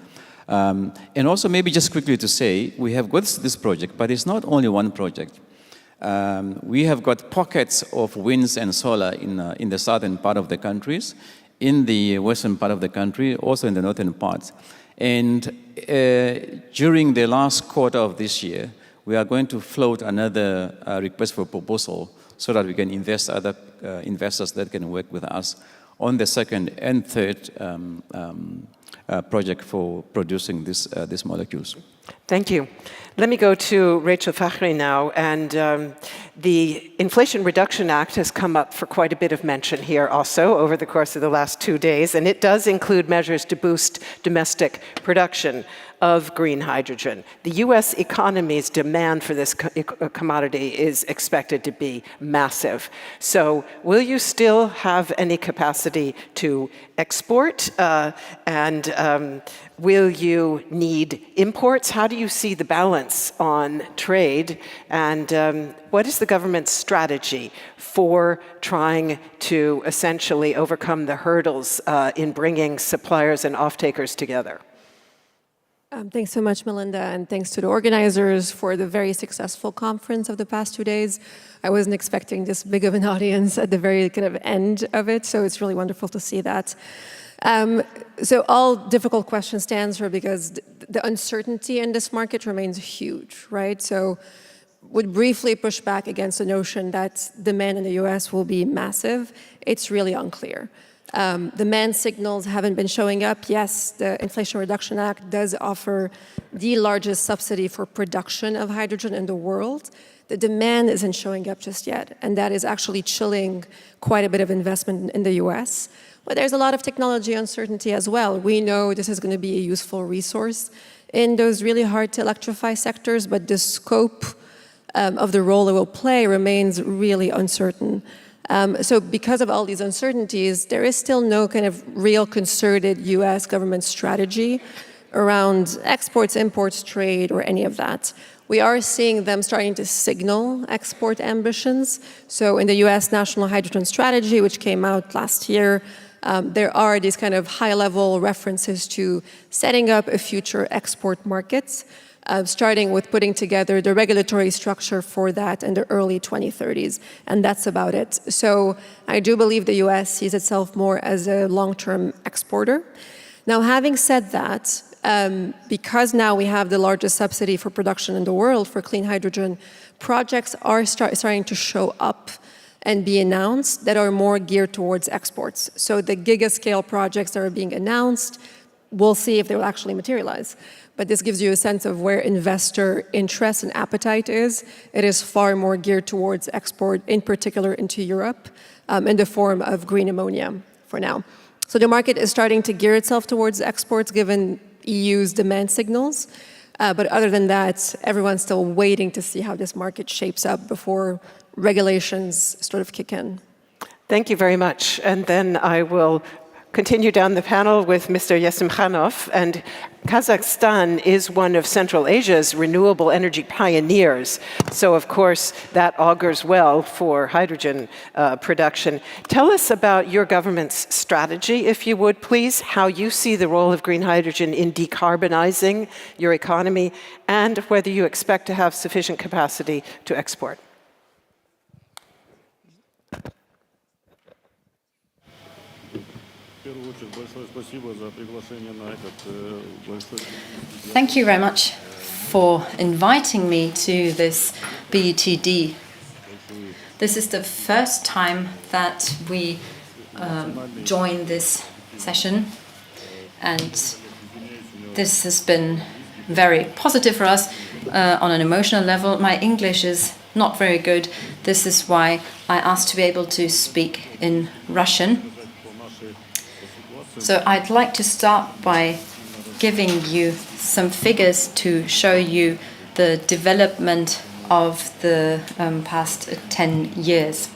And also maybe just quickly to say, we have got this project, but it's not only one project. We have got pockets of winds and solar in the southern part of the countries, in the western part of the country, also in the northern parts. And during the last quarter of this year, we are going to float another request for proposal so that we can invest other investors that can work with us on the second and third project for producing these molecules. Thank you. Let me go to Rachel Fakhri now. And the Inflation Reduction Act has come up for quite a bit of mention here also over the course of the last 2 days. And it does include measures to boost domestic production of green hydrogen. The US economy's demand for this commodity is expected to be massive. So will you still have any capacity to export? And will you need imports? How do you see the balance on trade? And what is the government's strategy for trying to essentially overcome the hurdles in bringing suppliers and off-takers together? Thanks so much, Melinda, and thanks to the organizers for the very successful conference of the past 2 days. I wasn't expecting this big of an audience at the very kind of end of it, so it's really wonderful to see that. So all difficult questions to answer because the uncertainty in this market remains huge, right? So would briefly push back against the notion that demand in the US will be massive. It's really unclear. Demand signals haven't been showing up. Yes, the Inflation Reduction Act does offer the largest subsidy for production of hydrogen in the world. The demand isn't showing up just yet, and that is actually chilling quite a bit of investment in the US. But there's a lot of technology uncertainty as well. We know this is going to be a useful resource in those really hard to electrify sectors, but the scope of the role it will play remains really uncertain. So because of all these uncertainties, there is still no kind of real concerted US government strategy around exports, imports, trade, or any of that. We are seeing them starting to signal export ambitions. So in the US National Hydrogen Strategy, which came out last year, there are these kind of high-level references to setting up a future export market, starting with putting together the regulatory structure for that in the early 2030s, and that's about it. So I do believe the US sees itself more as a long-term exporter. Now, having said that, because now we have the largest subsidy for production in the world for clean hydrogen, projects are starting to show up and be announced that are more geared towards exports. So the gigascale projects that are being announced, we'll see if they will actually materialize. But this gives you a sense of where investor interest and appetite is. It is far more geared towards export, in particular into Europe, in the form of green ammonia for now. So the market is starting to gear itself towards exports given EU's demand signals. But other than that, everyone's still waiting to see how this market shapes up before regulations sort of kick in. Thank you very much. And then I will continue down the panel with Mr. Yesimkhanov. And Kazakhstan is one of Central Asia's renewable energy pioneers. So, of course, that augurs well for hydrogen production. Tell us about your government's strategy, if you would, please, how you see the role of green hydrogen in decarbonizing your economy, and whether you expect to have sufficient capacity to export. Thank you very much for inviting me to this BETD. This is the first time that we join this session, and this has been very positive for us on an emotional level. My English is not very good. This is why I asked to be able to speak in Russian. So I'd like to start by giving you some figures to show you the development of the past 10 years.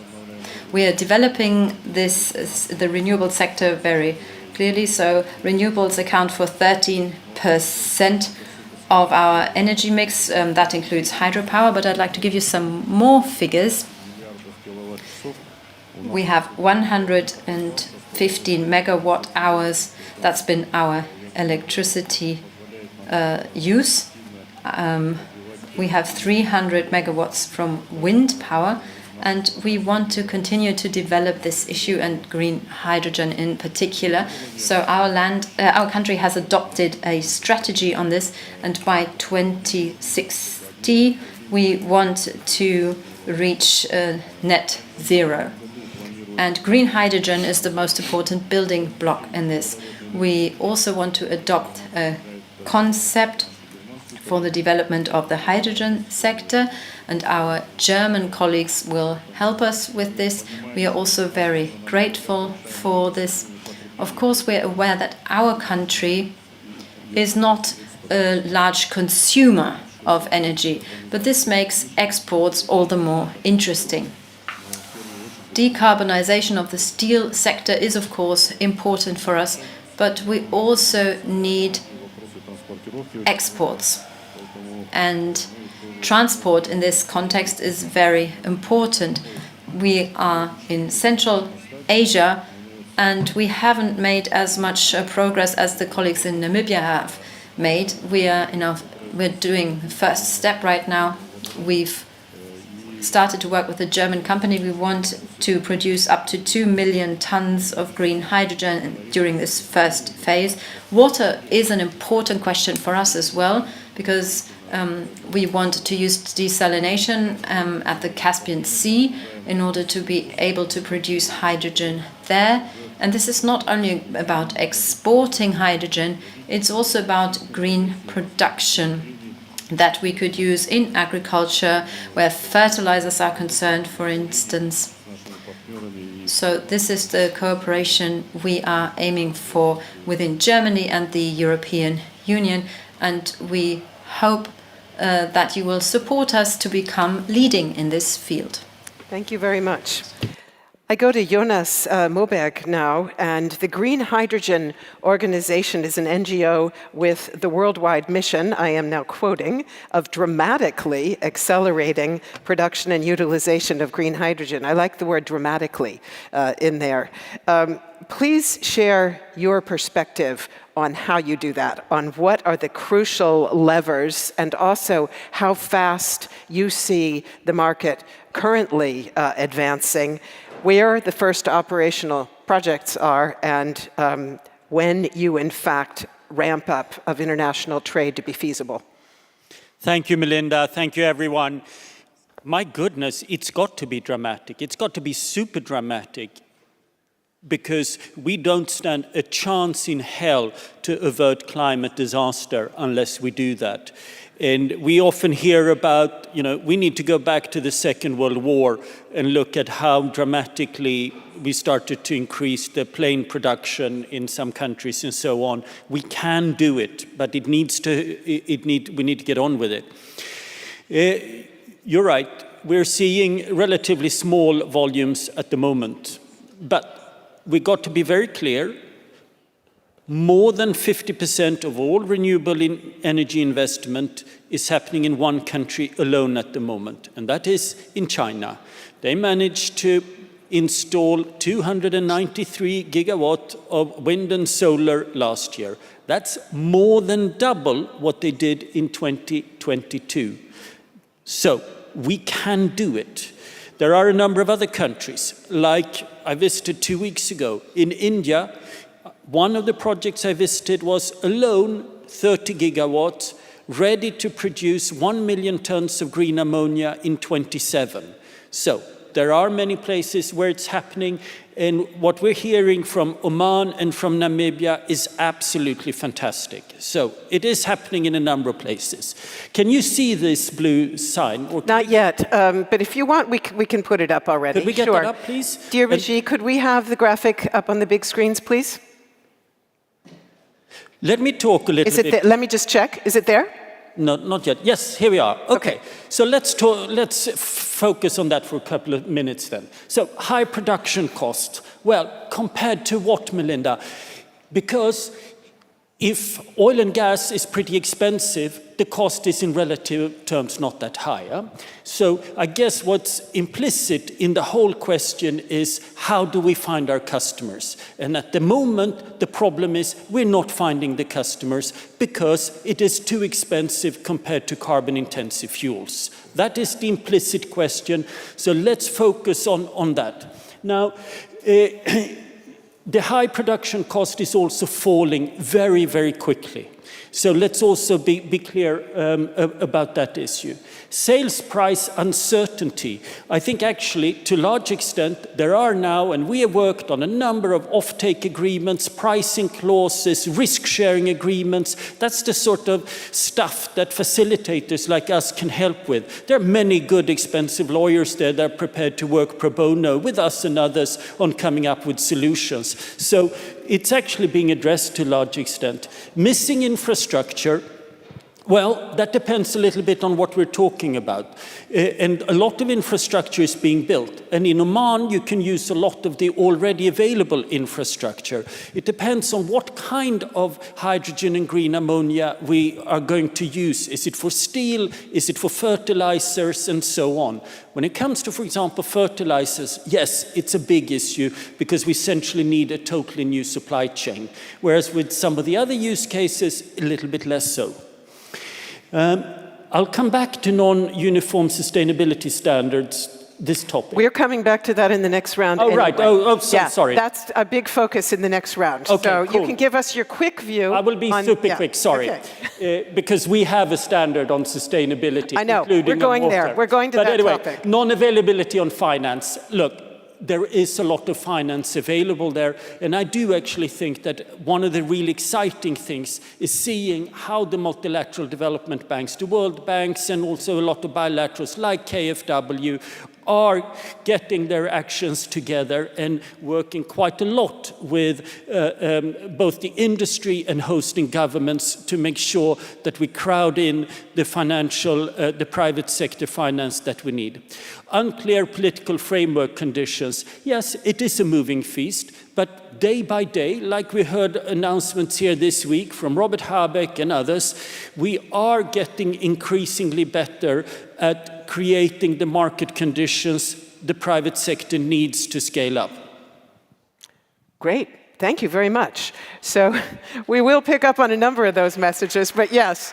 We are developing the renewable sector very clearly. So renewables account for 13% of our energy mix. That includes hydropower, but I'd like to give you some more figures. We have 115 megawatt hours. That's been our electricity use. We have 300 megawatts from wind power, and we want to continue to develop this issue and green hydrogen in particular. So our country has adopted a strategy on this, and by 2060 we want to reach net zero. And green hydrogen is the most important building block in this. We also want to adopt a concept for the development of the hydrogen sector, and our German colleagues will help us with this. We are also very grateful for this. Of course, we're aware that our country is not a large consumer of energy, but this makes exports all the more interesting. Decarbonization of the steel sector is, of course, important for us, but we also need exports. And transport in this context is very important. We are in Central Asia, and we haven't made as much progress as the colleagues in Namibia have made. We're doing the first step right now. We've started to work with a German company. We want to produce up to 2 million tons of green hydrogen during this first phase. Water is an important question for us as well, because we want to use desalination at the Caspian Sea in order to be able to produce hydrogen there. And this is not only about exporting hydrogen, it's also about green production that we could use in agriculture, where fertilizers are concerned, for instance. So this is the cooperation we are aiming for within Germany and the European Union, and we hope that you will support us to become leading in this field. Thank you very much. I go to Jonas Moberg now, and the Green Hydrogen Organization is an NGO with the worldwide mission, I am now quoting, of dramatically accelerating production and utilization of green hydrogen. I like the word dramatically in there. Please share your perspective on how you do that, on what are the crucial levers, and also how fast you see the market currently advancing, where the first operational projects are, and when you, in fact, ramp up of international trade to be feasible. Thank you, Melinda. Thank you, everyone. My goodness, it's got to be dramatic. It's got to be super dramatic, because we don't stand a chance in hell to avert climate disaster unless we do that. And we often hear about, we need to go back to the Second World War and look at how dramatically we started to increase the plane production in some countries and so on. We can do it, but we need to get on with it. You're right, we're seeing relatively small volumes at the moment, but we got to be very clear. More than 50% of all renewable energy investment is happening in one country alone at the moment, and that is in China. They managed to install 293 gigawatt of wind and solar last year. That's more than double what they did in 2022. So we can do it. There are a number of other countries, like I visited 2 weeks ago in India. One of the projects I visited was alone 30 gigawatts, ready to produce 1 million tons of green ammonia in 27. So there are many places where it's happening, and what we're hearing from Oman and from Namibia is absolutely fantastic. So it is happening in a number of places. Can you see this blue sign? Not yet, but if you want, we can put it up already. Could we get that up, please? Dear Raji, could we have the graphic up on the big screens, please? Let me talk a little bit. Let me just check. Is it there? No, not yet. Yes, here we are. Okay. So let's focus on that for a couple of minutes then. So high production costs. Well, compared to what, Melinda? Because if oil and gas is pretty expensive, the cost is in relative terms not that high. So I guess what's implicit in the whole question is, how do we find our customers? And at the moment, the problem is we're not finding the customers because it is too expensive compared to carbon-intensive fuels. That is the implicit question. So let's focus on that. Now, the high production cost is also falling very, very quickly. So let's also be clear about that issue. Sales price uncertainty. I think actually, to a large extent, there are now, and we have worked on a number of offtake agreements, pricing clauses, risk-sharing agreements. That's the sort of stuff that facilitators like us can help with. There are many good, expensive lawyers there that are prepared to work pro bono with us and others on coming up with solutions. So it's actually being addressed to a large extent. Missing infrastructure, well, that depends a little bit on what we're talking about. And a lot of infrastructure is being built. And in Oman, you can use a lot of the already available infrastructure. It depends on what kind of hydrogen and green ammonia we are going to use. Is it for steel? Is it for fertilizers? And so on. When it comes to, for example, fertilizers, yes, it's a big issue because we essentially need a totally new supply chain. Whereas with some of the other use cases, a little bit less so. I'll come back to non-uniform sustainability standards, this topic. We're coming back to that in the next round. Oh, right. Oh, sorry. That's a big focus in the next round. Okay, so cool. You can give us your quick view. I will be super quick, sorry. Okay. Because we have a standard on sustainability. I know. Including we're going there. We're going to that anyway, topic. Non-availability on finance. Look, there is a lot of finance available there. And I do actually think that one of the really exciting things is seeing how the multilateral development banks, the World Banks, and also a lot of bilaterals like KfW are getting their actions together and working quite a lot with both the industry and hosting governments to make sure that we crowd in the financial, the private sector finance that we need. Unclear political framework conditions. Yes, it is a moving feast, but day by day, like we heard announcements here this week from Robert Habeck and others, we are getting increasingly better at creating the market conditions the private sector needs to scale up. Great. Thank you very much. So we will pick up on a number of those messages, but yes,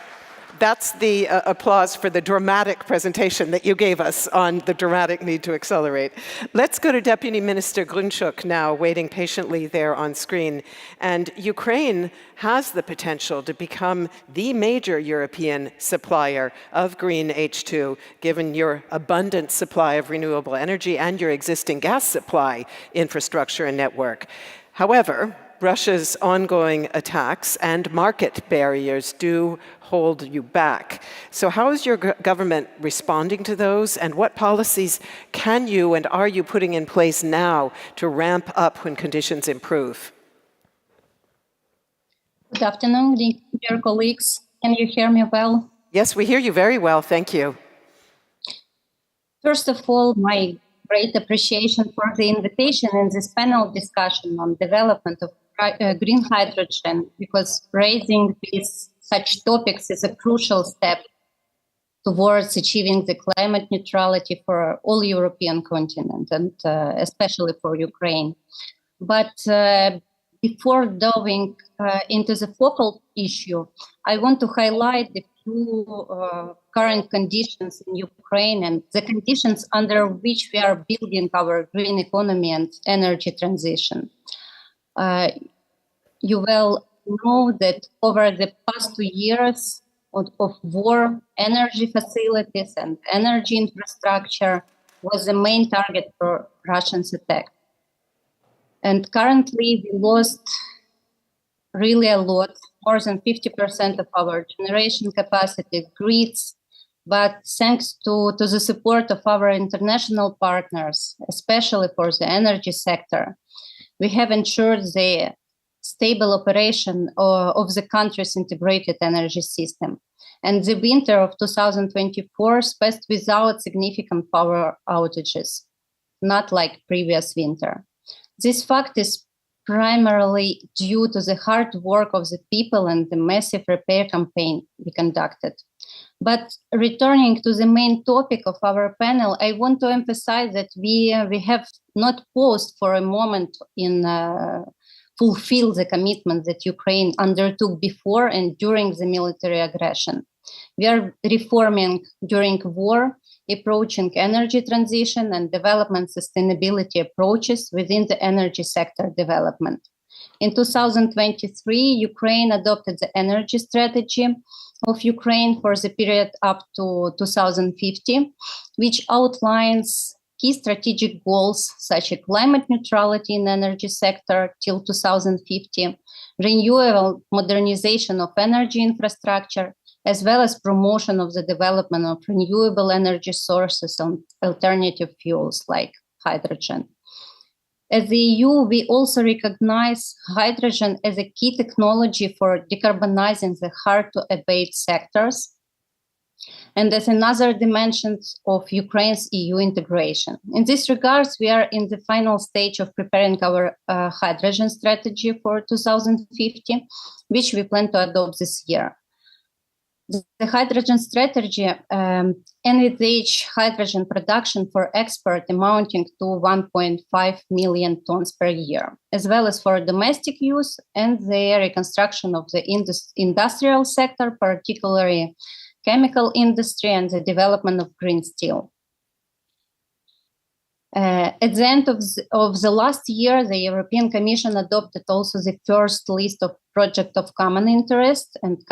that's the applause for the dramatic presentation that you gave us on the dramatic need to accelerate. Let's go to Deputy Minister Grunchuk now, waiting patiently there on screen. And Ukraine has the potential to become the major European supplier of green H2, given your abundant supply of renewable energy and your existing gas supply infrastructure and network. However, Russia's ongoing attacks and market barriers do hold you back. So how is your government responding to those, and what policies can you and are you putting in place now to ramp up when conditions improve? Good afternoon, dear colleagues. Can you hear me well? Yes, we hear you very well. Thank you. First of all, my great appreciation for the invitation in this panel discussion on development of green hydrogen, because raising these such topics is a crucial step towards achieving the climate neutrality for all European continent and especially for Ukraine. But before delving into the focal issue, I want to highlight the few current conditions in Ukraine and the conditions under which we are building our green economy and energy transition. You well know that over the past 2 years of war, energy facilities and energy infrastructure was the main target for Russia's attack. And currently we lost really a lot, more than 50% of our generation capacity, grids, but thanks to the support of our international partners, especially for the energy sector, we have ensured the stable operation of the country's integrated energy system. And the winter of 2024 passed without significant power outages, not like previous winter. This fact is primarily due to the hard work of the people and the massive repair campaign we conducted. But returning to the main topic of our panel, I want to emphasize that we have not paused for a moment in fulfill the commitment that Ukraine undertook before and during the military aggression. We are reforming during war, approaching energy transition and development sustainability approaches within the energy sector development. In 2023, Ukraine adopted the energy strategy of Ukraine for the period up to 2050, which outlines key strategic goals such as climate neutrality in the energy sector till 2050, renewable modernization of energy infrastructure, as well as promotion of the development of renewable energy sources and alternative fuels like hydrogen. As the EU, we also recognize hydrogen as a key technology for decarbonizing the hard-to-abate sectors, and as another dimension of Ukraine's EU integration. In this regard, we are in the final stage of preparing our hydrogen strategy for 2050, which we plan to adopt this year. The hydrogen strategy envisage hydrogen production for export amounting to 1.5 million tons per year, as well as for domestic use and the reconstruction of the industrial sector, particularly chemical industry and the development of green steel. At the end of the last year, the European Commission adopted also the first list of projects of common interest and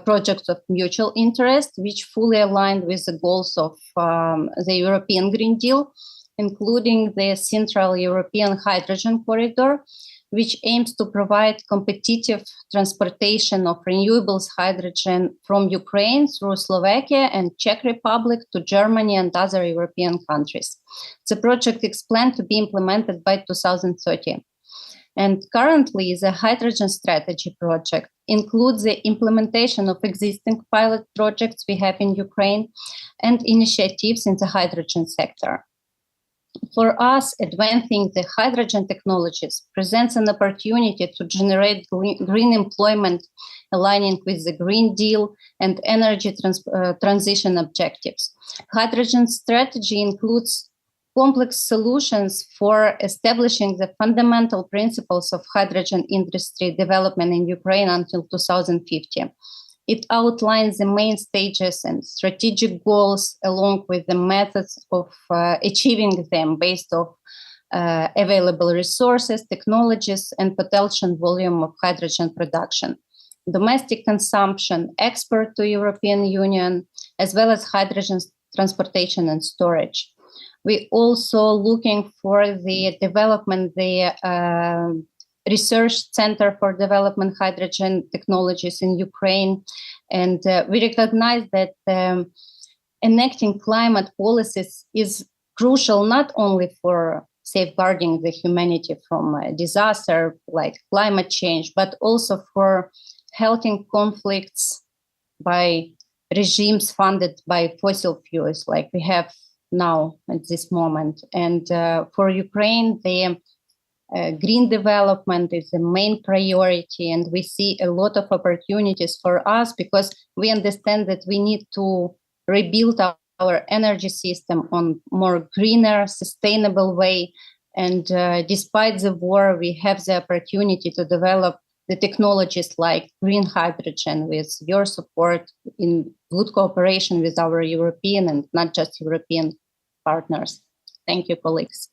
projects of mutual interest, which fully aligned with the goals of the European Green Deal including the Central European Hydrogen Corridor, which aims to provide competitive transportation of renewables hydrogen from Ukraine through Slovakia and Czech Republic to Germany and other European countries. The project is planned to be implemented by 2030. And currently, the hydrogen strategy project includes the implementation of existing pilot projects we have in Ukraine and initiatives in the hydrogen sector. For us, advancing the hydrogen technologies presents an opportunity to generate green employment, aligning with the Green Deal and energy transition objectives. Hydrogen strategy includes complex solutions for establishing the fundamental principles of hydrogen industry development in Ukraine until 2050. It outlines the main stages and strategic goals along with the methods of achieving them based on available resources, technologies, and potential volume of hydrogen production, domestic consumption, export to European Union, as well as hydrogen transportation and storage. We're also looking for the development, the Research Center for Development Hydrogen Technologies in Ukraine. And we recognize that enacting climate policies is crucial not only for safeguarding the humanity from a disaster like climate change, but also for halting conflicts by regimes funded by fossil fuels like we have now at this moment. And for Ukraine, the green development is the main priority, and we see a lot of opportunities for us because we understand that we need to rebuild our energy system on more greener, sustainable way. And despite the war, we have the opportunity to develop the technologies like green hydrogen with your support in good cooperation with our European and not just European partners. Thank you, colleagues.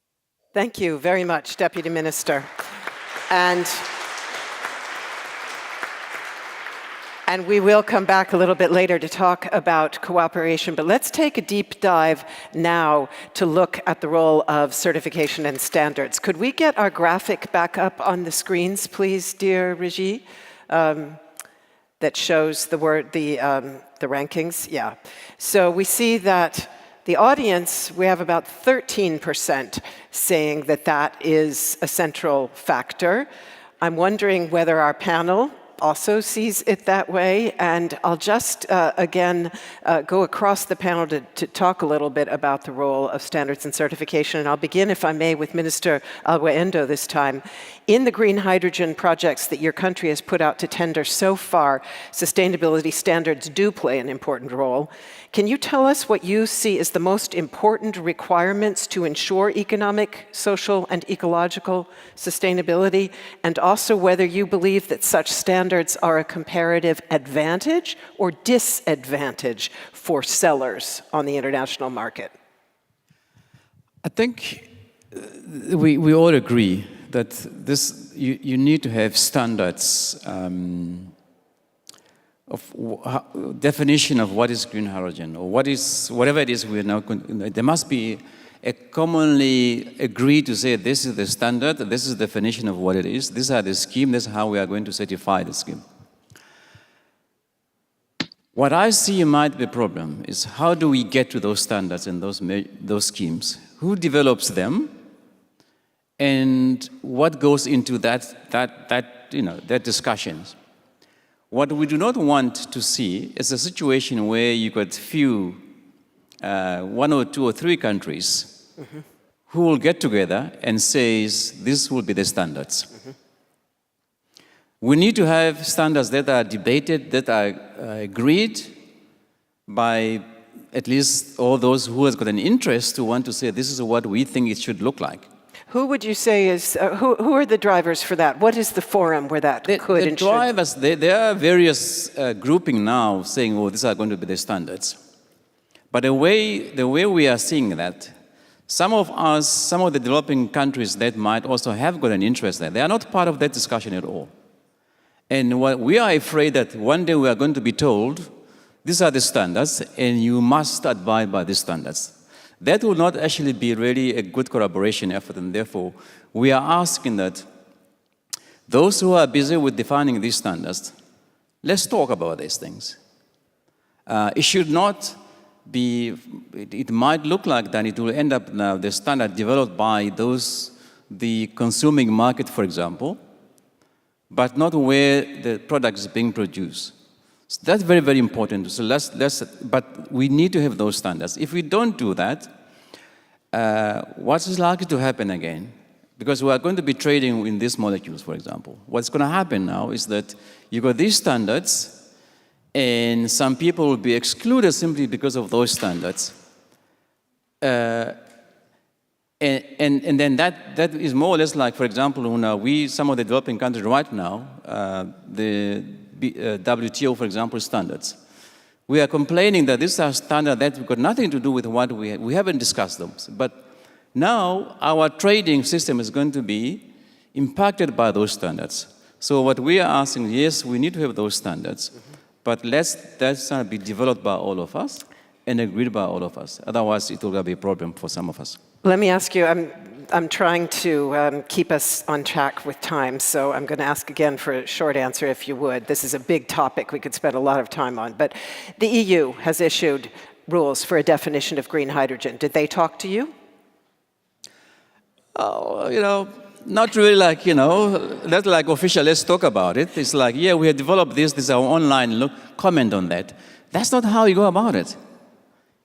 Thank you very much, Deputy Minister. And we will come back a little bit later to talk about cooperation, but let's take a deep dive now to look at the role of certification and standards. Could we get our graphic back up on the screens, please, dear Regie, that shows the rankings? Yeah. So we see that the audience, we have about 13% saying that that is a central factor. I'm wondering whether our panel also sees it that way, and I'll just again go across the panel to talk a little bit about the role of standards and certification, and I'll begin, if I may, with Minister Alguendo this time. In the green hydrogen projects that your country has put out to tender so far, sustainability standards do play an important role. Can you tell us what you see as the most important requirements to ensure economic, social, and ecological sustainability, and also whether you believe that such standards are a comparative advantage or disadvantage for sellers on the international market? I think we all agree that you need to have standards of definition of what is green hydrogen, or whatever it is we are now. There must be a commonly agreed to say this is the standard, this is the definition of what it is, these are the scheme, this is how we are going to certify the scheme. What I see might be a problem is how do we get to those standards and those schemes? Who develops them? And what goes into that discussions? What we do not want to see is a situation where you got one or two or three countries who will get together and says this will be the standards. We need to have standards that are debated, that are agreed by at least all those who has got an interest to want to say this is what we think it should look like. Who would you say is, who are the drivers for that? What is the forum where that could and should? The drivers, there are various grouping now saying, oh, these are going to be the standards. But the way we are seeing that, some of the developing countries that might also have got an interest there, they are not part of that discussion at all. And we are afraid that one day we are going to be told, these are the standards, and you must abide by these standards. That will not actually be really a good collaboration effort, and therefore we are asking that those who are busy with defining these standards, let's talk about these things. It should not be, it might look like that it will end up now the standard developed by the consuming market, for example, but not where the product is being produced. So that's very, very important. So but we need to have those standards. If we don't do that, what is likely to happen again? Because we are going to be trading in these molecules, for example. What's going to happen now is that you got these standards, and some people will be excluded simply because of those standards. And then that is more or less like, for example, some of the developing countries right now, the WTO, for example, standards. We are complaining that these are standards that have got nothing to do with what we haven't discussed them. But now our trading system is going to be impacted by those standards. So what we are asking, yes, we need to have those standards, but that's be developed by all of us and agreed by all of us. Otherwise, it will be a problem for some of us. Let me ask you, I'm trying to keep us on track with time, so I'm going to ask again for a short answer, if you would. This is a big topic we could spend a lot of time on, but the EU has issued rules for a definition of green hydrogen. Did they talk to you? Oh, not really like, that's like official, let's talk about it. It's like, yeah, we have developed this is our online comment on that. That's not how you go about it.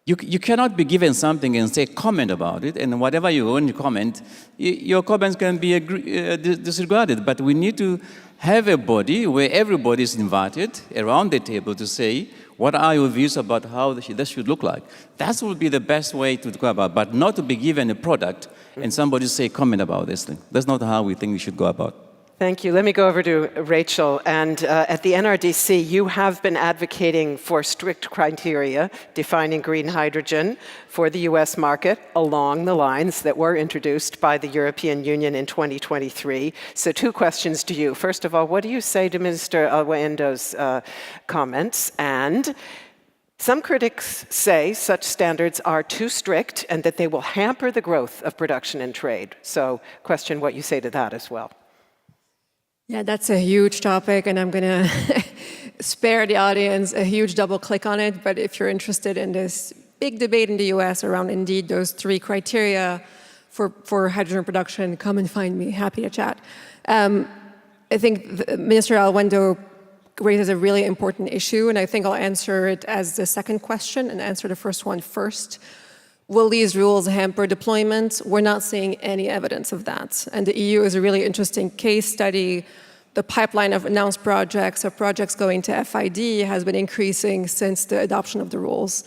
You cannot be given something and say comment about it, and whatever you want to comment, your comments can be disregarded. But we need to have a body where everybody is invited around the table to say, what are your views about how this should look like? That would be the best way to go about it, but not to be given a product and somebody say comment about this thing. That's not how we think we should go about it. Thank you. Let me go over to Rachel. And at the NRDC, you have been advocating for strict criteria defining green hydrogen for the US market along the lines that were introduced by the European Union in 2023. So 2 questions to you. First of all, what do you say to Minister Alwendo's comments? And some critics say such standards are too strict and that they will hamper the growth of production and trade. So question what you say to that as well. Yeah, that's a huge topic, and I'm going to spare the audience a huge double click on it. But if you're interested in this big debate in the US around indeed those 3 criteria for hydrogen production, come and find me. Happy to chat. I think Minister Alwendo raises a really important issue, and I think I'll answer it as the second question and answer the first one first. Will these rules hamper deployment? We're not seeing any evidence of that. And the EU is a really interesting case study. The pipeline of announced projects, of projects going to FID, has been increasing since the adoption of the rules.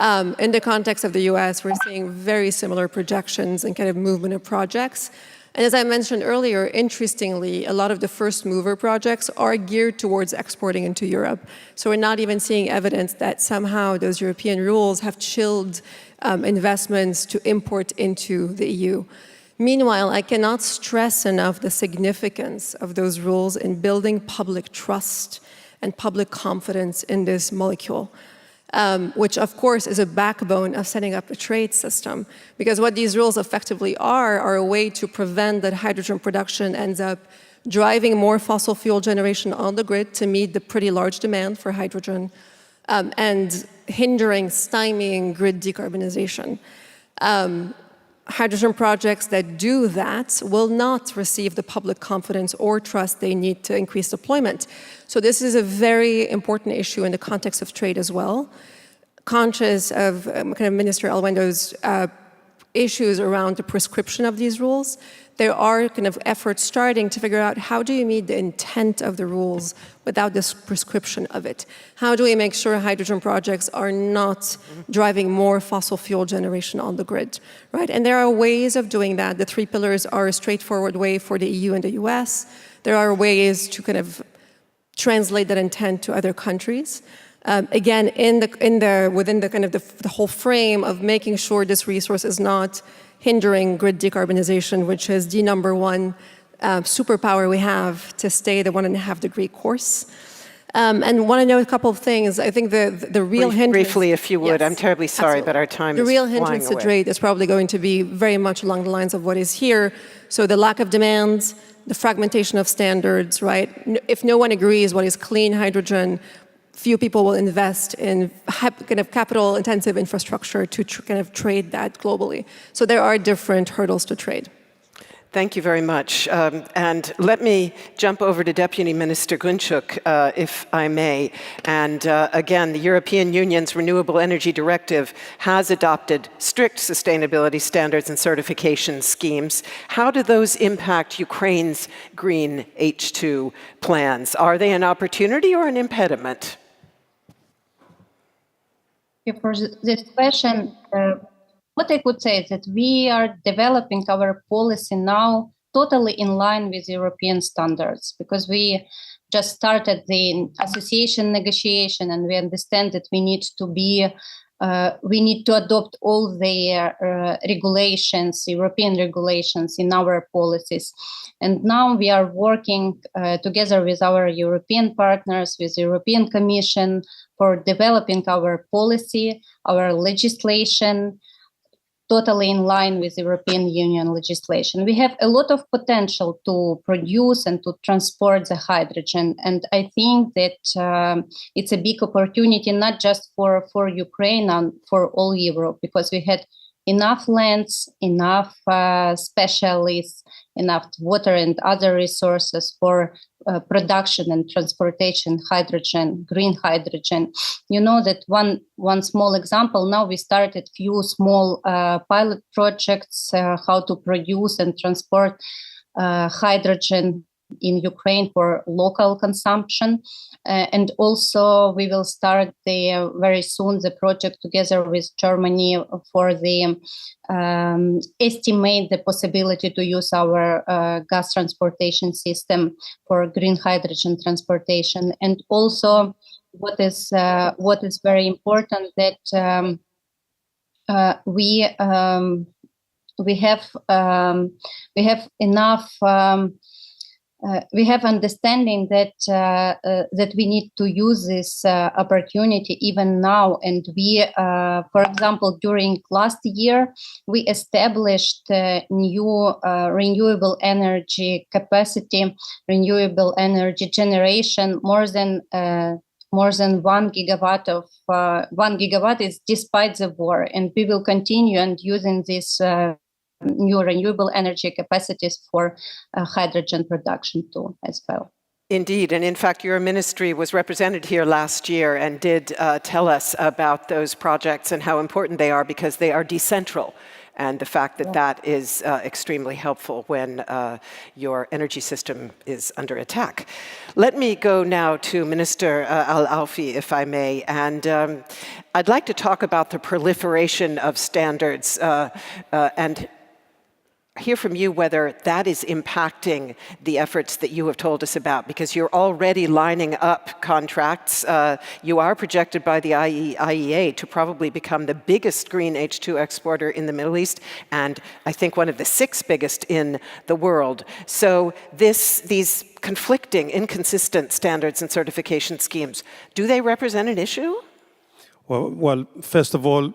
In the context of the US, we're seeing very similar projections and kind of movement of projects. And as I mentioned earlier, interestingly, a lot of the first mover projects are geared towards exporting into Europe. So we're not even seeing evidence that somehow those European rules have chilled investments to import into the EU. Meanwhile, I cannot stress enough the significance of those rules in building public trust and public confidence in this molecule. Which of course is a backbone of setting up a trade system. Because what these rules effectively are a way to prevent that hydrogen production ends up driving more fossil fuel generation on the grid to meet the pretty large demand for hydrogen, and stymieing grid decarbonization. Hydrogen projects that do that will not receive the public confidence or trust they need to increase deployment. So this is a very important issue in the context of trade as well. Conscious of kind of Minister Alwendo's issues around the prescription of these rules, there are kind of efforts starting to figure out how do you meet the intent of the rules without this prescription of it? How do we make sure hydrogen projects are not driving more fossil fuel generation on the grid, right? And there are ways of doing that. The 3 pillars are a straightforward way for the EU and the US. There are ways to kind of translate that intent to other countries. Again, within the kind of the whole frame of making sure this resource is not hindering grid decarbonization, which is the #1 superpower we have to stay the 1.5 degree course. And want to know a couple of things. I think the real hindrance... Briefly, if you would. Yes, I'm terribly sorry, absolutely. but our time the is real flying hindrance to away. trade is probably going to be very much along the lines of what is here. So the lack of demand, the fragmentation of standards, right? If no one agrees what is clean hydrogen, few people will invest in kind of capital-intensive infrastructure to kind of trade that globally. So there are different hurdles to trade. Thank you very much. And let me jump over to Deputy Minister Günçük, if I may. And again, the European Union's Renewable Energy Directive has adopted strict sustainability standards and certification schemes. How do those impact Ukraine's green H2 plans? Are they an opportunity or an impediment? For this question, what I could say is that we are developing our policy now totally in line with European standards, because we just started the association negotiation and we understand that we need to adopt all the regulations, European regulations in our policies. And now we are working together with our European partners, with the European Commission, for developing our policy, our legislation, totally in line with European Union legislation. We have a lot of potential to produce and to transport the hydrogen. And I think that it's a big opportunity, not just for Ukraine and for all Europe, because we had enough lands, enough specialists, enough water and other resources for production and transportation hydrogen, green hydrogen. You know that one small example, now we started few small pilot projects, how to produce and transport hydrogen in Ukraine for local consumption. And also we will start very soon the project together with Germany for the estimate the possibility to use our gas transportation system for green hydrogen transportation. And also what is very important that we have enough we have understanding that that we need to use this opportunity even now. And we, for example, during last year, we established new renewable energy capacity, renewable energy generation, more than 1 gigawatt of 1 gigawatt is despite the war, and we will continue and using this new renewable energy capacities for hydrogen production too as well. Indeed, and in fact, your ministry was represented here last year and did tell us about those projects and how important they are, because they are decentral. And the fact that that is extremely helpful when your energy system is under attack. Let me go now to Minister Al-Alfi, if I may. And I'd like to talk about the proliferation of standards and hear from you whether that is impacting the efforts that you have told us about, because you're already lining up contracts. You are projected by the IEA to probably become the biggest green H2 exporter in the Middle East, and I think one of the 6 biggest in the world. So these conflicting, inconsistent standards and certification schemes, do they represent an issue? Well, first of all,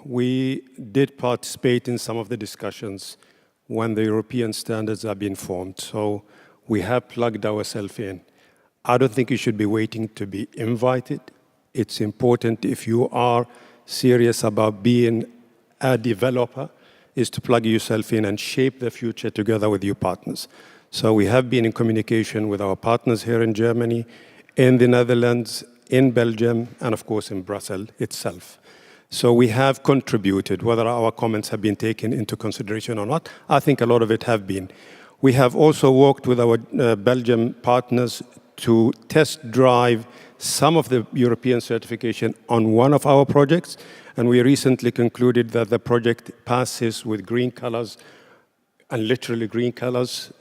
we did participate in some of the discussions when the European standards are being formed. So we have plugged ourselves in. I don't think you should be waiting to be invited. It's important, if you are serious about being a developer, is to plug yourself in and shape the future together with your partners. So we have been in communication with our partners here in Germany, in the Netherlands, in Belgium, and of course in Brussels itself. So we have contributed, whether our comments have been taken into consideration or not. I think a lot of it have been. We have also worked with our Belgian partners to test drive some of the European certification on one of our projects. And we recently concluded that the project passes with green colors, and literally green colors,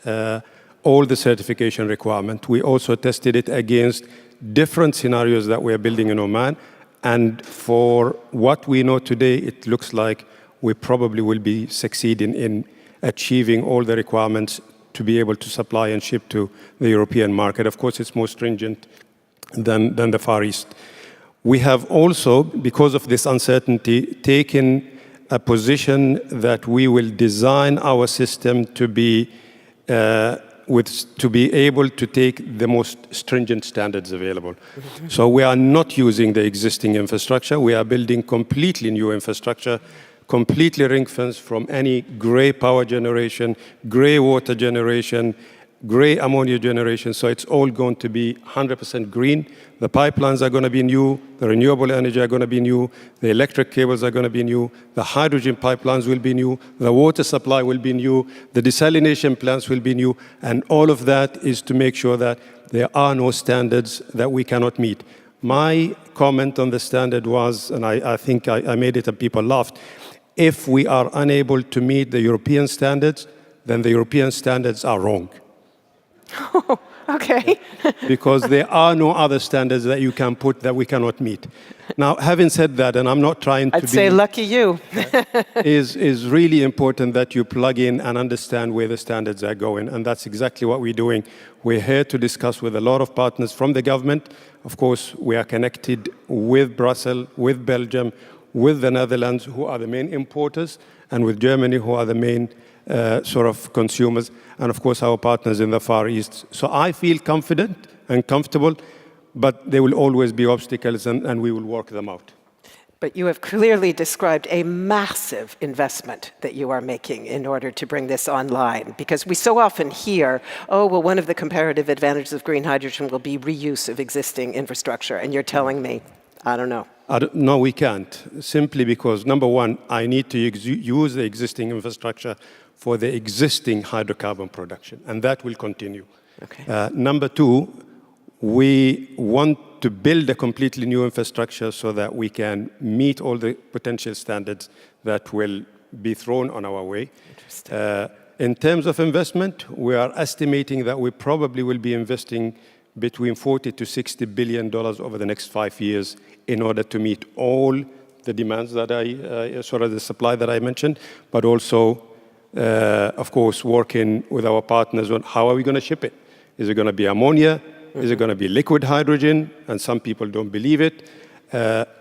all the certification requirement. We also tested it against different scenarios that we are building in Oman. And for what we know today, it looks like we probably will be succeeding in achieving all the requirements to be able to supply and ship to the European market. Of course, it's more stringent than the Far East. We have also, because of this uncertainty, taken a position that we will design our system to be able to take the most stringent standards available. So we are not using the existing infrastructure. We are building completely new infrastructure, completely ring-fenced from any gray power generation, gray water generation, gray ammonia generation. So it's all going to be 100% green. The pipelines are going to be new. The renewable energy are going to be new. The electric cables are going to be new. The hydrogen pipelines will be new. The water supply will be new. The desalination plants will be new. And all of that is to make sure that there are no standards that we cannot meet. My comment on the standard was, and I think I made it and people laughed, if we are unable to meet the European standards, then the European standards are wrong. Okay. Because there are no other standards that you can put that we cannot meet. Now, having said that, and I'm not trying to I'd say lucky you. is really important that you plug in and understand where the standards are going, and that's exactly what we're doing. We're here to discuss with a lot of partners from the government. Of course, we are connected with Brussels, with Belgium, with the Netherlands, who are the main importers, and with Germany, who are the main sort of consumers, and of course our partners in the Far East. So I feel confident and comfortable, but there will always be obstacles, and we will work them out. But you have clearly described a massive investment that you are making in order to bring this online, because we so often hear, oh, well, one of the comparative advantages of green hydrogen will be reuse of existing infrastructure, and you're telling me, I don't know. No, we can't, simply because, number one, I need to use the existing infrastructure for the existing hydrocarbon production, and that will continue. Okay. Number two, we want to build a completely new infrastructure so that we can meet all the potential standards that will be thrown on our way. In terms of investment, we are estimating that we probably will be investing between $40 to $60 billion over the next 5 years in order to meet all the demands that the supply that I mentioned, but also, of course, working with our partners on how are we going to ship it. Is it going to be ammonia? Is it going to be liquid hydrogen? And some people don't believe it.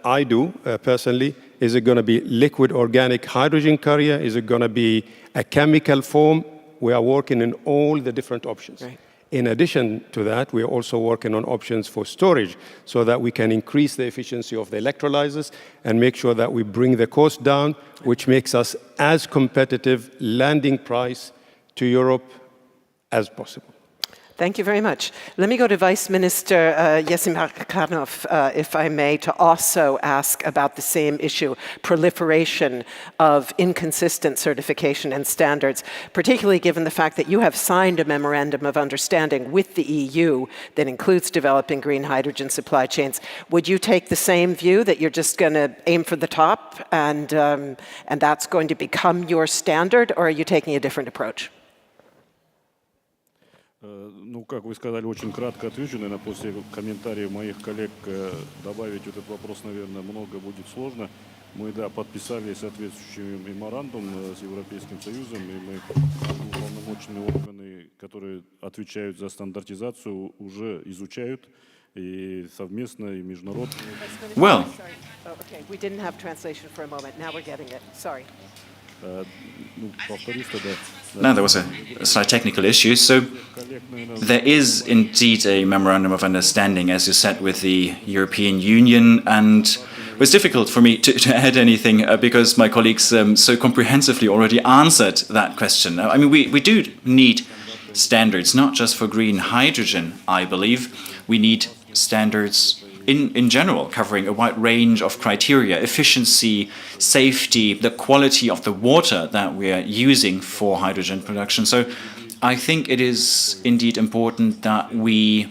I do, personally. Is it going to be liquid organic hydrogen carrier? Is it going to be a chemical form? We are working in all the different options. Right. In addition to that, we are also working on options for storage so that we can increase the efficiency of the electrolyzers and make sure that we bring the cost down, which makes us as competitive landing price to Europe as possible. Thank you very much. Let me go to Vice Minister Yesimar Karnov, if I may, to also ask about the same issue, proliferation of inconsistent certification and standards, particularly given the fact that you have signed a memorandum of understanding with the EU that includes developing green hydrogen supply chains. Would you take the same view that you're just going to aim for the top and that's going to become your standard, or are you taking a different approach? Ну, как вы сказали, очень кратко отвечу, наверное, после комментариев моих коллег добавить этот вопрос, наверное, много будет сложно. Мы, да, подписали соответствующий меморандум с Европейским Союзом, и мы уполномоченные органы, которые отвечают за стандартизацию, уже изучают и совместно, и международно. Well. Oh, okay. We didn't have translation for a moment. Now we're getting it. Sorry. No, there was a slight technical issue. So there is indeed a memorandum of understanding, as you said, with the European Union, and it was difficult for me to add anything because my colleagues so comprehensively already answered that question. I mean, we do need standards, not just for green hydrogen, I believe. We need standards in general, covering a wide range of criteria: efficiency, safety, the quality of the water that we are using for hydrogen production. So I think it is indeed important that we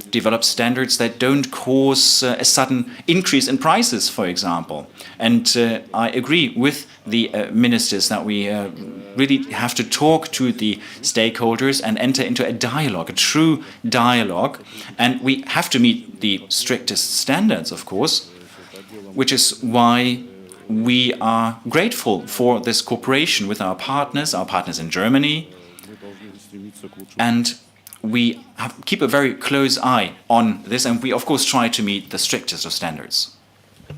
develop standards that don't cause a sudden increase in prices, for example. And I agree with the ministers that we really have to talk to the stakeholders and enter into a dialogue, a true dialogue. And we have to meet the strictest standards, of course, which is why we are grateful for this cooperation with our partners in Germany. And we keep a very close eye on this, and we, of course, try to meet the strictest of standards.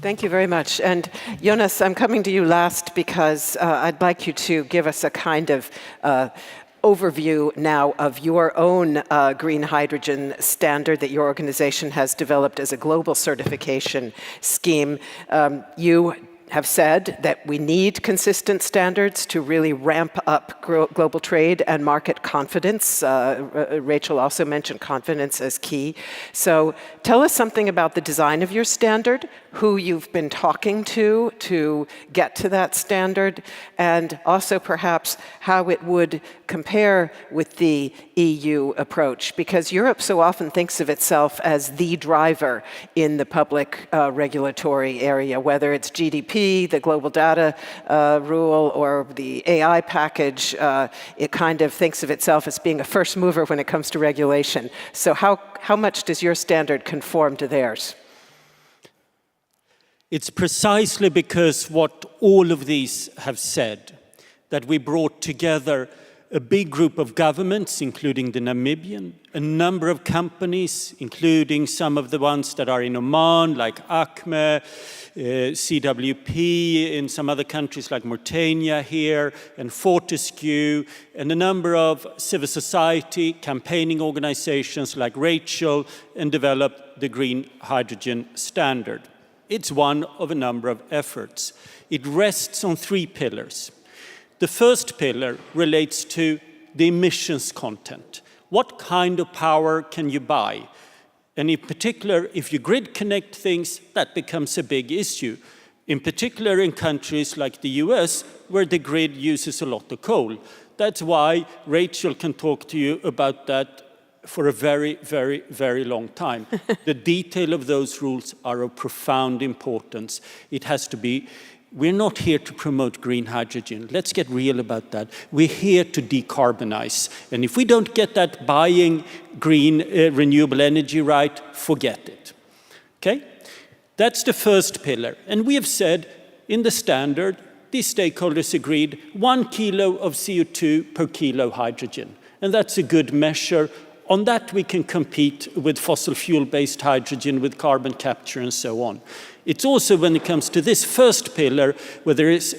Thank you very much. And Jonas, I'm coming to you last because I'd like you to give us a kind of overview now of your own green hydrogen standard that your organization has developed as a global certification scheme. You have said that we need consistent standards to really ramp up global trade and market confidence. Rachel also mentioned confidence as key. So tell us something about the design of your standard, who you've been talking to get to that standard, and also perhaps how it would compare with the EU approach, because Europe so often thinks of itself as the driver in the public regulatory area, whether it's GDP, the global data rule, or the AI package. It kind of thinks of itself as being a first mover when it comes to regulation. So how much does your standard conform to theirs? It's precisely because what all of these have said that we brought together a big group of governments, including the Namibian, a number of companies, including some of the ones that are in Oman, like ACME, CWP, in some other countries like Mauritania here, and Fortescue, and a number of civil society campaigning organizations like Rachel, and developed the Green Hydrogen Standard. It's one of a number of efforts. It rests on 3 pillars. The first pillar relates to the emissions content. What kind of power can you buy? And in particular, if you grid connect things, that becomes a big issue. In particular, in countries like the US, where the grid uses a lot of coal. That's why Rachel can talk to you about that for a very, very, very long time. The detail of those rules are of profound importance. It has to be, we're not here to promote green hydrogen. Let's get real about that. We're here to decarbonize. And if we don't get that buying green renewable energy right, forget it. Okay? That's the first pillar. And we have said in the standard, these stakeholders agreed 1 kilo of CO2 per kilo hydrogen. And that's a good measure. On that, we can compete with fossil fuel-based hydrogen, with carbon capture, and so on. It's also, when it comes to this first pillar, where there is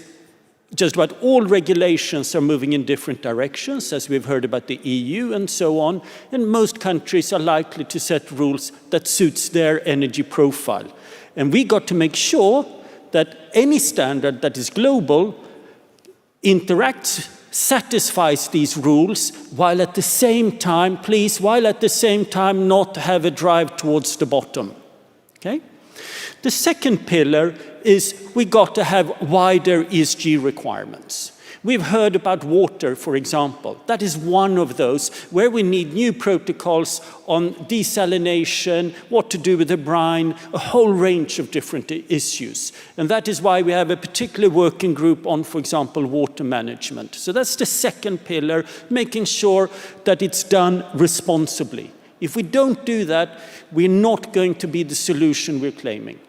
just about all regulations are moving in different directions, as we've heard about the EU and so on, and most countries are likely to set rules that suits their energy profile. And we got to make sure that any standard that is global interacts, satisfies these rules, while at the same time, please, not have a drive towards the bottom. Okay? The second pillar is we got to have wider ESG requirements. We've heard about water, for example. That is one of those where we need new protocols on desalination, what to do with the brine, a whole range of different issues. And that is why we have a particular working group on, for example, water management. So that's the second pillar, making sure that it's done responsibly. If we don't do that, we're not going to be the solution we're claiming.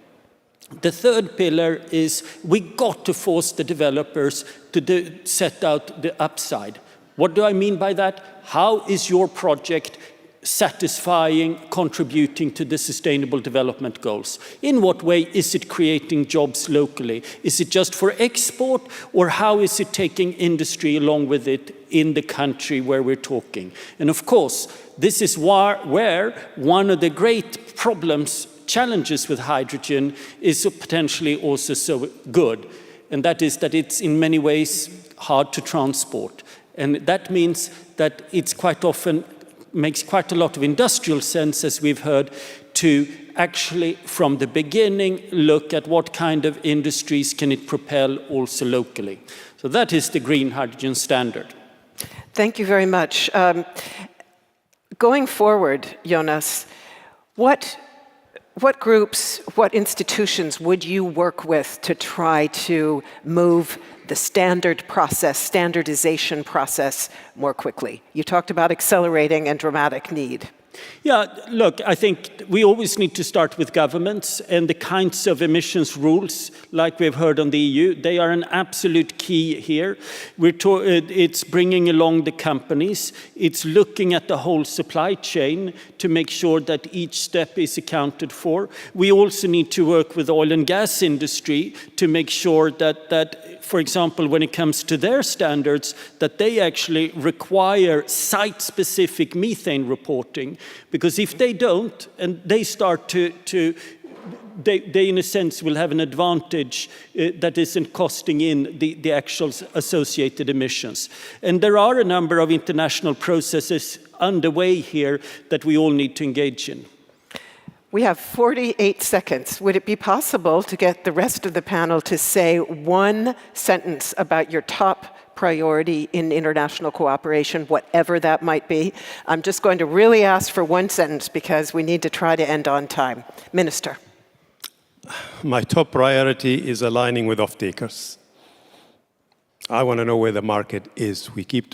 The third pillar is we got to force the developers to set out the upside. What do I mean by that? How is your project satisfying, contributing to the Sustainable Development Goals? In what way is it creating jobs locally? Is it just for export, or how is it taking industry along with it in the country where we're talking? And of course, this is where one of the great challenges with hydrogen is potentially also so good, and that is that it's in many ways hard to transport. And that means that it's quite often makes quite a lot of industrial sense, as we've heard, to actually from the beginning look at what kind of industries can it propel also locally. So that is the Green Hydrogen Standard. Thank you very much. Going forward, Jonas, what groups, what institutions would you work with to try to move the standardization process more quickly? You talked about accelerating and dramatic need. Yeah, look, I think we always need to start with governments, and the kinds of emissions rules, like we've heard on the EU, they are an absolute key here. It's bringing along the companies, it's looking at the whole supply chain to make sure that each step is accounted for. We also need to work with oil and gas industry to make sure that for example, when it comes to their standards, that they actually require site-specific methane reporting. Because if they don't, and they start they in a sense will have an advantage that isn't costing in the actual associated emissions. And there are a number of international processes underway here that we all need to engage in. We have 48 seconds. Would it be possible to get the rest of the panel to say one sentence about your top priority in international cooperation, whatever that might be? I'm just going to really ask for one sentence because we need to try to end on time. Minister. My top priority is aligning with off-takers. I want to know where the market is. We keep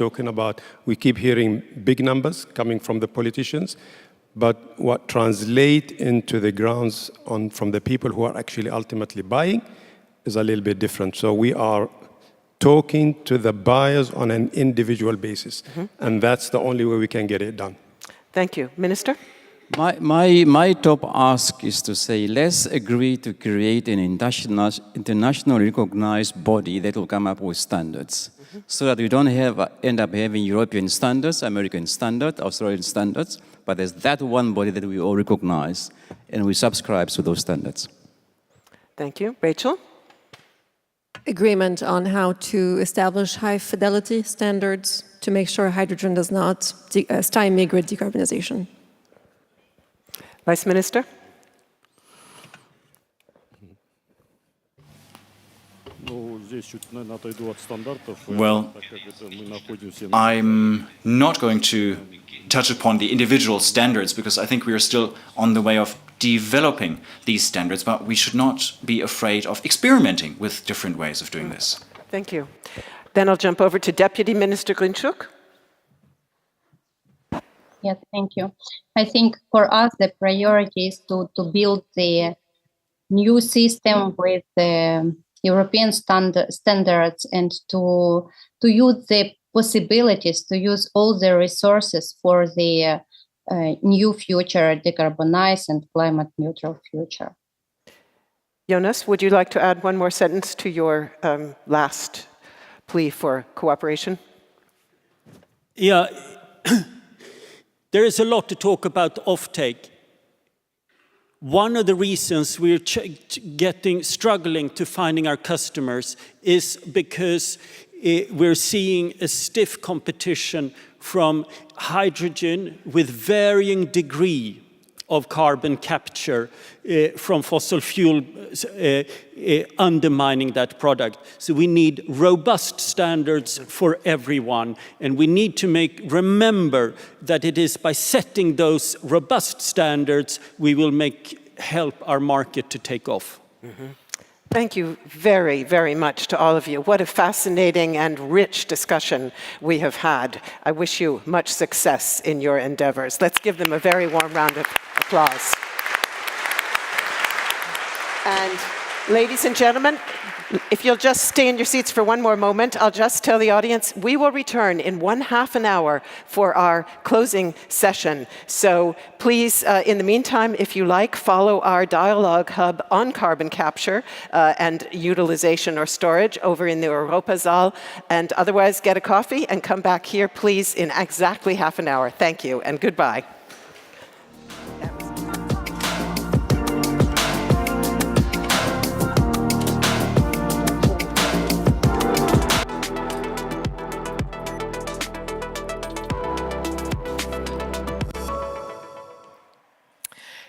hearing big numbers coming from the politicians, but what translate into the grounds from the people who are actually ultimately buying is a little bit different. So we are talking to the buyers on an individual basis, and that's the only way we can get it done. Thank you. Minister? My top ask is to say, let's agree to create an international recognized body that will come up with standards, so that we don't end up having European standards, American standards, Australian standards, but there's that one body that we all recognize, and we subscribe to those standards. Thank you. Rachel? Agreement on how to establish high-fidelity standards to make sure hydrogen does not stymie grid decarbonization. Vice Minister? Well, I'm not going to touch upon the individual standards because I think we are still on the way of developing these standards, but we should not be afraid of experimenting with different ways of doing this. Thank you. Then I'll jump over to Deputy Minister Glinchuk. Yeah, thank you. I think for us the priority is to build the new system with the European standards and to use the possibilities, to use all the resources for the new future, decarbonized and climate neutral future. Jonas, would you like to add one more sentence to your last plea for cooperation? Yeah, there is a lot to talk about offtake. One of the reasons we're struggling to finding our customers is because we're seeing a stiff competition from hydrogen with varying degree of carbon capture from fossil fuel undermining that product. So we need robust standards for everyone, and we need to remember that it is by setting those robust standards we will help our market to take off. Thank you very, very much to all of you. What a fascinating and rich discussion we have had. I wish you much success in your endeavors. Let's give them a very warm round of applause. And ladies and gentlemen, if you'll just stay in your seats for one more moment, I'll just tell the audience we will return in half an hour for our closing session. So please, in the meantime, if you like, follow our dialogue hub on carbon capture and utilization or storage over in the Europasaal. And otherwise, get a coffee and come back here, please, in exactly half an hour. Thank you and goodbye.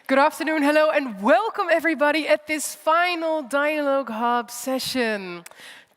Good afternoon, hello, and welcome everybody at this final Dialogue Hub session.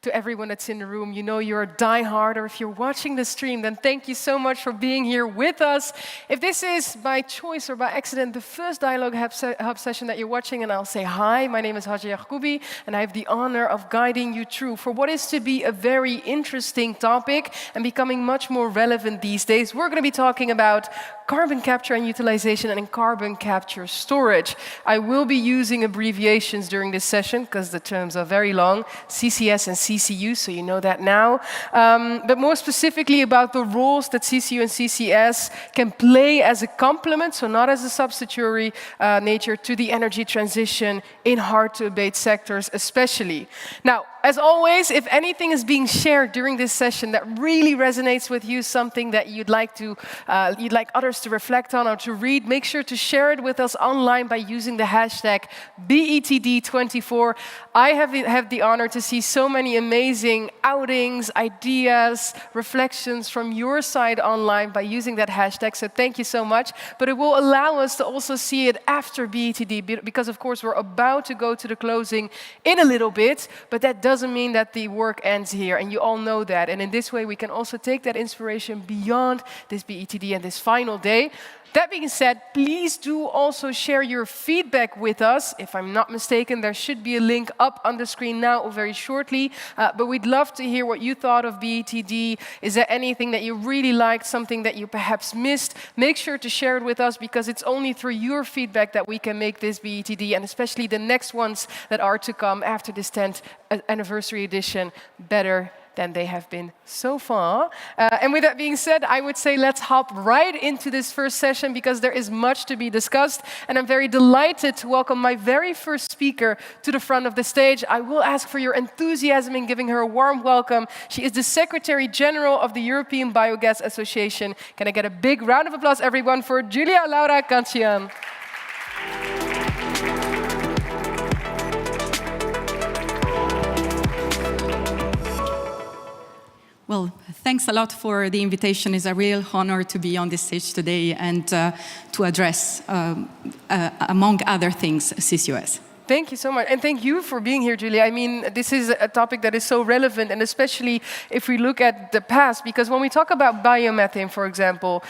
to everyone that's in the room. You know you're a diehard, or if you're watching the stream, then thank you so much for being here with us. If this is by choice or by accident the first Dialogue Hub session that you're watching, and I'll say hi, my name is Haji Yacoubi, and I have the honor of guiding you through for what is to be a very interesting topic and becoming much more relevant these days. We're going to be talking about carbon capture and utilization and carbon capture storage. I will be using abbreviations during this session because the terms are very long, CCS and CCU, so you know that now. But more specifically about the roles that CCU and CCS can play as a complement, so not as a substitutory nature, to the energy transition in hard-to-abate sectors especially. Now, as always, if anything is being shared during this session that really resonates with you, something that you'd like others to reflect on or to read, make sure to share it with us online by using the hashtag BETD24. I have the honor to see so many amazing outings, ideas, reflections from your side online by using that hashtag, so thank you so much. But it will allow us to also see it after BETD, because of course we're about to go to the closing in a little bit, but that doesn't mean that the work ends here, and you all know that. And in this way, we can also take that inspiration beyond this BETD and this final day. That being said, please do also share your feedback with us. If I'm not mistaken, there should be a link up on the screen now or very shortly. But we'd love to hear what you thought of BETD. Is there anything that you really liked, something that you perhaps missed? Make sure to share it with us, because it's only through your feedback that we can make this BETD, and especially the next ones that are to come after this 10th anniversary edition, better than they have been so far. And with that being said, I would say let's hop right into this first session, because there is much to be discussed. And I'm very delighted to welcome my very first speaker to the front of the stage. I will ask for your enthusiasm in giving her a warm welcome. She is the Secretary General of the European Biogas Association. Can I get a big round of applause, everyone, for Giulia Laura Cancian. Well, thanks a lot for the invitation. It's a real honor to be on this stage today and to address, among other things, CCUS. Thank you so much. And thank you for being here, Julia. I mean, this is a topic that is so relevant, and especially if we look at the past, because when we talk about biomethane, for example,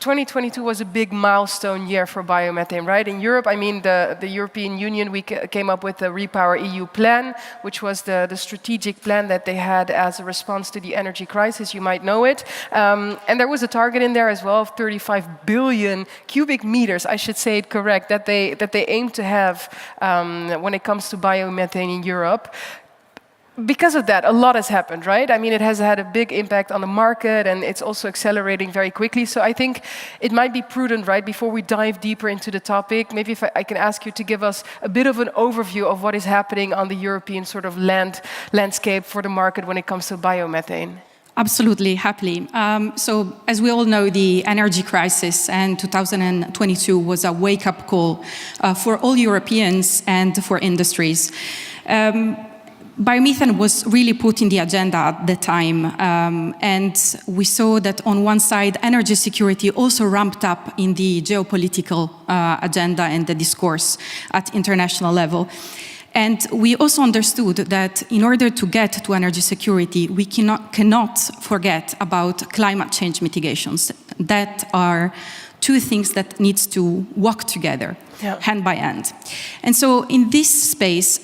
2022 was a big milestone year for biomethane, right? In Europe, I mean, the European Union, we came up with the Repower EU plan, which was the strategic plan that they had as a response to the energy crisis. You might know it. And there was a target in there as well of 35 billion cubic meters, I should say it correct, that they aim to have when it comes to biomethane in Europe. Because of that, a lot has happened, right? I mean, it has had a big impact on the market, and it's also accelerating very quickly. So I think it might be prudent, right, before we dive deeper into the topic, maybe if I can ask you to give us a bit of an overview of what is happening on the European sort of landscape for the market when it comes to biomethane. Absolutely, happily. So as we all know, the energy crisis and 2022 was a wake-up call for all Europeans and for industries. Biomethane was really put in the agenda at the time, and we saw that on one side, energy security also ramped up in the geopolitical agenda and the discourse at international level. And we also understood that in order to get to energy security, we cannot forget about climate change mitigations. That are two things that needs to walk together, hand by hand. And so in this space,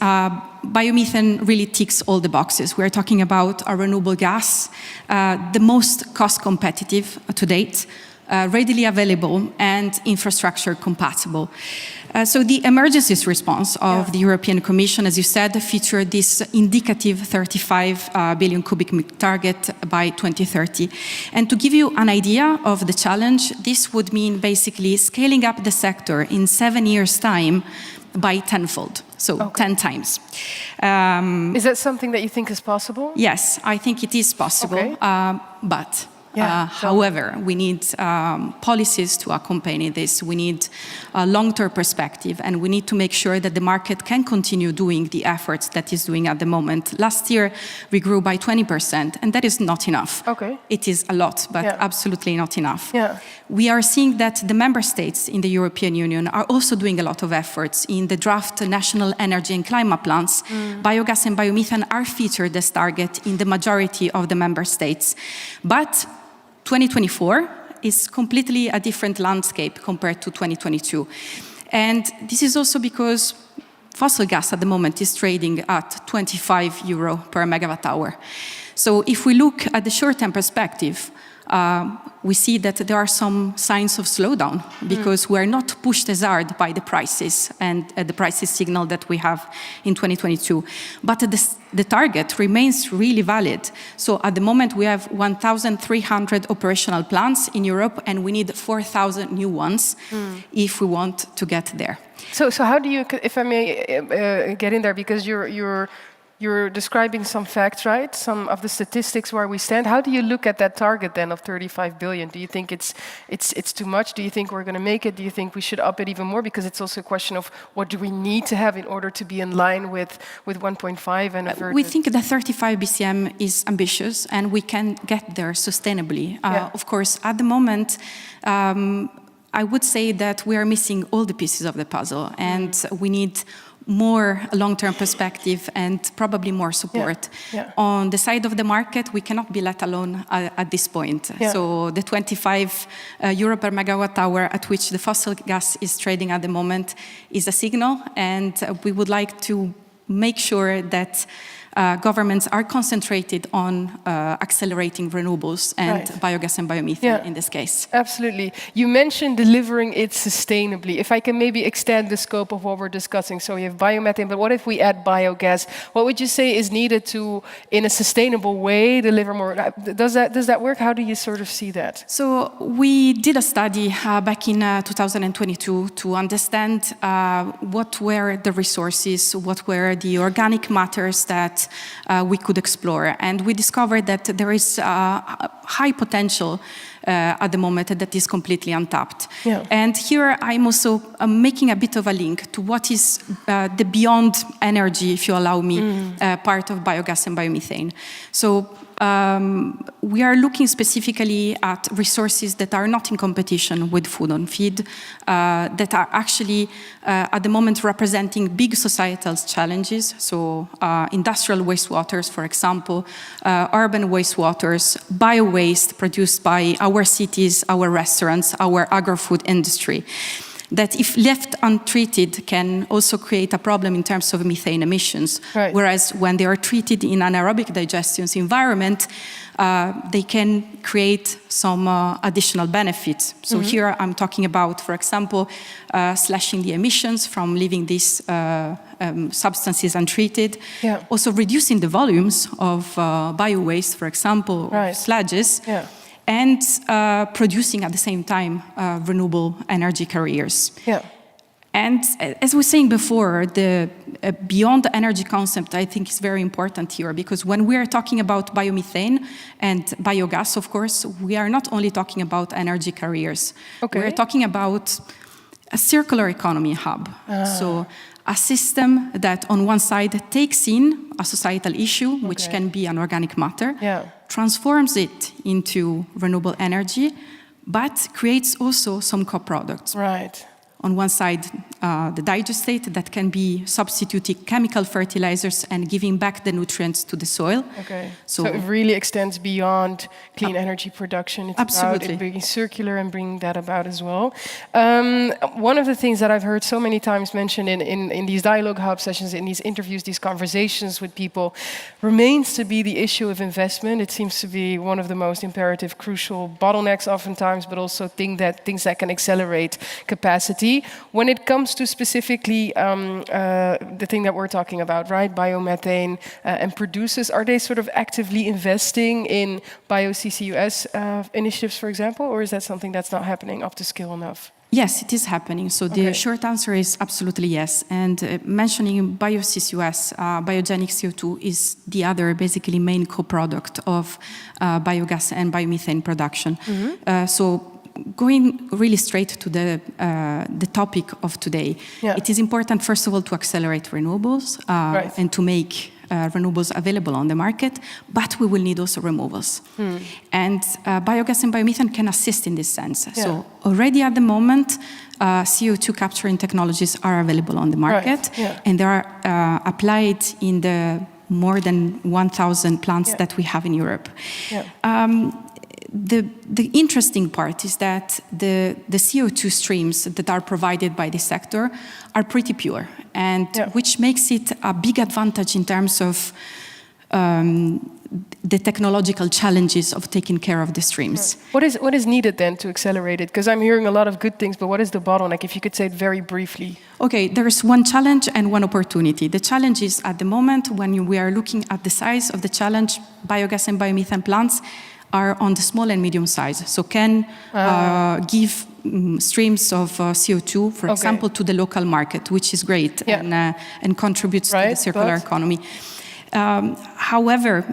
biomethane really ticks all the boxes. We're talking about a renewable gas, the most cost competitive to date, readily available, and infrastructure compatible. So the emergency response of the European Commission, as you said, featured this indicative 35 billion cubic meter target by 2030. And to give you an idea of the challenge, this would mean basically scaling up the sector in 7 years' time by tenfold, so 10 times. Is that something that you think is possible? Yes, I think it is possible, but However, we need policies to accompany this. We need a long-term perspective, and we need to make sure that the market can continue doing the efforts that it's doing at the moment. Last year, we grew by 20%, and that is not enough. Okay. It is a lot, but absolutely not enough. Yeah. We are seeing that the member states in the European Union are also doing a lot of efforts. In the draft national energy and climate plans, biogas and biomethane are featured as target in the majority of the member states. But 2024 is completely a different landscape compared to 2022. And this is also because fossil gas at the moment is trading at 25 euro per megawatt hour. So if we look at the short-term perspective, we see that there are some signs of slowdown because we're not pushed as hard by the prices and the prices signal that we have in 2022. But the target remains really valid. So at the moment we have 1,300 operational plants in Europe, and we need 4,000 new ones if we want to get there. So how do you, if I may get in there, because you're describing some facts, right? Some of the statistics where we stand. How do you look at that target then of 35 billion? Do you think it's too much? Do you think we're going to make it? Do you think we should up it even more? Because it's also a question of what do we need to have in order to be in line with 1.5 and averted? We think that 35 BCM is ambitious, and we can get there sustainably. Of course, at the moment, I would say that we are missing all the pieces of the puzzle, and we need more long-term perspective and probably more support. On the side of the market, we cannot be let alone at this point. So the 25 euro per megawatt hour at which the fossil gas is trading at the moment is a signal, and we would like to make sure that governments are concentrated on accelerating renewables and biogas and biomethane in this case. Absolutely. You mentioned delivering it sustainably. If I can maybe extend the scope of what we're discussing. So you have biomethane, but what if we add biogas? What would you say is needed to, in a sustainable way, deliver more? Does that work? How do you sort of see that? So we did a study back in 2022 to understand what were the resources, what were the organic matters that we could explore. And we discovered that there is high potential at the moment that is completely untapped. And here I'm also making a bit of a link to what is the beyond energy, if you allow me, part of biogas and biomethane. So we are looking specifically at resources that are not in competition with food on feed, that are actually at the moment representing big societal challenges. So industrial wastewaters, for example, urban wastewaters, bio-waste produced by our cities, our restaurants, our agro-food industry, that if left untreated can also create a problem in terms of methane emissions. Whereas when they are treated in anaerobic digestion environment, they can create some additional benefits. So here I'm talking about, for example, slashing the emissions from leaving these substances untreated, also reducing the volumes of bio-waste, for example, or sludges, and producing at the same time renewable energy carriers. And as we were saying before, the beyond energy concept I think is very important here, because when we are talking about biomethane and biogas, of course, we are not only talking about energy carriers. We are talking about a circular economy hub. So a system that on one side takes in a societal issue, which can be an organic matter, transforms it into renewable energy, but creates also some co-products. On one side, the digestate that can be substituting chemical fertilizers and giving back the nutrients to the soil. So it really extends beyond clean energy production. It's about it being circular and bringing that about as well. One of the things that I've heard so many times mentioned in these dialogue hub sessions, in these interviews, these conversations with people, remains to be the issue of investment. It seems to be one of the most imperative, crucial bottlenecks oftentimes, but also things that can accelerate capacity. When it comes to specifically the thing that we're talking about, right, biomethane and producers, are they sort of actively investing in bio-CCUS initiatives, for example, or is that something that's not happening up to scale enough? Yes, it is happening. So the short answer is absolutely yes. And mentioning bio-CCUS, biogenic CO2, is the other basically main co-product of biogas and biomethane production. So going really straight to the topic of today, it is important, first of all, to accelerate renewables and to make renewables available on the market, but we will need also removals. And biogas and biomethane can assist in this sense. So already at the moment, CO2 capturing technologies are available on the market, and they are applied in the more than 1,000 plants that we have in Europe. The interesting part is that the CO2 streams that are provided by this sector are pretty pure, and which makes it a big advantage in terms of the technological challenges of taking care of the streams. What is needed then to accelerate it? Because I'm hearing a lot of good things, but what is the bottleneck, if you could say it very briefly? Okay, there is one challenge and one opportunity. The challenge is at the moment, when we are looking at the size of the challenge, biogas and biomethane plants are on the small and medium size, so can give streams of CO2, for example, to the local market, which is great and contributes to the circular economy. However,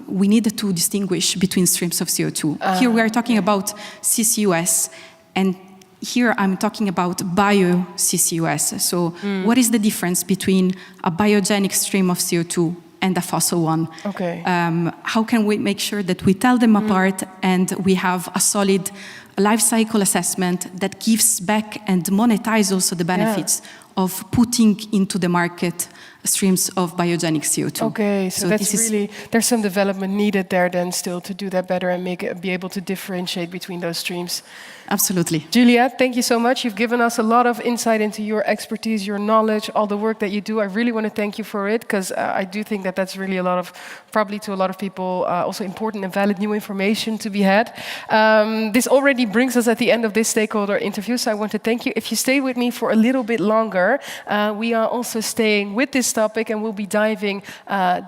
we need to distinguish between streams of CO2. Here we are talking about CCUS, and here I'm talking about bio-CCUS. So what is the difference between a biogenic stream of CO2 and a fossil one? How can we make sure that we tell them apart and we have a solid life cycle assessment that gives back and monetize also the benefits of putting into the market streams of biogenic CO2. Okay, so that's really, there's some development needed there then still to do that better and be able to differentiate between those streams. Absolutely. Julia, thank you so much. You've given us a lot of insight into your expertise, your knowledge, all the work that you do. I really want to thank you for it, because I do think that that's really a lot of, probably to a lot of people, also important and valid new information to be had. This already brings us at the end of this stakeholder interview, so I want to thank you. If you stay with me for a little bit longer, we are also staying with this topic and we'll be diving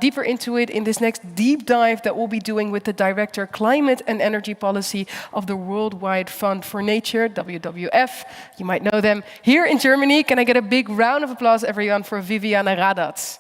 deeper into it in this next deep dive that we'll be doing with the Director Climate and Energy Policy of the Worldwide Fund for Nature, WWF. You might know them. Here in Germany, can I get a big round of applause, everyone, for Viviane Radatz.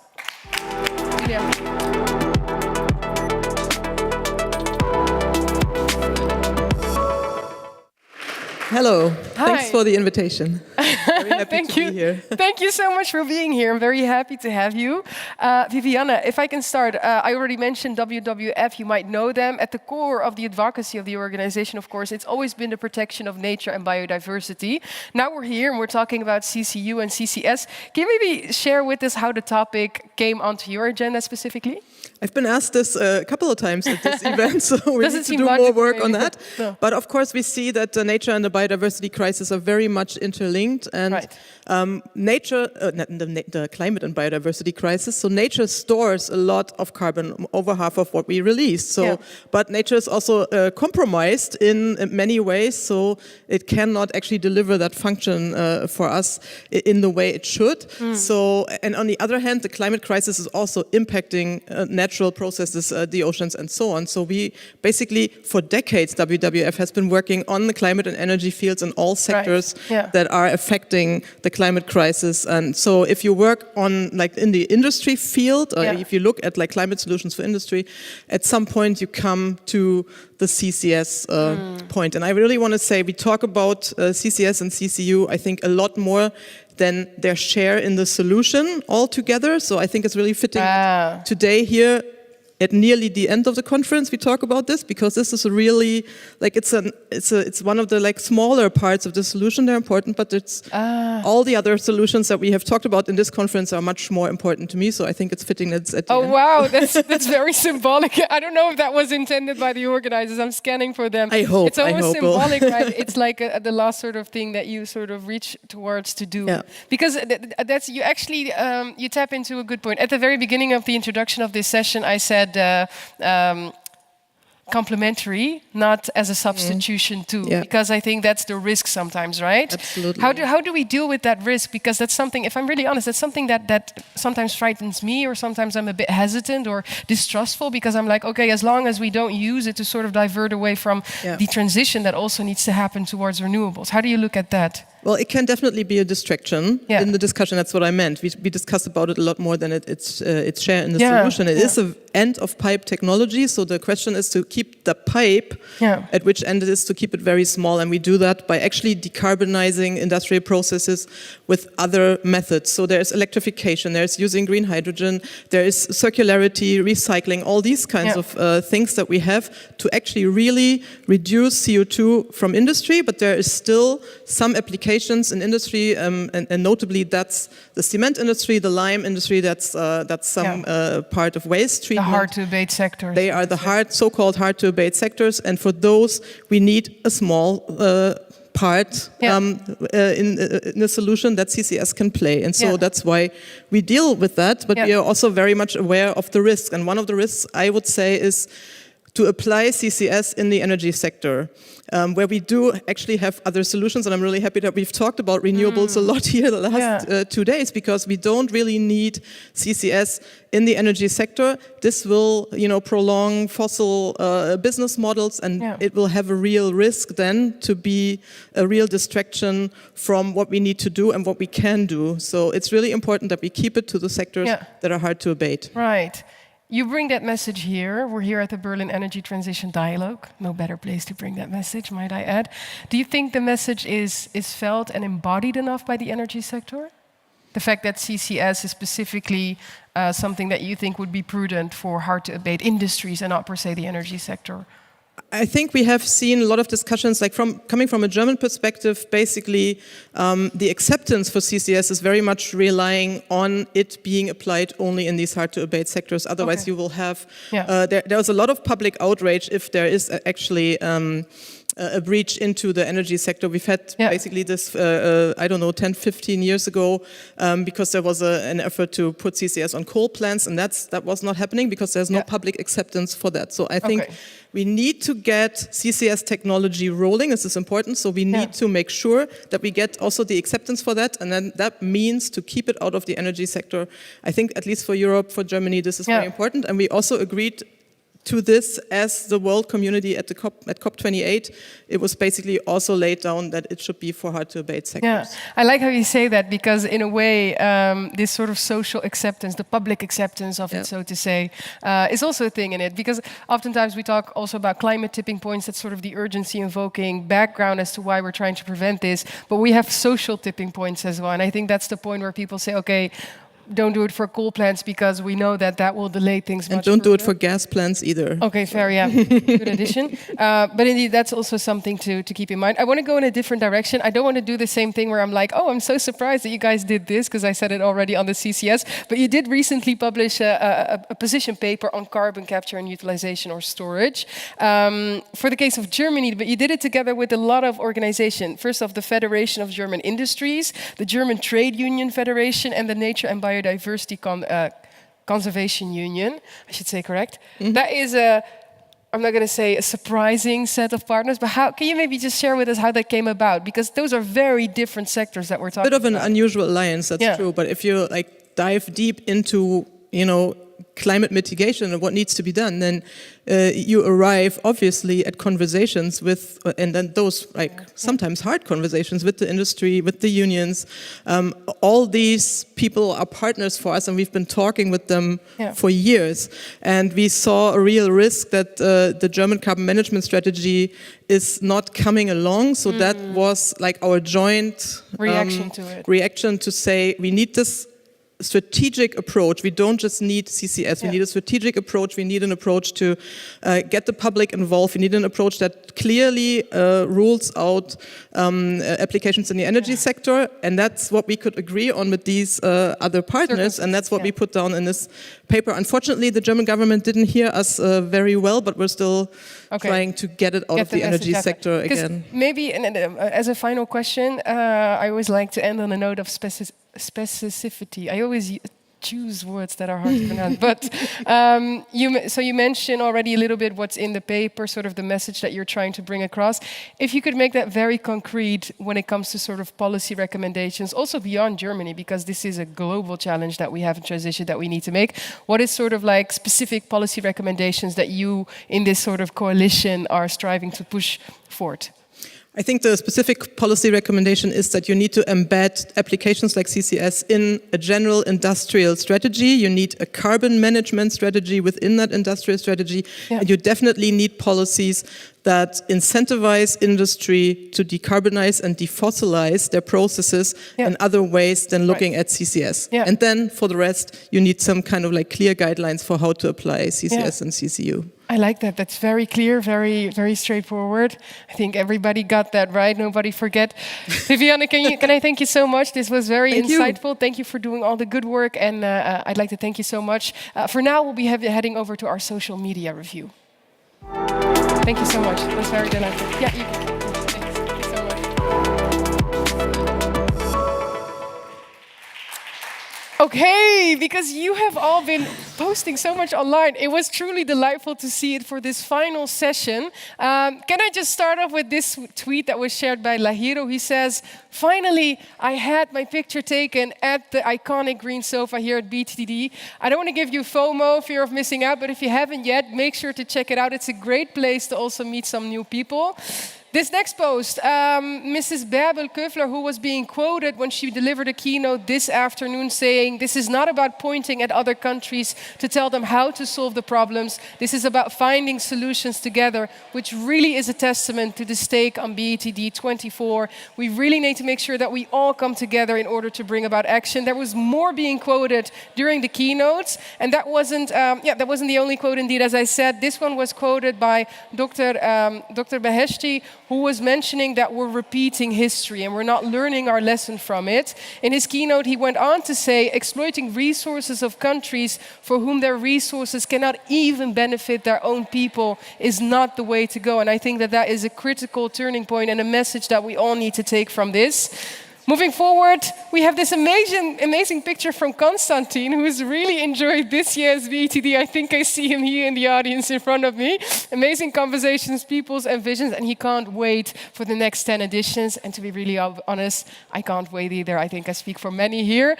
Hello. Thanks for the invitation. Very happy to be here. Thank you so much for being here. I'm very happy to have you. Viviane, if I can start, I already mentioned WWF. You might know them. At the core of the advocacy of the organization, of course, it's always been the protection of nature and biodiversity. Now we're here and we're talking about CCU and CCS. Can you maybe share with us how the topic came onto your agenda specifically? I've been asked this a couple of times at this event, so we need to do more work on that. No. But of course, we see that nature and the biodiversity crisis are very much interlinked, and nature, the climate and biodiversity crisis. So nature stores a lot of carbon, over half of what we release. So, but nature is also compromised in many ways, so it cannot actually deliver that function for us in the way it should. So, and on the other hand, the climate crisis is also impacting natural processes, the oceans and so on. So we basically, for decades, WWF has been working on the climate and energy fields in all sectors that are affecting the climate crisis. And so if you work on, like in the industry field, or if you look at like climate solutions for industry, at some point you come to the CCS point. And I really want to say, we talk about CCS and CCU, I think a lot more than their share in the solution altogether. So I think it's really fitting today here at nearly the end of the conference we talk about this, because this is a really, like, it's one of the like smaller parts of the solution. They're important, but it's all the other solutions that we have talked about in this conference are much more important to me. So I think it's fitting that it's at the end. Wow, that's very symbolic. I don't know if that was intended by the organizers. I'm scanning for them. I hope. It's almost symbolic, right? It's like the last sort of thing that you sort of reach towards to do. Because that's, you actually, you tap into a good point. At the very beginning of the introduction of this session, I said, complementary, not as a substitution to, because I think that's the risk sometimes, right? Absolutely. How do we deal with that risk? Because that's something, if I'm really honest, that's something that sometimes frightens me, or sometimes I'm a bit hesitant or distrustful, because I'm like, okay, as long as we don't use it to sort of divert away from the transition that also needs to happen towards renewables. How do you look at that? Well, it can definitely be a distraction in the discussion. That's what I meant. We discussed about it a lot more than its share in the solution. It is an end-of-pipe technology, so the question is to keep the pipe, at which end it is to keep it very small, and we do that by actually decarbonizing industrial processes with other methods. So there's electrification, there's using green hydrogen, there is circularity, recycling, all these kinds of things that we have to actually really reduce CO2 from industry, but there is still some applications in industry, and notably that's the cement industry, the lime industry, that's some part of waste treatment. The hard-to-abate sectors. They are the so-called hard-to-abate sectors, and for those we need a small part in a solution that CCS can play. And so that's why we deal with that, but we are also very much aware of the risks. And one of the risks, I would say, is to apply CCS in the energy sector, where we do actually have other solutions. And I'm really happy that we've talked about renewables a lot here the last 2 days, because we don't really need CCS in the energy sector. This will, prolong fossil business models, and it will have a real risk then to be a real distraction from what we need to do and what we can do. So it's really important that we keep it to the sectors that are hard to abate. Right. You bring that message here. We're here at the Berlin Energy Transition Dialogue. No better place to bring that message, might I add. Do you think the message is felt and embodied enough by the energy sector? The fact that CCS is specifically something that you think would be prudent for hard-to-abate industries and not per se the energy sector? I think we have seen a lot of discussions, like coming from a German perspective, basically the acceptance for CCS is very much relying on it being applied only in these hard-to-abate sectors. Otherwise you will have, there was a lot of public outrage if there is actually a breach into the energy sector. We've had basically this, 10, 15 years ago, because there was an effort to put CCS on coal plants, and that was not happening because there's no public acceptance for that. So I think we need to get CCS technology rolling. This is important. So we need to make sure that we get also the acceptance for that, and then that means to keep it out of the energy sector. I think at least for Europe, for Germany, this is very important. And we also agreed to this as the world community at COP28. It was basically also laid down that it should be for hard-to-abate sectors. Yeah, I like how you say that, because in a way, this sort of social acceptance, the public acceptance of it, so to say, is also a thing in it. Because oftentimes we talk also about climate tipping points, that's sort of the urgency-invoking background as to why we're trying to prevent this. But we have social tipping points as well. And I think that's the point where people say, okay, don't do it for coal plants because we know that will delay things much And don't further. do it for gas plants either. Okay, fair, good addition. But indeed, that's also something to keep in mind. I want to go in a different direction. I don't want to do the same thing where I'm like, oh, I'm so surprised that you guys did this, because I said it already on the CCS. But you did recently publish a position paper on carbon capture and utilization or storage. For the case of Germany, but you did it together with a lot of organizations. First off, the Federation of German Industries, the German Trade Union Federation, and the Nature and Biodiversity Conservation Union, I should say, correct? That is I'm not going to say a surprising set of partners, but how can you maybe just share with us how that came about? Because those are very different sectors that we're talking about. A bit of an unusual alliance, that's true. But if you dive deep into, climate mitigation and what needs to be done, then you arrive obviously at conversations with, and then those sometimes hard conversations with the industry, with the unions. All these people are partners for us, and we've been talking with them for years. And we saw a real risk that the German carbon management strategy is not coming along. So that was our joint reaction to say we need this strategic approach. We don't just need CCS. We need a strategic approach. We need an approach to get the public involved. We need an approach that clearly rules out applications in the energy sector. And that's what we could agree on with these other partners. And that's what we put down in this paper. Unfortunately, the German government didn't hear us very well, but we're still trying to get it out of the energy sector again. Maybe, as a final question, I always like to end on a note of specificity. I always choose words that are hard to pronounce. But so you mentioned already a little bit what's in the paper, sort of the message that you're trying to bring across. If you could make that very concrete when it comes to sort of policy recommendations, also beyond Germany, because this is a global challenge that we have in transition that we need to make. What is sort of like specific policy recommendations that you in this sort of coalition are striving to push forward? I think the specific policy recommendation is that you need to embed applications like CCS in a general industrial strategy. You need a carbon management strategy within that industrial strategy. Yeah. And you definitely need policies that incentivize industry to decarbonize and defossilize their processes in other ways than looking at CCS. Yeah. And then for the rest, you need some kind of like clear guidelines for how to apply CCS and CCU. I like that. That's very clear, very, very straightforward. I think everybody got that right. Nobody forget. Viviane, can I thank you so much? This was very insightful. Thank you for doing all the good work. And I'd like to thank you so much. For now, we'll be heading over to our social media review. Thank you so much. It was very delightful. Yeah, you can. Thank you so much. Okay, because you have all been posting so much online. It was truly delightful to see it for this final session. Can I just start off with this tweet that was shared by Lahiro? He says, finally, I had my picture taken at the iconic green sofa here at BTD. I don't want to give you FOMO, fear of missing out, but if you haven't yet, make sure to check it out. It's a great place to also meet some new people. This next post, Mrs. Bärbel Köfler, who was being quoted when she delivered a keynote this afternoon saying, this is not about pointing at other countries to tell them how to solve the problems. This is about finding solutions together, which really is a testament to the stake on BETD 24. We really need to make sure that we all come together in order to bring about action. There was more being quoted during the keynotes, and that wasn't the only quote indeed. As I said, this one was quoted by Dr. Beheshti, who was mentioning that we're repeating history and we're not learning our lesson from it. In his keynote, he went on to say, exploiting resources of countries for whom their resources cannot even benefit their own people is not the way to go. And I think that that is a critical turning point and a message that we all need to take from this. Moving forward, we have this amazing picture from Konstantin, who has really enjoyed this year's BETD. I think I see him here in the audience in front of me. Amazing conversations, peoples and visions, and he can't wait for the next 10 editions. And to be really honest, I can't wait either. I think I speak for many here.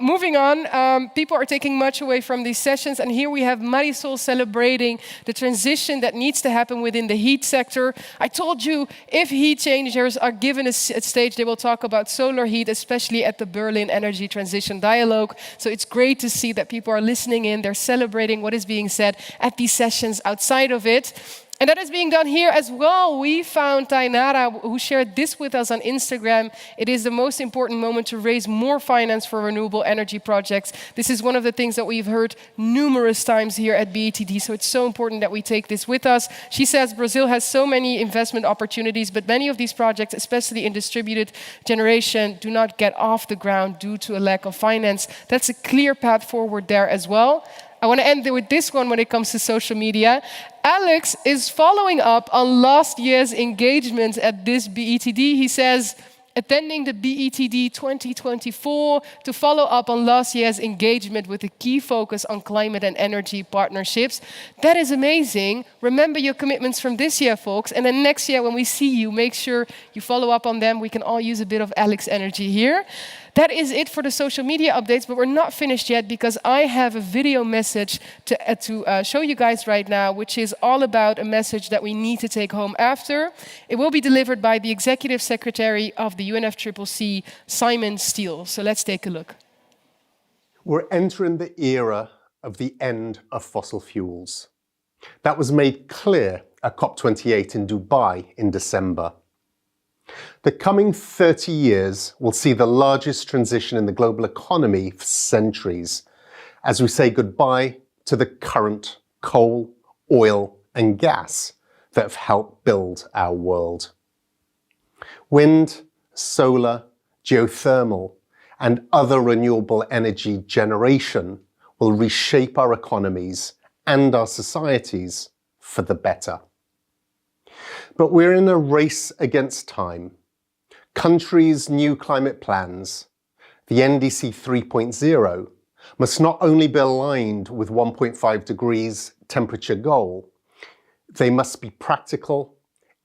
Moving on, people are taking much away from these sessions, and here we have Marisol celebrating the transition that needs to happen within the heat sector. I told you, if heat changers are given a stage, they will talk about solar heat, especially at the Berlin Energy Transition Dialogue. So it's great to see that people are listening in, they're celebrating what is being said at these sessions outside of it. And that is being done here as well. We found Tainara, who shared this with us on Instagram. It is the most important moment to raise more finance for renewable energy projects. This is one of the things that we've heard numerous times here at BETD, so it's so important that we take this with us. She says Brazil has so many investment opportunities, but many of these projects, especially in distributed generation, do not get off the ground due to a lack of finance. That's a clear path forward there as well. I want to end with this one when it comes to social media. Alex is following up on last year's engagement at this BETD. He says, attending the BETD 2024 to follow up on last year's engagement with a key focus on climate and energy partnerships. That is amazing. Remember your commitments from this year, folks. And then next year when we see you, make sure you follow up on them. We can all use a bit of Alex energy here. That is it for the social media updates, but we're not finished yet because I have a video message to show you guys right now, which is all about a message that we need to take home after. It will be delivered by the Executive Secretary of the UNFCCC, Simon Steele. So let's take a look. We're entering the era of the end of fossil fuels. That was made clear at COP28 in Dubai in December. The coming 30 years will see the largest transition in the global economy for centuries as we say goodbye to the current coal, oil, and gas that have helped build our world. Wind, solar, geothermal, and other renewable energy generation will reshape our economies and our societies for the better. But we're in a race against time. Countries' new climate plans, the NDC 3.0, must not only be aligned with 1.5 degrees temperature goal, they must be practical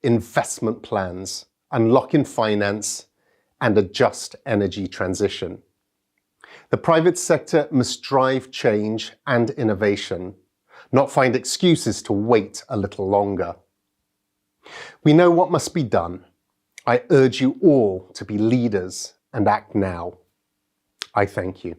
investment plans, unlock in finance, and a just energy transition. The private sector must drive change and innovation, not find excuses to wait a little longer. We know what must be done. I urge you all to be leaders and act now. I thank you.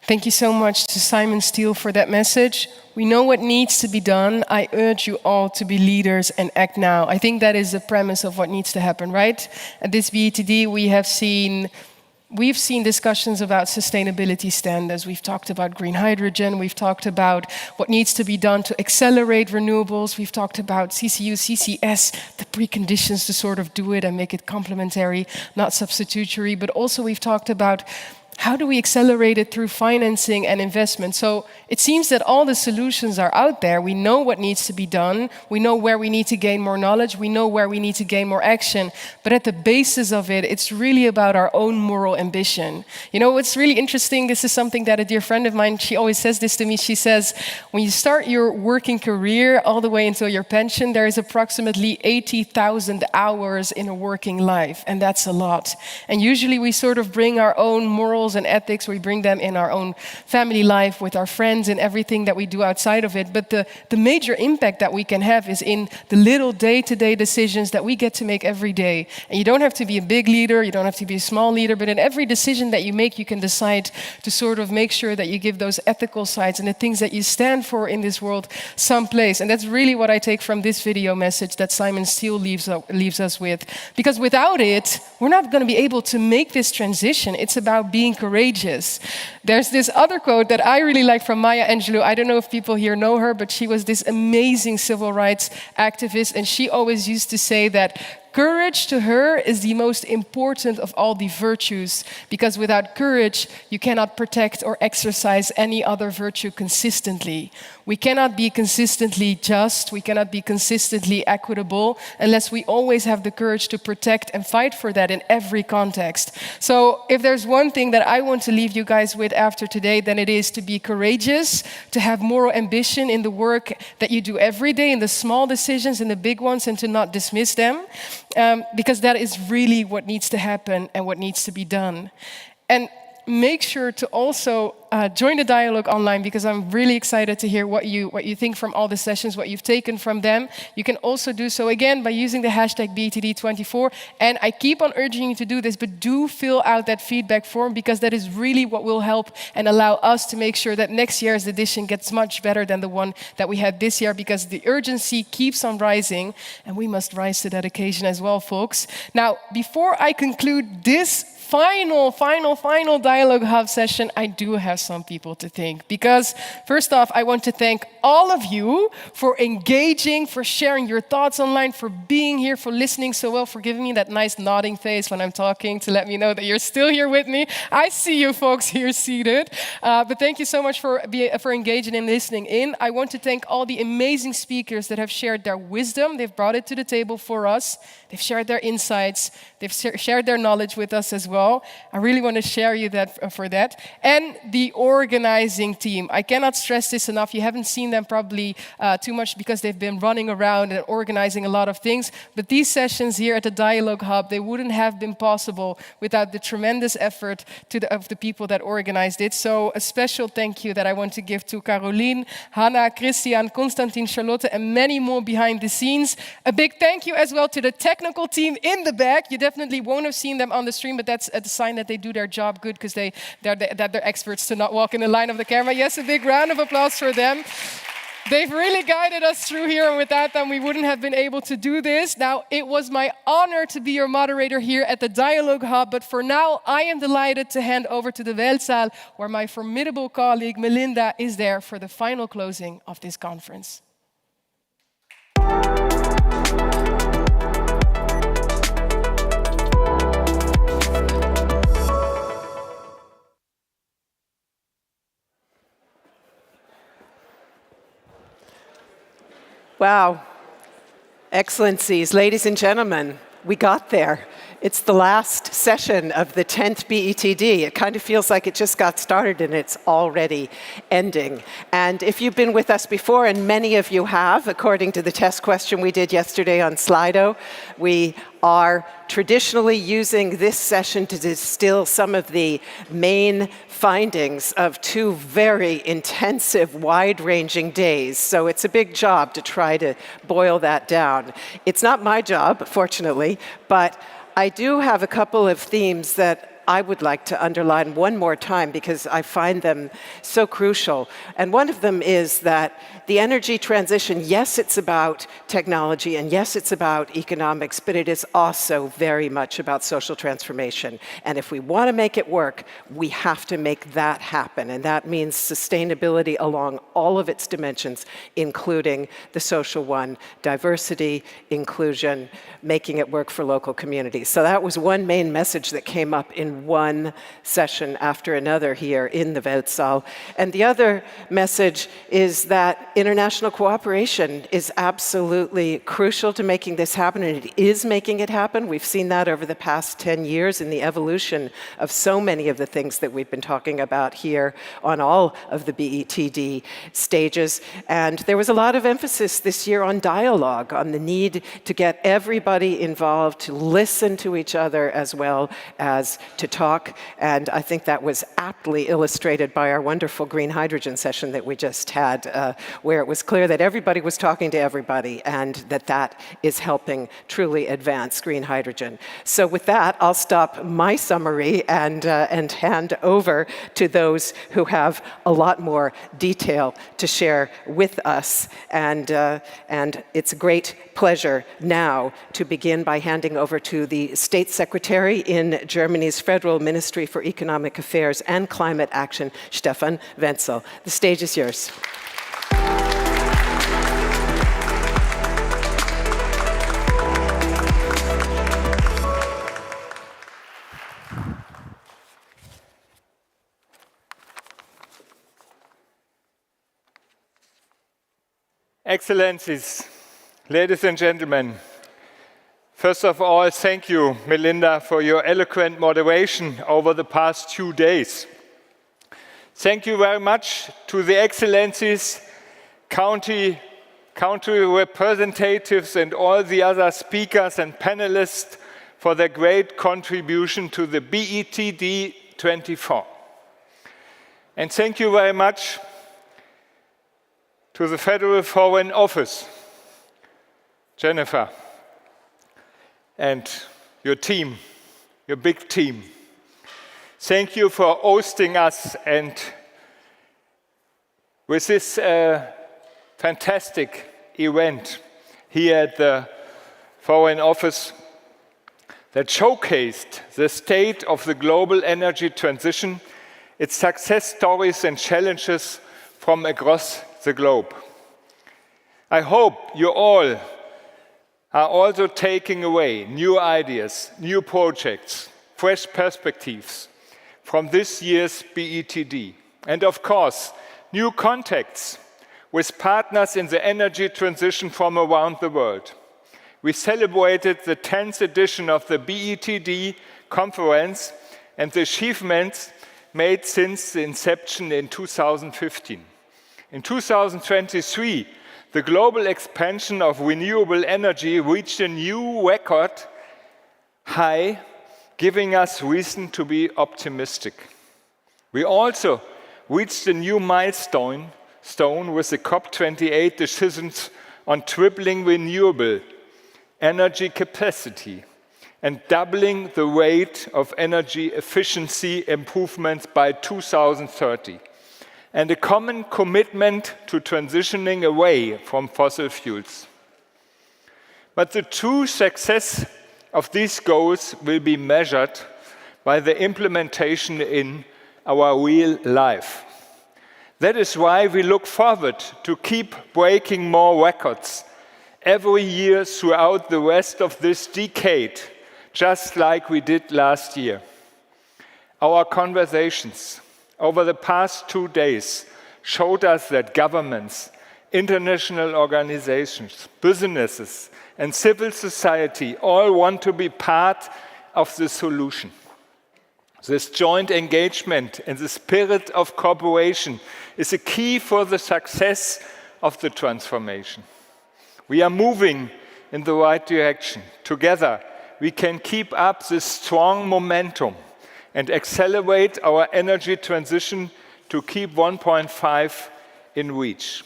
Thank you so much to Simon Steele for that message. We know what needs to be done. I urge you all to be leaders and act now. I think that is the premise of what needs to happen, right? At this BETD, we've seen discussions about sustainability standards. We've talked about green hydrogen. We've talked about what needs to be done to accelerate renewables. We've talked about CCU, CCS, the preconditions to sort of do it and make it complementary, not substitutory. But also we've talked about how do we accelerate it through financing and investment? So it seems that all the solutions are out there. We know what needs to be done. We know where we need to gain more knowledge. We know where we need to gain more action. But at the basis of it, it's really about our own moral ambition. You know, what's really interesting, this is something that a dear friend of mine, she always says this to me. She says, when you start your working career all the way until your pension, there is approximately 80,000 hours in a working life. And that's a lot. And usually we sort of bring our own morals and ethics, we bring them in our own family life with our friends and everything that we do outside of it. But the major impact that we can have is in the little day-to-day decisions that we get to make every day. And you don't have to be a big leader, you don't have to be a small leader, but in every decision that you make, you can decide to sort of make sure that you give those ethical sides and the things that you stand for in this world some place. And that's really what I take from this video message that Simon Steele leaves us with. Because without it, we're not going to be able to make this transition. It's about being courageous. There's this other quote that I really like from Maya Angelou. I don't know if people here know her, but she was this amazing civil rights activist, and she always used to say that courage to her is the most important of all the virtues, because without courage, you cannot protect or exercise any other virtue consistently. We cannot be consistently just, we cannot be consistently equitable, unless we always have the courage to protect and fight for that in every context. So if there's one thing that I want to leave you guys with after today, then it is to be courageous, to have moral ambition in the work that you do every day, in the small decisions and the big ones, and to not dismiss them. Because that is really what needs to happen and what needs to be done. And make sure to also join the dialogue online, because I'm really excited to hear what you think from all the sessions, what you've taken from them. You can also do so again by using the hashtag BETD24. And I keep on urging you to do this, but do fill out that feedback form, because that is really what will help and allow us to make sure that next year's edition gets much better than the one that we had this year, because the urgency keeps on rising, and we must rise to that occasion as well, folks. Now, before I conclude this final Dialogue Hub session, I do have some people to thank. Because first off, I want to thank all of you for engaging, for sharing your thoughts online, for being here, for listening so well, for giving me that nice nodding face when I'm talking to let me know that you're still here with me. I see you folks here seated. But thank you so much for engaging and listening in. I want to thank all the amazing speakers that have shared their wisdom. They've brought it to the table for us. They've shared their insights. They've shared their knowledge with us as well. I really want to share you that for that. And the organizing team. I cannot stress this enough. You haven't seen them probably too much because they've been running around and organizing a lot of things. But these sessions here at the Dialogue Hub, they wouldn't have been possible without the tremendous effort of the people that organized it. So a special thank you that I want to give to Caroline, Hannah, Christian, Konstantin, Charlotte, and many more behind the scenes. A big thank you as well to the technical team in the back. You definitely won't have seen them on the stream, but that's a sign that they do their job good, because they're experts to not walk in the line of the camera. Yes, a big round of applause for them. They've really guided us through here, and without them, we wouldn't have been able to do this. Now, it was my honor to be your moderator here at the Dialogue Hub, but for now, I am delighted to hand over to the Weltsaal, where my formidable colleague, Melinda, is there for the final closing of this conference. Wow. Excellencies, ladies and gentlemen, we got there. It's the last session of the 10th BETD. It kind of feels like it just got started and it's already ending. And if you've been with us before, and many of you have, according to the test question we did yesterday on Slido, we are traditionally using this session to distill some of the main findings of 2 very intensive, wide-ranging days. So it's a big job to try to boil that down. It's not my job, fortunately, but I do have a couple of themes that I would like to underline one more time because I find them so crucial. And one of them is that the energy transition, yes, it's about technology, and yes, it's about economics, but it is also very much about social transformation. And if we want to make it work, we have to make that happen. And that means sustainability along all of its dimensions, including the social one, diversity, inclusion, making it work for local communities. So that was one main message that came up in one session after another here in the Weltsaal. And the other message is that international cooperation is absolutely crucial to making this happen, and it is making it happen. We've seen that over the past 10 years in the evolution of so many of the things that we've been talking about here on all of the BETD stages. And there was a lot of emphasis this year on dialogue, on the need to get everybody involved, to listen to each other as well as to talk. And I think that was aptly illustrated by our wonderful green hydrogen session that we just had, where it was clear that everybody was talking to everybody and that is helping truly advance green hydrogen. So with that, I'll stop my summary and hand over to those who have a lot more detail to share with us. And it's a great pleasure now to begin by handing over to the State Secretary in Germany's Federal Ministry for Economic Affairs and Climate Action, Stefan Wenzel. The stage is yours. Excellencies, ladies and gentlemen, first of all, thank you, Melinda, for your eloquent moderation over the past 2 days. Thank you very much to the Excellencies, country representatives, and all the other speakers and panelists for their great contribution to the BETD 24. And thank you very much to the Federal Foreign Office, Jennifer, and your team, your big team. Thank you for hosting us, and with this fantastic event here at the Foreign Office that showcased the state of the global energy transition, its success stories and challenges from across the globe. I hope you all are also taking away new ideas, new projects, fresh perspectives from this year's BETD. And of course, new contacts with partners in the energy transition from around the world. We celebrated the 10th edition of the BETD conference and the achievements made since the inception in 2015. In 2023, the global expansion of renewable energy reached a new record high, giving us reason to be optimistic. We also reached a new milestone with the COP28 decisions on tripling renewable energy capacity and doubling the rate of energy efficiency improvements by 2030. And a common commitment to transitioning away from fossil fuels. But the true success of these goals will be measured by the implementation in our real life. That is why we look forward to keep breaking more records every year throughout the rest of this decade, just like we did last year. Our conversations over the past 2 days showed us that governments, international organizations, businesses, and civil society all want to be part of the solution. This joint engagement and the spirit of cooperation is a key for the success of the transformation. We are moving in the right direction. Together, we can keep up this strong momentum and accelerate our energy transition to keep 1.5 in reach.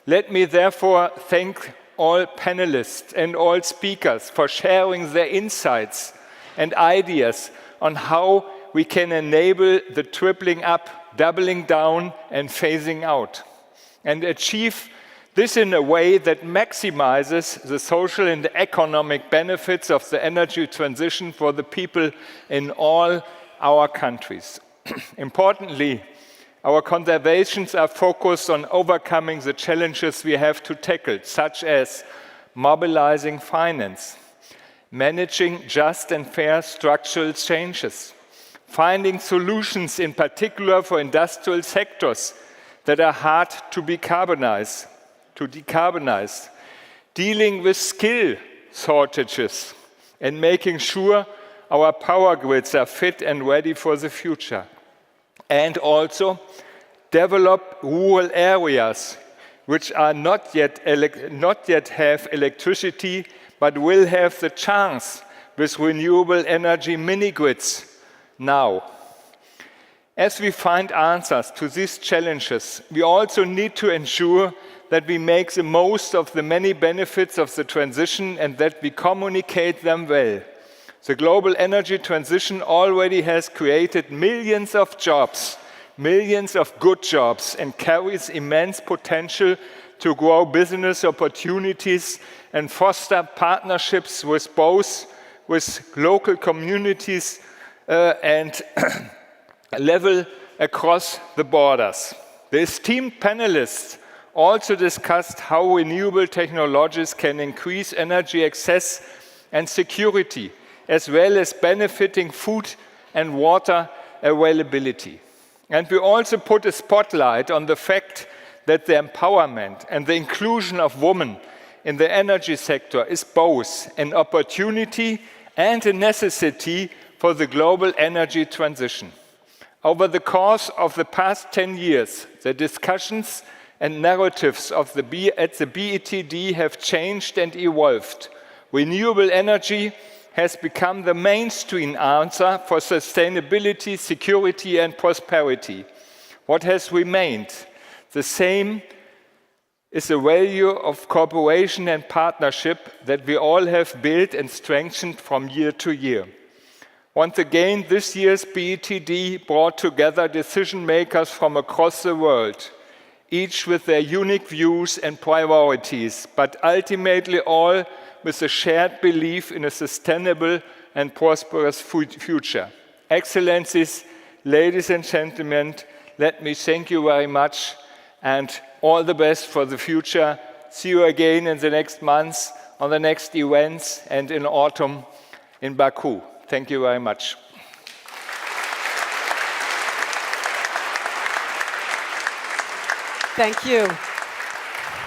Let me therefore thank all panelists and all speakers for sharing their insights and ideas on how we can enable the tripling up, doubling down, and phasing out, and achieve this in a way that maximizes the social and economic benefits of the energy transition for the people in all our countries. Importantly, our conservations are focused on overcoming the challenges we have to tackle, such as mobilizing finance, managing just and fair structural changes, finding solutions in particular for industrial sectors that are hard to decarbonize, dealing with skill shortages, and making sure our power grids are fit and ready for the future. And also develop rural areas which are not yet have electricity, but will have the chance with renewable energy mini-grids now. As we find answers to these challenges, we also need to ensure that we make the most of the many benefits of the transition and that we communicate them well. The global energy transition already has created millions of jobs, millions of good jobs, and carries immense potential to grow business opportunities and foster partnerships with local communities and level across the borders. The esteemed panelists also discussed how renewable technologies can increase energy access and security, as well as benefiting food and water availability. And we also put a spotlight on the fact that the empowerment and the inclusion of women in the energy sector is both an opportunity and a necessity for the global energy transition. Over the course of the past 10 years, the discussions and narratives at the BETD have changed and evolved. Renewable energy has become the mainstream answer for sustainability, security, and prosperity. What has remained the same is the value of cooperation and partnership that we all have built and strengthened from year to year. Once again, this year's BETD brought together decision makers from across the world, each with their unique views and priorities, but ultimately all with a shared belief in a sustainable and prosperous future. Excellencies, ladies and gentlemen, let me thank you very much and all the best for the future. See you again in the next months, on the next events, and in autumn in Baku. Thank you very much. Thank you.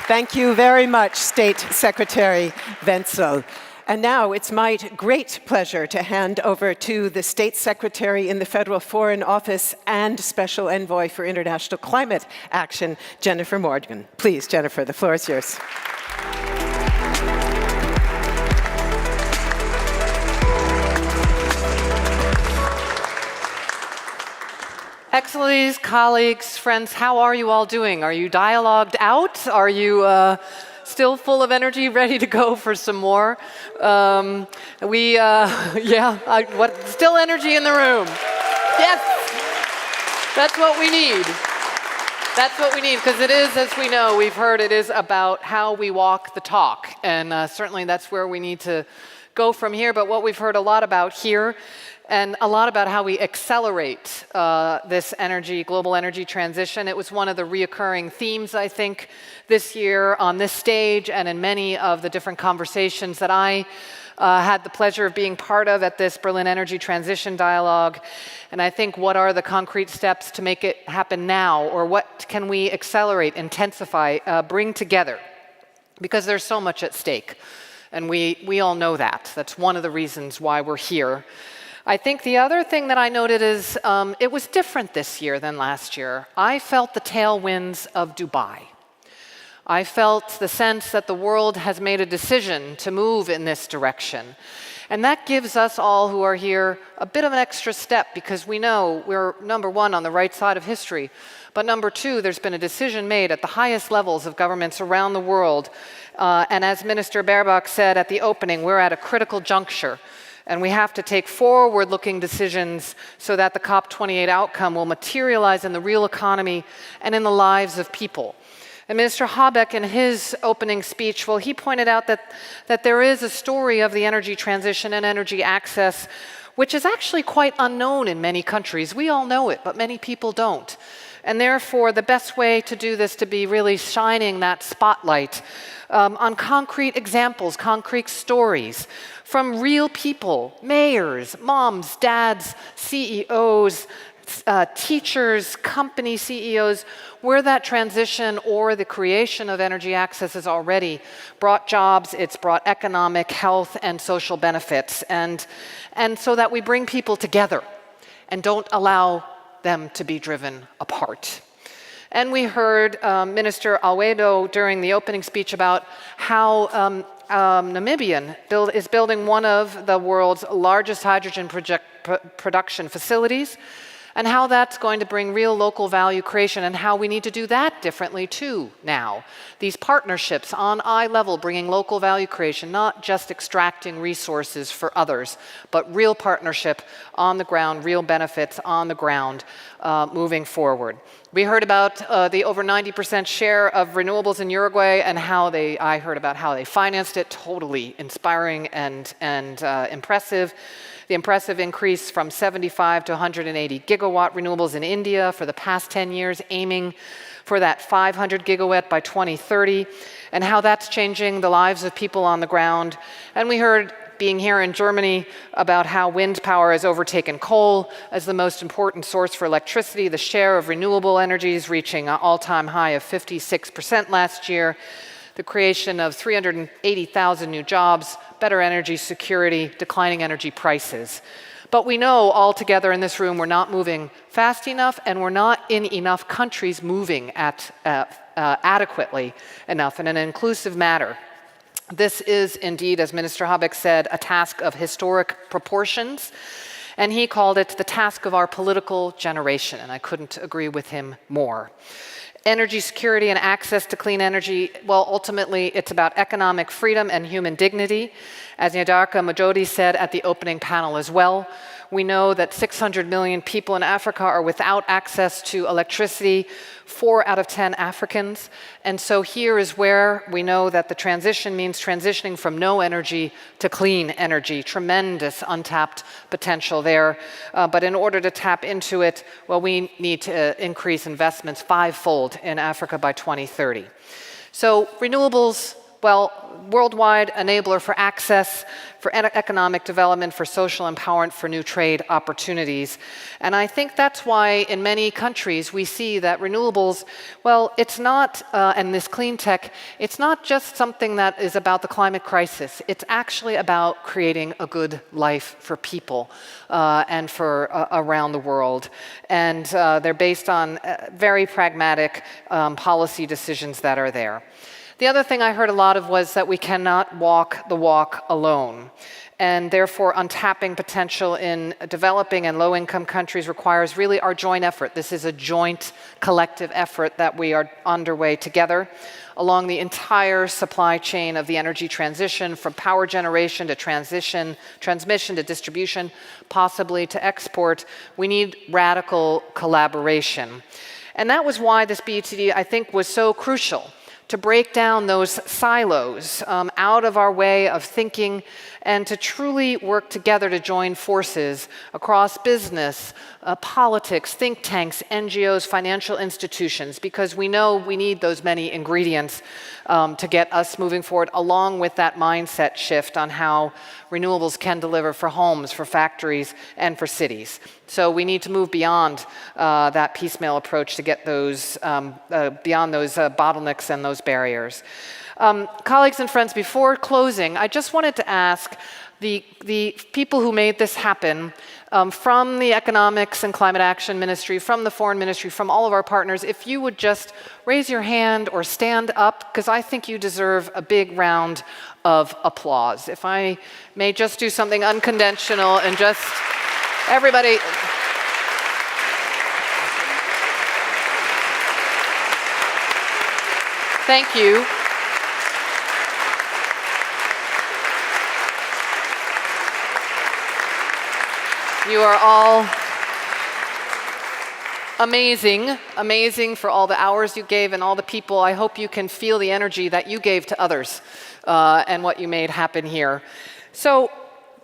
Thank you very much, State Secretary Wenzel. And now it's my great pleasure to hand over to the State Secretary in the Federal Foreign Office and Special Envoy for International Climate Action, Jennifer Morgan. Please, Jennifer, the floor is yours. Excellencies, colleagues, friends, how are you all doing? Are you dialogued out? Are you still full of energy, ready to go for some more? Still energy in the room. Yes, that's what we need. That's what we need, because it is, as we know, we've heard, it is about how we walk the talk. And certainly that's where we need to go from here. But what we've heard a lot about here, and a lot about how we accelerate this global energy transition. It was one of the reoccurring themes, I think, this year on this stage and in many of the different conversations that I had the pleasure of being part of at this Berlin Energy Transition Dialogue. And I think, what are the concrete steps to make it happen now? Or what can we accelerate, intensify, bring together? Because there's so much at stake. And we all know that. That's one of the reasons why we're here. I think the other thing that I noted is it was different this year than last year. I felt the tailwinds of Dubai. I felt the sense that the world has made a decision to move in this direction. And that gives us all who are here a bit of an extra step, because we know we're, number one, on the right side of history. But number two, there's been a decision made at the highest levels of governments around the world. And as Minister Baerbock said at the opening, we're at a critical juncture. And we have to take forward-looking decisions so that the COP28 outcome will materialize in the real economy and in the lives of people. And Minister Habeck, in his opening speech, well, he pointed out that there is a story of the energy transition and energy access, which is actually quite unknown in many countries. We all know it, but many people don't. And therefore, the best way to do this, to be really shining that spotlight on concrete examples, concrete stories from real people, mayors, moms, dads, CEOs, teachers, company CEOs, where that transition or the creation of energy access has already brought jobs, it's brought economic, health, and social benefits. And so that we bring people together and don't allow them to be driven apart. And we heard Minister Alwedo during the opening speech about how Namibia is building one of the world's largest hydrogen production facilities, and how that's going to bring real local value creation, and how we need to do that differently too now. These partnerships on eye level, bringing local value creation, not just extracting resources for others, but real partnership on the ground, real benefits on the ground moving forward. We heard about the over 90% share of renewables in Uruguay, and I heard about how they financed it. Totally inspiring and impressive. The impressive increase from 75 to 180 gigawatt renewables in India for the past 10 years, aiming for that 500 gigawatt by 2030, and how that's changing the lives of people on the ground. And we heard, being here in Germany, about how wind power has overtaken coal as the most important source for electricity, the share of renewable energies reaching an all-time high of 56% last year, the creation of 380,000 new jobs, better energy security, declining energy prices. But we know all together in this room we're not moving fast enough, and we're not in enough countries moving adequately enough in an inclusive manner. This is indeed, as Minister Habeck said, a task of historic proportions, and he called it the task of our political generation, and I couldn't agree with him more. Energy security and access to clean energy, well, ultimately, it's about economic freedom and human dignity. As Nyadarka Mojodi said at the opening panel as well, we know that 600 million people in Africa are without access to electricity, 4 out of 10 Africans. And so here is where we know that the transition means transitioning from no energy to clean energy. Tremendous untapped potential there. But in order to tap into it, well, we need to increase investments 5-fold in Africa by 2030. So renewables, well, worldwide enabler for access, for economic development, for social empowerment, for new trade opportunities. And I think that's why in many countries we see that renewables, well, it's not, and this clean tech, it's not just something that is about the climate crisis. It's actually about creating a good life for people and for around the world. And they're based on very pragmatic policy decisions that are there. The other thing I heard a lot of was that we cannot walk the walk alone. And therefore, untapping potential in developing and low-income countries requires really our joint effort. This is a joint, collective effort that we are underway together along the entire supply chain of the energy transition, from power generation to transmission to distribution, possibly to export. We need radical collaboration. And that was why this BTD, I think, was so crucial, to break down those silos out of our way of thinking, and to truly work together to join forces across business, politics, think tanks, NGOs, financial institutions, because we know we need those many ingredients to get us moving forward, along with that mindset shift on how renewables can deliver for homes, for factories, and for cities. So we need to move beyond that piecemeal approach to get those, beyond those bottlenecks and those barriers. Colleagues and friends, before closing, I just wanted to ask the people who made this happen, from the Economics and Climate Action Ministry, from the Foreign Ministry, from all of our partners, if you would just raise your hand or stand up, because I think you deserve a big round of applause. If I may just do something unconventional and just everybody. Thank you. You are all amazing, amazing for all the hours you gave and all the people. I hope you can feel the energy that you gave to others and what you made happen here. So,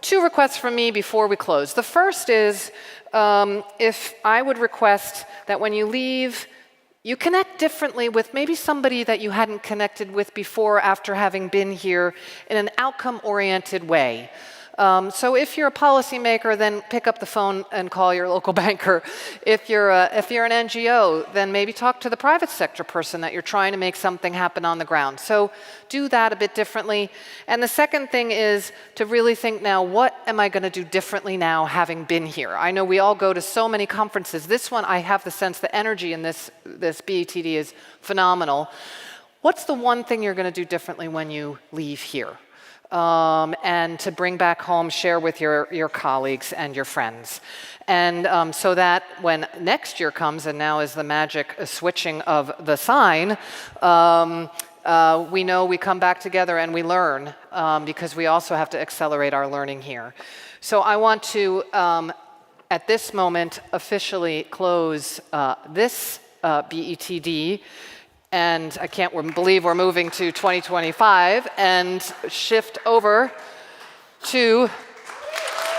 2 requests from me before we close. The first is if I would request that when you leave, you connect differently with maybe somebody that you hadn't connected with before after having been here in an outcome-oriented way. So if you're a policymaker, then pick up the phone and call your local banker. If you're an NGO, then maybe talk to the private sector person that you're trying to make something happen on the ground. So do that a bit differently. And the second thing is to really think now, what am I going to do differently now having been here? I know we all go to so many conferences. This one, I have the sense the energy in this BETD is phenomenal. What's the one thing you're going to do differently when you leave here? And to bring back home, share with your colleagues and your friends. And so that when next year comes, and now is the magic switching of the sign, we know we come back together and we learn, because we also have to accelerate our learning here. So I want to, at this moment, officially close this BETD. And I can't believe we're moving to 2025 and shift over to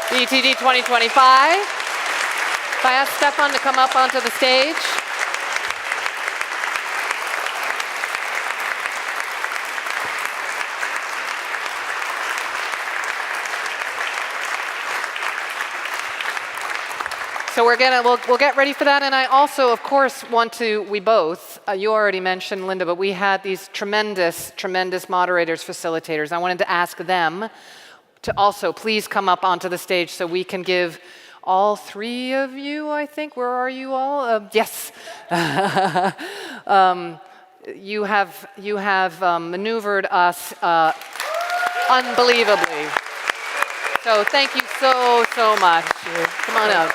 BETD 2025. If I ask Stefan to come up onto the stage. So we'll get ready for that. And I also, of course, want to, we both, you already mentioned, Linda, but we had these tremendous, tremendous moderators, facilitators. I wanted to ask them to also please come up onto the stage so we can give all 3 of you, I think, where are you all? Yes. You have maneuvered us unbelievably. So thank you so much. Come on up.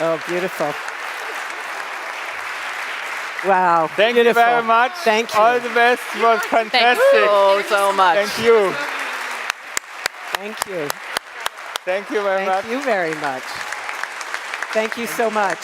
Oh, beautiful. Wow. Thank you very much. Thank you. All the best. It was fantastic. Thank you so much. Thank you. Thank you. Thank you very much. Thank you very much. Thank you so much.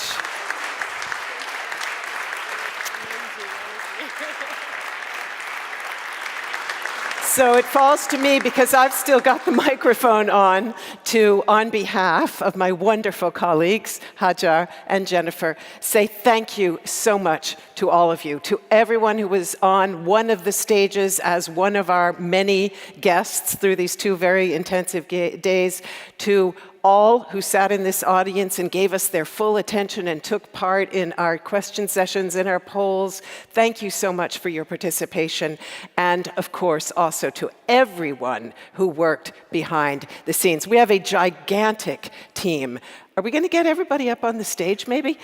So it falls to me, because I've still got the microphone on, to, on behalf of my wonderful colleagues, Hajar and Jennifer, say thank you so much to all of you, to everyone who was on one of the stages as one of our many guests through these 2 very intensive days, to all who sat in this audience and gave us their full attention and took part in our question sessions and our polls. Thank you so much for your participation. And of course, also to everyone who worked behind the scenes. We have a gigantic team. Are we going to get everybody up on the stage, maybe?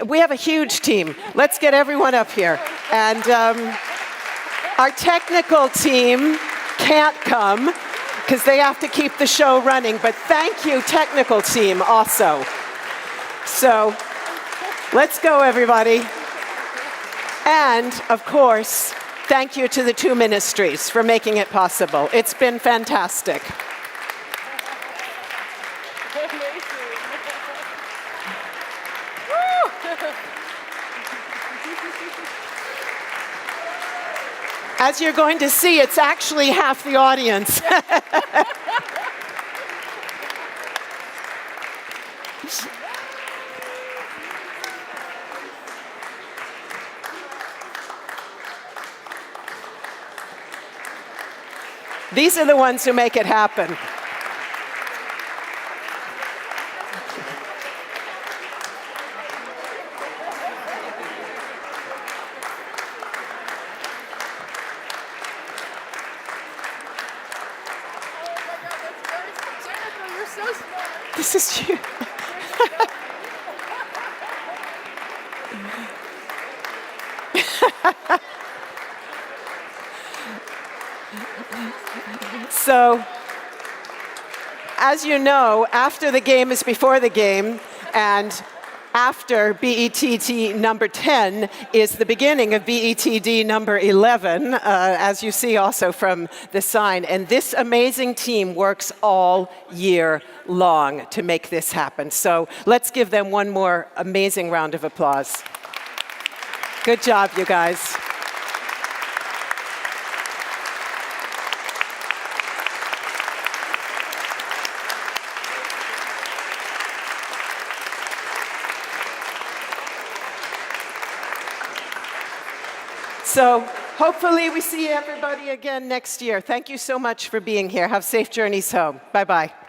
We have a huge team. Let's get everyone up here. And our technical team can't come, because they have to keep the show running. But thank you, technical team, also. So let's go, everybody. And, of course, thank you to the 2 ministries for making it possible. It's been fantastic. As you're going to see, it's actually half the audience. These are the ones who make it happen. This is you. So, as you know, after the game is before the game, and after BETT number 10 is the beginning of BETD number 11, as you see also from the sign. And this amazing team works all year long to make this happen. So let's give them one more amazing round of applause. Good job, you guys. So hopefully we see everybody again next year. Thank you so much for being here. Have safe journeys home. Bye-bye.